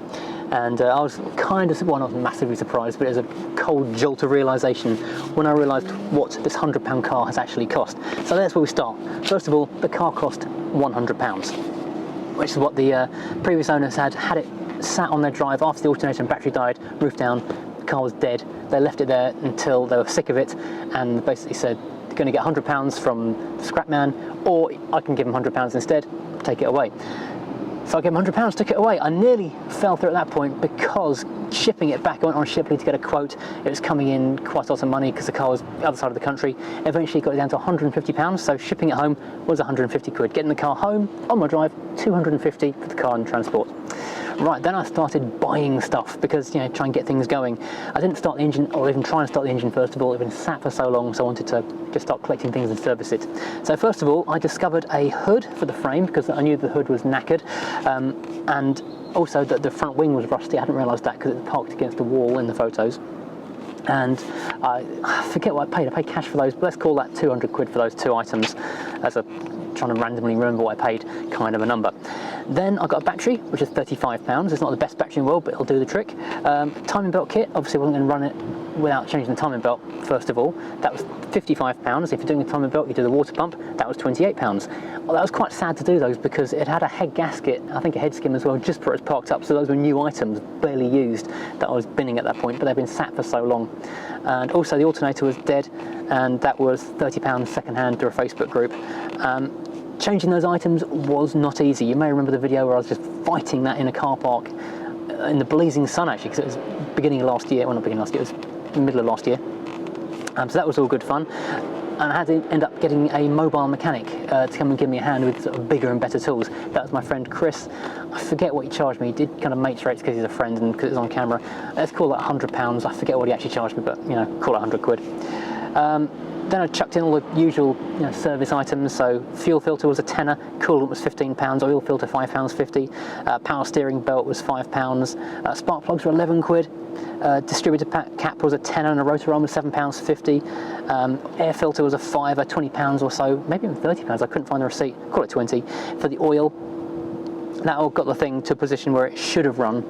And I was kind of, well, not massively surprised, but it was a cold jolt of realisation when I realised what this £100 car has actually cost. So that's where we start. First of all, the car cost £100, which is what the previous owners had it sat on their drive after the alternator and battery died, roof down, the car was dead. They left it there until they were sick of it and basically said, they're going to get £100 from the scrap man, or I can give them £100 instead, take it away. So I gave them £100, took it away. I nearly fell through at that point because shipping it back, I went on Shipley to get a quote. It was coming in quite a lot of money because the car was the other side of the country. Eventually got it down to £150, so shipping it home was 150 quid. Getting the car home, on my drive, 250 for the car and transport. Right, then I started buying stuff because, you know, try and get things going. I didn't start the engine, or even try and start the engine first of all. It had been sat for so long, so I wanted to just start collecting things and service it. So first of all, I discovered a hood for the frame because I knew the hood was knackered, and also that the front wing was rusty. I hadn't realised that because it was parked against the wall in the photos. And I forget what I paid. I paid cash for those, but let's call that 200 quid for those two items as a trying to randomly remember what I paid kind of a number. Then I got a battery, which is £35. It's not the best battery in the world, but it'll do the trick. Timing belt kit, obviously I wasn't going to run it without changing the timing belt, first of all. That was £55. If you're doing the timing belt, you do the water pump, that was £28. Well, that was quite sad to do those because it had a head gasket, I think a head skim as well, just before it was parked up, so those were new items, barely used, that I was binning at that point, but they've been sat for so long. And also the alternator was dead, and that was £30 second hand through a Facebook group. Changing those items was not easy. You may remember the video where I was just fighting that in a car park in the blazing sun, actually, because it was beginning of last year. Well, not beginning of last year, it was the middle of last year. So that was all good fun. And I had to end up getting a mobile mechanic to come and give me a hand with sort of bigger and better tools. That was my friend Chris. I forget what he charged me. He did kind of mates rates because he's a friend and because it's on camera. Let's call that £100. I forget what he actually charged me, but you know, call it 100 quid. then I chucked in all the usual service items. So fuel filter was a tenner, coolant was £15, oil filter £5.50, power steering belt was £5, spark plugs were 11 quid, distributor cap was a tenner and a rotor arm was £7.50, air filter was a fiver, £20 or so, maybe even £30, I couldn't find the receipt, call it 20, for the oil. That all got the thing to a position where it should have run,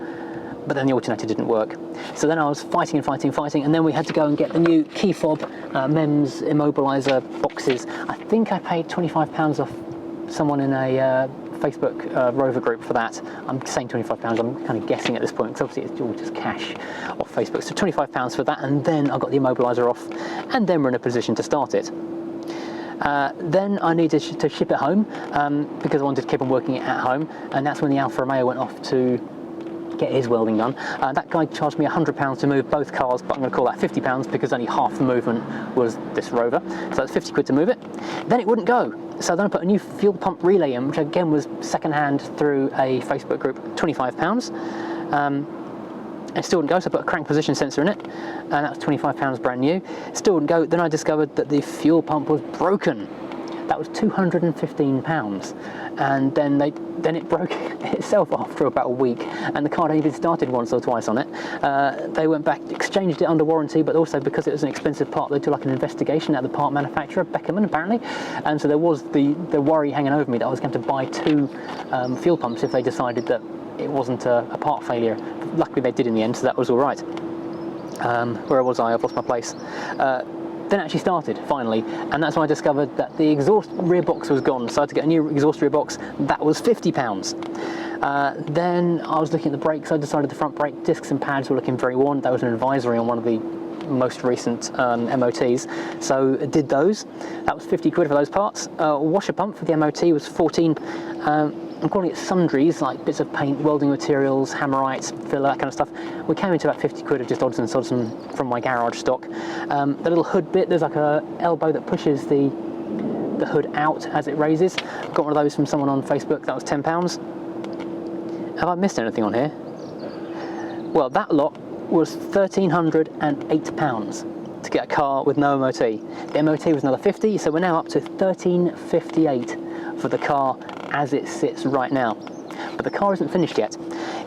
but then the alternator didn't work. So then I was fighting, and then we had to go and get the new key fob, MEMS Immobilizer boxes. I think I paid £25 off someone in a Facebook Rover group for that. I'm saying £25, I'm kind of guessing at this point, because obviously it's all just cash off Facebook. So £25 for that, and then I got the immobilizer off, and then we're in a position to start it. Then I needed to ship it home, because I wanted to keep on working it at home, and that's when the Alfa Romeo went off to get his welding done. That guy charged me £100 to move both cars, but I'm going to call that £50 because only half the movement was this Rover. So that's 50 quid to move it. Then it wouldn't go. So then I put a new fuel pump relay in, which again was second-hand through a Facebook group, £25. It still wouldn't go, so I put a crank position sensor in it, and that was £25 brand new. Still wouldn't go. Then I discovered that the fuel pump was broken. That was £215, and then it broke itself after about a week, and the car had even started once or twice on it. They went back, exchanged it under warranty, but also because it was an expensive part, they did like an investigation at the part manufacturer, Beckerman apparently, and so there was the worry hanging over me that I was going to buy two fuel pumps if they decided that it wasn't a part failure. Luckily they did in the end, so that was all right. Where was I? I've lost my place. Then it actually started, finally, and that's when I discovered that the exhaust rear box was gone, so I had to get a new exhaust rear box. That was £50. Then I was looking at the brakes. I decided the front brake discs and pads were looking very worn. That was an advisory on one of the most recent MOTs, so I did those. That was 50 quid for those parts. Washer pump for the MOT was 14. I'm calling it sundries, like bits of paint, welding materials, hammerites, filler, that kind of stuff. We came into about 50 quid of just odds and sods from my garage stock. The little hood bit, there's like a elbow that pushes the hood out as it raises. Got one of those from someone on Facebook, that was £10. Have I missed anything on here? Well, that lot was £1,308 to get a car with no MOT. The MOT was another 50, so we're now up to £1,358 for the car as it sits right now. But the car isn't finished yet.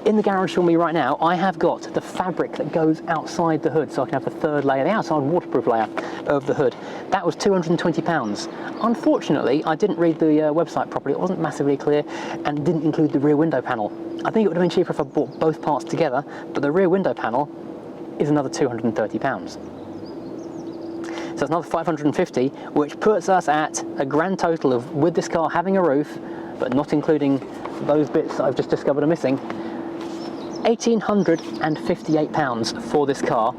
In the garage for me right now, I have got the fabric that goes outside the hood, so I can have the third layer, the outside waterproof layer of the hood. That was £220. Unfortunately, I didn't read the website properly. It wasn't massively clear and didn't include the rear window panel. I think it would have been cheaper if I bought both parts together, but the rear window panel is another £230. So it's another 550, which puts us at a grand total of, with this car having a roof, but not including those bits that I've just discovered are missing, £1,858 for this car,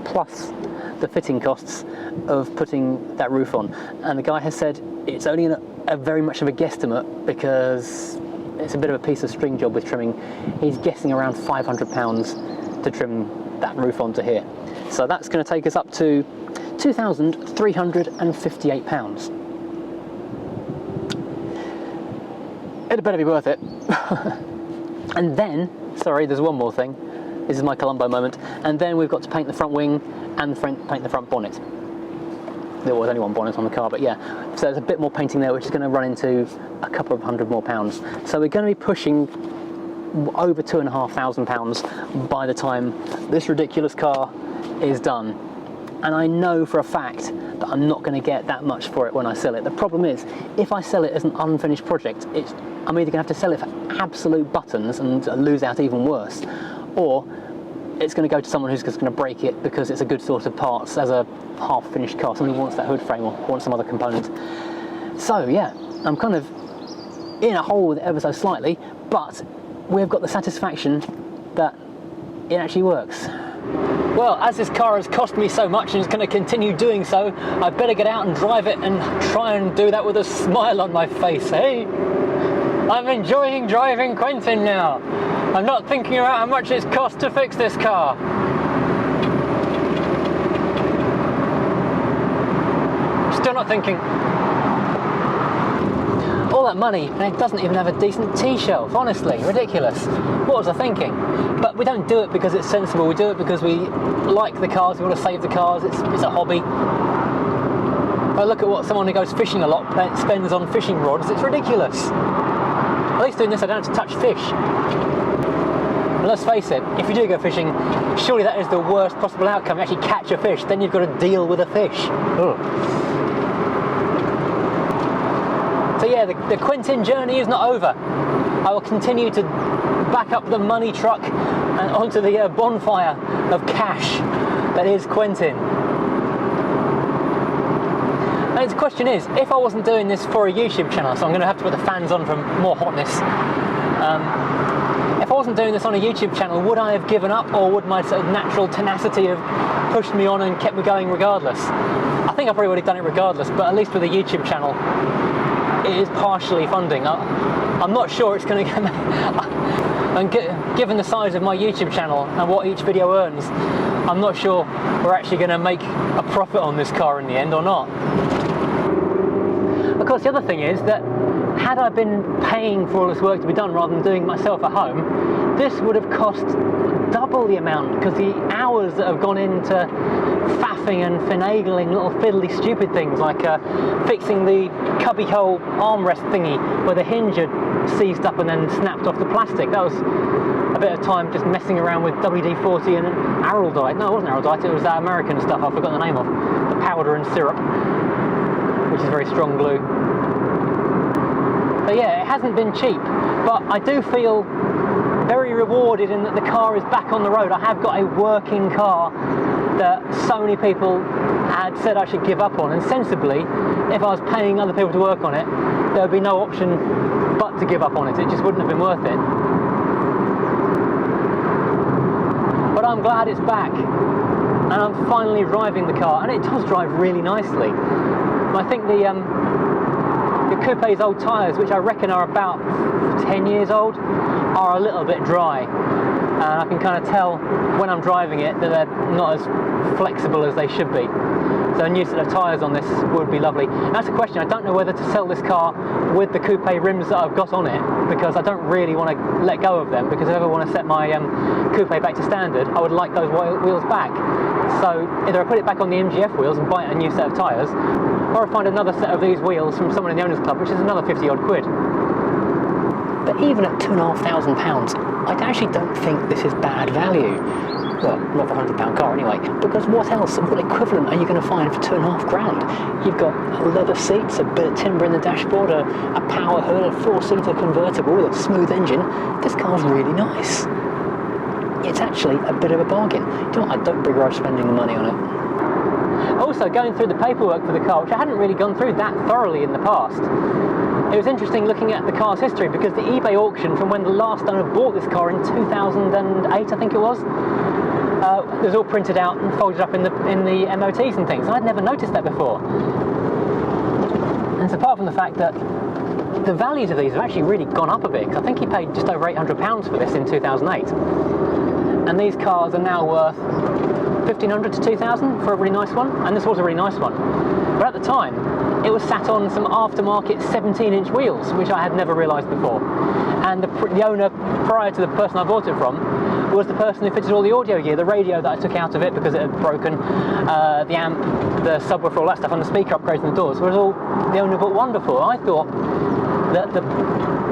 plus the fitting costs of putting that roof on. And the guy has said it's only a very much of a guesstimate because it's a bit of a piece of string job with trimming. He's guessing around £500 to trim that roof onto here. So that's going to take us up to £2,358. It better be worth it. And then, sorry, there's one more thing. This is my Columbo moment. And then we've got to paint the front wing and paint the front bonnet. There was only one bonnet on the car, but yeah. So there's a bit more painting there, which is going to run into a couple of £100 more. So we're going to be pushing over £2,500 by the time this ridiculous car is done. And I know for a fact that I'm not going to get that much for it when I sell it. The problem is, if I sell it as an unfinished project, I'm either going to have to sell it for absolute buttons and lose out even worse, or it's going to go to someone who's just going to break it because it's a good source of parts as a half-finished car. Someone who wants that hood frame or wants some other component. So yeah, I'm kind of in a hole with it ever so slightly, but we've got the satisfaction that it actually works. Well, as this car has cost me so much and is going to continue doing so, I better get out and drive it and try and do that with a smile on my face, hey? I'm enjoying driving Quentin now. I'm not thinking about how much it's cost to fix this car. Still not thinking. All that money, and it doesn't even have a decent T-shelf, honestly, ridiculous. What was I thinking? But we don't do it because it's sensible, we do it because we like the cars, we want to save the cars, it's a hobby. I look at what someone who goes fishing a lot spends on fishing rods, it's ridiculous. At least doing this I don't have to touch fish. And let's face it, if you do go fishing, surely that is the worst possible outcome. You actually catch a fish, then you've got to deal with a fish. Ugh. So yeah, the Quentin journey is not over. I will continue to back up the money truck and onto the bonfire of cash that is Quentin. And the question is, if I wasn't doing this for a YouTube channel, so I'm going to have to put the fans on for more hotness. If I wasn't doing this on a YouTube channel, would I have given up, or would my sort of natural tenacity have pushed me on and kept me going regardless? I think I probably would have done it regardless, but at least with a YouTube channel, it is partially funding. I'm not sure it's going to get... And given the size of my YouTube channel and what each video earns, I'm not sure we're actually going to make a profit on this car in the end or not. Of course, the other thing is that had I been paying for all this work to be done rather than doing it myself at home, this would have cost double the amount, because the hours that have gone into faffing and finagling little fiddly stupid things like fixing the cubbyhole armrest thingy where the hinge had seized up and then snapped off the plastic. That was a bit of time just messing around with WD-40 and Araldite. No, it wasn't Araldite, it was that American stuff I forgot the name of. The powder and syrup, which is very strong glue. So yeah, it hasn't been cheap, but I do feel very rewarded in that the car is back on the road. I have got a working car that so many people had said I should give up on, and sensibly, if I was paying other people to work on it, there would be no option but to give up on it. It just wouldn't have been worth it. But I'm glad it's back, and I'm finally driving the car, and it does drive really nicely. I think the coupe's old tyres, which I reckon are about 10 years old, are a little bit dry, and I can kind of tell when I'm driving it that they're not as flexible as they should be. So a new set of tyres on this would be lovely. And that's a question. I don't know whether to sell this car with the coupe rims that I've got on it, because I don't really want to let go of them, because if I ever want to set my coupe back to standard, I would like those wheels back. So either I put it back on the MGF wheels and buy a new set of tyres, or I find another set of these wheels from someone in the owners club, which is another 50 odd quid. But even at £2,500, I actually don't think this is bad value. Well, not for a £100 car anyway, because what else, what equivalent are you going to find for £2,500 grand? You've got leather seats, a bit of timber in the dashboard, a power hood, a 4-seater convertible with a smooth engine. This car's really nice. It's actually a bit of a bargain. Do you know what? I don't begrudge spending the money on it. Also, going through the paperwork for the car, which I hadn't really gone through that thoroughly in the past, it was interesting looking at the car's history, because the eBay auction from when the last owner bought this car in 2008, I think it was, it was all printed out and folded up in the MOTs and things. And I'd never noticed that before. And it's apart from the fact that the values of these have actually really gone up a bit. I think he paid just over £800 for this in 2008. And these cars are now worth $1,500 to $2,000 for a really nice one, and this was a really nice one. But at the time, it was sat on some aftermarket 17-inch wheels, which I had never realised before. And the owner, prior to the person I bought it from, was the person who fitted all the audio gear, the radio that I took out of it because it had broken, the amp, the subwoofer, all that stuff, and the speaker upgrades in the doors. It was all the owner bought wonderful. I thought that the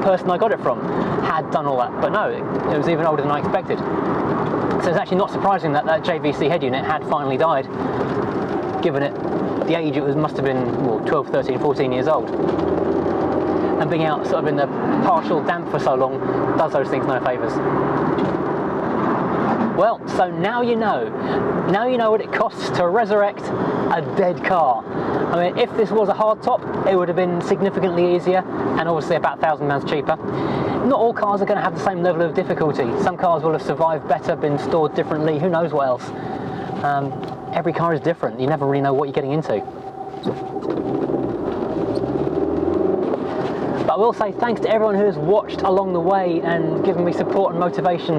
person I got it from had done all that, but no, it was even older than I expected. So it's actually not surprising that that JVC head unit had finally died, given it the age it was, must have been, well, 12, 13, 14 years old. And being out sort of in the partial damp for so long does those things no favours. Well, so now you know. Now you know what it costs to resurrect a dead car. I mean, if this was a hard top, it would have been significantly easier, and obviously about £1,000 cheaper. Not all cars are going to have the same level of difficulty. Some cars will have survived better, been stored differently, who knows what else. Every car is different. You never really know what you're getting into. But I will say thanks to everyone who has watched along the way and given me support and motivation.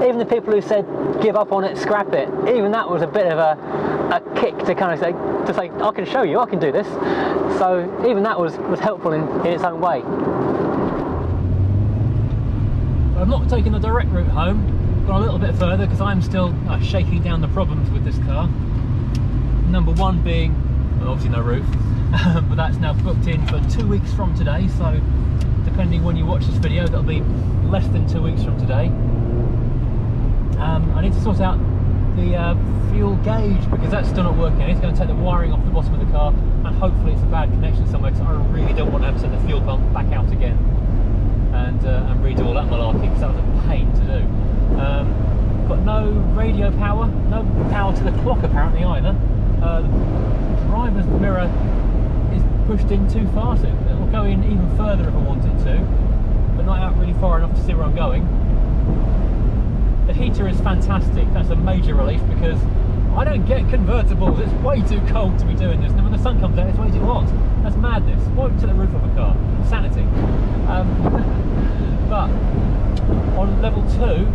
Even the people who said give up on it, scrap it, even that was a bit of a kick to kind of say, I can show you, I can do this. So even that was helpful in its own way. I've not taken the direct route home, gone a little bit further because I'm still shaking down the problems with this car. Number one being, well, obviously no roof. but that's now booked in for 2 weeks from today, so depending when you watch this video, that'll be less than 2 weeks from today. I need to sort out the fuel gauge because that's still not working. It's going to take the wiring off the bottom of the car, and hopefully it's a bad connection somewhere, because I really don't want to have to send the fuel pump back out again and redo all that malarkey, because that was a pain to do. Got no radio power, no power to the clock apparently either. The driver's mirror is pushed in too far, so it'll go in even further if I want it to, but not out really far enough to see where I'm going. The heater is fantastic, that's a major relief, because I don't get convertibles, it's way too cold to be doing this, and when the sun comes out it's way too hot. That's madness. Why to the roof of a car? Insanity. But on level 2,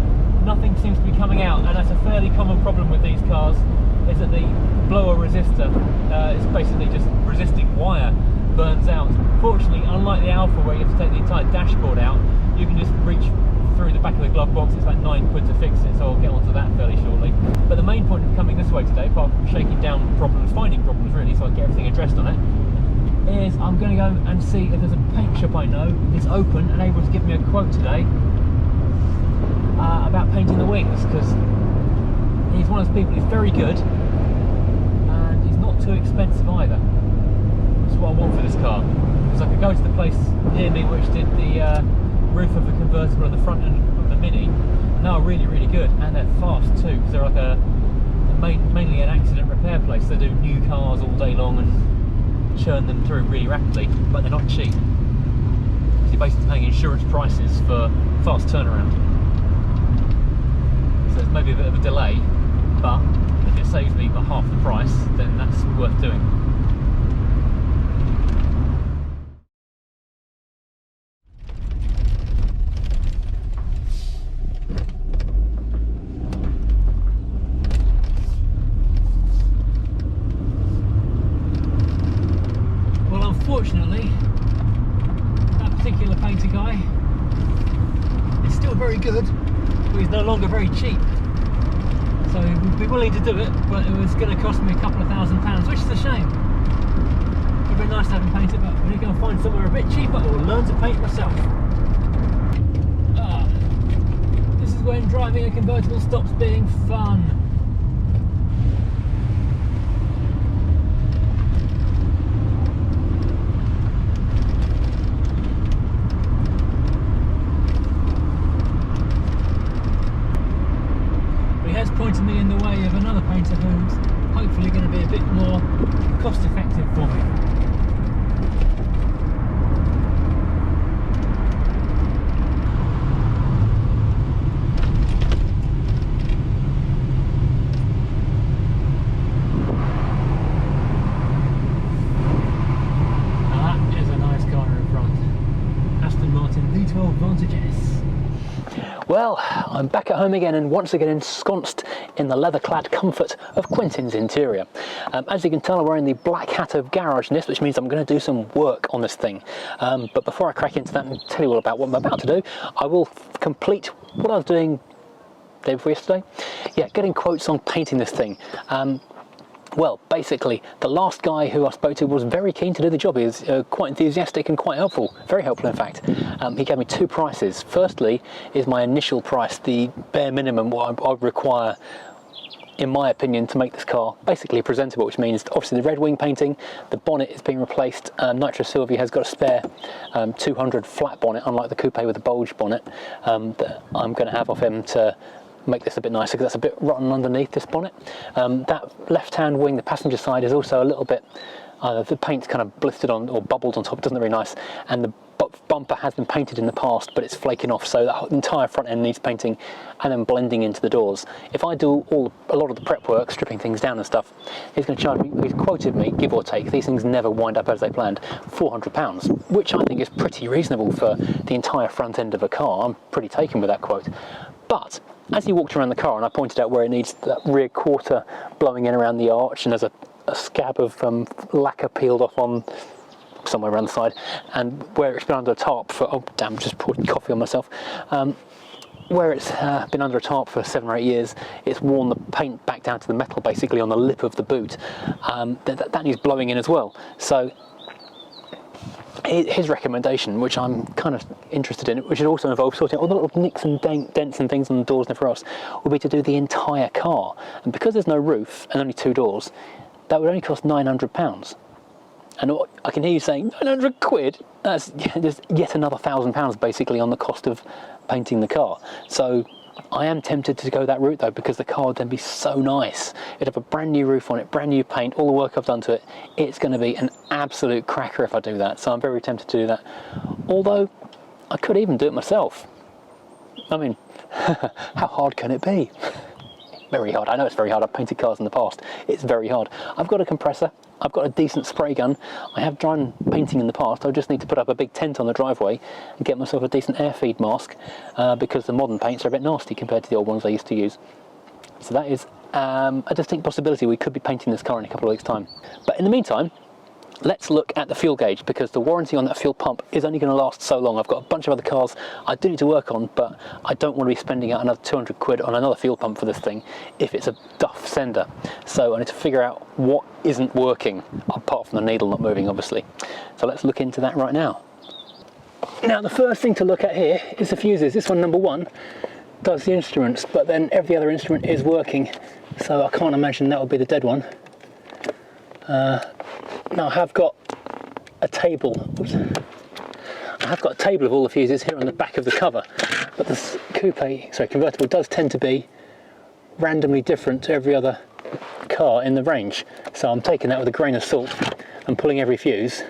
nothing seems to be coming out, and that's a fairly common problem with these cars, is that the blower resistor is basically just resisting wire burns out. Fortunately, unlike the Alpha where you have to take the entire dashboard out, you can just reach through the back of the glove box. It's about £9 to fix it, so I'll get onto that fairly shortly. But the main point of coming this way today, apart from shaking down problems, finding problems really, so I can get everything addressed on it, is I'm going to go and see if there's a paint shop I know is open and able to give me a quote today about painting the wings, because he's one of those people who's very good and he's not too expensive either. That's what I want for this car, because I could go to the place near me which did the roof of the convertible and the front end of the Mini, and they are really, really good, and they're fast too, because they're like mainly an accident repair place. They do new cars all day long and churn them through really rapidly, but they're not cheap. So you're basically paying insurance prices for fast turnaround. So there's maybe a bit of a delay, but if it saves me by half the price, then that's worth doing. Unfortunately, that particular painter guy is still very good, but he's no longer very cheap. So we'd be willing to do it, but it was going to cost me a couple of £1,000, which is a shame. It would be nice to have him painted, but we need to go and find somewhere a bit cheaper or learn to paint myself. This is when driving a convertible stops being fun. Pointing me in the way of another painter who's hopefully going to be a bit more cost effective for me. Now that is a nice car in front. Aston Martin V12 Vantage S. Well, I'm back at home again, and once again ensconced in the leather-clad comfort of Quentin's interior. As you can tell, I'm wearing the black hat of garageness, which means I'm going to do some work on this thing. But before I crack into that and tell you all about what I'm about to do, I will complete what I was doing the day before yesterday. Yeah, getting quotes on painting this thing. Well, basically, the last guy who I spoke to was very keen to do the job. He was quite enthusiastic and quite helpful, very helpful in fact. He gave me 2 prices. Firstly is my initial price, the bare minimum what I require, in my opinion, to make this car basically presentable, which means obviously the red wing painting, the bonnet is being replaced. Nitro Silvia has got a spare 200 flat bonnet, unlike the coupe with the bulge bonnet that I'm going to have off him to make this a bit nicer, because that's a bit rotten underneath this bonnet. That left-hand wing, the passenger side, is also a little bit, the paint's kind of blistered on or bubbled on top, doesn't look very nice, and the bumper has been painted in the past, but it's flaking off, so that entire front end needs painting and then blending into the doors. If I do a lot of the prep work, stripping things down and stuff, he's going to charge me, he's quoted me, give or take, these things never wind up as they planned, £400, which I think is pretty reasonable for the entire front end of a car. I'm pretty taken with that quote. But as he walked around the car, and I pointed out where it needs that rear quarter blowing in around the arch, and there's a scab of lacquer peeled off on somewhere around the side, and where it's been under the top for, oh damn, just poured coffee on myself. where it's been under a tarp for 7 or 8 years, it's worn the paint back down to the metal basically on the lip of the boot. That needs blowing in as well. So his recommendation, which I'm kind of interested in, which would also involve sorting out all the little nicks and dents and things on the doors and everything else, would be to do the entire car. And because there's no roof and only 2 doors, that would only cost £900. And I can hear you saying, 900 quid? That's just yet another £1,000 basically on the cost of painting the car. So I am tempted to go that route though, because the car would then be so nice. It'd have a brand new roof on it, brand new paint, all the work I've done to it. It's going to be an absolute cracker if I do that. So I'm very tempted to do that. Although I could even do it myself. I mean, how hard can it be? Very hard. I know it's very hard. I've painted cars in the past. It's very hard. I've got a compressor. I've got a decent spray gun. I have done painting in the past. I just need to put up a big tent on the driveway and get myself a decent air feed mask because the modern paints are a bit nasty compared to the old ones I used to use. So that is a distinct possibility. We could be painting this car in a couple of weeks' time. But in the meantime, let's look at the fuel gauge, because the warranty on that fuel pump is only going to last so long. I've got a bunch of other cars I do need to work on, but I don't want to be spending out another 200 quid on another fuel pump for this thing if it's a duff sender. So I need to figure out what isn't working, apart from the needle not moving, obviously. So let's look into that right now. Now, the first thing to look at here is the fuses. This one, number 1, does the instruments, but then every other instrument is working, so I can't imagine that would be the dead one. Now I have got a table. Oops. I have got a table of all the fuses here on the back of the cover, but this convertible does tend to be randomly different to every other car in the range. So I'm taking that with a grain of salt and pulling every fuse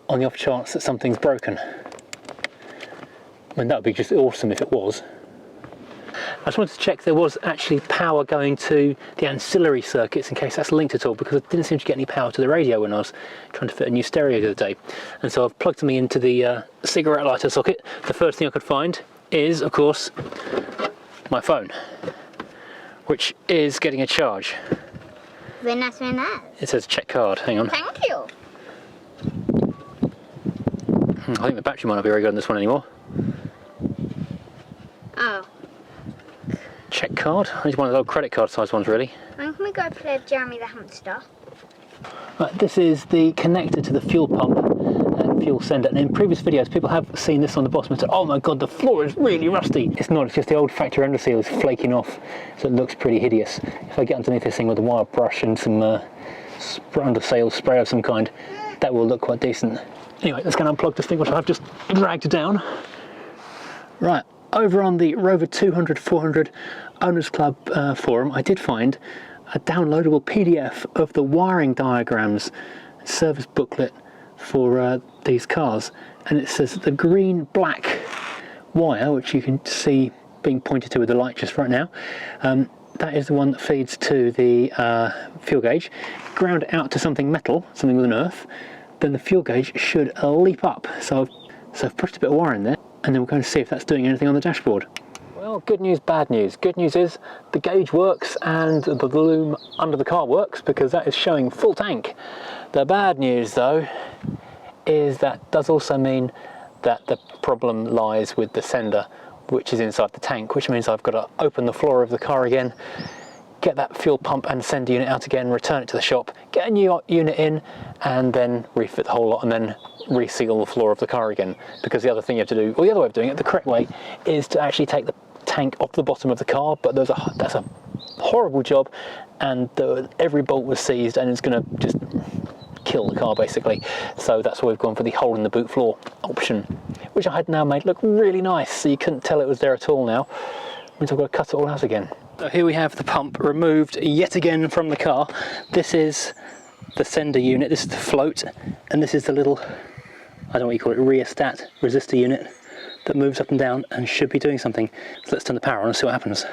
on the off chance that something's broken. I mean, that would be just awesome if it was. I just wanted to check there was actually power going to the ancillary circuits in case that's linked at all, because I didn't seem to get any power to the radio when I was trying to fit a new stereo the other day. And so I've plugged me into the cigarette lighter socket. The first thing I could find is, of course, my phone, which is getting a charge. Buenas. It says check card. Hang on. Thank you. I think the battery might not be very good on this one anymore. Oh. Check card. I need one of those old credit card size ones, really. When can we go play Jeremy the Hamster? Right, this is the connector to the fuel pump and fuel sender. And in previous videos, people have seen this on the bottom and said, "Oh my god, the floor is really rusty." It's not. It's just the old factory under seal is flaking off, so it looks pretty hideous. If I get underneath this thing with a wire brush and some under sail spray of some kind, that will look quite decent. Anyway, let's go and unplug this thing, which I've just dragged down. Right. Over on the Rover 200/400 Owners Club forum, I did find a downloadable PDF of the wiring diagrams service booklet for these cars, and it says the green-black wire, which you can see being pointed to with the light just right now, that is the one that feeds to the fuel gauge. Ground out to something metal, something with an earth, then the fuel gauge should leap up. So I've pushed a bit of wire in there, and then we're going to see if that's doing anything on the dashboard. Well, good news, bad news. Good news is the gauge works and the loom under the car works, because that is showing full tank. The bad news though is that does also mean that the problem lies with the sender, which is inside the tank, which means I've got to open the floor of the car again, get that fuel pump and sender unit out again, return it to the shop, get a new unit in, and then refit the whole lot and then reseal the floor of the car again. Because the other thing you have to do, or the other way of doing it, the correct way, is to actually take the tank off the bottom of the car, but that's a horrible job, and every bolt was seized and it's going to just kill the car basically. So that's why we've gone for the hole in the boot floor option, which I had now made look really nice, so you couldn't tell it was there at all now. It means I've got to cut it all out again. So here we have the pump removed yet again from the car. This is the sender unit, this is the float, and this is the little, I don't know what you call it, rheostat resistor unit that moves up and down and should be doing something. So let's turn the power on and see what happens.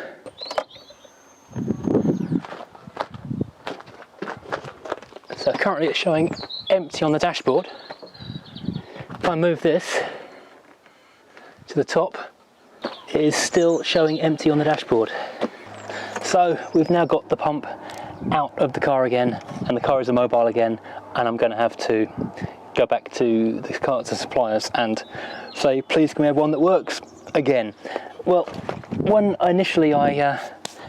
So currently it's showing empty on the dashboard. If I move this to the top, it is still showing empty on the dashboard. So we've now got the pump out of the car again, and the car is immobile again, and I'm going to have to go back to the car to suppliers and say, please can we have one that works again. Well, when initially I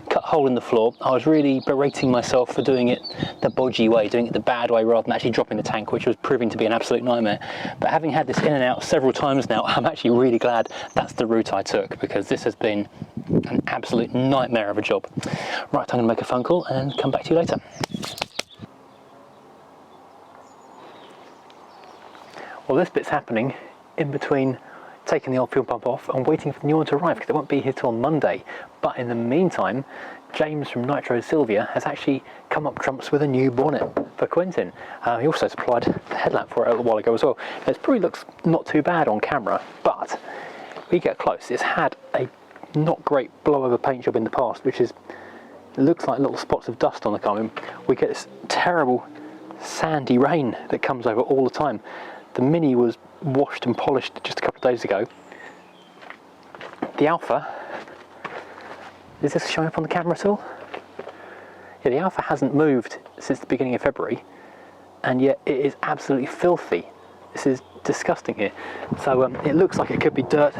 cut a hole in the floor, I was really berating myself for doing it the bodgy way, doing it the bad way rather than actually dropping the tank, which was proving to be an absolute nightmare. But having had this in and out several times now, I'm actually really glad that's the route I took, because this has been an absolute nightmare of a job. Right, I'm going to make a phone call and come back to you later. Well, this bit's happening in between taking the old fuel pump off and waiting for the new one to arrive, because it won't be here till Monday. But in the meantime, James from Nitro Sylvia has actually come up trumps with a new bonnet for Quentin. He also supplied the headlamp for it a little while ago as well. It probably looks not too bad on camera, but if we get close, it's had a not great blow-over paint job in the past, which is, it looks like little spots of dust on the car. We get this terrible sandy rain that comes over all the time. The Mini was washed and polished just a couple of days ago. The Alpha, is this showing up on the camera at all? Yeah, the Alpha hasn't moved since the beginning of February, and yet it is absolutely filthy. This is disgusting here. So it looks like it could be dirt.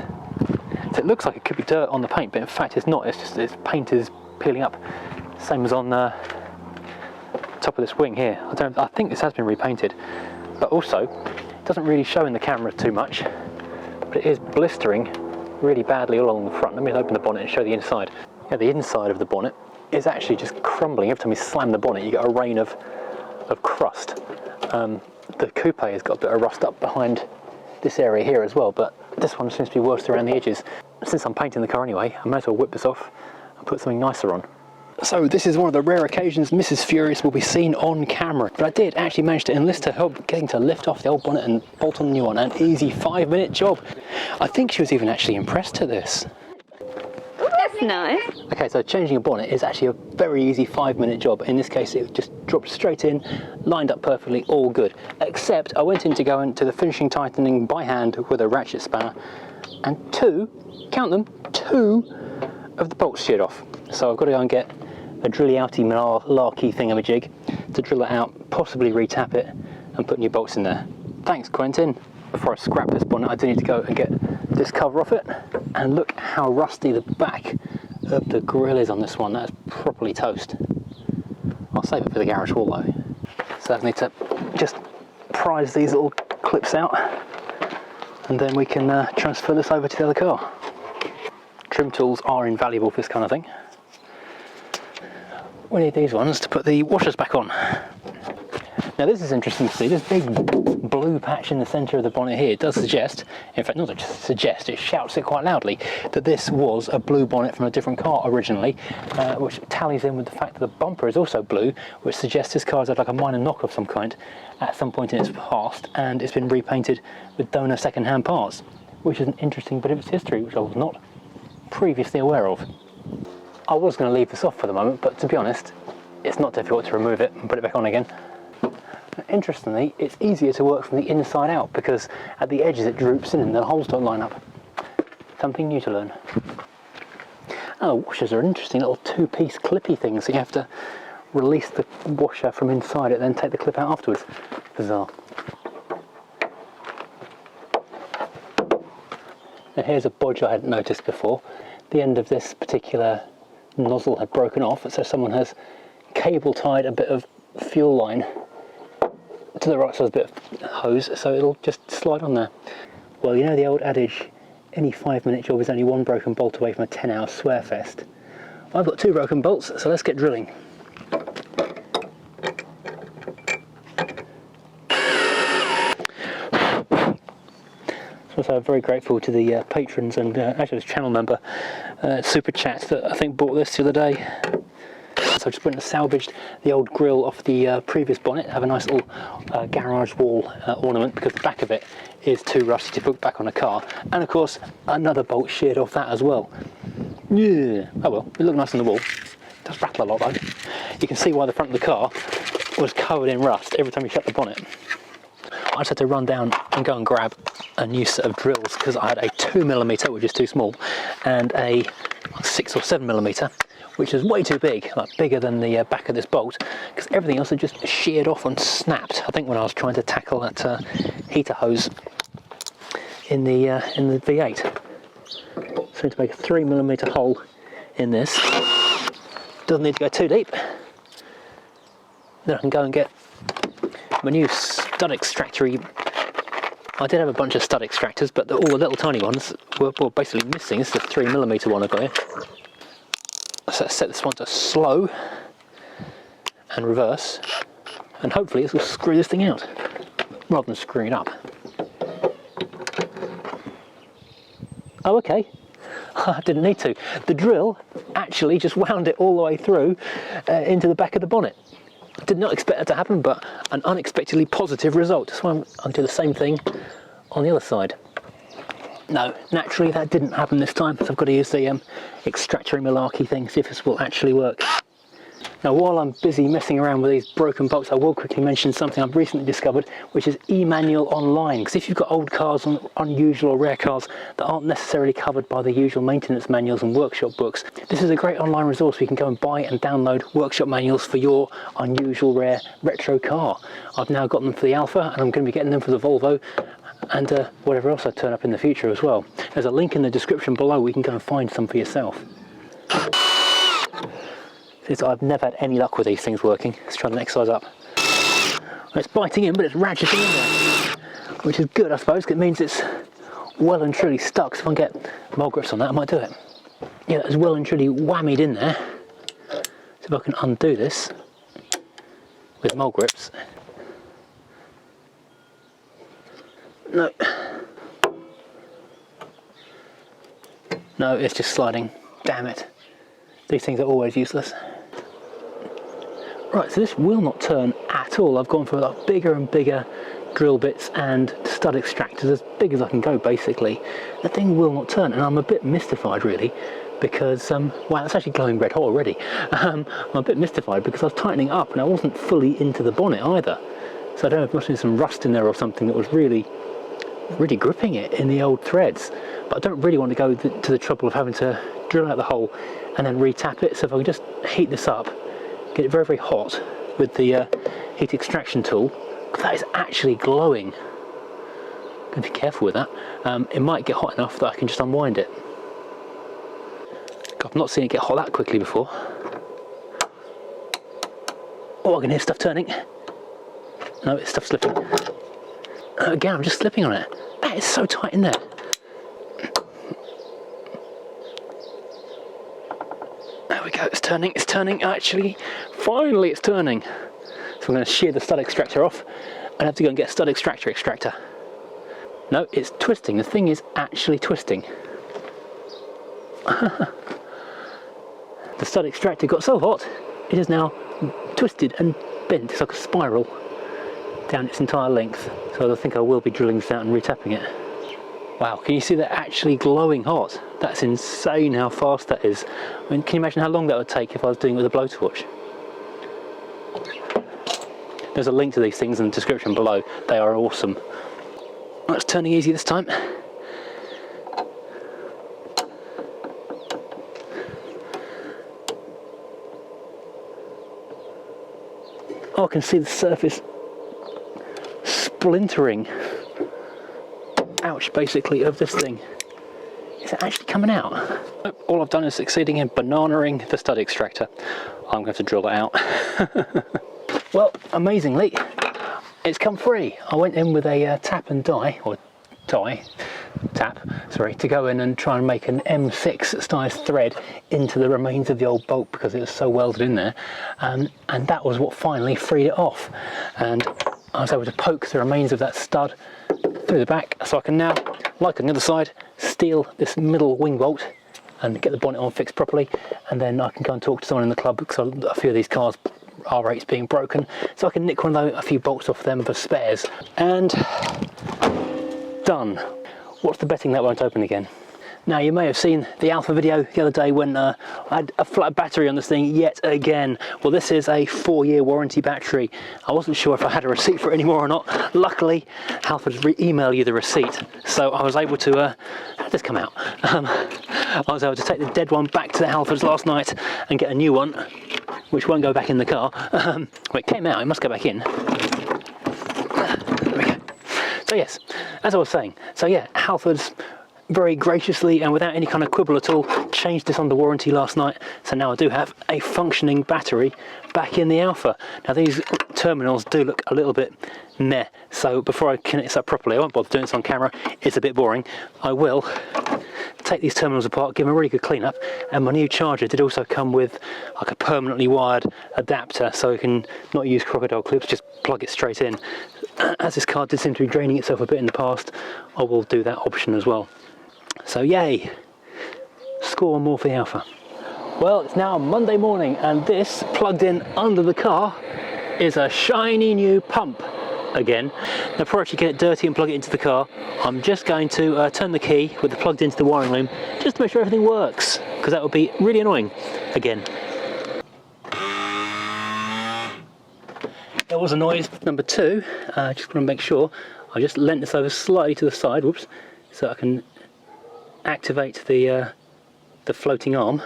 So it looks like it could be dirt on the paint, but in fact it's not. It's just this paint is peeling up. Same as on the top of this wing here. I think this has been repainted, but also it doesn't really show in the camera too much, but it is blistering really badly all along the front. Let me open the bonnet and show the inside. Yeah, the inside of the bonnet is actually just crumbling. Every time you slam the bonnet, you get a rain of crust. The coupe has got a bit of rust up behind this area here as well, but this one seems to be worse around the edges. Since I'm painting the car anyway, I might as well whip this off and put something nicer on. So this is one of the rare occasions Mrs. Furious will be seen on camera. But I did actually manage to enlist her help getting to lift off the old bonnet and bolt on the new one. An easy 5-minute job. I think she was even actually impressed at this. That's nice. Okay, so changing a bonnet is actually a very easy 5-minute job. In this case, it just dropped straight in, lined up perfectly, all good. Except I went in to go into the finishing tightening by hand with a ratchet spanner, and two of the bolts sheared off. So I've got to go and get a drilly outy malarkey thingamajig to drill it out, possibly retap it and put new bolts in there. Thanks, Quentin. Before I scrap this bonnet, I do need to go and get this cover off it, and look how rusty the back of the grille is on this one. That's properly toast. I'll save it for the garage wall though. So I need to just prise these little clips out, and then we can transfer this over to the other car. Trim tools are invaluable for this kind of thing. We need these ones to put the washers back on. Now this is interesting to see. This big blue patch in the centre of the bonnet here does suggest, in fact not just suggest, it shouts it quite loudly, that this was a blue bonnet from a different car originally, which tallies in with the fact that the bumper is also blue, which suggests this car's had like a minor knock of some kind at some point in its past, and it's been repainted with donor second-hand parts, which is an interesting bit of its history, which I was not previously aware of. I was going to leave this off for the moment, but to be honest, it's not difficult to remove it and put it back on again. Interestingly, it's easier to work from the inside out because at the edges it droops in and the holes don't line up. Something new to learn. Oh, washers are interesting little two-piece clippy things, so you have to release the washer from inside it, then take the clip out afterwards. Bizarre. Now here's a bodge I hadn't noticed before. The end of this particular nozzle had broken off, so someone has cable tied a bit of fuel line to the right, so there's a bit of hose, so it'll just slide on there. Well, you know the old adage, any 5-minute job is only one broken bolt away from a 10-hour swear fest. I've got 2 broken bolts, so let's get drilling. So I'm very grateful to the patrons and actually this channel member, Super Chat, that I think bought this the other day. So I just went and salvaged the old grille off the previous bonnet, have a nice little garage wall ornament, because the back of it is too rusty to put back on a car. And of course, another bolt sheared off that as well. Yeah, oh well, it looked nice on the wall. It does rattle a lot though. You can see why the front of the car was covered in rust every time you shut the bonnet. I just had to run down and go and grab a new set of drills because I had a 2mm, which is too small, and a 6 or 7mm, which is way too big, like bigger than the back of this bolt, because everything else had just sheared off and snapped. I think when I was trying to tackle that heater hose in the V8. So need to make a 3mm hole in this. Doesn't need to go too deep. Then I can go and get my new stud extractor. I did have a bunch of stud extractors, but all the little tiny ones were basically missing. This is the 3mm one I've got here. So let's set this one to slow and reverse, and hopefully this will screw this thing out rather than screwing it up. Oh, okay. I didn't need to. The drill actually just wound it all the way through into the back of the bonnet. I did not expect that to happen, but an unexpectedly positive result. So I'll do the same thing on the other side. No, naturally that didn't happen this time, so I've got to use the extractor malarkey thing, see if this will actually work. Now, while I'm busy messing around with these broken bolts, I will quickly mention something I've recently discovered, which is e-manual online. Because if you've got old cars, unusual or rare cars that aren't necessarily covered by the usual maintenance manuals and workshop books, this is a great online resource where you can go and buy and download workshop manuals for your unusual, rare, retro car. I've now got them for the Alfa, and I'm going to be getting them for the Volvo, and whatever else I turn up in the future as well. There's a link in the description below where you can go and find some for yourself. I've never had any luck with these things working. Let's try the next size up. It's biting in, but it's ratcheting in there, which is good, I suppose, because it means it's well and truly stuck. So if I can get mole grips on that, I might do it. Yeah, it's well and truly whammied in there. So if I can undo this with mole grips. No. No, it's just sliding. Damn it. These things are always useless. Right, so this will not turn at all. I've gone for like bigger and bigger drill bits and stud extractors, as big as I can go basically. The thing will not turn, and I'm a bit mystified really, because, wow, it's actually glowing red hot already. I'm a bit mystified because I was tightening up and I wasn't fully into the bonnet either. So I don't know if there must have been some rust in there or something that was really gripping it in the old threads. But I don't really want to go to the trouble of having to drill out the hole and then re-tap it. So if I can just heat this up, get it very, very hot with the heat extraction tool, that is actually glowing. Gotta be careful with that. It might get hot enough that I can just unwind it. I've not seen it get hot that quickly before. Oh, I can hear stuff turning. No, it's stuff slipping. Again, I'm just slipping on it. That is so tight in there. There we go, it's turning, actually, finally it's turning. So I'm going to shear the stud extractor off and have to go and get a stud extractor. No, it's twisting, the thing is actually twisting. The stud extractor got so hot, it is now twisted and bent. It's like a spiral down its entire length. So I think I will be drilling this out and retapping it. Wow, can you see that actually glowing hot? That's insane how fast that is. I mean, can you imagine how long that would take if I was doing it with a blowtorch? There's a link to these things in the description below. They are awesome. Well, it's turning easy this time. Oh, I can see the surface splintering. Ouch, basically, of this thing. Is it actually coming out? All I've done is succeeding in bananaing the stud extractor. I'm going to have to drill that out. Well, amazingly, it's come free. I went in with a tap and die, or tap, to go in and try and make an M6 size thread into the remains of the old bolt because it was so welded in there. And that was what finally freed it off. And I was able to poke the remains of that stud through the back, so I can now, like on the other side, steal this middle wing bolt and get the bonnet on fixed properly, and then I can go and talk to someone in the club because a few of these cars R8s being broken, so I can nick one of those, a few bolts off them for spares, and done. What's the betting that won't open again? Now, you may have seen the Alpha video the other day when I had a flat battery on this thing yet again. Well, this is a 4-year warranty battery. I wasn't sure if I had a receipt for it anymore or not. Luckily, Halford's email you the receipt, so I was able to, how did this come out? I was able to take the dead one back to the Halfords last night and get a new one, which won't go back in the car. Well, it came out, it must go back in. There we go. So yes, as I was saying, so yeah, Halford's very graciously and without any kind of quibble at all changed this under warranty last night, so now I do have a functioning battery back in the Alpha. Now these terminals do look a little bit meh, so before I connect this up properly, I won't bother doing this on camera, it's a bit boring. I will take these terminals apart, give them a really good clean up, and my new charger did also come with like a permanently wired adapter, so you can not use crocodile clips, just plug it straight in. As this car did seem to be draining itself a bit in the past, I will do that option as well. So yay, score one more for the Alpha. Well, it's now Monday morning and this plugged in under the car is a shiny new pump again. Now before I actually get it dirty and plug it into the car, I'm just going to turn the key with it plugged into the wiring loom just to make sure everything works, because that would be really annoying again. There was a noise number two. Just want to make sure I just lent this over slightly to the side, whoops, so I can activate the floating arm.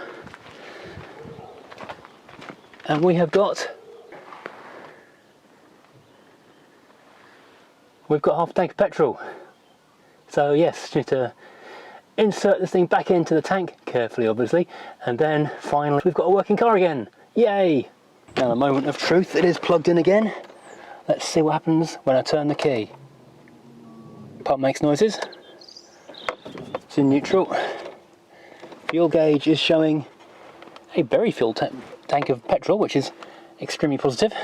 And we've got half a tank of petrol. So yes, just need to insert this thing back into the tank, carefully obviously, and then finally we've got a working car again. Yay! Now the moment of truth, it is plugged in again. Let's see what happens when I turn the key. Pump makes noises. It's in neutral. Fuel gauge is showing a very filled tank of petrol, which is extremely positive. I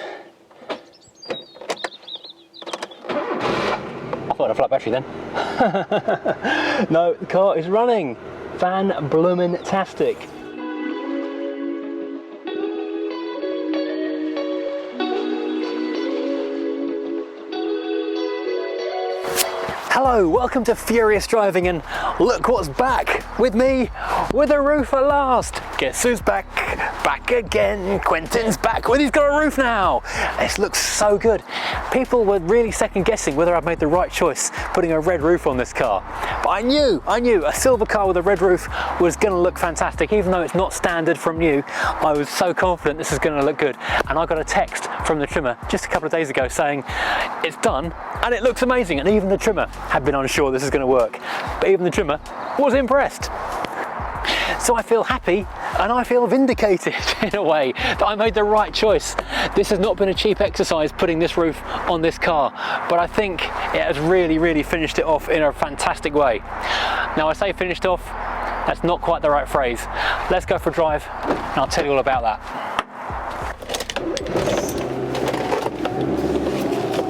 thought I had a flat battery then. No, the car is running. Fan-bloomin-tastic. Hello, welcome to Furious Driving, and look what's back with me, with a roof at last. Guess who's back? Back again. Quentin's back he's got a roof now. This looks so good. People were really second guessing whether I'd made the right choice putting a red roof on this car. But I knew a silver car with a red roof was going to look fantastic. Even though it's not standard from new, I was so confident this is going to look good. And I got a text from the trimmer just a couple of days ago saying it's done and it looks amazing. And even the trimmer had been unsure this is going to work. But even the trimmer was impressed. So I feel happy and I feel vindicated in a way that I made the right choice. This has not been a cheap exercise putting this roof on this car, but I think it has really finished it off in a fantastic way. Now I say finished off, that's not quite the right phrase. Let's go for a drive and I'll tell you all about that.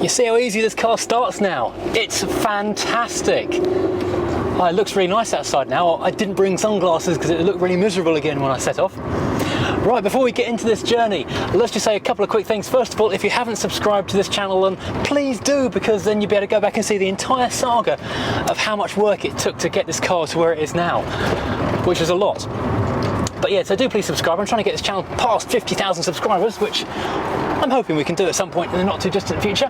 You see how easy this car starts now? It's fantastic. Oh, it looks really nice outside now. I didn't bring sunglasses because it looked really miserable again when I set off. Right, before we get into this journey, let's just say a couple of quick things. First of all, if you haven't subscribed to this channel, then please do, because then you'll be able to go back and see the entire saga of how much work it took to get this car to where it is now, which is a lot. But yeah, so do please subscribe. I'm trying to get this channel past 50,000 subscribers, which I'm hoping we can do at some point in the not too distant future.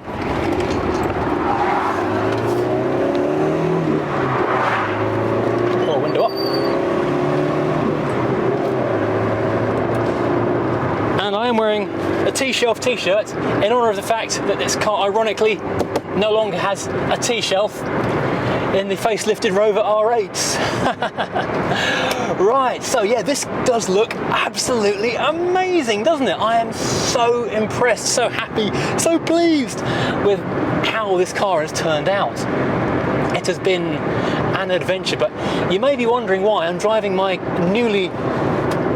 Window up. And I am wearing a T-shelf t-shirt in honour of the fact that this car ironically no longer has a T-shelf in the facelifted Rover R8s. Right, so yeah, this does look absolutely amazing, doesn't it? I am so impressed, so happy, so pleased with how this car has turned out. It has been an adventure, but you may be wondering why I'm driving my newly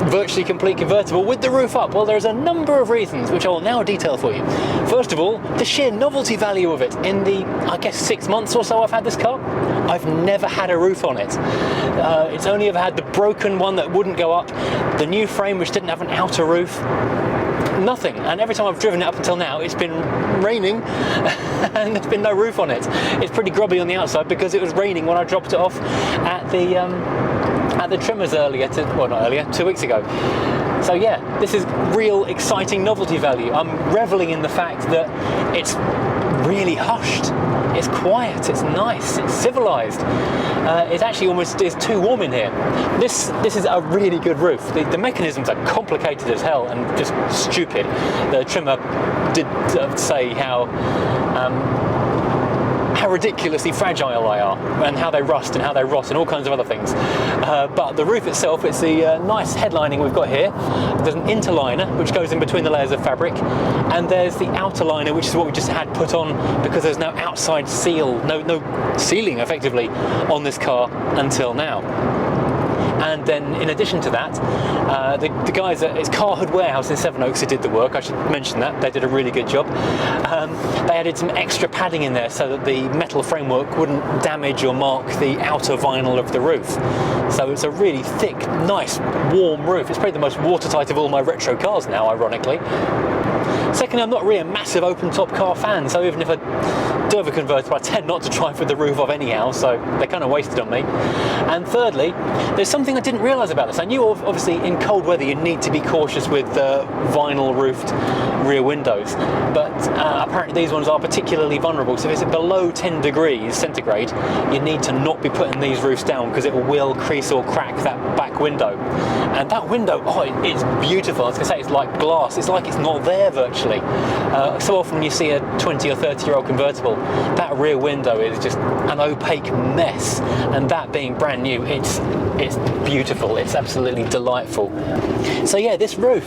virtually complete convertible with the roof up. Well, there's a number of reasons which I will now detail for you. First of all, the sheer novelty value of it. In the, I guess, 6 months or so I've had this car, I've never had a roof on it. It's only ever had the broken one that wouldn't go up, the new frame which didn't have an outer roof, nothing. And every time I've driven it up until now, it's been raining and there's been no roof on it. It's pretty grubby on the outside because it was raining when I dropped it off at the trimmers earlier, well not earlier, 2 weeks ago. So yeah, this is real exciting novelty value. I'm reveling in the fact that it's really hushed. It's quiet, it's nice, it's civilized. It actually almost is too warm in here. This is a really good roof. The mechanisms are complicated as hell and just stupid. The trimmer did say how how ridiculously fragile they are, and how they rust and how they rot and all kinds of other things. But the roof itself, it's the nice headlining we've got here. There's an interliner which goes in between the layers of fabric, and there's the outer liner, which is what we just had put on because there's no outside seal, no ceiling effectively on this car until now. And then in addition to that, the guys at Car Hood Warehouse in Sevenoaks who did the work, I should mention that, they did a really good job. They added some extra padding in there so that the metal framework wouldn't damage or mark the outer vinyl of the roof. So it's a really thick, nice, warm roof. It's probably the most watertight of all my retro cars now, ironically. Secondly, I'm not really a massive open-top car fan, so even if I do have a convertible, I tend not to drive with the roof off anyhow, so they're kind of wasted on me. And thirdly, there's something I didn't realise about this. I knew obviously in cold weather you need to be cautious with vinyl-roofed rear windows, but apparently these ones are particularly vulnerable. So if it's below 10 degrees centigrade, you need to not be putting these roofs down because it will crease or crack that back window. And that window, oh, it's beautiful. I was going to say, it's like glass. It's like it's not there virtually. So often when you see a 20 or 30-year-old convertible, that rear window is just an opaque mess. And that being brand new, it's beautiful. It's absolutely delightful. So yeah, this roof.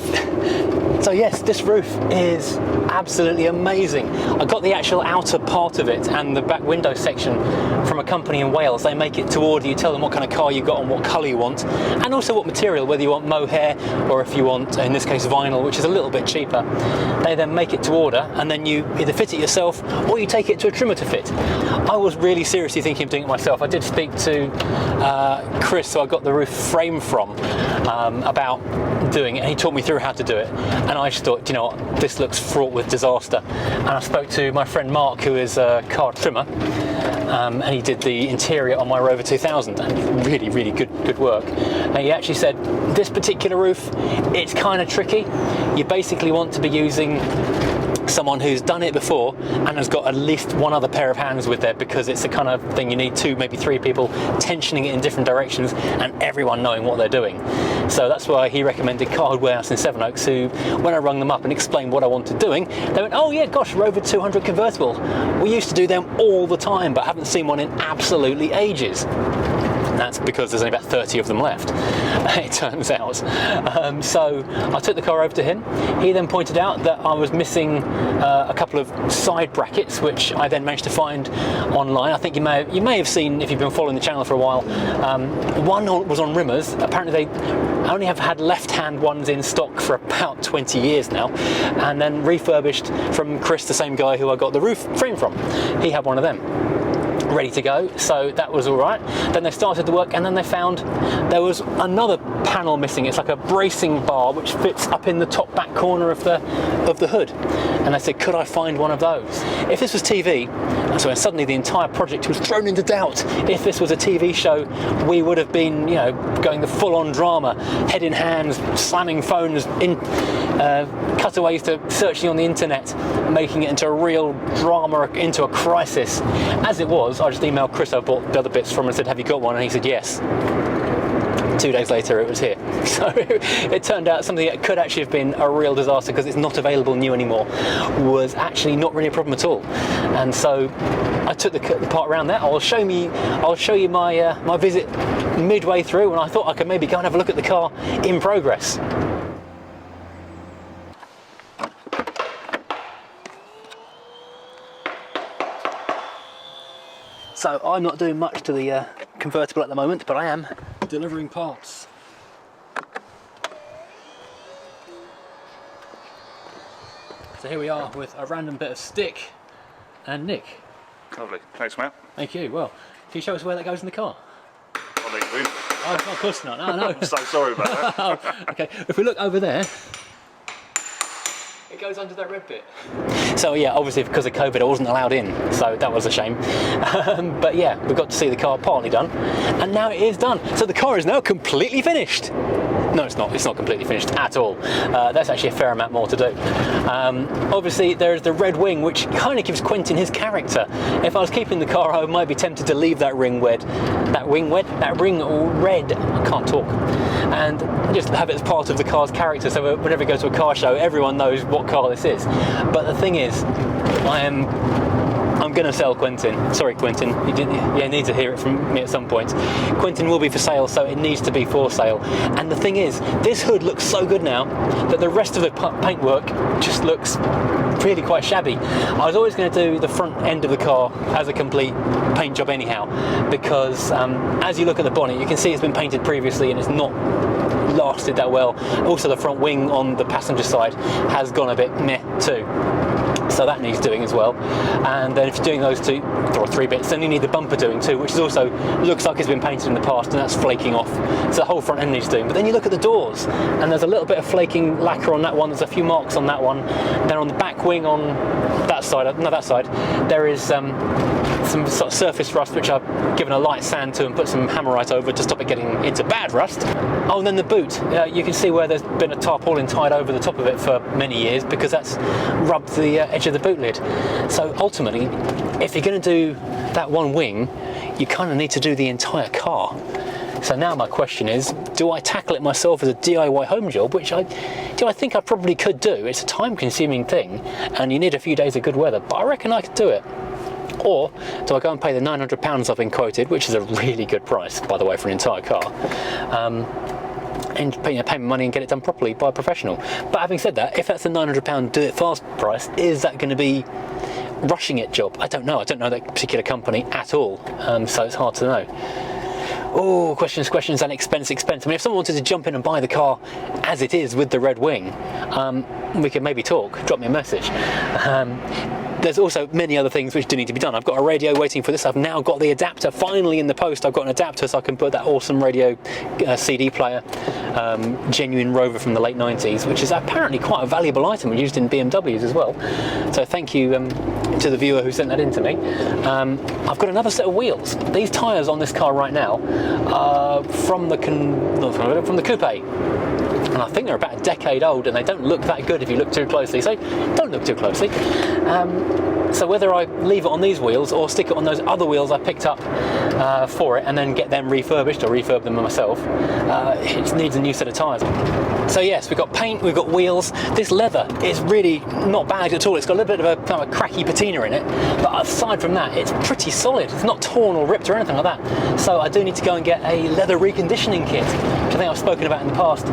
So yes, this roof is absolutely amazing. I got the actual outer part of it and the back window section from a company in Wales. They make it to order. You tell them what kind of car you got and what colour you want, and also what material, whether you want mohair or if you want, in this case, vinyl, which is a little bit cheaper. They then make it to order, and then you either fit it yourself or you take it to a trimmer to fit. I was really seriously thinking of doing it myself. I did speak to Chris, who I got the roof frame from, about doing it, and he taught me through how to do it. And I just thought, you know what, this looks fraught with disaster. And I spoke to my friend Mark, who is a car trimmer, and he did the interior on my Rover 2000, and really, really good work. And he actually said, this particular roof, it's kind of tricky. You basically want to be using someone who's done it before and has got at least one other pair of hands with it, because it's the kind of thing you need 2, maybe 3 people tensioning it in different directions and everyone knowing what they're doing. So that's why he recommended Car Hood Warehouse in Sevenoaks, who, when I rung them up and explained what I wanted doing, they went, oh yeah, gosh, Rover 200 convertible. We used to do them all the time, but haven't seen one in absolutely ages. That's because there's only about 30 of them left, it turns out. So I took the car over to him. He then pointed out that I was missing a couple of side brackets, which I then managed to find online. I think you may have seen, if you've been following the channel for a while, one was on Rimmers. Apparently they only have had left-hand ones in stock for about 20 years now, and then refurbished from Chris, the same guy who I got the roof frame from. He had one of them ready to go, so that was all right. Then they started the work, and then they found there was another panel missing. It's like a bracing bar which fits up in the top back corner of the hood, and they said, could I find one of those? If this was TV, so suddenly the entire project was thrown into doubt. If this was a TV show, we would have been, you know, going the full-on drama, head in hands, slamming phones, in cutaways to searching on the internet, making it into a real drama, into a crisis. As it was, I just emailed Chris I bought the other bits from and said, have you got one? And he said yes. 2 days later it was here. So it turned out something that could actually have been a real disaster because it's not available new anymore was actually not really a problem at all. And so I took the part around that. I'll show you my my visit midway through, and I thought I could maybe go and have a look at the car in progress. So I'm not doing much to the convertible at the moment, but I am delivering parts. So here we are with a random bit of stick and Nick. Lovely, thanks Matt. Thank you. Well, can you show us where that goes in the car? I'll leave you in. Oh, of course not. No, no. I'm so sorry about that. Oh, okay, if we look over there, it goes under that red bit. So yeah, obviously because of COVID I wasn't allowed in, so that was a shame. But yeah, we got to see the car partly done, and now it is done. So the car is now completely finished. No, it's not. It's not completely finished at all. That's actually a fair amount more to do. Obviously, there's the red wing, which kind of gives Quentin his character. If I was keeping the car, I might be tempted to leave that ring red. That ring red. I can't talk. And just have it as part of the car's character. So whenever we go to a car show, everyone knows what car this is. But the thing is, I'm I'm going to sell Quentin. Sorry, Quentin. You need to hear it from me at some point. Quentin will be for sale, so it needs to be for sale. And the thing is, this hood looks so good now that the rest of the paintwork just looks really quite shabby. I was always going to do the front end of the car as a complete paint job anyhow, because as you look at the bonnet, you can see it's been painted previously and it's not lasted that well. Also, the front wing on the passenger side has gone a bit meh too. So that needs doing as well. And then if you're doing those two or three bits, then you need the bumper doing too, which is also looks like it's been painted in the past and that's flaking off. So the whole front end needs doing. But then you look at the doors and there's a little bit of flaking lacquer on that one, there's a few marks on that one. Then on the back wing on that side, no, that side, there is some sort of surface rust, which I've given a light sand to and put some hammerite over to stop it getting into bad rust. Oh, and then the boot. You can see where there's been a tarpaulin tied over the top of it for many years because that's rubbed the edge of the boot lid. So ultimately, if you're going to do that one wing, you kind of need to do the entire car. So now my question is, do I tackle it myself as a DIY home job, which I think I probably could do. It's a time-consuming thing, and you need a few days of good weather, but I reckon I could do it. Or do I go and pay the £900 I've been quoted, which is a really good price, by the way, for an entire car, and pay my money and get it done properly by a professional. But having said that, if that's the £900 do it fast price, is that going to be rushing it job? I don't know. I don't know that particular company at all, so it's hard to know. Oh, questions and expense. I mean, if someone wanted to jump in and buy the car as it is with the red wing, we could maybe talk, drop me a message. There's also many other things which do need to be done. I've got a radio waiting for this. I've now got the adapter. Finally in the post, I've got an adapter so I can put that awesome radio CD player, genuine Rover from the late 90s, which is apparently quite a valuable item used in BMWs as well. So thank you to the viewer who sent that in to me. I've got another set of wheels. These tyres on this car right now from the coupe. And I think they're about a decade old and they don't look that good if you look too closely, so don't look too closely. So whether I leave it on these wheels or stick it on those other wheels I picked up for it and then get them refurbished or refurb them myself, it needs a new set of tyres. So yes, we've got paint, we've got wheels. This leather is really not bad at all. It's got a little bit of a kind of a cracky patina in it, but aside from that, it's pretty solid. It's not torn or ripped or anything like that. So I do need to go and get a leather reconditioning kit, which I think I've spoken about in the past,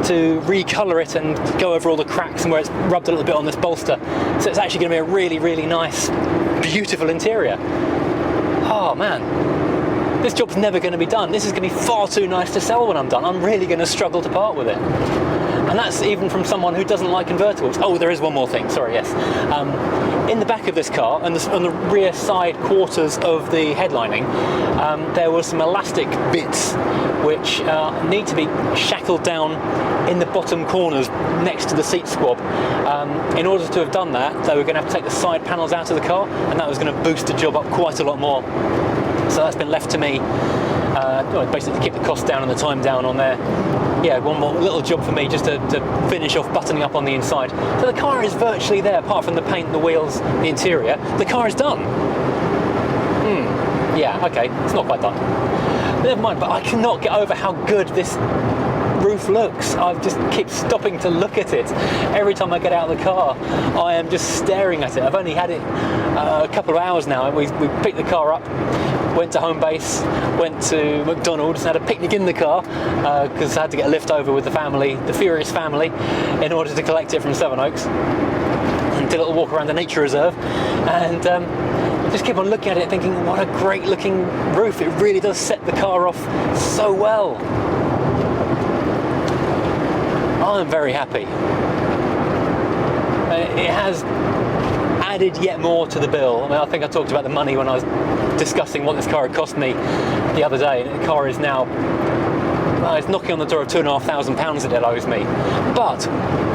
to recolour it and go over all the cracks and where it's rubbed a little bit on this bolster. So it's actually going to be a really, really nice, beautiful interior. Oh man, this job's never going to be done. This is going to be far too nice to sell when I'm done. I'm really going to struggle to part with it. And that's even from someone who doesn't like convertibles. Oh, there is one more thing, sorry, yes. In the back of this car, and on the rear side quarters of the headlining, there were some elastic bits which need to be shackled down in the bottom corners next to the seat squab. In order to have done that, they were going to have to take the side panels out of the car, and that was going to boost the job up quite a lot more. So that's been left to me, basically to keep the cost down and the time down on there. Yeah, one more little job for me just to finish off buttoning up on the inside. So the car is virtually there, apart from the paint, the wheels, the interior. The car is done. Yeah, okay, it's not quite done. But never mind, but I cannot get over how good this roof looks. I just keep stopping to look at it. Every time I get out of the car, I am just staring at it. I've only had it a couple of hours now. We picked the car up, went to home base, went to McDonald's, had a picnic in the car because I had to get a lift over with the family, the Furious family, in order to collect it from Sevenoaks, and did a little walk around the nature reserve, and just keep on looking at it thinking, what a great looking roof. It really does set the car off so well. I'm very happy. It has added yet more to the bill. I mean, I think I talked about the money when I was discussing what this car had cost me the other day, and the car is now it's knocking on the door of £2,500 that it owes me. But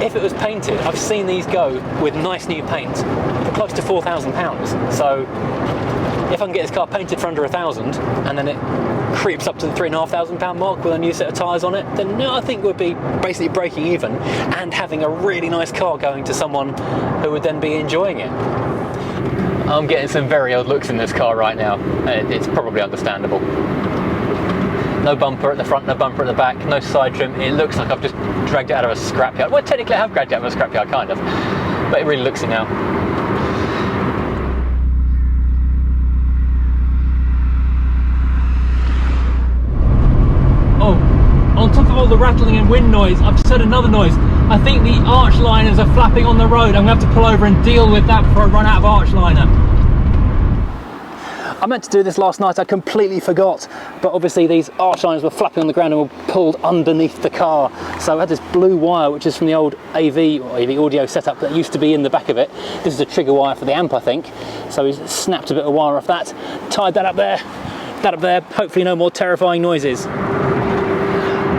if it was painted, I've seen these go with nice new paint for close to £4,000. So if I can get this car painted for under £1,000 and then it creeps up to the £3,500 mark with a new set of tyres on it, then I think we'd be basically breaking even and having a really nice car going to someone who would then be enjoying it. I'm getting some very old looks in this car right now. It's probably understandable. No bumper at the front, no bumper at the back, no side trim. It looks like I've just dragged it out of a scrapyard. Well, technically I have dragged it out of a scrapyard, kind of, but it really looks it now. rattling and wind noise, I've just heard another noise. I think the arch liners are flapping on the road. I'm going to have to pull over and deal with that before I run out of arch liner. I meant to do this last night, I completely forgot, but obviously these arch liners were flapping on the ground and were pulled underneath the car. So I had this blue wire, which is from the old AV audio setup that used to be in the back of it. This is a trigger wire for the amp, I think. So he snapped a bit of wire off that, tied that up there, hopefully no more terrifying noises.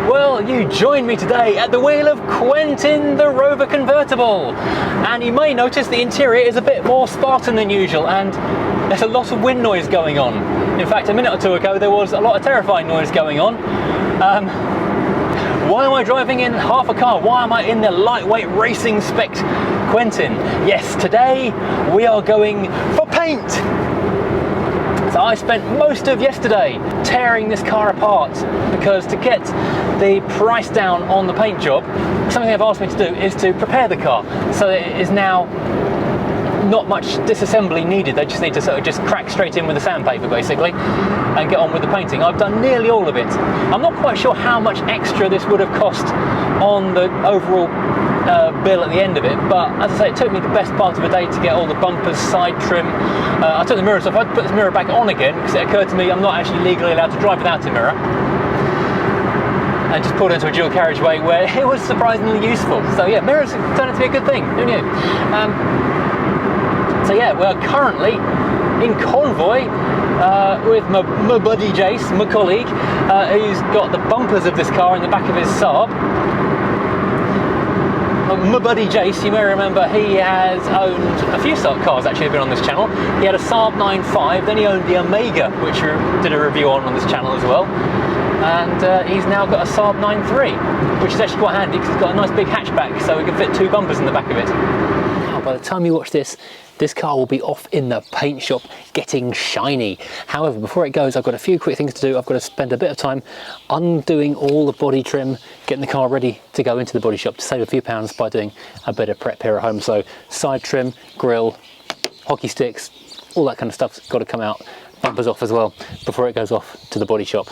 Well, you join me today at the wheel of Quentin the Rover Convertible, and you may notice the interior is a bit more Spartan than usual, and there's a lot of wind noise going on. In fact, a minute or two ago there was a lot of terrifying noise going on. Why am I driving in half a car? Why am I in the lightweight racing spec Quentin? Yes, today we are going for paint. So I spent most of yesterday tearing this car apart, because to get the price down on the paint job, something they've asked me to do is to prepare the car. So it is now not much disassembly needed. They just need to sort of just crack straight in with the sandpaper basically and get on with the painting. I've done nearly all of it. I'm not quite sure how much extra this would have cost on the overall bill at the end of it, but as I say, it took me the best part of a day to get all the bumpers, side trim. I took the mirrors off. I had to put this mirror back on again because it occurred to me I'm not actually legally allowed to drive without a mirror. And just pulled into a dual carriageway where it was surprisingly useful. So yeah, mirrors turned out to be a good thing. Who knew? So yeah, we're currently in convoy with my buddy Jace, my colleague, who's got the bumpers of this car in the back of his Saab. My buddy Jace, you may remember, he has owned a few Saab cars actually have been on this channel. He had a Saab 9.5, then he owned the Omega, which we did a review on this channel as well. And he's now got a Saab 9.3, which is actually quite handy because it's got a nice big hatchback, so we can fit two bumpers in the back of it. Now, by the time you watch this, this car will be off in the paint shop getting shiny. However, before it goes, I've got a few quick things to do. I've got to spend a bit of time undoing all the body trim, getting the car ready to go into the body shop to save a few pounds by doing a bit of prep here at home. So side trim, grille, hockey sticks, all that kind of stuff's got to come out. Bumpers off as well before it goes off to the body shop.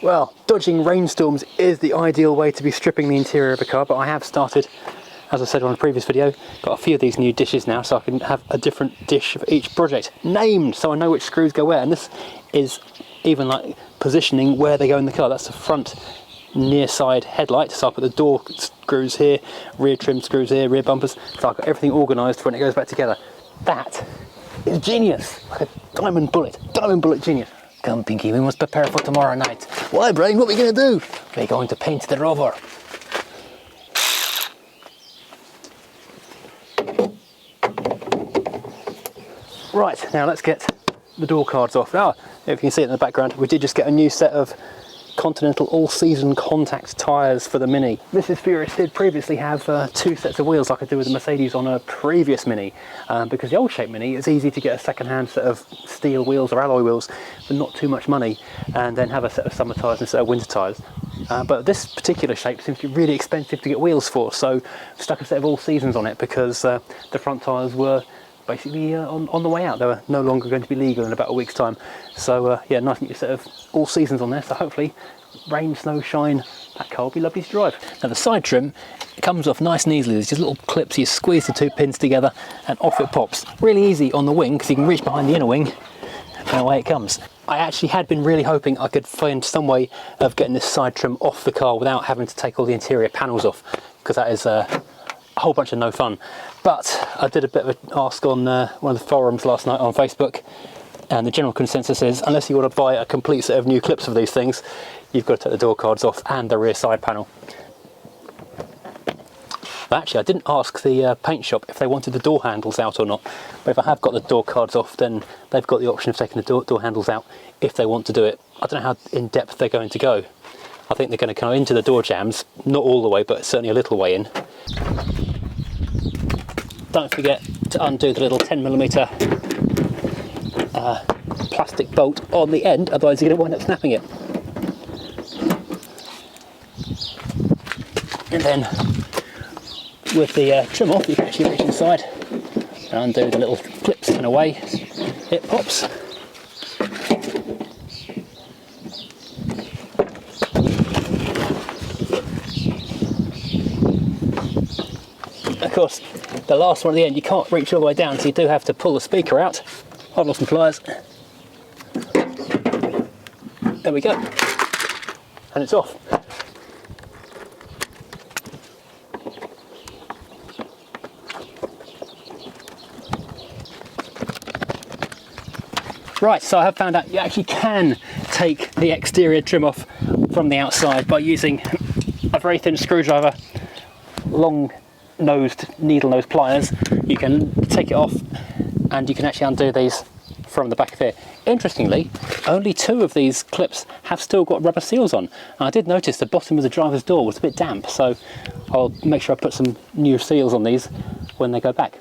Well, dodging rainstorms is the ideal way to be stripping the interior of a car, but I have started, as I said on a previous video, got a few of these new dishes now, so I can have a different dish for each project named, so I know which screws go where. And this is even like positioning where they go in the car. That's the front near side headlight, so I put the door screws here, rear trim screws here, rear bumpers, so I've got everything organised for when it goes back together. That is genius, like a diamond bullet genius. Come Pinky, we must prepare for tomorrow night. Why, Brian, what are we going to do? We're going to paint the Rover. Right, now let's get the door cards off. Now, if you can see it in the background, we did just get a new set of Continental all-season contact tyres for the Mini. Mrs. Furious did previously have two sets of wheels like I did with the Mercedes on a previous Mini, because the old shape Mini, it's easy to get a second-hand set of steel wheels or alloy wheels for not too much money, and then have a set of summer tyres instead of winter tyres. But this particular shape seems to be really expensive to get wheels for, so I've stuck a set of all-seasons on it because the front tyres were basically on the way out. They were no longer going to be legal in about a week's time. So yeah, nice new set of all seasons on there, so hopefully rain, snow, shine, that car will be lovely to drive. Now the side trim comes off nice and easily. There's just little clips, you squeeze the two pins together and off it pops. Really easy on the wing because you can reach behind the inner wing and away it comes. I actually had been really hoping I could find some way of getting this side trim off the car without having to take all the interior panels off, because that is a whole bunch of no fun. But I did a bit of an ask on one of the forums last night on Facebook, and the general consensus is unless you want to buy a complete set of new clips of these things, you've got to take the door cards off and the rear side panel. But actually, I didn't ask the paint shop if they wanted the door handles out or not, but if I have got the door cards off, then they've got the option of taking the door handles out if they want to do it. I don't know how in depth they're going to go. I think they're going to come into the door jambs, not all the way, but certainly a little way in. Don't forget to undo the little 10mm plastic bolt on the end, otherwise you're going to wind up snapping it. And then with the trim off, you can actually reach inside and undo the little clips, and away it pops. course, the last one at the end, you can't reach all the way down, so you do have to pull the speaker out. I've lost some pliers. There we go. And it's off. Right, so I have found out you actually can take the exterior trim off from the outside by using a very thin screwdriver, long nosed needle nose pliers. You can take it off and you can actually undo these from the back of here. Interestingly, only 2 of these clips have still got rubber seals on. And I did notice the bottom of the driver's door was a bit damp, so I'll make sure I put some new seals on these when they go back.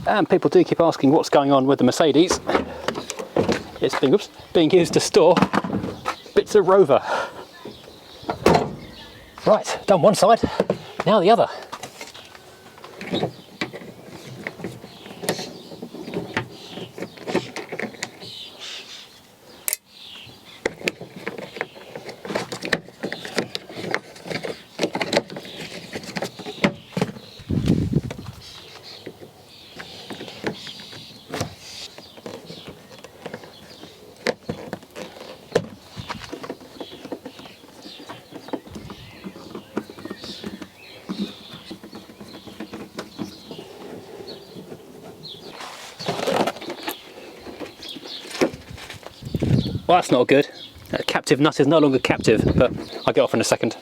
And people do keep asking what's going on with the Mercedes. It's being used to store bits of Rover. Right, done one side, now the other. Well, that's not good. That captive nut is no longer captive, but I'll get off in a second.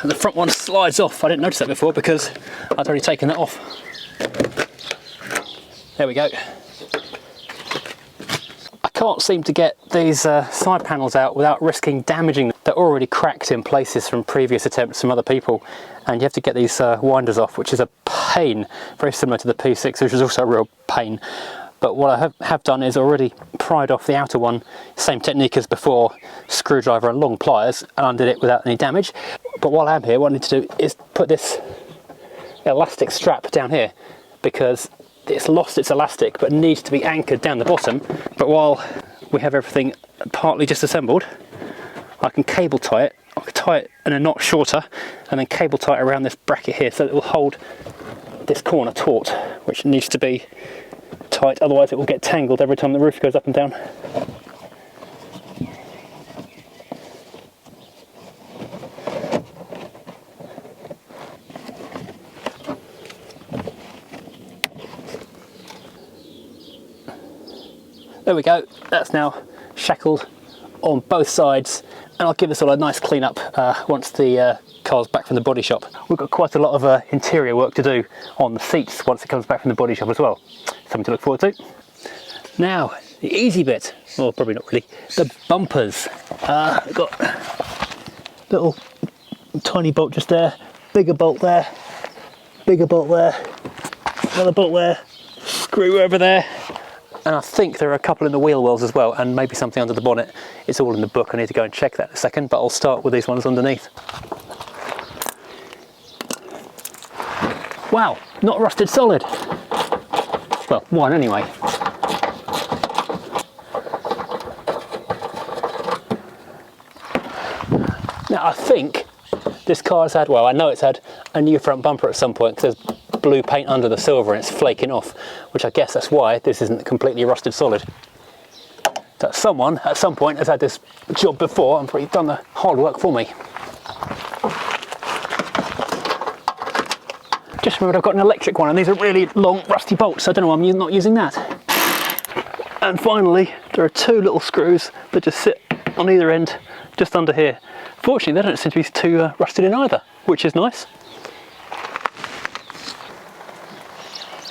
The front one slides off. I didn't notice that before because I'd already taken that off. There we go. Can't seem to get these side panels out without risking damaging them. They're already cracked in places from previous attempts from other people, and you have to get these winders off, which is a pain, very similar to the P6, which is also a real pain. But what I have done is already pried off the outer one, same technique as before, screwdriver and long pliers, and undid it without any damage. But while I'm here, what I need to do is put this elastic strap down here, because it's lost its elastic but needs to be anchored down the bottom. But while we have everything partly disassembled, I can cable tie it. I can tie it in a knot shorter and then cable tie it around this bracket here so that it will hold this corner taut, which needs to be tight, otherwise it will get tangled every time the roof goes up and down. There we go, that's now shackled on both sides, and I'll give this all a nice clean up once the car's back from the body shop. We've got quite a lot of interior work to do on the seats once it comes back from the body shop as well. Something to look forward to. Now, the easy bit, well probably not really, the bumpers. We've got little tiny bolt just there, bigger bolt there, bigger bolt there, another bolt there, screw over there. And I think there are a couple in the wheel wells as well, and maybe something under the bonnet. It's all in the book. I need to go and check that in a second, but I'll start with these ones underneath. Wow, not rusted solid. Well, one anyway. Now I think this car has had, well I know it's had a new front bumper at some point because there's blue paint under the silver and it's flaking off, which I guess that's why this isn't completely rusted solid. So someone at some point has had this job before and probably done the hard work for me. Just remembered I've got an electric one and these are really long rusty bolts, so I don't know why I'm not using that. And finally there are 2 little screws that just sit on either end just under here. Fortunately they don't seem to be too rusted in either, which is nice.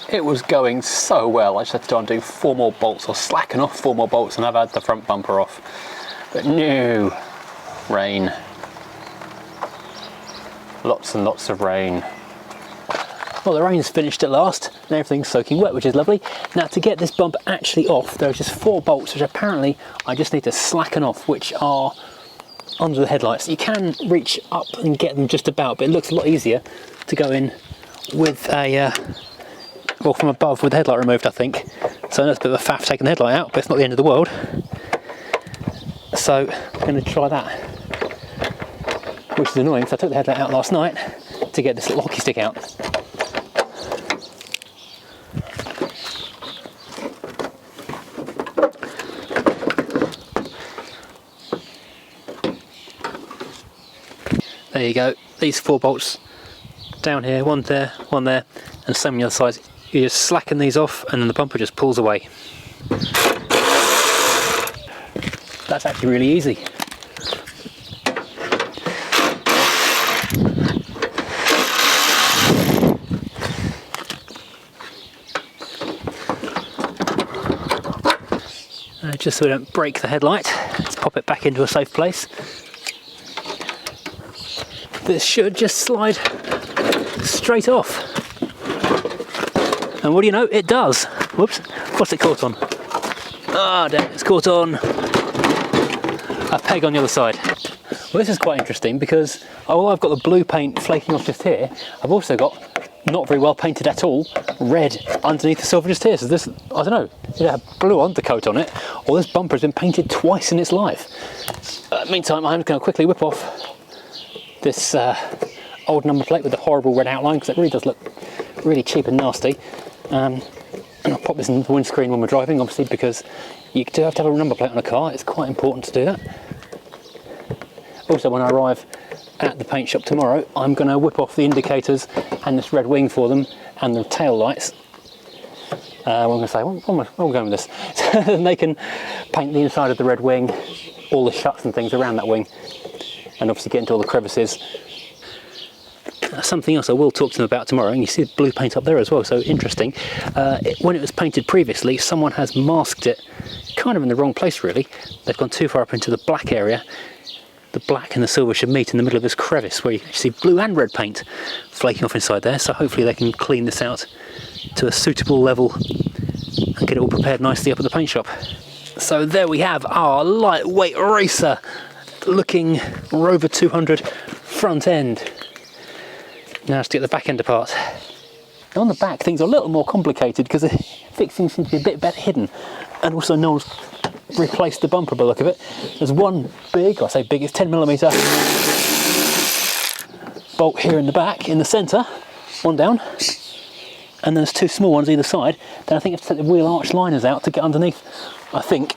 It was going so well, I just had to undo 4 more bolts, or slacken off 4 more bolts, and I've had the front bumper off. But no, rain. Lots and lots of rain. Well, the rain's finished at last, and everything's soaking wet, which is lovely. Now, to get this bumper actually off, there are just 4 bolts, which apparently I just need to slacken off, which are under the headlights. You can reach up and get them just about, but it looks a lot easier to go in with a, well, from above with the headlight removed, I think. So that's a bit of a faff taking the headlight out, but it's not the end of the world. So I'm going to try that, which is annoying because I took the headlight out last night to get this little hockey stick out. There you go, these 4 bolts down here, one there, and same on the other side. You just slacken these off and then the bumper just pulls away. That's actually really easy. Just so we don't break the headlight, let's pop it back into a safe place. This should just slide straight off. And what do you know, it does. Whoops, what's it caught on? Ah, damn, it's caught on a peg on the other side. Well, this is quite interesting because although I've got the blue paint flaking off just here, I've also got, not very well painted at all, red underneath the silver just here. So this, I don't know, it had a blue undercoat on it, or this bumper has been painted twice in its life. Meantime, I'm going to quickly whip off this old number plate with the horrible red outline, because it really does look really cheap and nasty. And I'll pop this in the windscreen when we're driving, obviously, because you do have to have a number plate on a car. It's quite important to do that. Also, when I arrive at the paint shop tomorrow, I'm going to whip off the indicators and this red wing for them and the tail lights. What am I going to say? Where are we going with this? And they can paint the inside of the red wing, all the shuts and things around that wing, and obviously get into all the crevices. Something else I will talk to them about tomorrow, and you see the blue paint up there as well, so interesting. When it was painted previously, someone has masked it kind of in the wrong place really. They've gone too far up into the black area. The black and the silver should meet in the middle of this crevice where you can see blue and red paint flaking off inside there, so hopefully they can clean this out to a suitable level and get it all prepared nicely up at the paint shop. So there we have our lightweight racer looking Rover 200 front end. Now let's get the back end apart. Now on the back things are a little more complicated because the fixing seems to be a bit better hidden, and also no one's replaced the bumper by the look of it. There's one big, I say big, it's 10mm bolt here in the back, in the centre, one down, and then there's 2 small ones either side. Then I think you have to take the wheel arch liners out to get underneath, I think.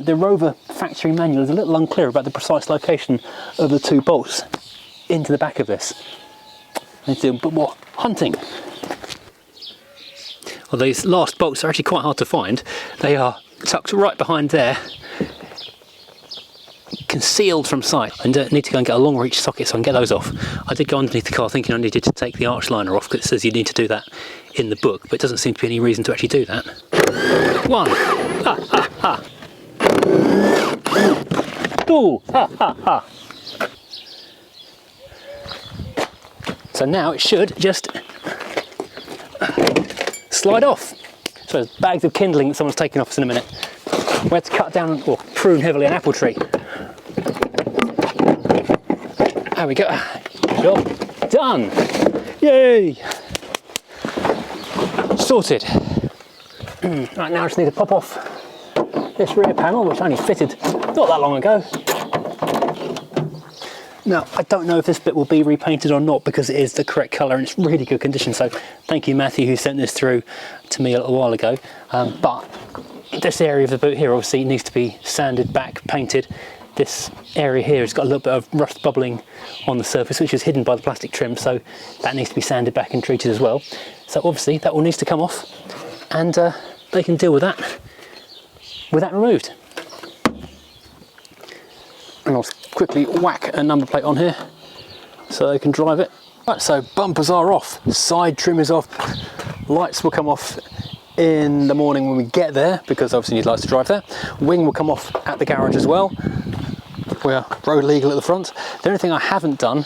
The Rover factory manual is a little unclear about the precise location of the 2 bolts into the back of this. I need to do a bit more hunting. Well, these last bolts are actually quite hard to find. They are tucked right behind there, concealed from sight. I need to go and get a long reach socket so I can get those off. I did go underneath the car thinking I needed to take the arch liner off because it says you need to do that in the book, but it doesn't seem to be any reason to actually do that. 1. Ha ha ha. 2. Ha ha ha. So now it should just slide off. So there's bags of kindling that someone's taken off us in a minute. We had to cut down or prune heavily an apple tree. There we go. Job done. Yay! Sorted. Right, now I just need to pop off this rear panel, which I only fitted not that long ago. Now, I don't know if this bit will be repainted or not because it is the correct colour and it's really good condition, so thank you Matthew who sent this through to me a little while ago. But this area of the boot here obviously needs to be sanded back, painted. This area here has got a little bit of rust bubbling on the surface which is hidden by the plastic trim, so that needs to be sanded back and treated as well. So obviously that all needs to come off and they can deal with that removed. And I'll quickly whack a number plate on here so they can drive it. Right, so bumpers are off, side trim is off, lights will come off in the morning when we get there because obviously you need lights to drive there. Wing will come off at the garage as well. We are road legal at the front. The only thing I haven't done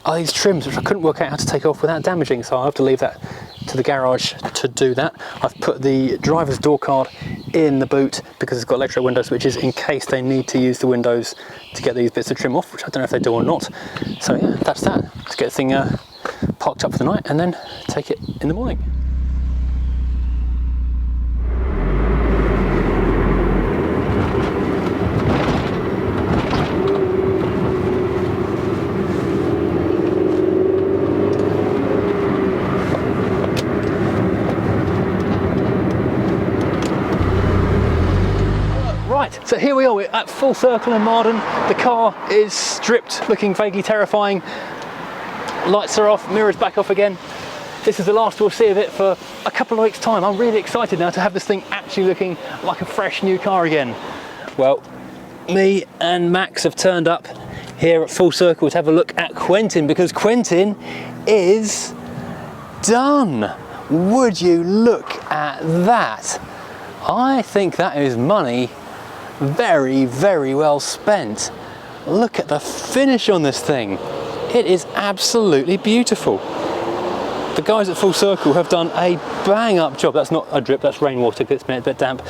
are these trims, which I couldn't work out how to take off without damaging, so I'll have to leave that to the garage to do that. I've put the driver's door card in the boot because it's got electric window switches in case they need to use the windows to get these bits of trim off, which I don't know if they do or not. So yeah, that's that. Let's get the thing parked up for the night and then take it in the morning. Right, so here we are, we're at Full Circle in Marden. The car is stripped, looking vaguely terrifying. Lights are off, mirrors back off again. This is the last we'll see of it for a couple of weeks' time. I'm really excited now to have this thing actually looking like a fresh new car again. Well, me and Max have turned up here at Full Circle to have a look at Quentin, because Quentin is done. Would you look at that? I think that is money very, very well spent. Look at the finish on this thing. It is absolutely beautiful. The guys at Full Circle have done a bang up job. That's not a drip, that's rainwater, it's been a bit damp.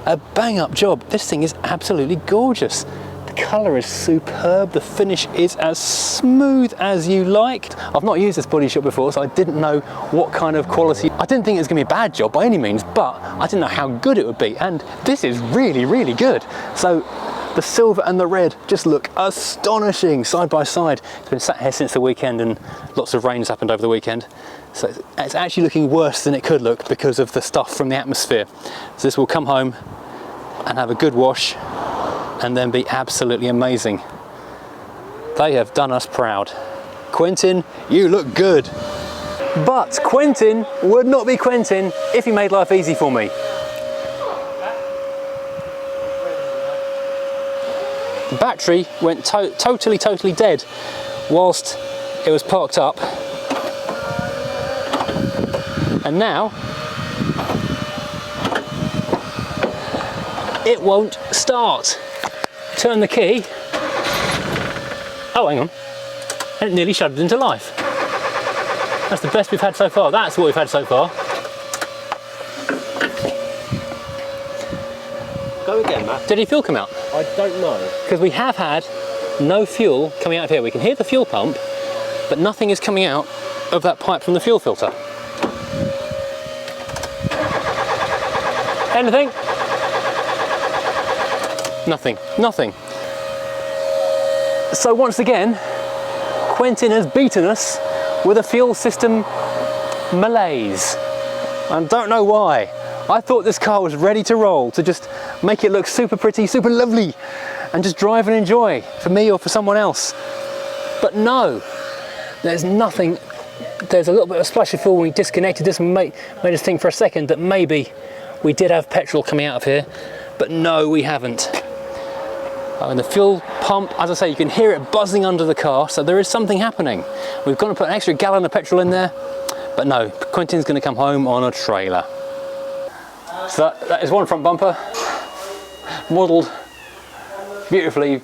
A bang up job. This thing is absolutely gorgeous. The colour is superb, the finish is as smooth as you like. I've not used this body shop before, so I didn't know what kind of quality. I didn't think it was going to be a bad job by any means, but I didn't know how good it would be, and this is really, really good. So the silver and the red just look astonishing side by side. It's been sat here since the weekend and lots of rain's happened over the weekend. So it's actually looking worse than it could look because of the stuff from the atmosphere. So this will come home and have a good wash and then be absolutely amazing. They have done us proud. Quentin, you look good. But Quentin would not be Quentin if he made life easy for me. The battery went totally dead whilst it was parked up. And now it won't start. Turn the key. Oh, hang on. And it nearly shuddered into life. That's the best we've had so far. That's what we've had so far. Go again, Matt. Did any fuel come out? I don't know. Because we have had no fuel coming out of here. We can hear the fuel pump, but nothing is coming out of that pipe from the fuel filter. Anything? Nothing, nothing. So once again, Quentin has beaten us with a fuel system malaise. I don't know why. I thought this car was ready to roll, to just make it look super pretty, super lovely, and just drive and enjoy, for me or for someone else. But no, there's nothing. There's a little bit of a splash of fuel when we disconnected this and made us think for a second that maybe we did have petrol coming out of here, but no, we haven't. And the fuel pump, as I say, you can hear it buzzing under the car, so there is something happening. We've got to put an extra gallon of petrol in there, but no, Quentin's going to come home on a trailer. So that is one front bumper, modelled beautifully.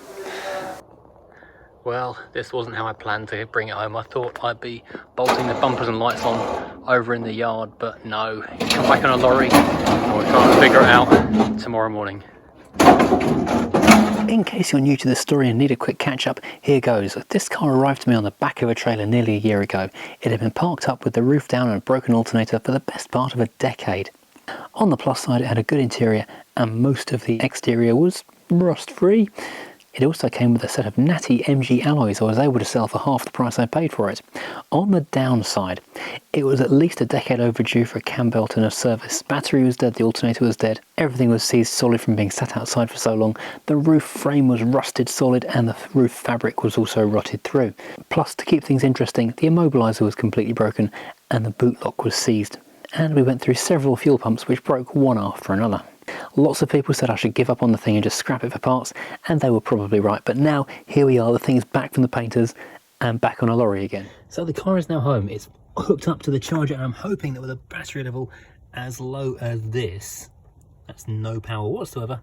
Well, this wasn't how I planned to bring it home. I thought I'd be bolting the bumpers and lights on over in the yard, but no, it's come back on a lorry, and we'll try and figure it out tomorrow morning. In case you're new to this story and need a quick catch up, here goes. This car arrived to me on the back of a trailer nearly a year ago. It had been parked up with the roof down and a broken alternator for the best part of a decade. On the plus side, it had a good interior and most of the exterior was rust free. It also came with a set of natty MG alloys I was able to sell for half the price I paid for it. On the downside, it was at least a decade overdue for a cam belt and a service. Battery was dead, the alternator was dead, everything was seized solid from being sat outside for so long, the roof frame was rusted solid and the roof fabric was also rotted through. Plus, to keep things interesting, the immobilizer was completely broken and the boot lock was seized. And we went through several fuel pumps which broke one after another. Lots of people said I should give up on the thing and just scrap it for parts, and they were probably right, but now here we are, the thing is back from the painters and back on a lorry again. So the car is now home, it's hooked up to the charger, and I'm hoping that with a battery level as low as this, that's no power whatsoever,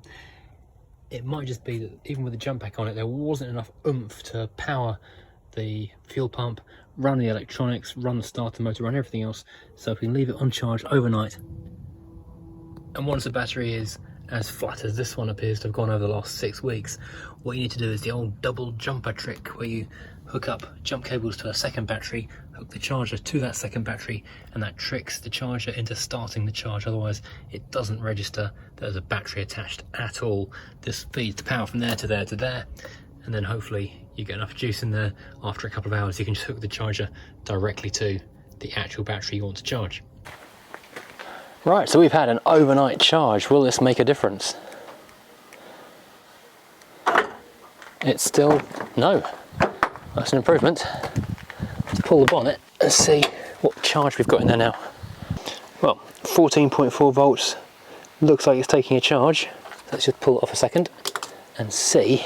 it might just be that even with the jump pack on it, there wasn't enough oomph to power the fuel pump, run the electronics, run the starter motor, run everything else. So if we leave it on charge overnight, and once the battery is as flat as this one appears to have gone over the last 6 weeks, what you need to do is the old double jumper trick, where you hook up jump cables to a second battery, hook the charger to that second battery, and that tricks the charger into starting the charge. Otherwise it doesn't register that there's a battery attached at all. This feeds the power from there to there to there, and then hopefully you get enough juice in there. After a couple of hours you can just hook the charger directly to the actual battery you want to charge. Right, so we've had an overnight charge. Will this make a difference? It's still no. That's an improvement. Let's pull the bonnet and see what charge we've got in there now. Well, 14.4 volts. Looks like it's taking a charge. Let's just pull it off a second and see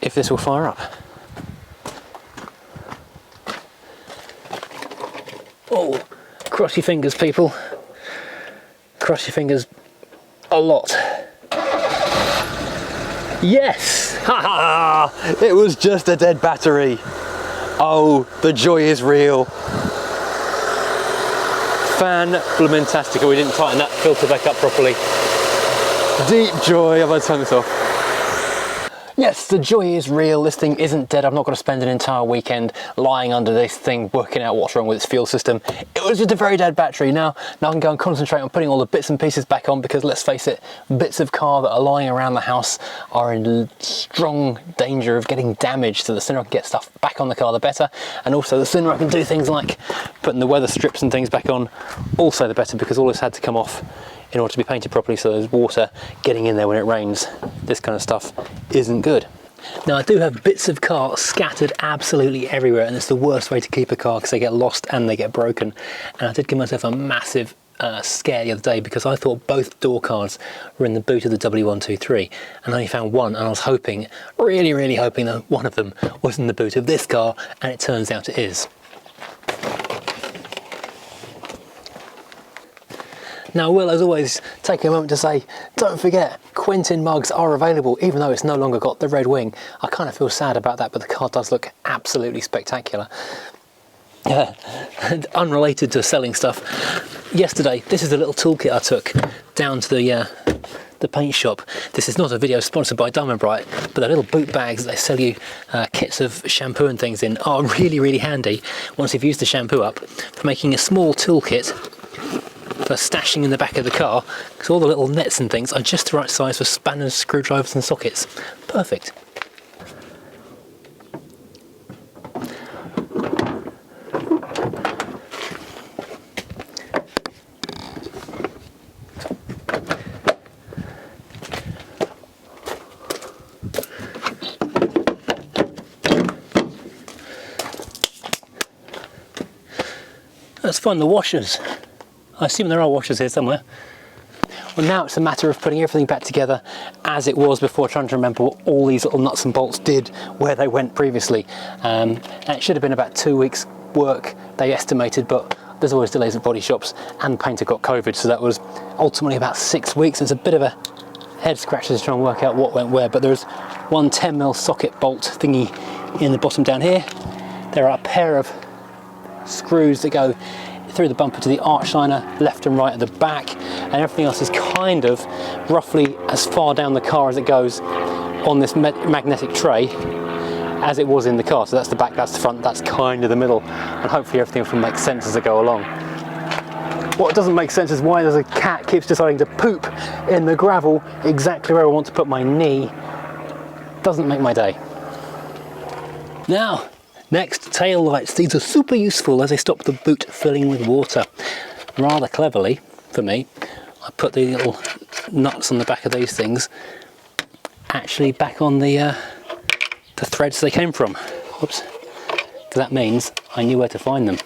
if this will fire up. Oh, cross your fingers, people. Cross your fingers a lot. Yes! Ha ha! It was just a dead battery. Oh, the joy is real. Fan-bloomin-tastic. We didn't tighten that filter back up properly. Deep joy. I'm going to turn this off. Yes, the joy is real. This thing isn't dead. I've not got to spend an entire weekend lying under this thing working out what's wrong with its fuel system. It was just a very dead battery. Now I can go and concentrate on putting all the bits and pieces back on, because let's face it, bits of car that are lying around the house are in strong danger of getting damaged. So the sooner I can get stuff back on the car, the better. And also the sooner I can do things like putting the weather strips and things back on, also the better, because all this had to come off in order to be painted properly, so there's water getting in there when it rains. This kind of stuff isn't good. Now I do have bits of car scattered absolutely everywhere, and it's the worst way to keep a car because they get lost and they get broken. And I did give myself a massive scare the other day, because I thought both door cards were in the boot of the W123 and I only found one, and I was hoping, really hoping, that one of them was in the boot of this car, and it turns out it is. Now I will, as always, take a moment to say, don't forget, Quentin mugs are available, even though it's no longer got the red wing. I kind of feel sad about that, but the car does look absolutely spectacular. Unrelated to selling stuff, yesterday, this is a little toolkit I took down to the paint shop. This is not a video sponsored by Diamond Bright, but the little boot bags that they sell you kits of shampoo and things in are really handy once you've used the shampoo up, for making a small toolkit for stashing in the back of the car, because all the little nets and things are just the right size for spanners, screwdrivers and sockets. Perfect. Let's find the washers. I assume there are washers here somewhere. Well, now it's a matter of putting everything back together as it was before, trying to remember what all these little nuts and bolts did, where they went previously. And it should have been about 2 weeks work, they estimated, but there's always delays at body shops, and the painter got COVID, so that was ultimately about 6 weeks. It's a bit of a head scratcher to try and work out what went where, but there's one 10mm socket bolt thingy in the bottom down here. There are a pair of screws that go through the bumper to the arch liner, left and right at the back, and everything else is kind of roughly as far down the car as it goes on this magnetic tray as it was in the car. So that's the back, that's the front, that's kind of the middle, and hopefully everything will make sense as I go along. What doesn't make sense is why there's a cat keeps deciding to poop in the gravel exactly where I want to put my knee. Doesn't make my day. Now, next, tail lights. These are super useful as they stop the boot filling with water. Rather cleverly, for me, I put the little nuts on the back of these things actually back on the threads they came from. Whoops. Because that means I knew where to find them.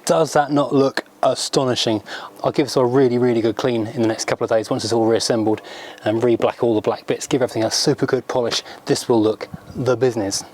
Does that not look astonishing? I'll give this a really good clean in the next couple of days once it's all reassembled, and re-black all the black bits, give everything a super good polish. This will look the business.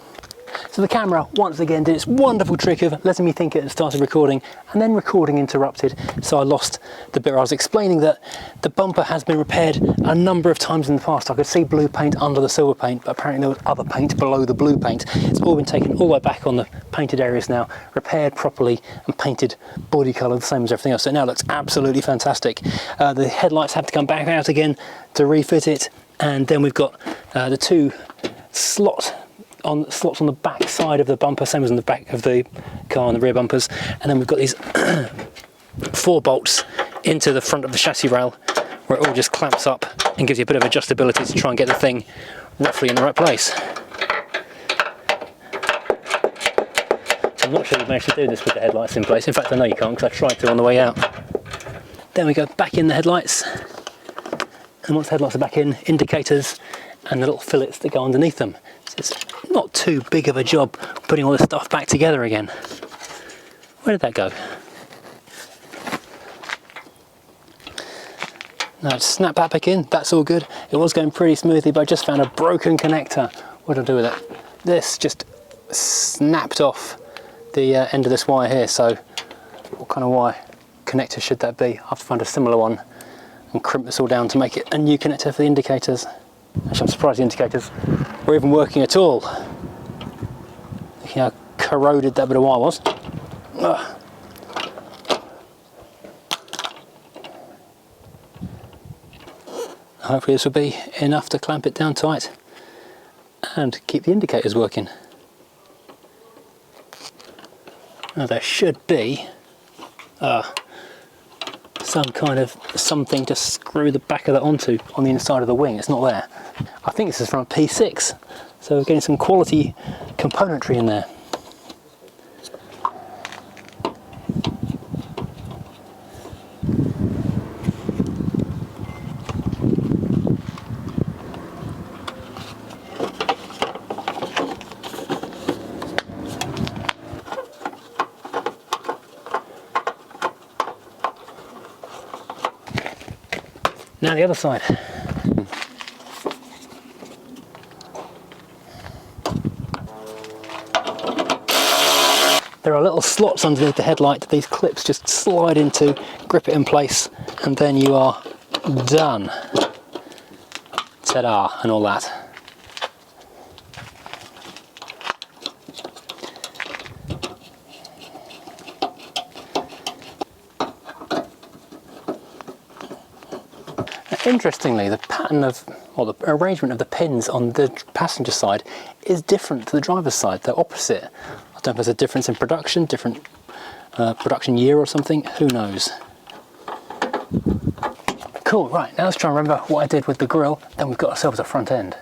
So the camera once again did its wonderful trick of letting me think it had started recording and then recording interrupted, so I lost the bit where I was explaining that the bumper has been repaired a number of times in the past. I could see blue paint under the silver paint, but apparently there was other paint below the blue paint. It's all been taken all the way back on the painted areas now, repaired properly and painted body colour the same as everything else, so it now looks absolutely fantastic. The headlights have to come back out again to refit it, and then we've got the two slots on the back side of the bumper, same as on the back of the car and the rear bumpers, and then we've got these 4 bolts into the front of the chassis rail where it all just clamps up and gives you a bit of adjustability to try and get the thing roughly in the right place. I'm not sure you've managed to do this with the headlights in place. In fact, I know you can't because I tried to on the way out. Then we go back in the headlights, and once the headlights are back in, indicators and the little fillets that go underneath them. So it's not too big of a job putting all this stuff back together again. Where did that go? Now just snap that back in, that's all good. It was going pretty smoothly, but I just found a broken connector. What did I do with it? This just snapped off the end of this wire here, so what kind of wire connector should that be? I'll have to find a similar one and crimp this all down to make it a new connector for the indicators. Actually, I'm surprised the indicators were even working at all. Look how corroded that bit of wire was. Ugh. Hopefully this will be enough to clamp it down tight and keep the indicators working. Now there should be some kind of something to screw the back of that onto on the inside of the wing. It's not there. I think this is from a P6, so we're getting some quality componentry in there. Now the other side. There are little slots underneath the headlight that these clips just slide into, grip it in place, and then you are done. Ta-da, and all that. Interestingly, the pattern of, or the arrangement of the pins on the passenger side is different to the driver's side. They're opposite. I don't know if there's a difference in production, different production year or something, who knows. Cool, right, now let's try and remember what I did with the grille, then we've got ourselves a front end.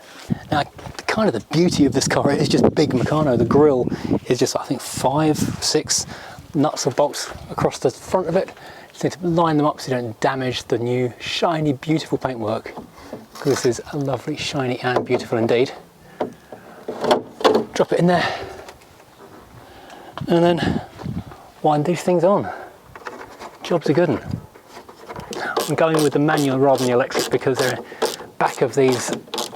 Now, kind of the beauty of this car is just big Meccano. The grille is just, I think, 5, 6 nuts and bolts across the front of it. Just need to line them up so you don't damage the new, shiny, beautiful paintwork. This is a lovely, shiny and beautiful indeed. Drop it in there. And then wind these things on. Job's a good one. I'm going with the manual rather than the electric because the back of these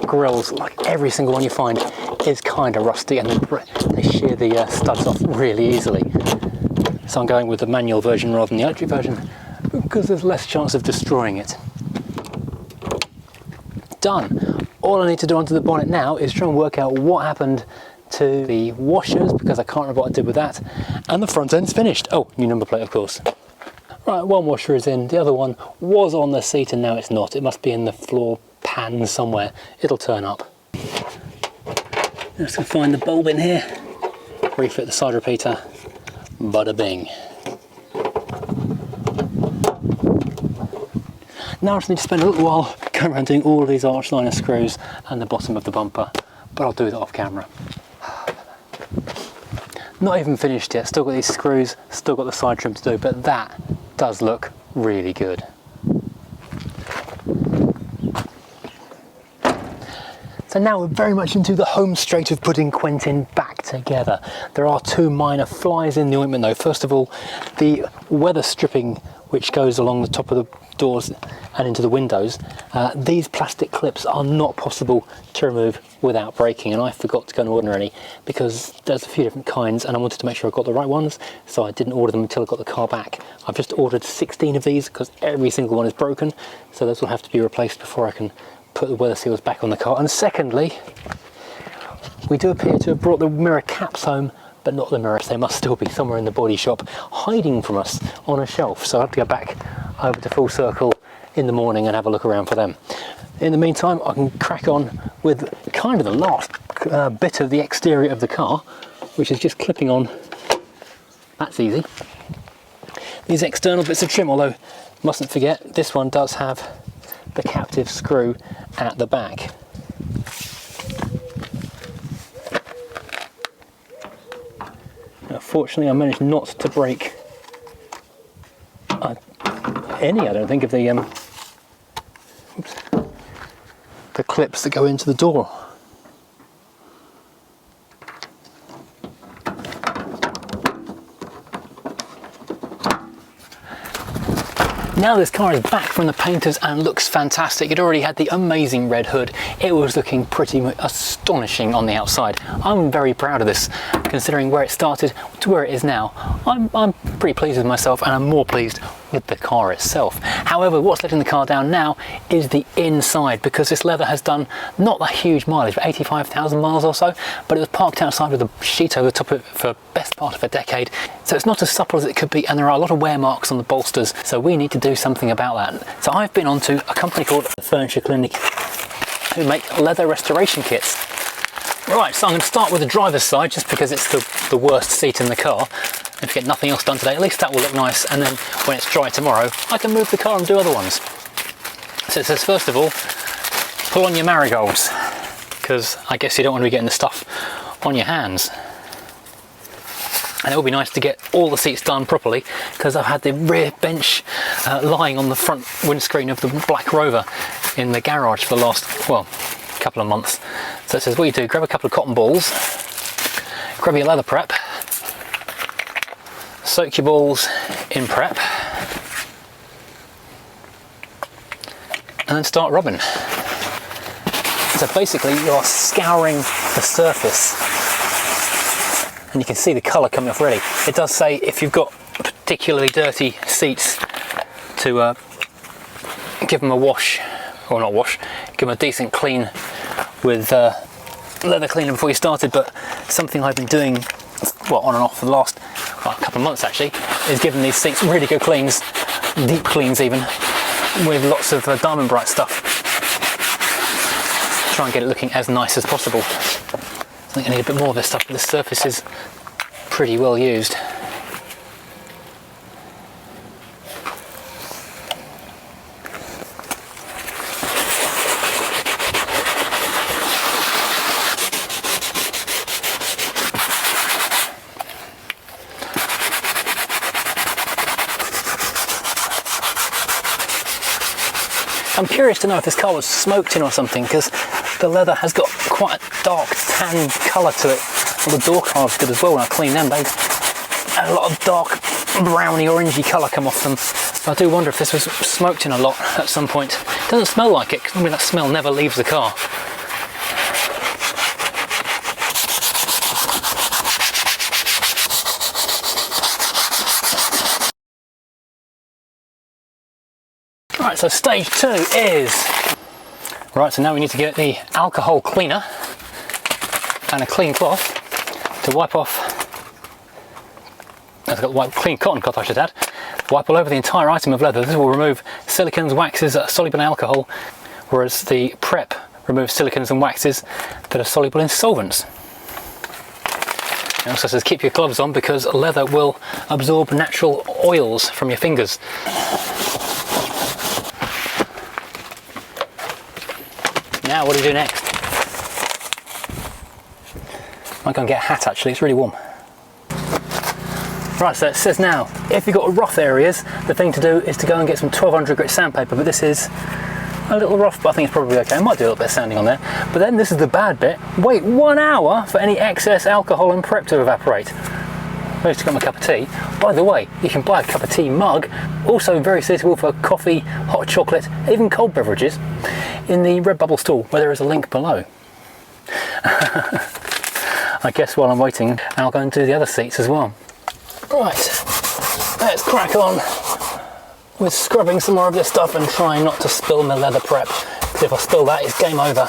grills, like every single one you find, is kind of rusty and they shear the studs off really easily. So I'm going with the manual version rather than the electric version because there's less chance of destroying it. Done. All I need to do onto the bonnet now is try and work out what happened to the washers because I can't remember what I did with that, and the front end's finished. Oh, new number plate of course. Right, one washer is in, the other one was on the seat and now it's not. It must be in the floor pan somewhere. It'll turn up. Just gonna find the bulb in here, refit the side repeater, bada bing. Now I just need to spend a little while going around doing all of these arch liner screws and the bottom of the bumper, but I'll do that off camera. Not even finished yet, still got these screws, still got the side trim to do, but that does look really good. So now we're very much into the home straight of putting Quentin back together. There are two minor flies in the ointment though. First of all, the weather stripping which goes along the top of the doors and into the windows, these plastic clips are not possible to remove without breaking, and I forgot to go and order any because there's a few different kinds and I wanted to make sure I got the right ones, so I didn't order them until I got the car back. I've just ordered 16 of these because every single one is broken, so those will have to be replaced before I can put the weather seals back on the car. And secondly, we do appear to have brought the mirror caps home, but not the mirrors. They must still be somewhere in the body shop hiding from us on a shelf, so I have to go back over to Full Circle in the morning and have a look around for them. In the meantime, I can crack on with kind of the last bit of the exterior of the car, which is just clipping on. That's easy. These external bits of trim, although mustn't forget this one does have the captive screw at the back. Fortunately, I managed not to break any, I don't think, of the clips that go into the door. Now this car is back from the painters and looks fantastic. It already had the amazing red hood. It was looking pretty astonishing on the outside. I'm very proud of this, considering where it started to where it is now. I'm pretty pleased with myself, and I'm more pleased with the car itself. However, what's letting the car down now is the inside, because this leather has done not a huge mileage, but 85,000 miles or so, but it was parked outside with a sheet over the top of it for best part of a decade. So it's not as supple as it could be, and there are a lot of wear marks on the bolsters, so we need to do something about that. So I've been onto a company called the Furniture Clinic, who make leather restoration kits. Right, so I'm going to start with the driver's side, just because it's the worst seat in the car. If you get nothing else done today, at least that will look nice, and then when it's dry tomorrow, I can move the car and do other ones. So it says, first of all, pull on your marigolds, because I guess you don't want to be getting the stuff on your hands. And it will be nice to get all the seats done properly, because I've had the rear bench lying on the front windscreen of the black Rover in the garage for the last, well, couple of months. So it says, what you do, grab a couple of cotton balls, grab your leather prep, soak your balls in prep, and then start rubbing. So basically you're scouring the surface, and you can see the colour coming off already. It does say if you've got particularly dirty seats to give them a wash, or not wash, give them a decent clean with leather cleaner before you started. But something I've been doing, well, on and off for the last couple of months actually, is giving these seats really good cleans, deep cleans even, with lots of Diamond Bright stuff. Try and get it looking as nice as possible. I think I need a bit more of this stuff, but the surface is pretty well used. I'm curious to know if this car was smoked in or something, because the leather has got quite a dark tan colour to it. Well, the door cards did as well when I cleaned them. They had a lot of dark browny orangey colour come off them. So I do wonder if this was smoked in a lot at some point. It doesn't smell like it, because normally that smell never leaves the car. Right, so stage 2 is... Right, so now we need to get the alcohol cleaner and a clean cloth to wipe off... I've got clean cotton cloth, I should add. Wipe all over the entire item of leather. This will remove silicons, waxes that are soluble in alcohol, whereas the prep removes silicons and waxes that are soluble in solvents. It also says keep your gloves on, because leather will absorb natural oils from your fingers. Now what do we do next? I might go and get a hat actually, it's really warm. Right, so it says now, if you've got rough areas, the thing to do is to go and get some 1200 grit sandpaper, but this is A little rough, but I think it's probably okay. I might do a little bit of sanding on there. But then this is the bad bit. Wait 1 hour for any excess alcohol and prep to evaporate. I used to get my cup of tea. By the way, you can buy a cup of tea mug, also very suitable for coffee, hot chocolate, even cold beverages, in the Redbubble store, where there is a link below. I guess while I'm waiting, I'll go and do the other seats as well. Right, let's crack on with scrubbing some more of this stuff and trying not to spill my leather prep, because if I spill that, it's game over.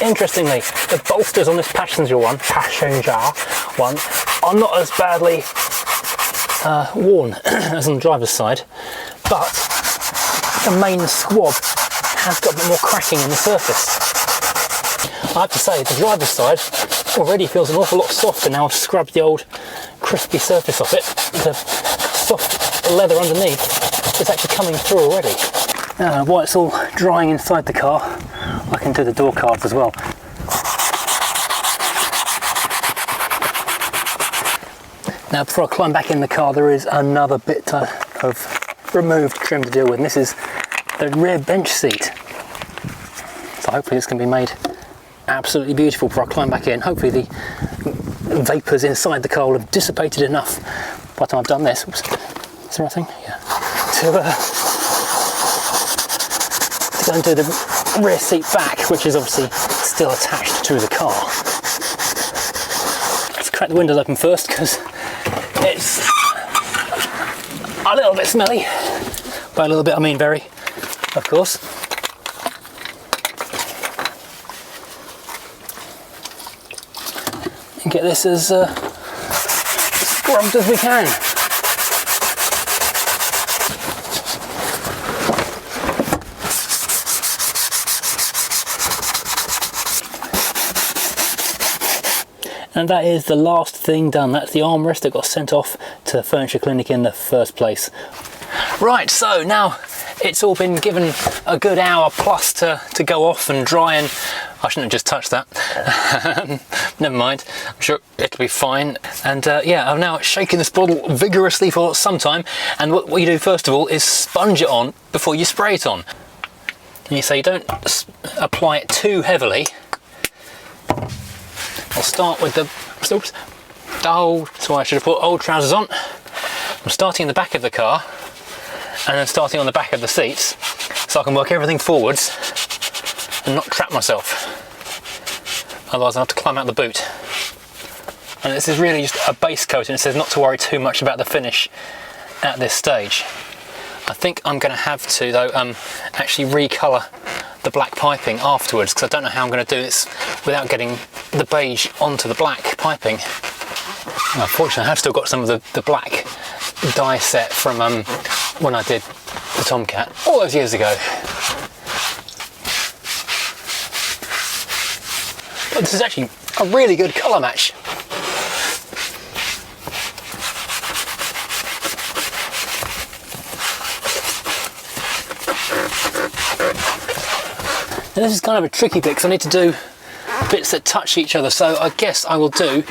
Interestingly, the bolsters on this passenger one are not as badly worn as on the driver's side, but the main swab has got a bit more cracking in the surface. I have to say, the driver's side already feels an awful lot softer now I've scrubbed the old crispy surface off it. The soft leather underneath is actually coming through already. Now, while it's all drying inside the car, I can do the door cards as well. Now, before I climb back in the car, there is another bit of removed trim to deal with, and this is the rear bench seat. So hopefully this can be made absolutely beautiful before I climb back in. Hopefully the vapours inside the car will have dissipated enough by the time I've done this. Oops. Is the right thing? Yeah. To go and do the rear seat back, which is obviously still attached to the car. Let's crack the windows open first, because it's a little bit smelly. By a little bit I mean very, of course. And get this as scrubbed as we can. And that is the last thing done. That's the armrest that got sent off to the furniture clinic in the first place. Right, so now it's all been given a good hour plus to go off and dry, and I shouldn't have just touched that. Never mind, I'm sure it'll be fine. And yeah, I've now shaken this bottle vigorously for some time, and what you do first of all is sponge it on before you spray it on. And you say you don't apply it too heavily. I'll start with the, oops, oh, so I should have put old trousers on. I'm starting in the back of the car and then starting on the back of the seats so I can work everything forwards and not trap myself. Otherwise I'll have to climb out the boot. And this is really just a base coat, and it says not to worry too much about the finish at this stage. I think I'm going to have to, though, actually recolour the black piping afterwards, because I don't know how I'm going to do this without getting the beige onto the black piping. Now, fortunately I have still got some of the black dye set from when I did the Tomcat all those years ago. But this is actually a really good colour match. Now this is kind of a tricky bit because I need to do bits that touch each other, so I guess I will do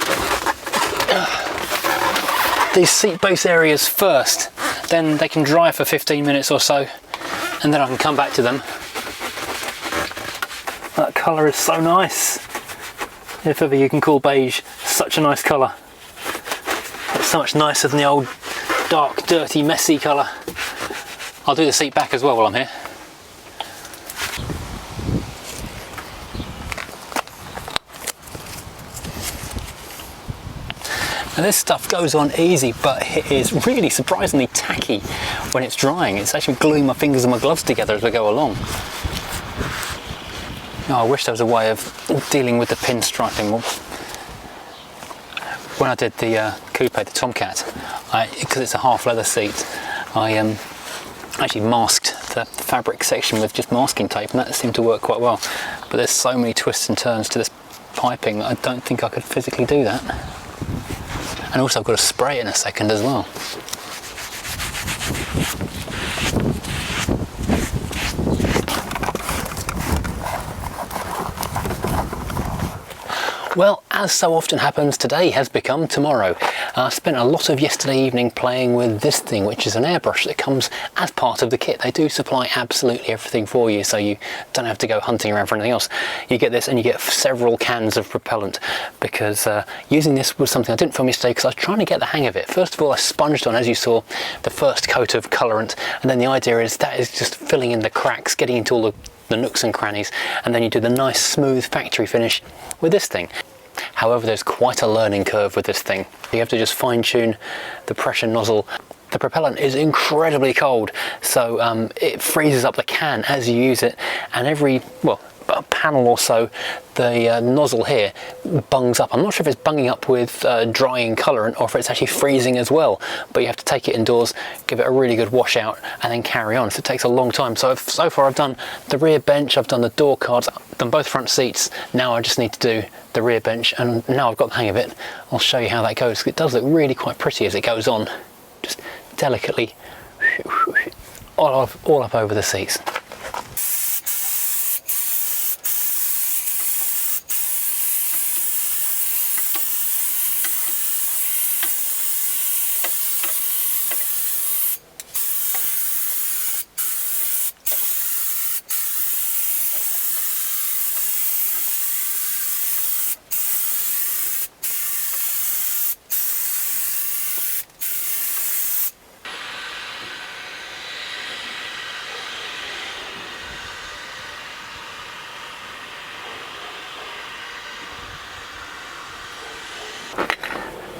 these seat base areas first, then they can dry for 15 minutes or so, and then I can come back to them. That colour is so nice. If ever you can call beige such a nice colour. It's so much nicer than the old dark, dirty, messy colour. I'll do the seat back as well while I'm here. Now this stuff goes on easy, but it is really surprisingly tacky when it's drying. It's actually gluing my fingers and my gloves together as we go along. Oh, I wish there was a way of dealing with the pinstriping. When I did the coupe, the Tomcat, because it's a half leather seat, I actually masked the fabric section with just masking tape, and that seemed to work quite well. But there's so many twists and turns to this piping that I don't think I could physically do that. And also I've got to spray it in a second as well. Well, as so often happens, today has become tomorrow. I spent a lot of yesterday evening playing with this thing, which is an airbrush that comes as part of the kit. They do supply absolutely everything for you, so you don't have to go hunting around for anything else. You get this and you get several cans of propellant, because using this was something I didn't film yesterday because I was trying to get the hang of it. First of all, I sponged on, as you saw, the first coat of colorant, and then the idea is that is just filling in the cracks, getting into all the nooks and crannies, and then you do the nice smooth factory finish with this thing. However, there's quite a learning curve with this thing. You have to just fine-tune the pressure nozzle. The propellant is incredibly cold, so it freezes up the can as you use it, and every, well, a panel or so, the nozzle here bungs up. I'm not sure if it's bunging up with drying colorant or if it's actually freezing as well, but you have to take it indoors, give it a really good wash out, and then carry on. So it takes a long time. So far I've done the rear bench, I've done the door cards, I've done both front seats. Now I just need to do the rear bench, and now I've got the hang of it. I'll show you how that goes. It does look really quite pretty as it goes on, just delicately all up over the seats.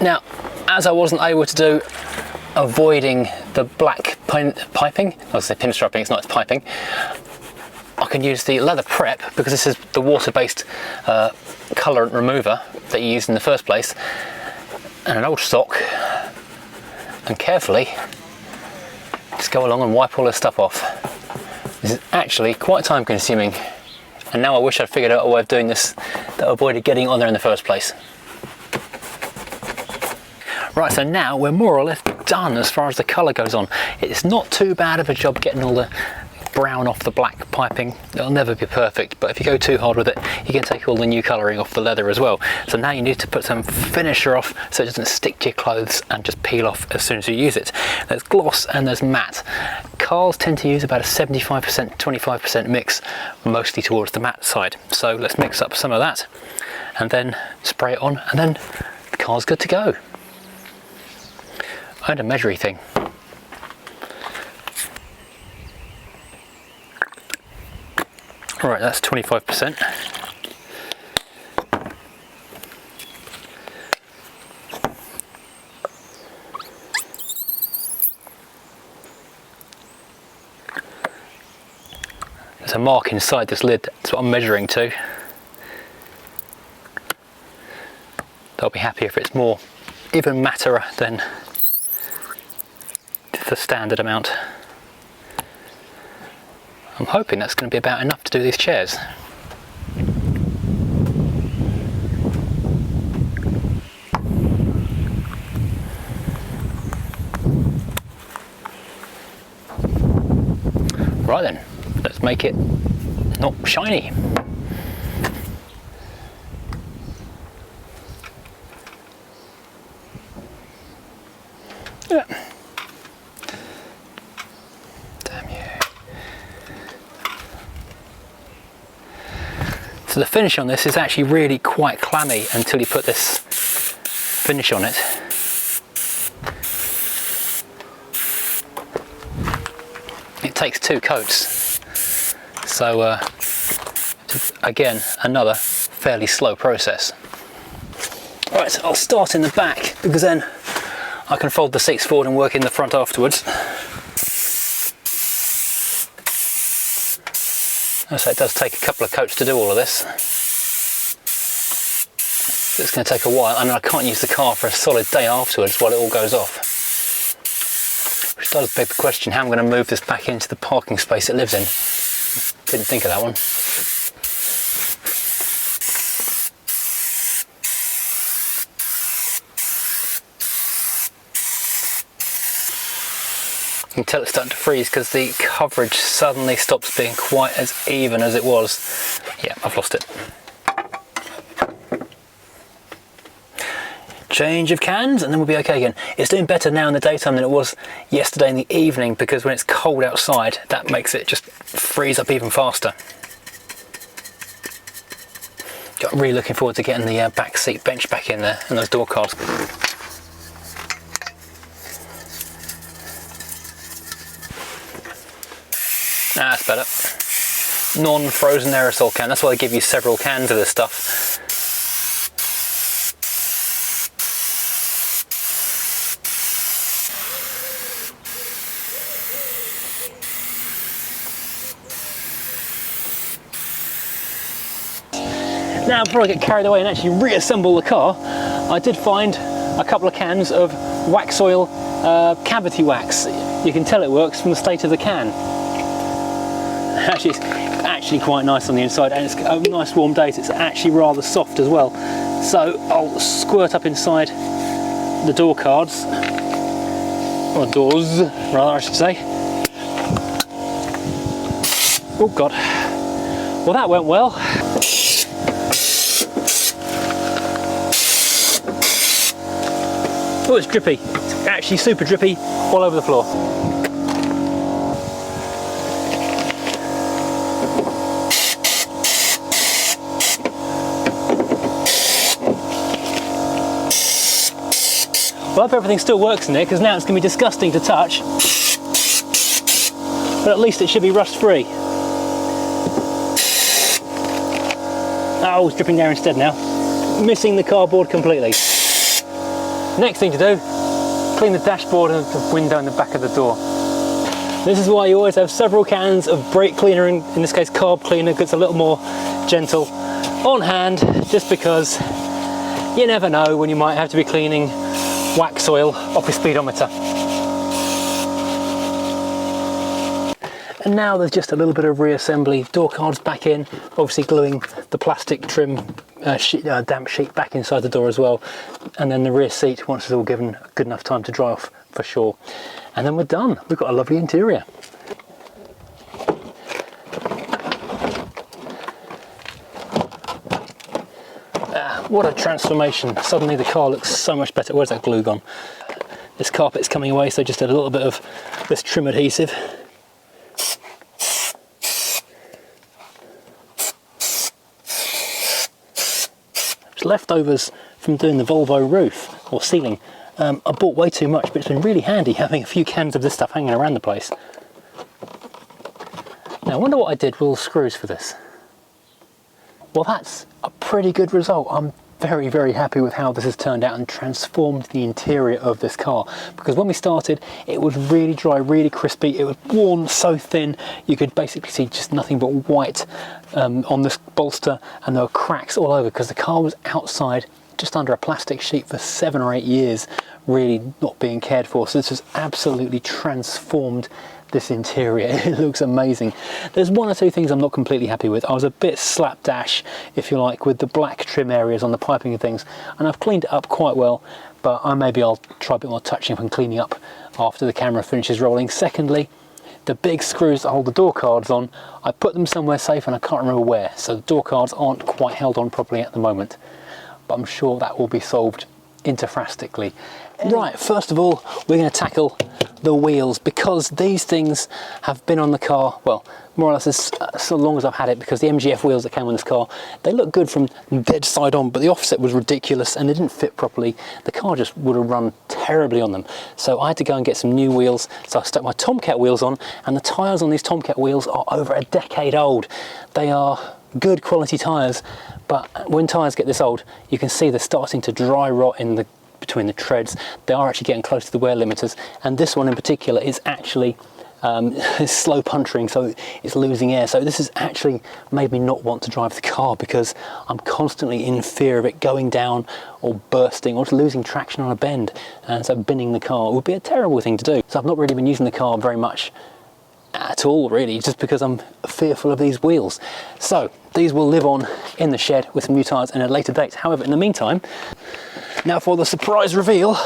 Now, as I wasn't able to do, avoiding the black piping, I was saying pinstriping, it's not, it's piping, I can use the leather prep, because this is the water-based colorant remover that you used in the first place, and an old sock, and carefully just go along and wipe all this stuff off. This is actually quite time consuming, and now I wish I'd figured out a way of doing this that avoided getting on there in the first place. Right, so now we're more or less done as far as the colour goes on. It's not too bad of a job getting all the brown off the black piping. It'll never be perfect, but if you go too hard with it, you can take all the new colouring off the leather as well. So now you need to put some finisher off so it doesn't stick to your clothes and just peel off as soon as you use it. There's gloss and there's matte. Cars tend to use about a 75% 25% mix, mostly towards the matte side. So let's mix up some of that and then spray it on, and then the car's good to go. I had a measuring thing. Alright, that's 25%. There's a mark inside this lid, that's what I'm measuring to. I'll be happy if it's more, even matterer than the standard amount. I'm hoping that's going to be about enough to do these chairs. Right then, let's make it not shiny. Yeah. So the finish on this is actually really quite clammy until you put this finish on it. It takes 2 coats. So again, another fairly slow process. Right, I'll start in the back because then I can fold the seats forward and work in the front afterwards. So it does take a couple of coats to do all of this. It's going to take a while, and I can't use the car for a solid day afterwards while it all goes off. Which does beg the question how I'm going to move this back into the parking space it lives in. Didn't think of that one. You can tell it's starting to freeze because the coverage suddenly stops being quite as even as it was. Yeah, I've lost it. change of cans, and then we'll be okay again. It's doing better now in the daytime than it was yesterday in the evening, because when it's cold outside, that makes it just freeze up even faster. I'm really looking forward to getting the back seat bench back in there and those door cards. That's better. Non-frozen aerosol can. That's why they give you several cans of this stuff. Now, before I get carried away and actually reassemble the car, I did find a couple of cans of wax oil cavity wax. You can tell it works from the state of the can. Actually, it's actually quite nice on the inside, and it's a nice warm day, so it's actually rather soft as well. So I'll squirt up inside the door cards, or doors rather I should say. Oh God, well that went well. Oh, it's drippy. It's actually super drippy all over the floor. Well, I hope everything still works in there, because now it's going to be disgusting to touch. But at least it should be rust free. Oh, it's dripping there instead now. Missing the cardboard completely. Next thing to do, clean the dashboard and the window in the back of the door. This is why you always have several cans of brake cleaner, in this case carb cleaner, because it's a little more gentle, on hand, just because you never know when you might have to be cleaning wax oil off your speedometer. And now there's just a little bit of reassembly. Door cards back in, obviously gluing the plastic trim damp sheet back inside the door as well, and then the rear seat, once it's all given good enough time to dry off for sure, and then we're done. We've got a lovely interior. What a transformation. Suddenly the car looks so much better. Where's that glue gone? This carpet's coming away, so just a little bit of this trim adhesive. Leftovers from doing the Volvo roof or ceiling. I bought way too much, but it's been really handy having a few cans of this stuff hanging around the place. Now I wonder what I did with all the screws for this. Well, that's a pretty good result. I'm very, very happy with how this has turned out and transformed the interior of this car, because when we started it was really dry, really crispy. It was worn so thin you could basically see just nothing but white on this bolster, and there were cracks all over because the car was outside just under a plastic sheet for 7 or 8 years, really not being cared for. So this has absolutely transformed this interior. It looks amazing. There's one or two things I'm not completely happy with. I was a bit slapdash, if you like, with the black trim areas on the piping and things, and I've cleaned it up quite well, but maybe I'll try a bit more touching up and cleaning up after the camera finishes rolling. Secondly, the big screws that hold the door cards on, I put them somewhere safe and I can't remember where, so the door cards aren't quite held on properly at the moment, but I'm sure that will be solved interfrastically. Right, first of all, we're going to tackle the wheels, because these things have been on the car, well, more or less so long as I've had it, because the MGF wheels that came on this car, they look good from dead side on, but the offset was ridiculous and they didn't fit properly. The car just would have run terribly on them. So I had to go and get some new wheels, so I stuck my Tomcat wheels on, and the tyres on these Tomcat wheels are over a decade old. They are good quality tyres, but when tyres get this old, you can see they're starting to dry rot in between the treads. They are actually getting close to the wear limiters, and this one in particular is actually slow puncturing, so it's losing air. So this has actually made me not want to drive the car, because I'm constantly in fear of it going down or bursting or just losing traction on a bend, and so binning the car would be a terrible thing to do. So I've not really been using the car very much at all, really, just because I'm fearful of these wheels. So these will live on in the shed with some new tyres in a later date. However, in the meantime, now for the surprise reveal,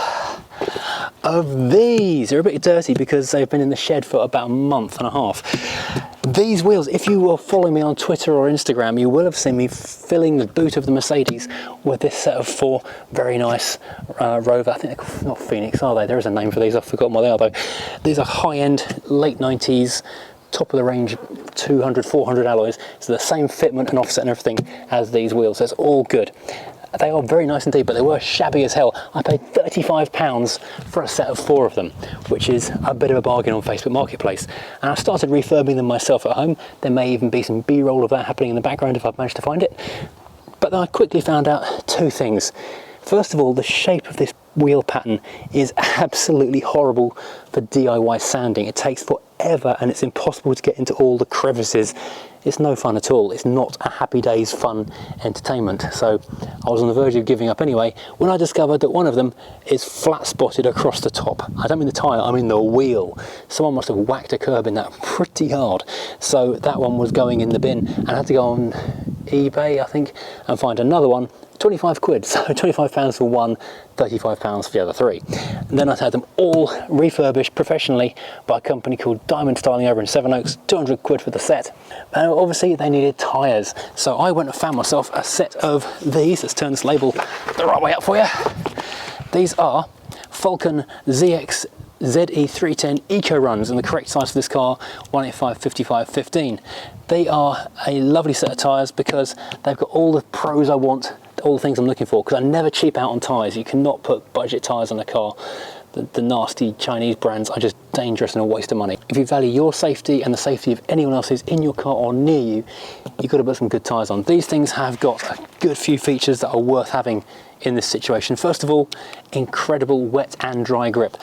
of these. They're a bit dirty because they've been in the shed for about a month and a half. These wheels, if you will follow me on Twitter or Instagram, you will have seen me filling the boot of the Mercedes with this set of 4 very nice Rover. I think they're called, not Phoenix, are they? There is a name for these, I've forgotten what they are though. These are high-end, late 90s, top of the range 200, 400 alloys. So the same fitment and offset and everything as these wheels, so it's all good. They are very nice indeed, but they were shabby as hell. I paid £35 for a set of 4 of them, which is a bit of a bargain on Facebook Marketplace. And I started refurbing them myself at home. There may even be some B-roll of that happening in the background if I've managed to find it. But then I quickly found out 2 things. First of all, the shape of this wheel pattern is absolutely horrible for DIY sanding. It takes forever and it's impossible to get into all the crevices. It's no fun at all. It's not a happy days fun entertainment. So I was on the verge of giving up anyway when I discovered that one of them is flat spotted across the top. I don't mean the tyre, I mean the wheel. Someone must have whacked a curb in that pretty hard. So that one was going in the bin and I had to go on eBay, I think, and find another one. 25 quid, so £25 for one, £35 for the other 3. And then I had them all refurbished professionally by a company called Diamond Styling over in Sevenoaks, 200 quid for the set. And obviously they needed tyres, so I went and found myself a set of these. Let's turn this label the right way up for you. These are Falcon ZX ZE310 Eco Runs, and the correct size for this car 185/55/15. They are a lovely set of tyres because they've got all the pros I want, all the things I'm looking for, because I never cheap out on tyres. You cannot put budget tyres on a car. The nasty Chinese brands are just dangerous and a waste of money. If you value your safety and the safety of anyone else's in your car or near you, you've got to put some good tyres on. These things have got a good few features that are worth having in this situation. First of all, incredible wet and dry grip.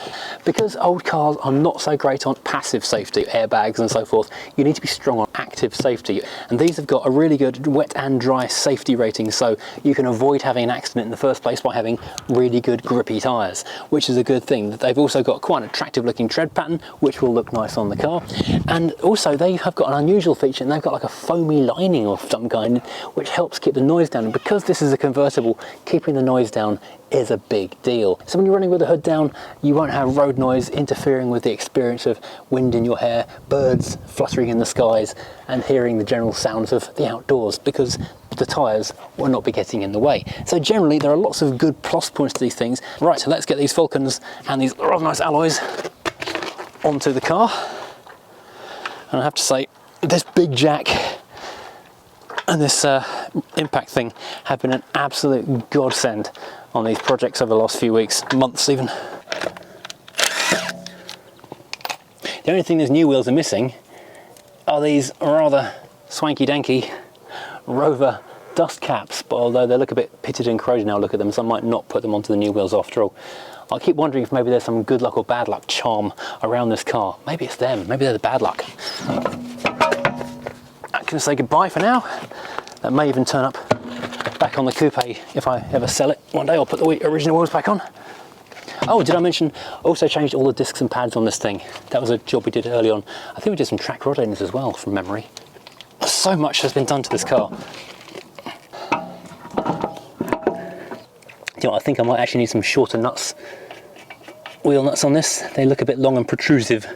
Because old cars are not so great on passive safety, airbags and so forth, you need to be strong on active safety. And these have got a really good wet and dry safety rating, so you can avoid having an accident in the first place by having really good grippy tyres, which is a good thing. They've also got quite an attractive looking tread pattern, which will look nice on the car. And also they have got an unusual feature, and they've got like a foamy lining of some kind, which helps keep the noise down. And because this is a convertible, keeping the noise down is a big deal. So when you're running with the hood down, you won't have road noise interfering with the experience of wind in your hair, birds fluttering in the skies, and hearing the general sounds of the outdoors, because the tyres will not be getting in the way. So generally there are lots of good plus points to these things. Right, so let's get these Falcons and these rather nice alloys onto the car. And I have to say, this big jack and this impact thing have been an absolute godsend on these projects over the last few weeks, months even. The only thing these new wheels are missing are these rather swanky-danky Rover dust caps, but although they look a bit pitted and corroded now, look at them, so I might not put them onto the new wheels after all. I keep wondering if maybe there's some good luck or bad luck charm around this car. Maybe it's them, maybe they're the bad luck. I'm going to say goodbye for now. That may even turn up back on the coupe if I ever sell it one day. I'll put the original wheels back on. Oh, did I mention, also changed all the discs and pads on this thing. That was a job we did early on. I think we did some track rod ends as well, from memory. So much has been done to this car. You know, I think I might actually need some shorter nuts, wheel nuts on this. They look a bit long and protrusive.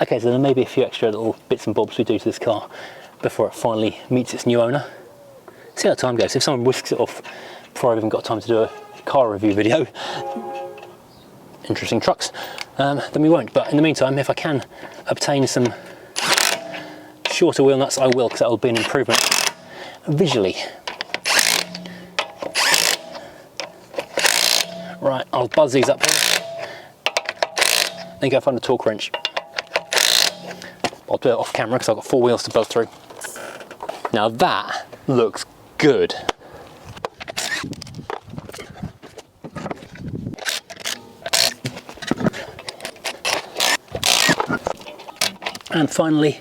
Okay, so there may be a few extra little bits and bobs we do to this car before it finally meets its new owner. See how time goes. If someone whisks it off before I've even got time to do a car review video, interesting trucks, then we won't. But in the meantime, if I can obtain some shorter wheel nuts, I will, because that will be an improvement visually. Right, I'll buzz these up here, then go find a torque wrench. I'll do it off camera because I've got 4 wheels to buzz through. Now that looks good. And finally,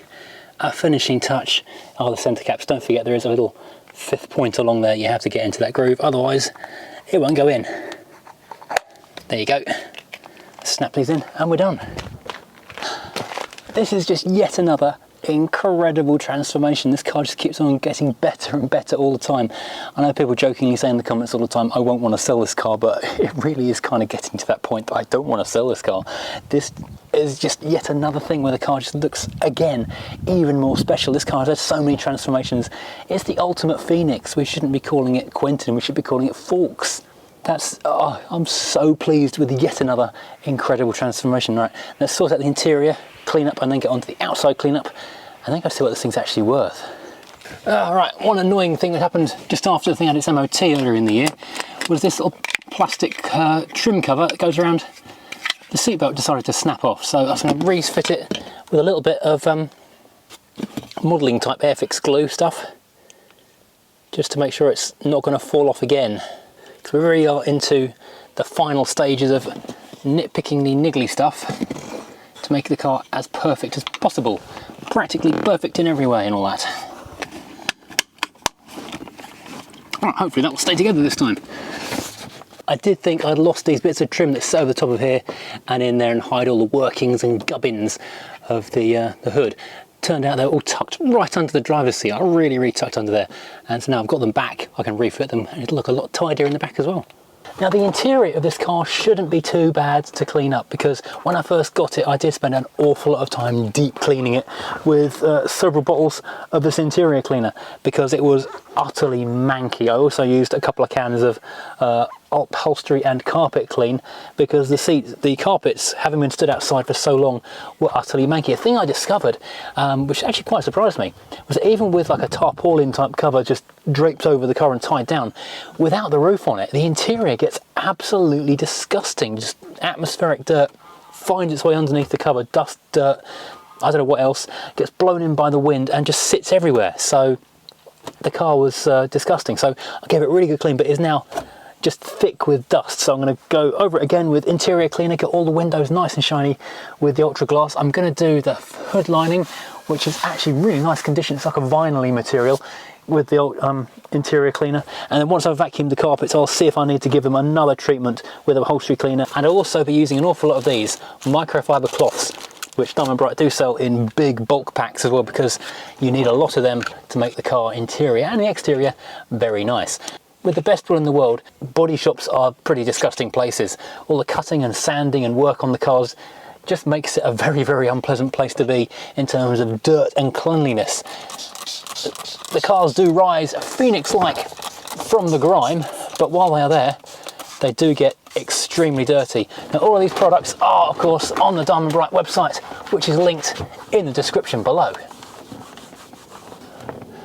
a finishing touch are the centre caps. Don't forget there is a little 5th point along there. You have to get into that groove, otherwise it won't go in. There you go. Snap these in and we're done. This is just yet another incredible transformation. This car just keeps on getting better and better all the time. I know people jokingly say in the comments all the time, I won't want to sell this car, but it really is kind of getting to that point that I don't want to sell this car. This is just yet another thing where the car just looks, again, even more special. This car has had so many transformations. It's the ultimate Phoenix. We shouldn't be calling it Quentin, we should be calling it Forks. That's, oh, I'm so pleased with yet another incredible transformation. Right, let's sort out the interior, clean up, and then get on to the outside cleanup, and then go see what this thing's actually worth. Right, one annoying thing that happened just after the thing had its MOT earlier in the year was this little plastic trim cover that goes around the seatbelt decided to snap off. So I was going to refit it with a little bit of modelling type Airfix glue stuff, just to make sure it's not going to fall off again. Because we really are into the final stages of nitpicking the niggly stuff to make the car as perfect as possible. Practically perfect in every way and all that. Right, hopefully that will stay together this time. I did think I'd lost these bits of trim that sit over the top of here and in there and hide all the workings and gubbins of the hood. Turned out they're all tucked right under the driver's seat. I really tucked under there. And so now I've got them back, I can refit them and it'll look a lot tidier in the back as well. Now the interior of this car shouldn't be too bad to clean up, because when I first got it I did spend an awful lot of time deep cleaning it with several bottles of this interior cleaner because it was utterly manky. I also used a couple of cans of upholstery and carpet clean because the carpets, having been stood outside for so long, were utterly manky. A thing I discovered, which actually quite surprised me, was that even with like a tarpaulin type cover just draped over the car and tied down, without the roof on it, the interior gets absolutely disgusting. Just atmospheric dirt finds its way underneath the cover, dust, dirt, I don't know what else, gets blown in by the wind and just sits everywhere. So the car was disgusting. So I gave it a really good clean, but it is now just thick with dust. So I'm going to go over it again with interior cleaner, get all the windows nice and shiny with the Ultra Glass. I'm going to do the hood lining, which is actually really nice condition. It's like a vinyl-y material with the interior cleaner. And then once I've vacuumed the carpets, I'll see if I need to give them another treatment with upholstery cleaner. And I'll also be using an awful lot of these microfiber cloths, which Diamond Bright do sell in big bulk packs as well, because you need a lot of them to make the car interior and the exterior very nice. With the best will in the world, body shops are pretty disgusting places. All the cutting and sanding and work on the cars just makes it a very unpleasant place to be in terms of dirt and cleanliness. The cars do rise Phoenix-like from the grime, but while they are there, they do get extremely dirty. Now all of these products are of course on the Diamond Bright website, which is linked in the description below.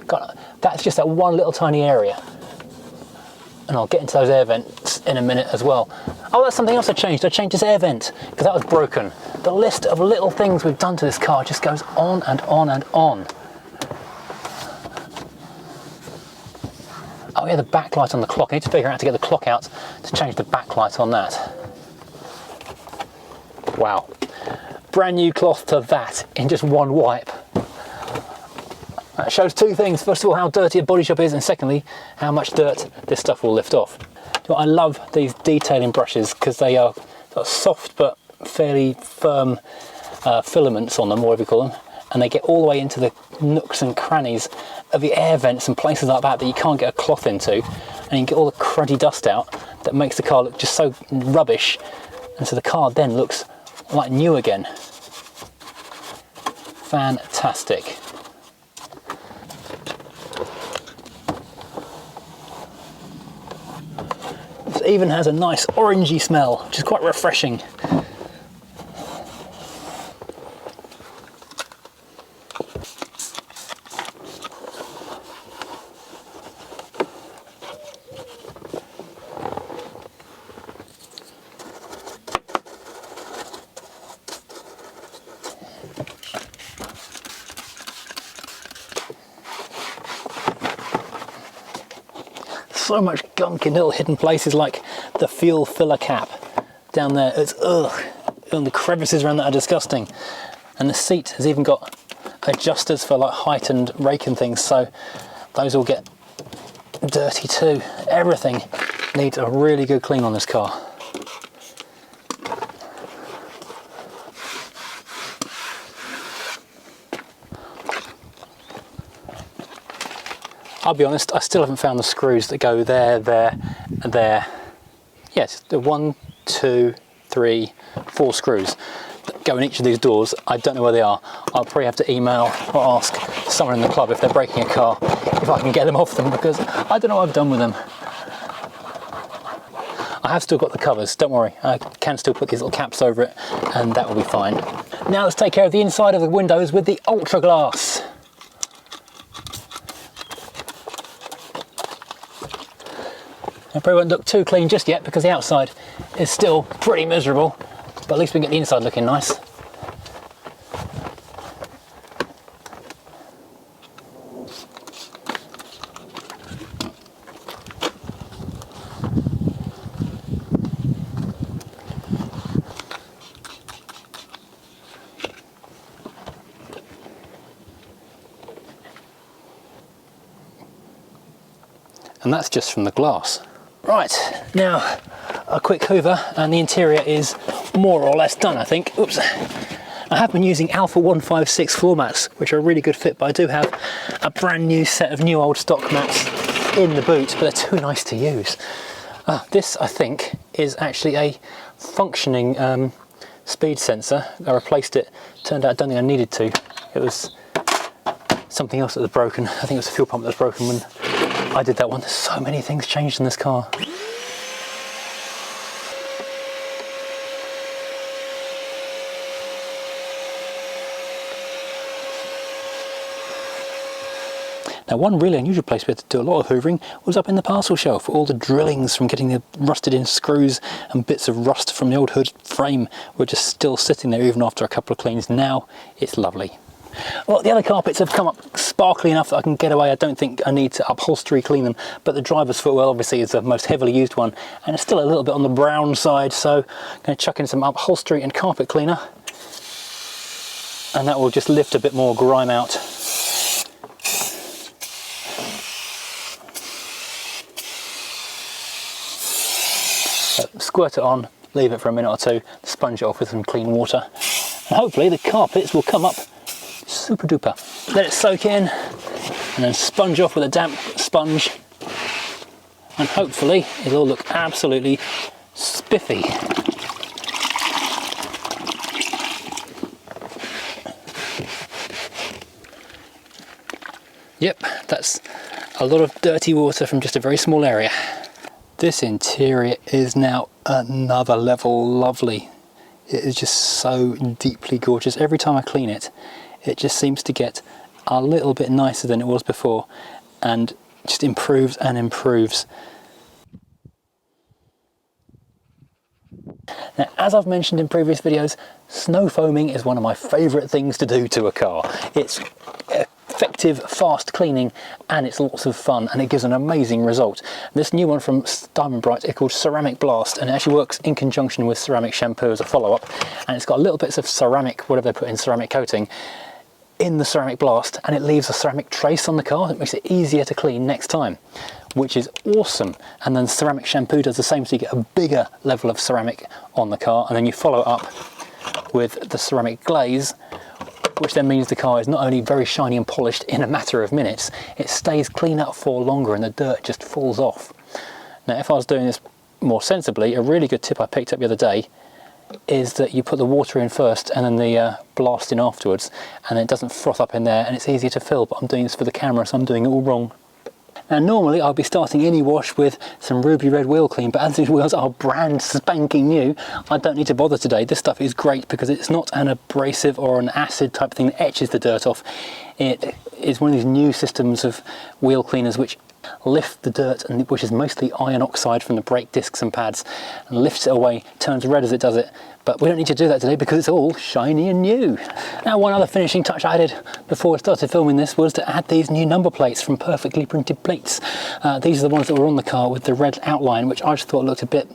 God, that's just that one little tiny area. And I'll get into those air vents in a minute as well. Oh, that's something else I changed. I changed this air vent because that was broken. The list of little things we've done to this car just goes on and on and on. Oh yeah, the backlight on the clock. I need to figure out how to get the clock out to change the backlight on that. Wow. Brand new cloth to that in just one wipe. That shows two things. First of all, how dirty a body shop is, and secondly, how much dirt this stuff will lift off. I love these detailing brushes because they are soft but fairly firm filaments on them, whatever you call them, and they get all the way into the nooks and crannies of the air vents and places like that that you can't get a cloth into, and you get all the cruddy dust out that makes the car look just so rubbish, and so the car then looks like new again. Fantastic. It even has a nice orangey smell, which is quite refreshing. So much gunk in little hidden places like the fuel filler cap down there. It's ugh, and the crevices around that are disgusting. And the seat has even got adjusters for like height and rake and things, so those all get dirty too. Everything needs a really good clean on this car. I'll be honest, I still haven't found the screws that go there, there, and there. Yes, the 1, 2, 3, 4 screws that go in each of these doors. I don't know where they are. I'll probably have to email or ask someone in the club if they're breaking a car, if I can get them off them, because I don't know what I've done with them. I have still got the covers, don't worry. I can still put these little caps over it and that will be fine. Now let's take care of the inside of the windows with the Ultra Glass. I probably won't look too clean just yet because the outside is still pretty miserable, but at least we can get the inside looking nice. And that's just from the glass. Right, now a quick hoover and the interior is more or less done, I think. Oops. I have been using Alpha 156 floor mats, which are a really good fit, but I do have a brand new set of new old stock mats in the boot, but they're too nice to use. This, I think, is actually a functioning speed sensor. I replaced it, turned out I don't think I needed to. It was something else that was broken. I think it was a fuel pump that was broken when I did that one. There's so many things changed in this car. Now, one really unusual place we had to do a lot of hoovering was up in the parcel shelf. All the drillings from getting the rusted in screws and bits of rust from the old hood frame were just still sitting there even after a couple of cleans. Now it's lovely. Well, the other carpets have come up sparkly enough that I can get away. I don't think I need to upholstery clean them, but the driver's footwell obviously is the most heavily used one and it's still a little bit on the brown side, so I'm going to chuck in some upholstery and carpet cleaner and that will just lift a bit more grime out. Squirt it on, leave it for a minute or two, sponge it off with some clean water, and hopefully the carpets will come up super duper. Let it soak in and then sponge off with a damp sponge, and hopefully it'll all look absolutely spiffy. Yep, that's a lot of dirty water from just a very small area. This interior is now another level lovely. It is just so deeply gorgeous. Every time I clean it, it just seems to get a little bit nicer than it was before and just improves and improves. Now, as I've mentioned in previous videos, snow foaming is one of my favourite things to do to a car. It's effective, fast cleaning, and it's lots of fun, and it gives an amazing result. This new one from Diamond Bright is called Ceramic Blast, and it actually works in conjunction with ceramic shampoo as a follow-up, and it's got little bits of ceramic, whatever they put in, ceramic coating in the Ceramic Blast, and it leaves a ceramic trace on the car. It makes it easier to clean next time, which is awesome. And then ceramic shampoo does the same, so you get a bigger level of ceramic on the car, and then you follow it up with the ceramic glaze, which then means the car is not only very shiny and polished in a matter of minutes, it stays clean up for longer and the dirt just falls off. Now, if I was doing this more sensibly, a really good tip I picked up the other day is that you put the water in first and then the blast in afterwards, and it doesn't froth up in there and it's easier to fill, but I'm doing this for the camera, so I'm doing it all wrong. Now, normally I'll be starting any wash with some ruby red wheel clean, but as these wheels are brand spanking new, I don't need to bother today. This stuff is great because it's not an abrasive or an acid type thing that etches the dirt off. It is one of these new systems of wheel cleaners which lift the dirt, and which is mostly iron oxide from the brake discs and pads, and lifts it away, turns red as it does it. But we don't need to do that today because it's all shiny and new. Now, one other finishing touch I added before I started filming this was to add these new number plates from Perfectly Printed Plates. These are the ones that were on the car with the red outline, which I just thought looked a bit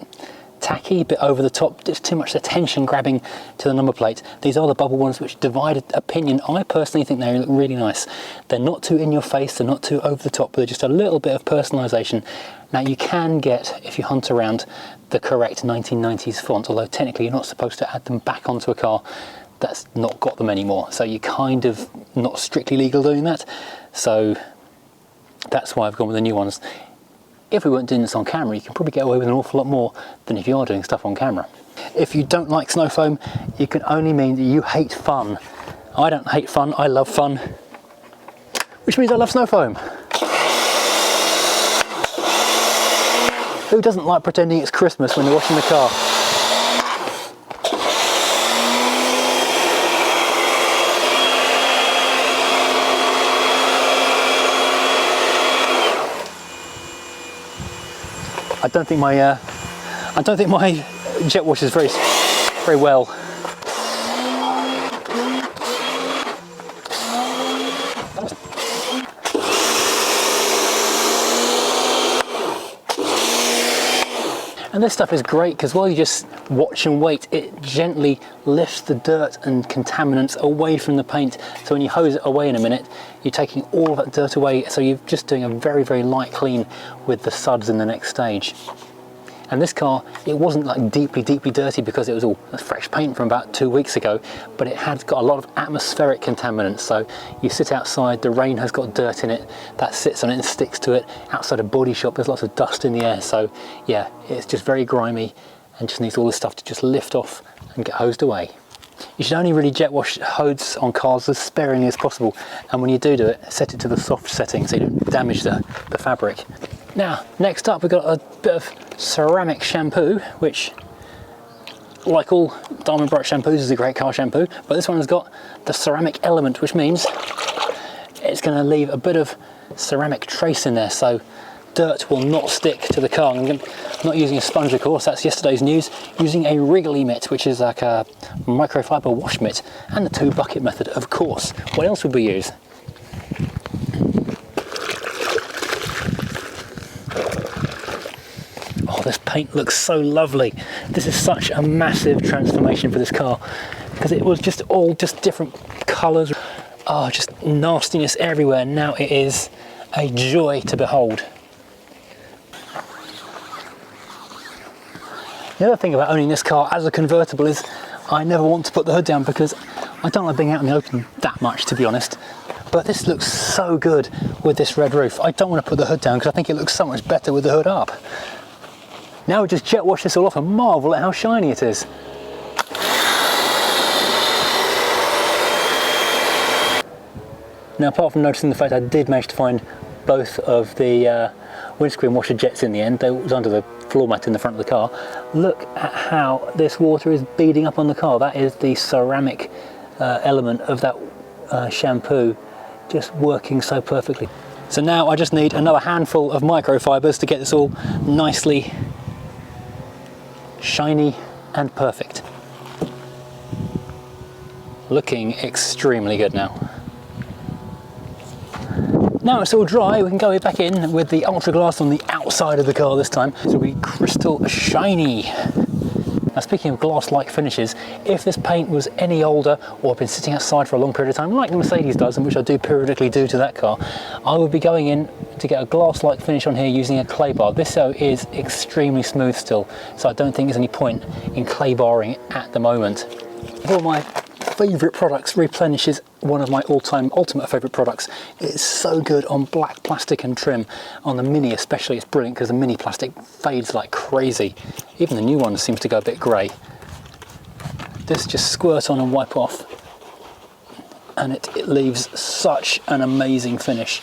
tacky, a bit over the top, just too much attention grabbing to the number plate. These are the bubble ones which divide opinion. I personally think they look really nice. They're not too in your face, they're not too over the top, but they're just a little bit of personalisation. Now, you can get, if you hunt around, the correct 1990s font, although technically you're not supposed to add them back onto a car that's not got them anymore, so you're kind of not strictly legal doing that. So That's why I've gone with the new ones. If we weren't doing this on camera, you can probably get away with an awful lot more than if you are doing stuff on camera. If you don't like snow foam, it can only mean that you hate fun. I don't hate fun, I love fun, which means I love snow foam. Who doesn't like pretending it's Christmas when they're washing the car? I don't think my jet washes very well. And this stuff is great because while you just watch and wait, it gently lifts the dirt and contaminants away from the paint. So when you hose it away in a minute, you're taking all of that dirt away. So you're just doing a very, very light clean with the suds in the next stage. And this car, it wasn't like deeply dirty because it was all fresh paint from about 2 weeks ago, but it had got a lot of atmospheric contaminants. So you sit outside, the rain has got dirt in it, that sits on it and sticks to it. Outside a body shop, there's lots of dust in the air. So yeah, it's just very grimy and just needs all this stuff to just lift off and get hosed away. You should only really jet wash hose on cars as sparingly as possible. And when you do it, set it to the soft setting so you don't damage the fabric. Now, next up, we've got a bit of ceramic shampoo, which, like all Diamond Bright shampoos, is a great car shampoo, but this one has got the ceramic element, which means it's going to leave a bit of ceramic trace in there, so dirt will not stick to the car. I'm not using a sponge, of course, that's yesterday's news. Using a wriggly mitt, which is like a microfiber wash mitt, and the 2-bucket method, of course. What else would we use? This paint looks so lovely. This is such a massive transformation for this car because it was just all different colours. Oh, just nastiness everywhere. Now it is a joy to behold. The other thing about owning this car as a convertible is I never want to put the hood down because I don't like being out in the open that much, to be honest. But this looks so good with this red roof. I don't want to put the hood down because I think it looks so much better with the hood up. Now we just jet wash this all off and marvel at how shiny it is. Now, apart from noticing the fact I did manage to find both of the windscreen washer jets in the end, they was under the floor mat in the front of the car. Look at how this water is beading up on the car. That is the ceramic element of that shampoo just working so perfectly. So now I just need another handful of microfibers to get this all nicely shiny and perfect. Looking extremely good now. Now it's all dry, we can go back in with the Ultra Glass on the outside of the car this time, so it'll be crystal shiny. Now, speaking of glass-like finishes, if this paint was any older or been sitting outside for a long period of time, like the Mercedes does, and which I do periodically do to that car, I would be going in to get a glass-like finish on here using a clay bar. This though is extremely smooth still, so I don't think there's any point in clay barring at the moment. One of my favourite products, Replenish, is one of my all-time ultimate favourite products. It's so good on black plastic and trim. On the Mini especially, it's brilliant because the Mini plastic fades like crazy. Even the new one seems to go a bit grey. This just squirt on and wipe off, and it leaves such an amazing finish.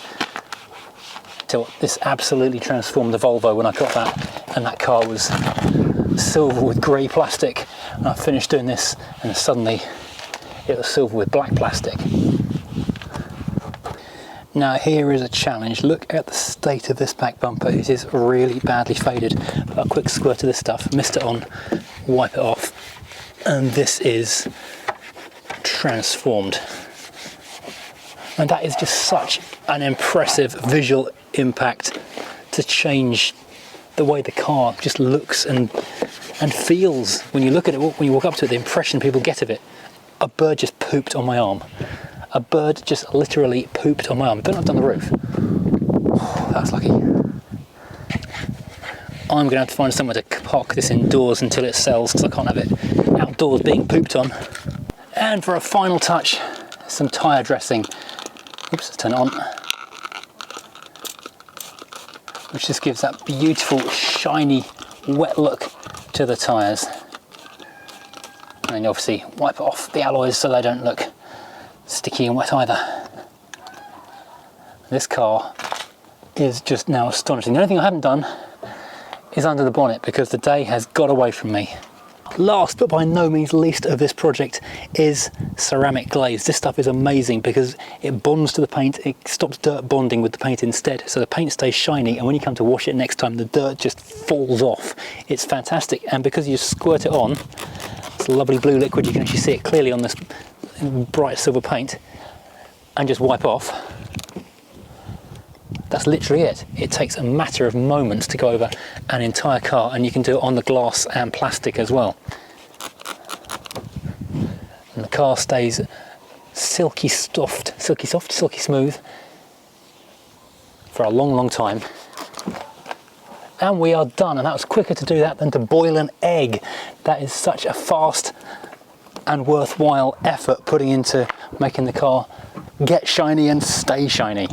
This absolutely transformed the Volvo when I got that, and that car was silver with grey plastic, and I finished doing this and suddenly it was silver with black plastic. Now here is a challenge. Look at the state of this back bumper. It is really badly faded. Put a quick squirt of this stuff, mist it on, wipe it off, and this is transformed. And that is just such an impressive visual impact to change the way the car just looks and feels. When you look at it, when you walk up to it, the impression people get of it. A bird just pooped on my arm. A bird just literally pooped on my arm. But I've done the roof. That's lucky. I'm going to have to find somewhere to park this indoors until it sells, because I can't have it outdoors being pooped on. And for a final touch, some tyre dressing. Oops, let's turn it on. which just gives that beautiful, shiny, wet look to the tyres. And then obviously wipe off the alloys so they don't look sticky and wet either. This car is just now astonishing. The only thing I haven't done is under the bonnet because the day has got away from me. Last but by no means least of this project is ceramic glaze. This stuff is amazing because it bonds to the paint, it stops dirt bonding with the paint instead, so the paint stays shiny, and when you come to wash it next time the dirt just falls off. It's fantastic, and because you squirt it on, it's a lovely blue liquid, you can actually see it clearly on this bright silver paint, and just wipe off. That's literally it. It takes a matter of moments to go over an entire car, and you can do it on the glass and plastic as well. And the car stays silky soft, silky smooth for a long, long time. And we are done, and that was quicker to do that than to boil an egg. That is such a fast and worthwhile effort putting into making the car get shiny and stay shiny.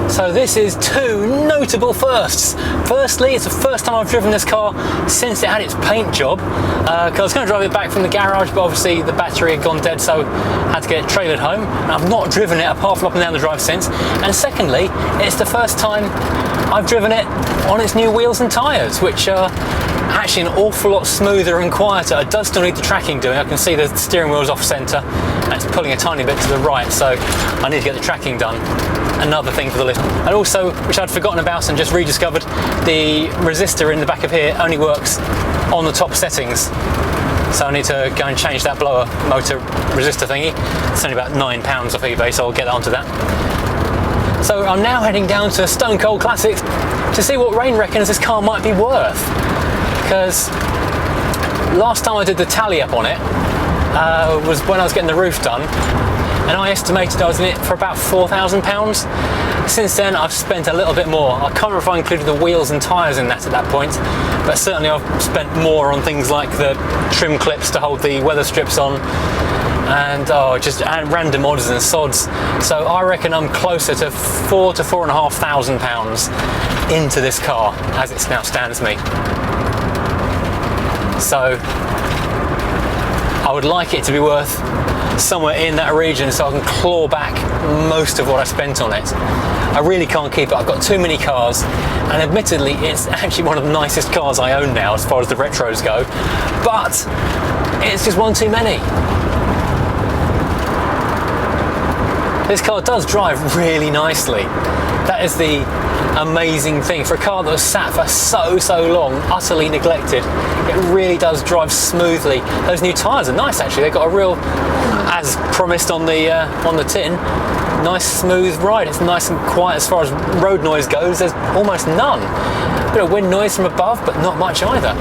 So this is two notable firsts. Firstly, it's the first time I've driven this car since it had its paint job. Because I was going to drive it back from the garage, but obviously the battery had gone dead, so I had to get it trailered home. And I've not driven it apart from up and down the drive since. And secondly, it's the first time I've driven it on its new wheels and tyres, which are actually an awful lot smoother and quieter. It does still need the tracking doing. I can see the steering wheel's off centre and it's pulling a tiny bit to the right, so I need to get the tracking done. Another thing for the list. And also, which I'd forgotten about and just rediscovered, the resistor in the back of here only works on the top settings. So I need to go and change that blower motor resistor thingy. It's only about £9 off eBay, so I'll get onto that. So I'm now heading down to Stone Cold Classics to see what Rain reckons this car might be worth. Because last time I did the tally up on it was when I was getting the roof done, and I estimated I was in it for about £4,000. Since then I've spent a little bit more. I can't remember if I included the wheels and tyres in that at that point, but certainly I've spent more on things like the trim clips to hold the weather strips on, and just random odds and sods. So I reckon I'm closer to £4,000 to £4,500 into this car as it now stands me. So I would like it to be worth somewhere in that region so I can claw back most of what I spent on it. I really can't keep it. I've got too many cars, and admittedly it's actually one of the nicest cars I own now as far as the retros go, but it's just one too many. This car does drive really nicely. That is the amazing thing. For a car that was sat for so long, utterly neglected, it really does drive smoothly. Those new tyres are nice actually. They've got a real, as promised on the tin, nice smooth ride. It's nice and quiet as far as road noise goes. There's almost none. A bit of wind noise from above, but not much either.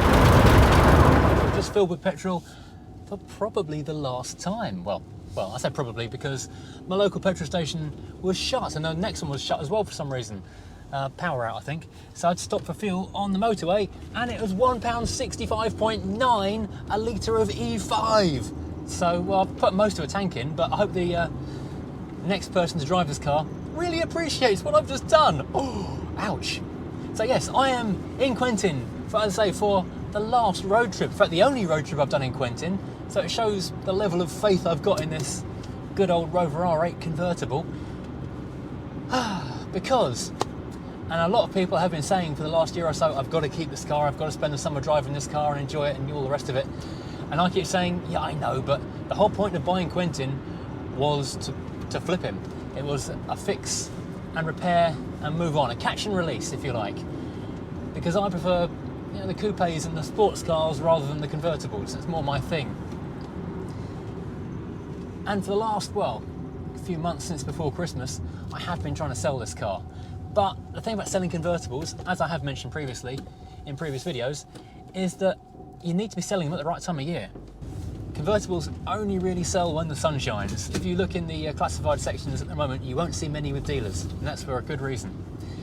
Just filled with petrol for probably the last time. Well, I say probably because my local petrol station was shut, and the next one was shut as well for some reason. Power out, I think. So I'd stopped for fuel on the motorway, and it was £1.65.9 a litre of E5. So, well, I've put most of a tank in, but I hope the next person to drive this car really appreciates what I've just done. Oh, ouch. So yes, I am in Quentin, for the last road trip. In fact, the only road trip I've done in Quentin. So it shows the level of faith I've got in this good old Rover R8 convertible. Because, and a lot of people have been saying for the last year or so, I've got to keep this car, I've got to spend the summer driving this car and enjoy it and all the rest of it. And I keep saying, yeah, I know, but the whole point of buying Quentin was to flip him. It was a fix and repair and move on, a catch and release, if you like. Because I prefer the coupes and the sports cars rather than the convertibles. It's more my thing. And for the last, a few months since before Christmas, I have been trying to sell this car. But the thing about selling convertibles, as I have mentioned previously in previous videos, is that you need to be selling them at the right time of year. Convertibles only really sell when the sun shines. If you look in the classified sections at the moment, you won't see many with dealers, and that's for a good reason.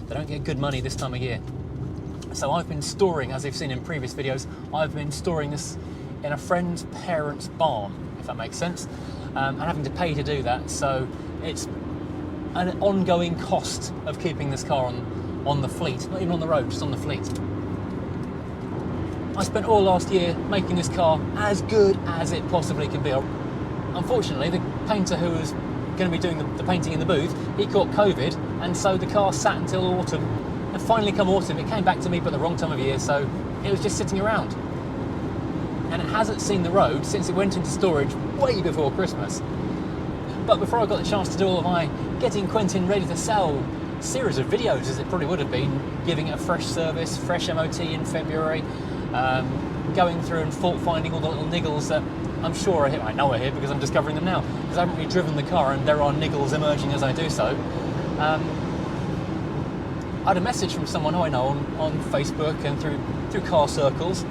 They don't get good money this time of year. So I've been storing, as you've seen in previous videos, I've been storing this in a friend's parents' barn, if that makes sense, and having to pay to do that. So it's an ongoing cost of keeping this car on the fleet, not even on the road, just on the fleet. I spent all last year making this car as good as it possibly can be. Unfortunately, the painter who was going to be doing the painting in the booth, he caught COVID, and so the car sat until autumn. And finally come autumn, it came back to me, but the wrong time of year, so it was just sitting around. And it hasn't seen the road since it went into storage way before Christmas. But before I got the chance to do all of my getting Quentin ready to sell series of videos, as it probably would have been, giving it a fresh service, fresh MOT in February, going through and fault finding all the little niggles that I'm sure are here. I know are here because I'm discovering them now, because I haven't really driven the car and there are niggles emerging as I do so. I had a message from someone who I know on Facebook and through car circles,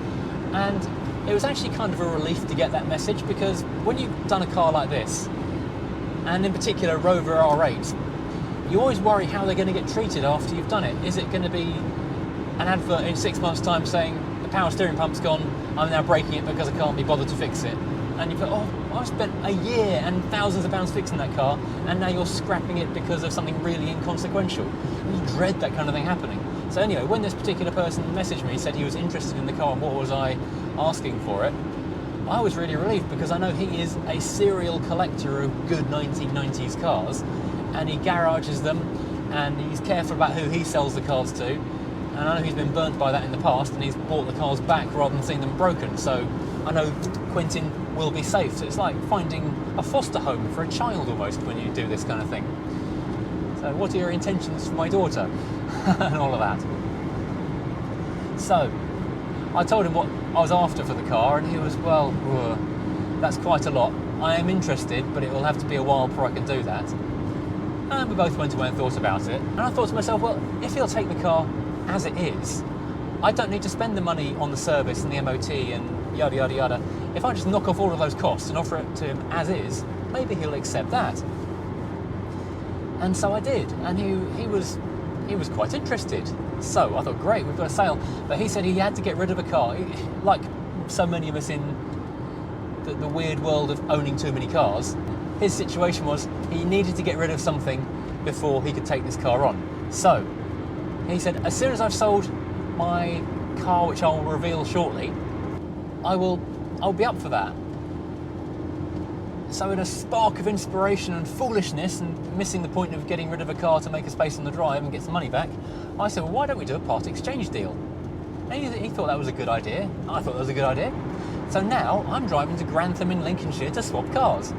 and it was actually kind of a relief to get that message, because when you've done a car like this, and in particular Rover R8, you always worry how they're going to get treated after you've done it. Is it going to be an advert in 6 months' time saying the power steering pump's gone, I'm now breaking it because I can't be bothered to fix it? And you thought, oh, I've spent a year and thousands of pounds fixing that car, and now you're scrapping it because of something really inconsequential. And you dread that kind of thing happening. So anyway, when this particular person messaged me, said he was interested in the car and what was I asking for it, I was really relieved, because I know he is a serial collector of good 1990s cars, and he garages them, and he's careful about who he sells the cars to, and I know he's been burnt by that in the past, and he's bought the cars back rather than seeing them broken. So I know Quentin will be safe. So it's like finding a foster home for a child almost when you do this kind of thing. So what are your intentions for my daughter? And all of that. So I told him what I was after for the car, and he was, well, that's quite a lot. I am interested, but it will have to be a while before I can do that. And we both went away and thought about it. And I thought to myself, well, if he'll take the car as it is, I don't need to spend the money on the service and the MOT and yada yada yada. If I just knock off all of those costs and offer it to him as is, maybe he'll accept that. And so I did, and he was quite interested. So I thought, great, we've got a sale. But he said he had to get rid of a car. Like so many of us in the weird world of owning too many cars, his situation was he needed to get rid of something before he could take this car on. So he said, as soon as I've sold my car, which I'll reveal shortly, I'll be up for that. So in a spark of inspiration and foolishness, and missing the point of getting rid of a car to make a space on the drive and get some money back, I said, well, why don't we do a part exchange deal? And he thought that was a good idea. I thought that was a good idea. So now I'm driving to Grantham in Lincolnshire to swap cars.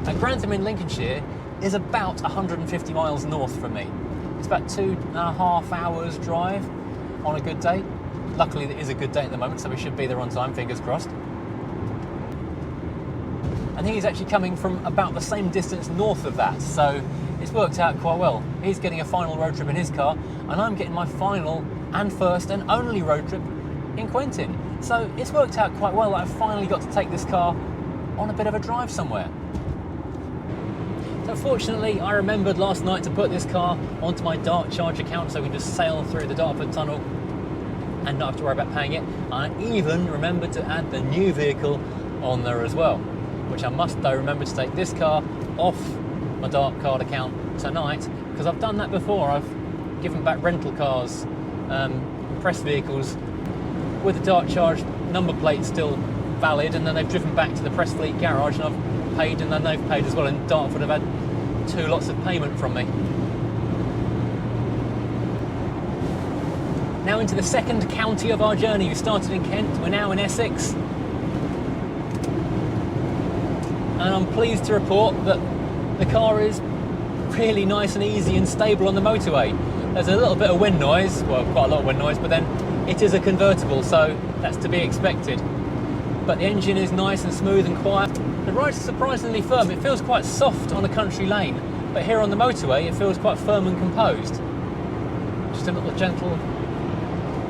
And Grantham in Lincolnshire is about 150 miles north from me. It's about 2.5 hours drive on a good day. Luckily, it is a good day at the moment, so we should be there on time, fingers crossed. And he's actually coming from about the same distance north of that, so it's worked out quite well. He's getting a final road trip in his car, and I'm getting my final and first and only road trip in Quentin. So it's worked out quite well that I've finally got to take this car on a bit of a drive somewhere. So fortunately, I remembered last night to put this car onto my Dart Charge account so we can just sail through the Dartford Tunnel and not have to worry about paying it. I even remembered to add the new vehicle on there as well, which I must though remember to take this car off my Dart Card account tonight, because I've done that before. I've given back rental cars, press vehicles with the Dart Charge number plate still valid, and then they've driven back to the Press Fleet garage and I've paid, and then they've paid as well, and Dartford have had 2 lots of payment from me. Now into the second county of our journey. We started in Kent, we're now in Essex. And I'm pleased to report that the car is really nice and easy and stable on the motorway. There's a little bit of wind noise, well, quite a lot of wind noise, but then it is a convertible, so that's to be expected. But the engine is nice and smooth and quiet. The ride's surprisingly firm. It feels quite soft on a country lane, but here on the motorway it feels quite firm and composed. Just a little gentle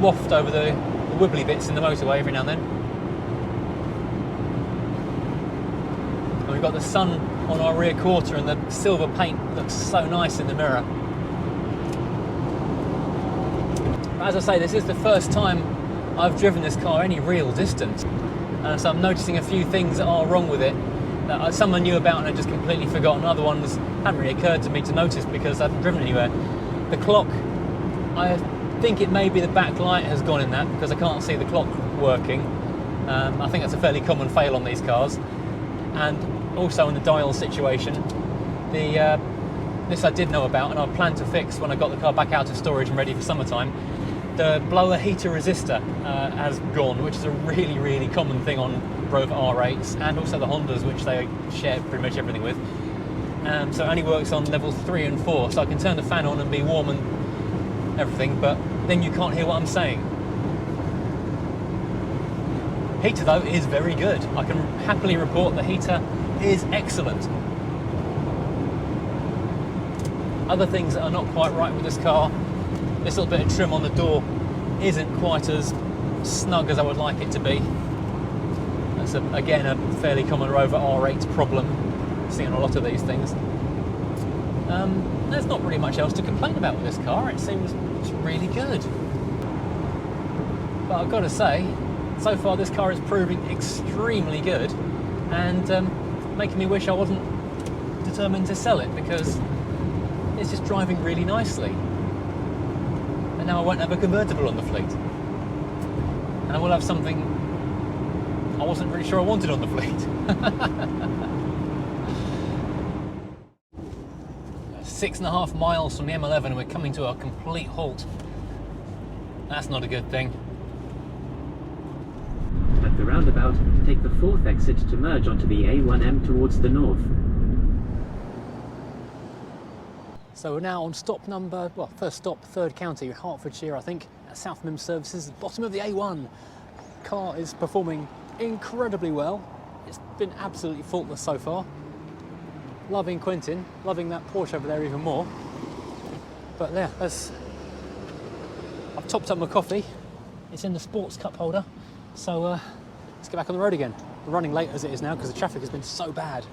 waft over the wibbly bits in the motorway every now and then. And we've got the sun on our rear quarter, and the silver paint looks so nice in the mirror. But as I say, this is the first time I've driven this car any real distance. So I'm noticing a few things that are wrong with it that some I knew about and I just completely forgotten. Other ones haven't really occurred to me to notice because I haven't driven anywhere. The clock, I think it may be the back light has gone in that because I can't see the clock working. I think that's a fairly common fail on these cars. And also in the dial situation, this I did know about and I planned to fix when I got the car back out of storage and ready for summertime. The blower heater resistor has gone, which is a really, really common thing on Rover R8s and also the Hondas, which they share pretty much everything with. So it only works on level 3 and 4, so I can turn the fan on and be warm and everything, but then you can't hear what I'm saying. Heater though is very good. I can happily report the heater is excellent. Other things that are not quite right with this car, this little bit of trim on the door isn't quite as snug as I would like it to be. That's again a fairly common Rover R8 problem. I've seen a lot of these things. There's not really much else to complain about with this car. It seems really good. But I've got to say, so far this car is proving extremely good and making me wish I wasn't determined to sell it because it's just driving really nicely. And now I won't have a convertible on the fleet. And I will have something I wasn't really sure I wanted on the fleet. 6.5 miles from the M11 and we're coming to a complete halt. That's not a good thing. At the roundabout, take the 4th exit to merge onto the A1M towards the north. So we're now on stop number, well, first stop, 3rd County, Hertfordshire, I think, at South Mim Services, bottom of the A1. Car is performing incredibly well. It's been absolutely faultless so far. Loving Quentin, loving that Porsche over there even more. But yeah, I've topped up my coffee. It's in the sports cup holder. So let's get back on the road again. We're running late as it is now because the traffic has been so bad.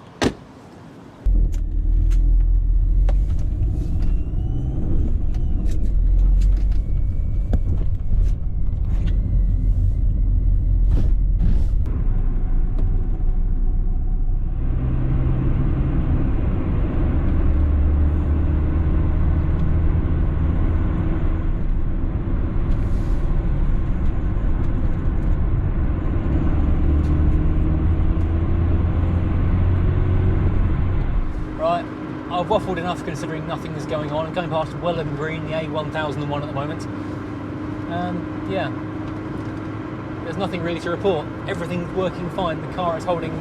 I've waffled enough considering nothing is going on. I'm going past Welland Green, the A1001 at the moment. Yeah, there's nothing really to report. Everything's working fine. The car is holding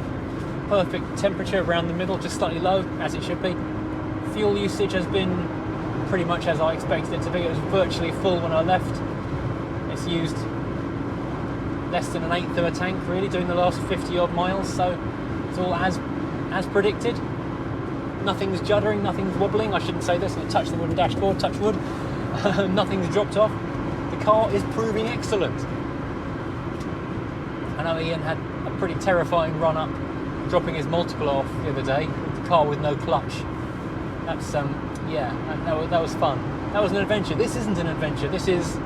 perfect temperature around the middle, just slightly low, as it should be. Fuel usage has been pretty much as I expected it to be. It was virtually full when I left. It's used less than 1/8 of a tank, really, doing the last 50 odd miles, so it's all as predicted. Nothing's juddering, nothing's wobbling. I shouldn't say this, I'll touch the wooden dashboard, touch wood. Nothing's dropped off. The car is proving excellent. I know Ian had a pretty terrifying run up, dropping his multiple off the other day, with the car with no clutch. That's, yeah, that was fun. That was an adventure. This isn't an adventure, this is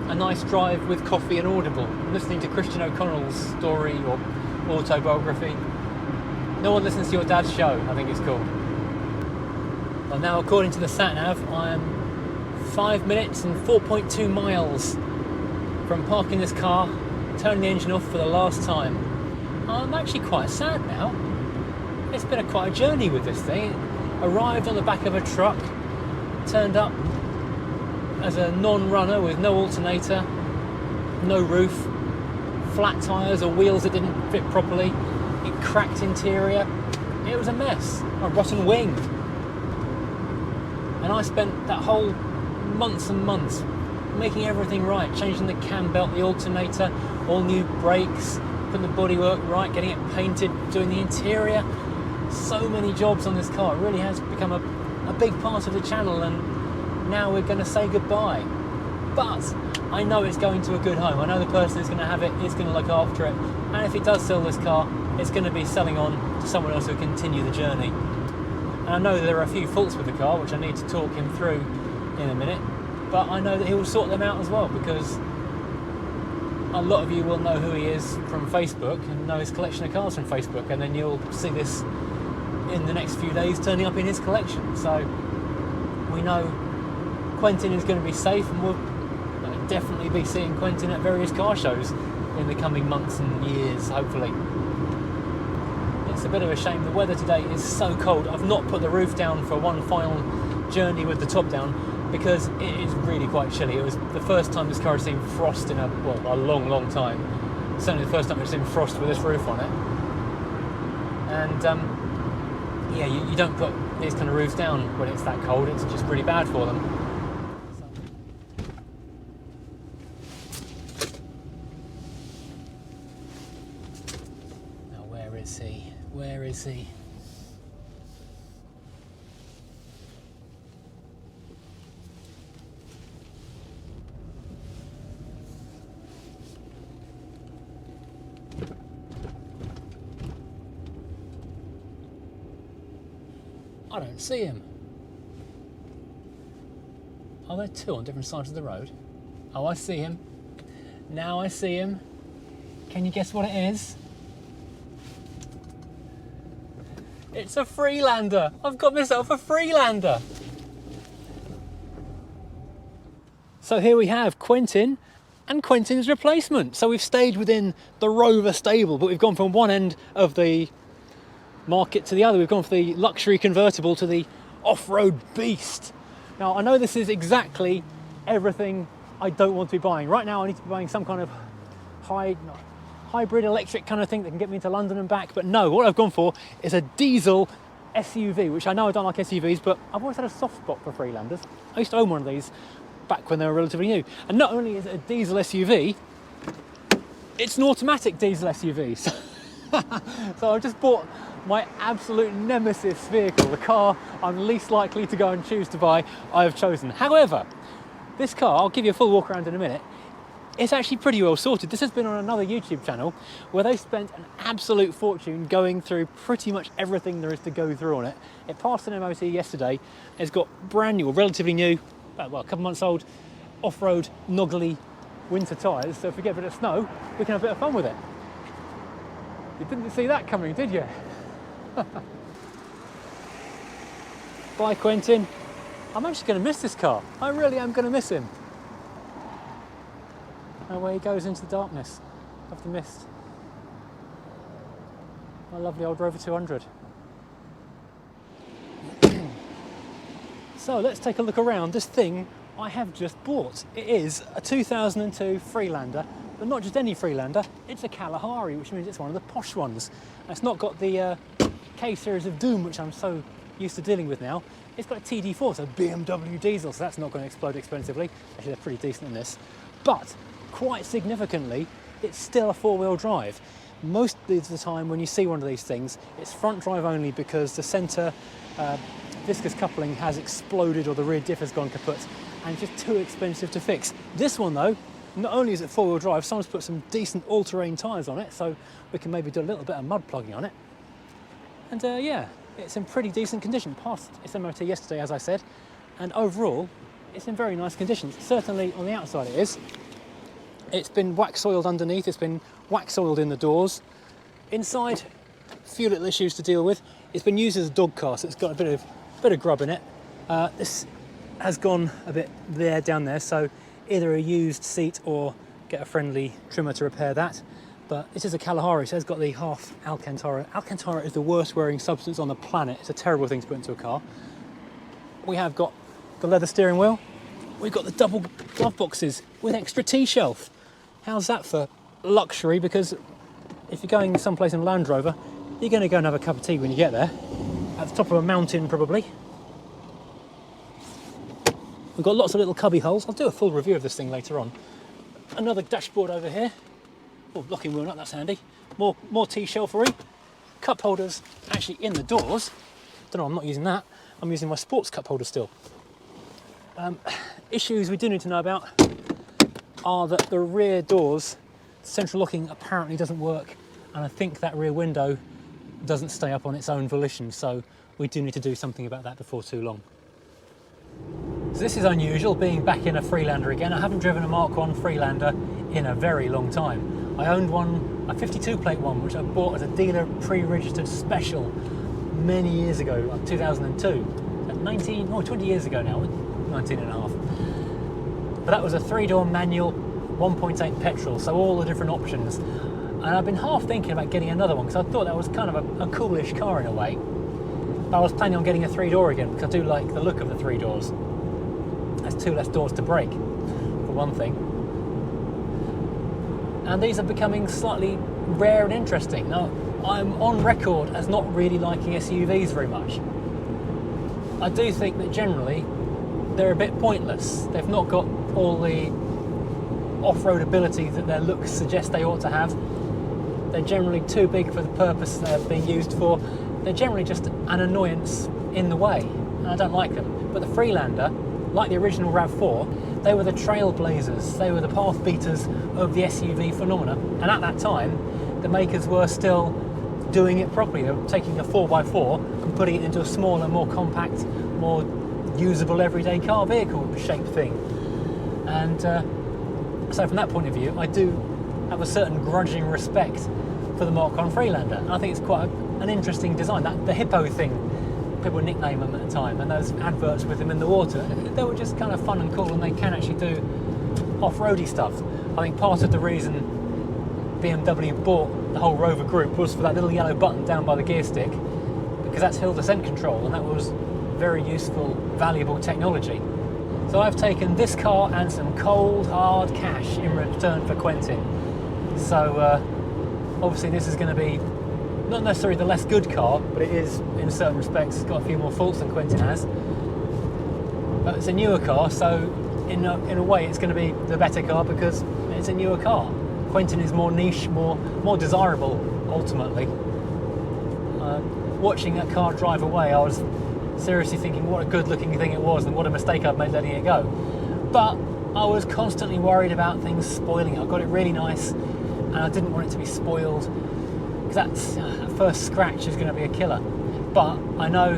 a nice drive with coffee and Audible. I'm listening to Christian O'Connell's story or autobiography. No One Listens to Your Dad's Show, I think it's called. Well, now according to the sat-nav, I'm 5 minutes and 4.2 miles from parking this car, turning the engine off for the last time. I'm actually quite sad now. It's been quite a journey with this thing. Arrived on the back of a truck, turned up as a non-runner with no alternator, no roof, flat tyres or wheels that didn't fit properly, cracked interior. It was a mess. A rotten wing. And I spent that whole months and months making everything right, changing the cam belt, the alternator, all new brakes, putting the bodywork right, getting it painted, doing the interior. So many jobs on this car. It really has become a big part of the channel, and now we're going to say goodbye. But I know it's going to a good home. I know the person who's going to have it is going to look after it, and if he does sell this car, it's going to be selling on to someone else who will continue the journey. And I know there are a few faults with the car which I need to talk him through in a minute, but I know that he will sort them out as well, because a lot of you will know who he is from Facebook and know his collection of cars from Facebook, and then you'll see this in the next few days turning up in his collection. So we know Quentin is going to be safe, and we'll definitely be seeing Quentin at various car shows in the coming months and years, hopefully. It's a bit of a shame the weather today is so cold. I've not put the roof down for one final journey with the top down because it is really quite chilly. It was the first time this car has seen frost in a long time. Certainly the first time it's seen frost with this roof on it. And yeah, you don't put these kind of roofs down when it's that cold. It's just really bad for them. Now where is he? Where is he? I don't see him. Are there two on different sides of the road? Oh, I see him. Now I see him. Can you guess what it is? It's a Freelander. I've got myself a Freelander. So here we have Quentin and Quentin's replacement. So we've stayed within the Rover stable, but we've gone from one end of the market to the other. We've gone from the luxury convertible to the off-road beast. Now I know this is exactly everything I don't want to be buying. Right now I need to be buying some kind of hybrid electric kind of thing that can get me into London and back, but no, what I've gone for is a diesel SUV, which I know I don't like SUVs, but I've always had a soft spot for Freelanders. I used to own one of these back when they were relatively new. And not only is it a diesel SUV, it's an automatic diesel SUV. So I've just bought my absolute nemesis vehicle, the car I'm least likely to go and choose to buy, I have chosen. However, this car, I'll give you a full walk around in a minute, it's actually pretty well sorted. This has been on another YouTube channel where they spent an absolute fortune going through pretty much everything there is to go through on it. It passed an MOT yesterday. It's got brand new, or relatively new, well, a couple months old, off-road, noggly winter tyres. So if we get a bit of snow, we can have a bit of fun with it. You didn't see that coming, did you? Bye, Quentin. I'm actually going to miss this car. I really am going to miss him. Away he goes into the darkness of the mist. My lovely old Rover 200. So let's take a look around this thing I have just bought. It is a 2002 Freelander, but not just any Freelander, it's a Kalahari, which means it's one of the posh ones. It's not got the K-series of doom, which I'm so used to dealing with now. It's got a TD4, so BMW diesel, so that's not going to explode expensively. Actually, they're pretty decent in this. But quite significantly, it's still a four-wheel drive. Most of the time when you see one of these things, it's front drive only because the centre viscous coupling has exploded or the rear diff has gone kaput, and it's just too expensive to fix. This one though, not only is it four-wheel drive, someone's put some decent all-terrain tyres on it, so we can maybe do a little bit of mud plugging on it. And yeah, it's in pretty decent condition. Passed its MOT yesterday, as I said, and overall, it's in very nice condition. Certainly on the outside it is. It's been wax oiled underneath, it's been wax oiled in the doors. Inside, a few little issues to deal with. It's been used as a dog car, so it's got a bit of grub in it. This has gone a bit down there, so either a used seat or get a friendly trimmer to repair that. But it is a Kalahari, so it's got the half Alcantara. Alcantara is the worst wearing substance on the planet. It's a terrible thing to put into a car. We have got the leather steering wheel. We've got the double glove boxes with extra tea shelf. How's that for luxury? Because if you're going someplace in a Land Rover, you're going to go and have a cup of tea when you get there. At the top of a mountain, probably. We've got lots of little cubby holes. I'll do a full review of this thing later on. Another dashboard over here. Oh, locking wheel nut, that's handy. More tea shelfery. Cup holders actually in the doors. Don't know, I'm not using that. I'm using my sports cup holder still. Issues we do need to know about are that the rear doors, central locking apparently doesn't work, and I think that rear window doesn't stay up on its own volition, so we do need to do something about that before too long. So this is unusual, being back in a Freelander again. I haven't driven a Mark 1 Freelander in a very long time. I owned one, a 52 plate one, which I bought as a dealer pre-registered special many years ago, like 2002. 20 years ago now, 19 and a half. But that was a 3-door manual, 1.8 petrol, so all the different options. And I've been half thinking about getting another one, because I thought that was kind of a coolish car in a way. But I was planning on getting a 3-door again, because I do like the look of the 3 doors. There's 2 less doors to break, for one thing. And these are becoming slightly rare and interesting. Now, I'm on record as not really liking SUVs very much. I do think that generally they're a bit pointless. They've not got all the off-road ability that their looks suggest they ought to have. They're generally too big for the purpose they're being used for. They're generally just an annoyance in the way, and I don't like them. But the Freelander, like the original RAV4, they were the trailblazers. They were the path beaters of the SUV phenomena. And at that time, the makers were still doing it properly. They were taking a 4x4 and putting it into a smaller, more compact, more usable everyday car vehicle shaped thing. And so from that point of view, I do have a certain grudging respect for the Mark 1 Freelander. And I think it's quite an interesting design. The hippo thing, people nickname them at the time, and those adverts with them in the water, they were just kind of fun and cool, and they can actually do off-roady stuff. I think part of the reason BMW bought the whole Rover group was for that little yellow button down by the gear stick, because that's hill descent control, and that was very useful, valuable technology. So I've taken this car and some cold, hard cash in return for Quentin. So obviously this is going to be not necessarily the less good car, but it is, in certain respects, got a few more faults than Quentin has. But it's a newer car, so in a way it's going to be the better car because it's a newer car. Quentin is more niche, more desirable, ultimately. Watching that car drive away, I was seriously thinking what a good looking thing it was and what a mistake I'd made letting it go. But I was constantly worried about things spoiling it. I got it really nice and I didn't want it to be spoiled, because that first scratch is going to be a killer. But I know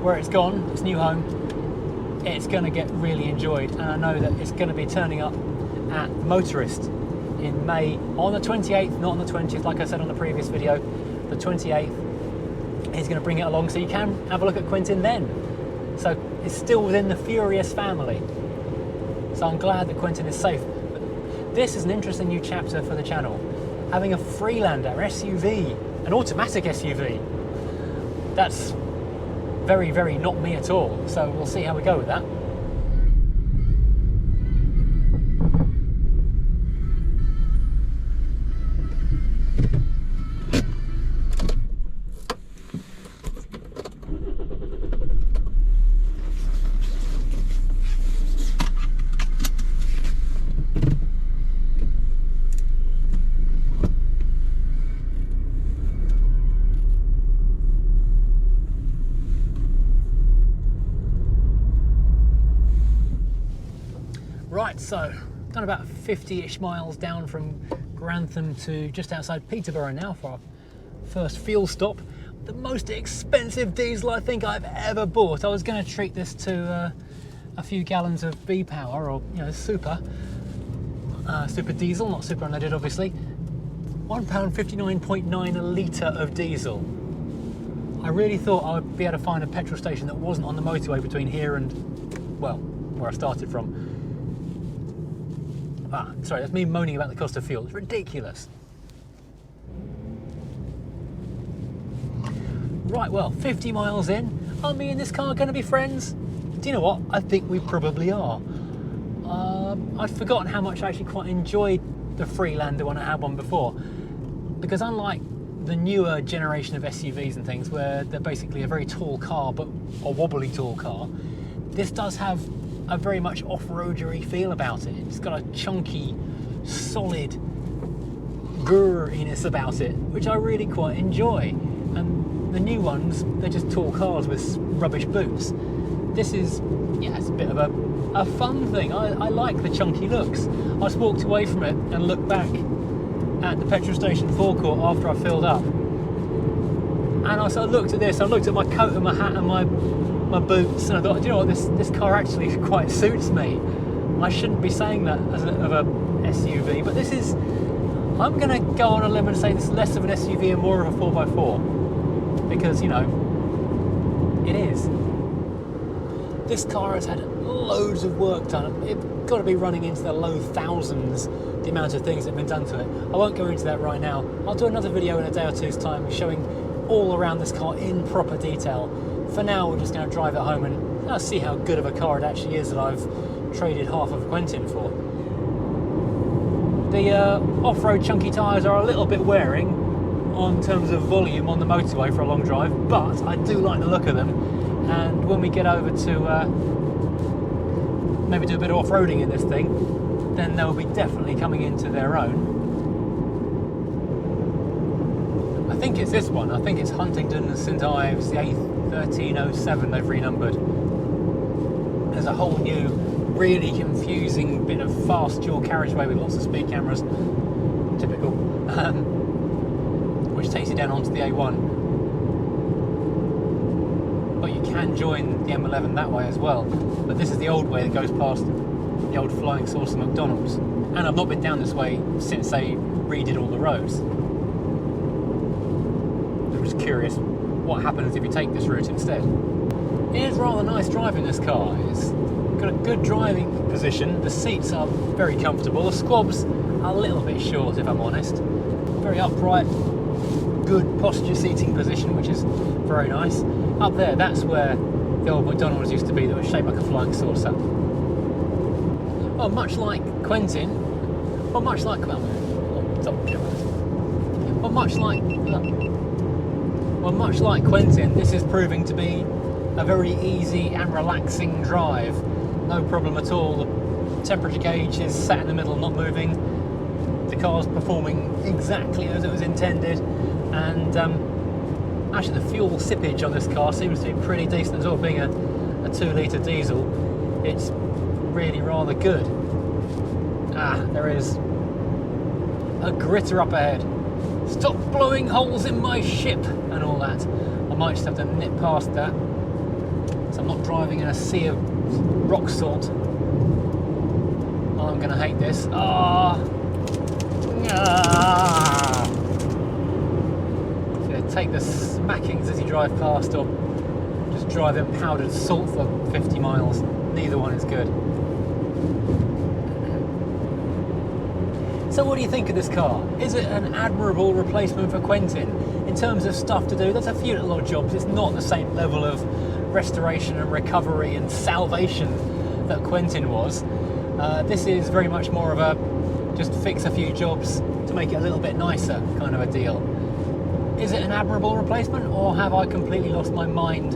where it's gone, its new home, it's going to get really enjoyed, and I know that it's going to be turning up at Motorist in May on the 28th, not on the 20th, like I said on the previous video. The 28th, he's going to bring it along, so you can have a look at Quentin then. So it's still within the Furious family. So I'm glad that Quentin is safe. But this is an interesting new chapter for the channel. Having a Freelander SUV, an automatic SUV, that's very, very not me at all. So we'll see how we go with that. Right, so done about 50-ish miles down from Grantham to just outside Peterborough now for our first fuel stop. The most expensive diesel I think I've ever bought. I was going to treat this to a few gallons of V-Power, or super diesel, not super unleaded obviously. £1.59.9 a litre of diesel. I really thought I would be able to find a petrol station that wasn't on the motorway between here and, well, where I started from. Sorry, that's me moaning about the cost of fuel. It's ridiculous. Right, well, 50 miles in. Are me and this car going to be friends? Do you know what? I think we probably are. I'd forgotten how much I actually quite enjoyed the Freelander when I had one before. Because unlike the newer generation of SUVs and things, where they're basically a very tall car, but a wobbly tall car, this does have a very much off-roadery feel about it. It's got a chunky, solid grrriness about it, which I really quite enjoy. And the new ones, they're just tall cars with rubbish boots. This is, yeah, it's a bit of a fun thing. I like the chunky looks. I just walked away from it and looked back at the petrol station forecourt after I filled up. And I sort of looked at this, I looked at my coat and my hat and my my boots, and I thought, do you know what, this car actually quite suits me. I shouldn't be saying that as of a SUV, but this is, I'm going to go on a limb and say this is less of an SUV and more of a 4x4, because, you know, it is. This car has had loads of work done. It's got to be running into the low thousands, the amount of things that have been done to it. I won't go into that right now. I'll do another video in a day or two's time showing all around this car in proper detail. For now, we're just going to drive it home and see how good of a car it actually is that I've traded half of Quentin for. The off-road chunky tyres are a little bit wearing on terms of volume on the motorway for a long drive, but I do like the look of them. And when we get over to maybe do a bit of off-roading in this thing, then they'll be definitely coming into their own. I think it's this one. I think it's Huntingdon and St Ives, the A1307 they've renumbered. There's a whole new, really confusing bit of fast dual carriageway with lots of speed cameras, typical, which takes you down onto the A1. But you can join the M11 that way as well. But this is the old way that goes past the old Flying Saucer McDonald's. And I've not been down this way since they redid all the roads. I'm just curious what happens if you take this route instead. It is rather nice driving this car. It's got a good driving position. The seats are very comfortable. The squab's a little bit short, if I'm honest. Very upright, good posture seating position, which is very nice. Up there, that's where the old McDonald's used to be, that was shaped like a flying saucer. Well, much like Quentin, well, much like Quentin, this is proving to be a very easy and relaxing drive. No problem at all. The temperature gauge is sat in the middle, not moving. The car's performing exactly as it was intended, and actually the fuel sippage on this car seems to be pretty decent as well. Being a 2-litre diesel, it's really rather good. There is a gritter up ahead. Stop blowing holes in my ship and all that. I might just have to nip past that, so I'm not driving in a sea of rock salt. Oh, I'm going to hate this. So take the smackings as you drive past, or just drive in powdered salt for 50 miles. Neither one is good. So what do you think of this car? Is it an admirable replacement for Quentin? In terms of stuff to do, there's a few little odd jobs. It's not the same level of restoration and recovery and salvation that Quentin was. This is very much more of a just fix a few jobs to make it a little bit nicer kind of a deal. Is it an admirable replacement, or have I completely lost my mind?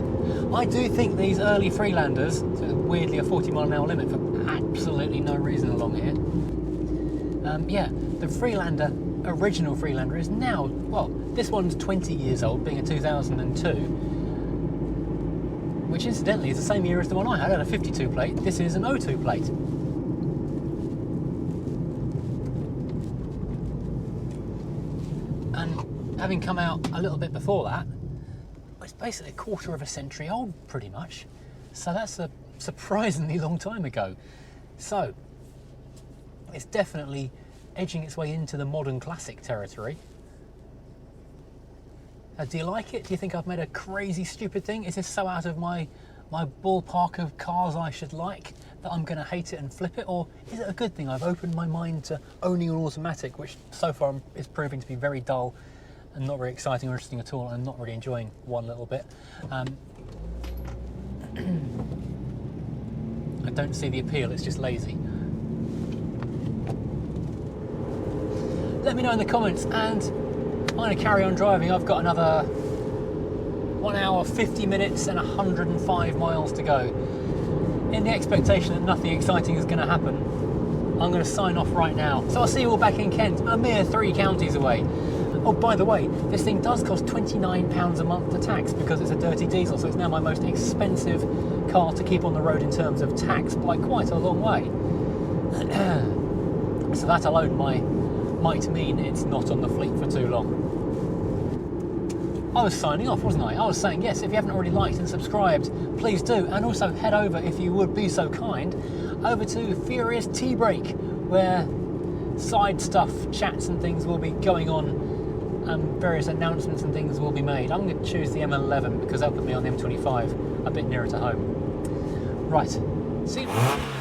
I do think these early Freelanders, so weirdly a 40-mile-an-hour limit for absolutely no reason along here. The Freelander, original Freelander, is now, well, this one's 20 years old, being a 2002, which incidentally is the same year as the one I had a 52 plate. This is an 02 plate. And having come out a little bit before that, it's basically a quarter of a century old, pretty much. So that's a surprisingly long time ago. So it's definitely edging its way into the modern classic territory. Do you like it? Do you think I've made a crazy stupid thing? Is this so out of my ballpark of cars I should like that I'm going to hate it and flip it? Or is it a good thing? I've opened my mind to owning an automatic, which so far is proving to be very dull and not very exciting or interesting at all, and I'm not really enjoying one little bit. I don't see the appeal, it's just lazy. Let me know in the comments, and I'm going to carry on driving. I've got another 1 hour, 50 minutes and 105 miles to go. In the expectation that nothing exciting is going to happen, I'm going to sign off right now. So I'll see you all back in Kent, a mere 3 counties away. Oh, by the way, this thing does cost £29 a month to tax because it's a dirty diesel, so it's now my most expensive car to keep on the road in terms of tax by quite a long way. So that alone might mean it's not on the fleet for too long. I was signing off, wasn't I? I was saying, yes, if you haven't already liked and subscribed, please do. And also head over, if you would be so kind, over to Furious Tea Break, where side stuff, chats and things will be going on, and various announcements and things will be made. I'm going to choose the M11 because that'll put me on the M25, a bit nearer to home. Right, see you.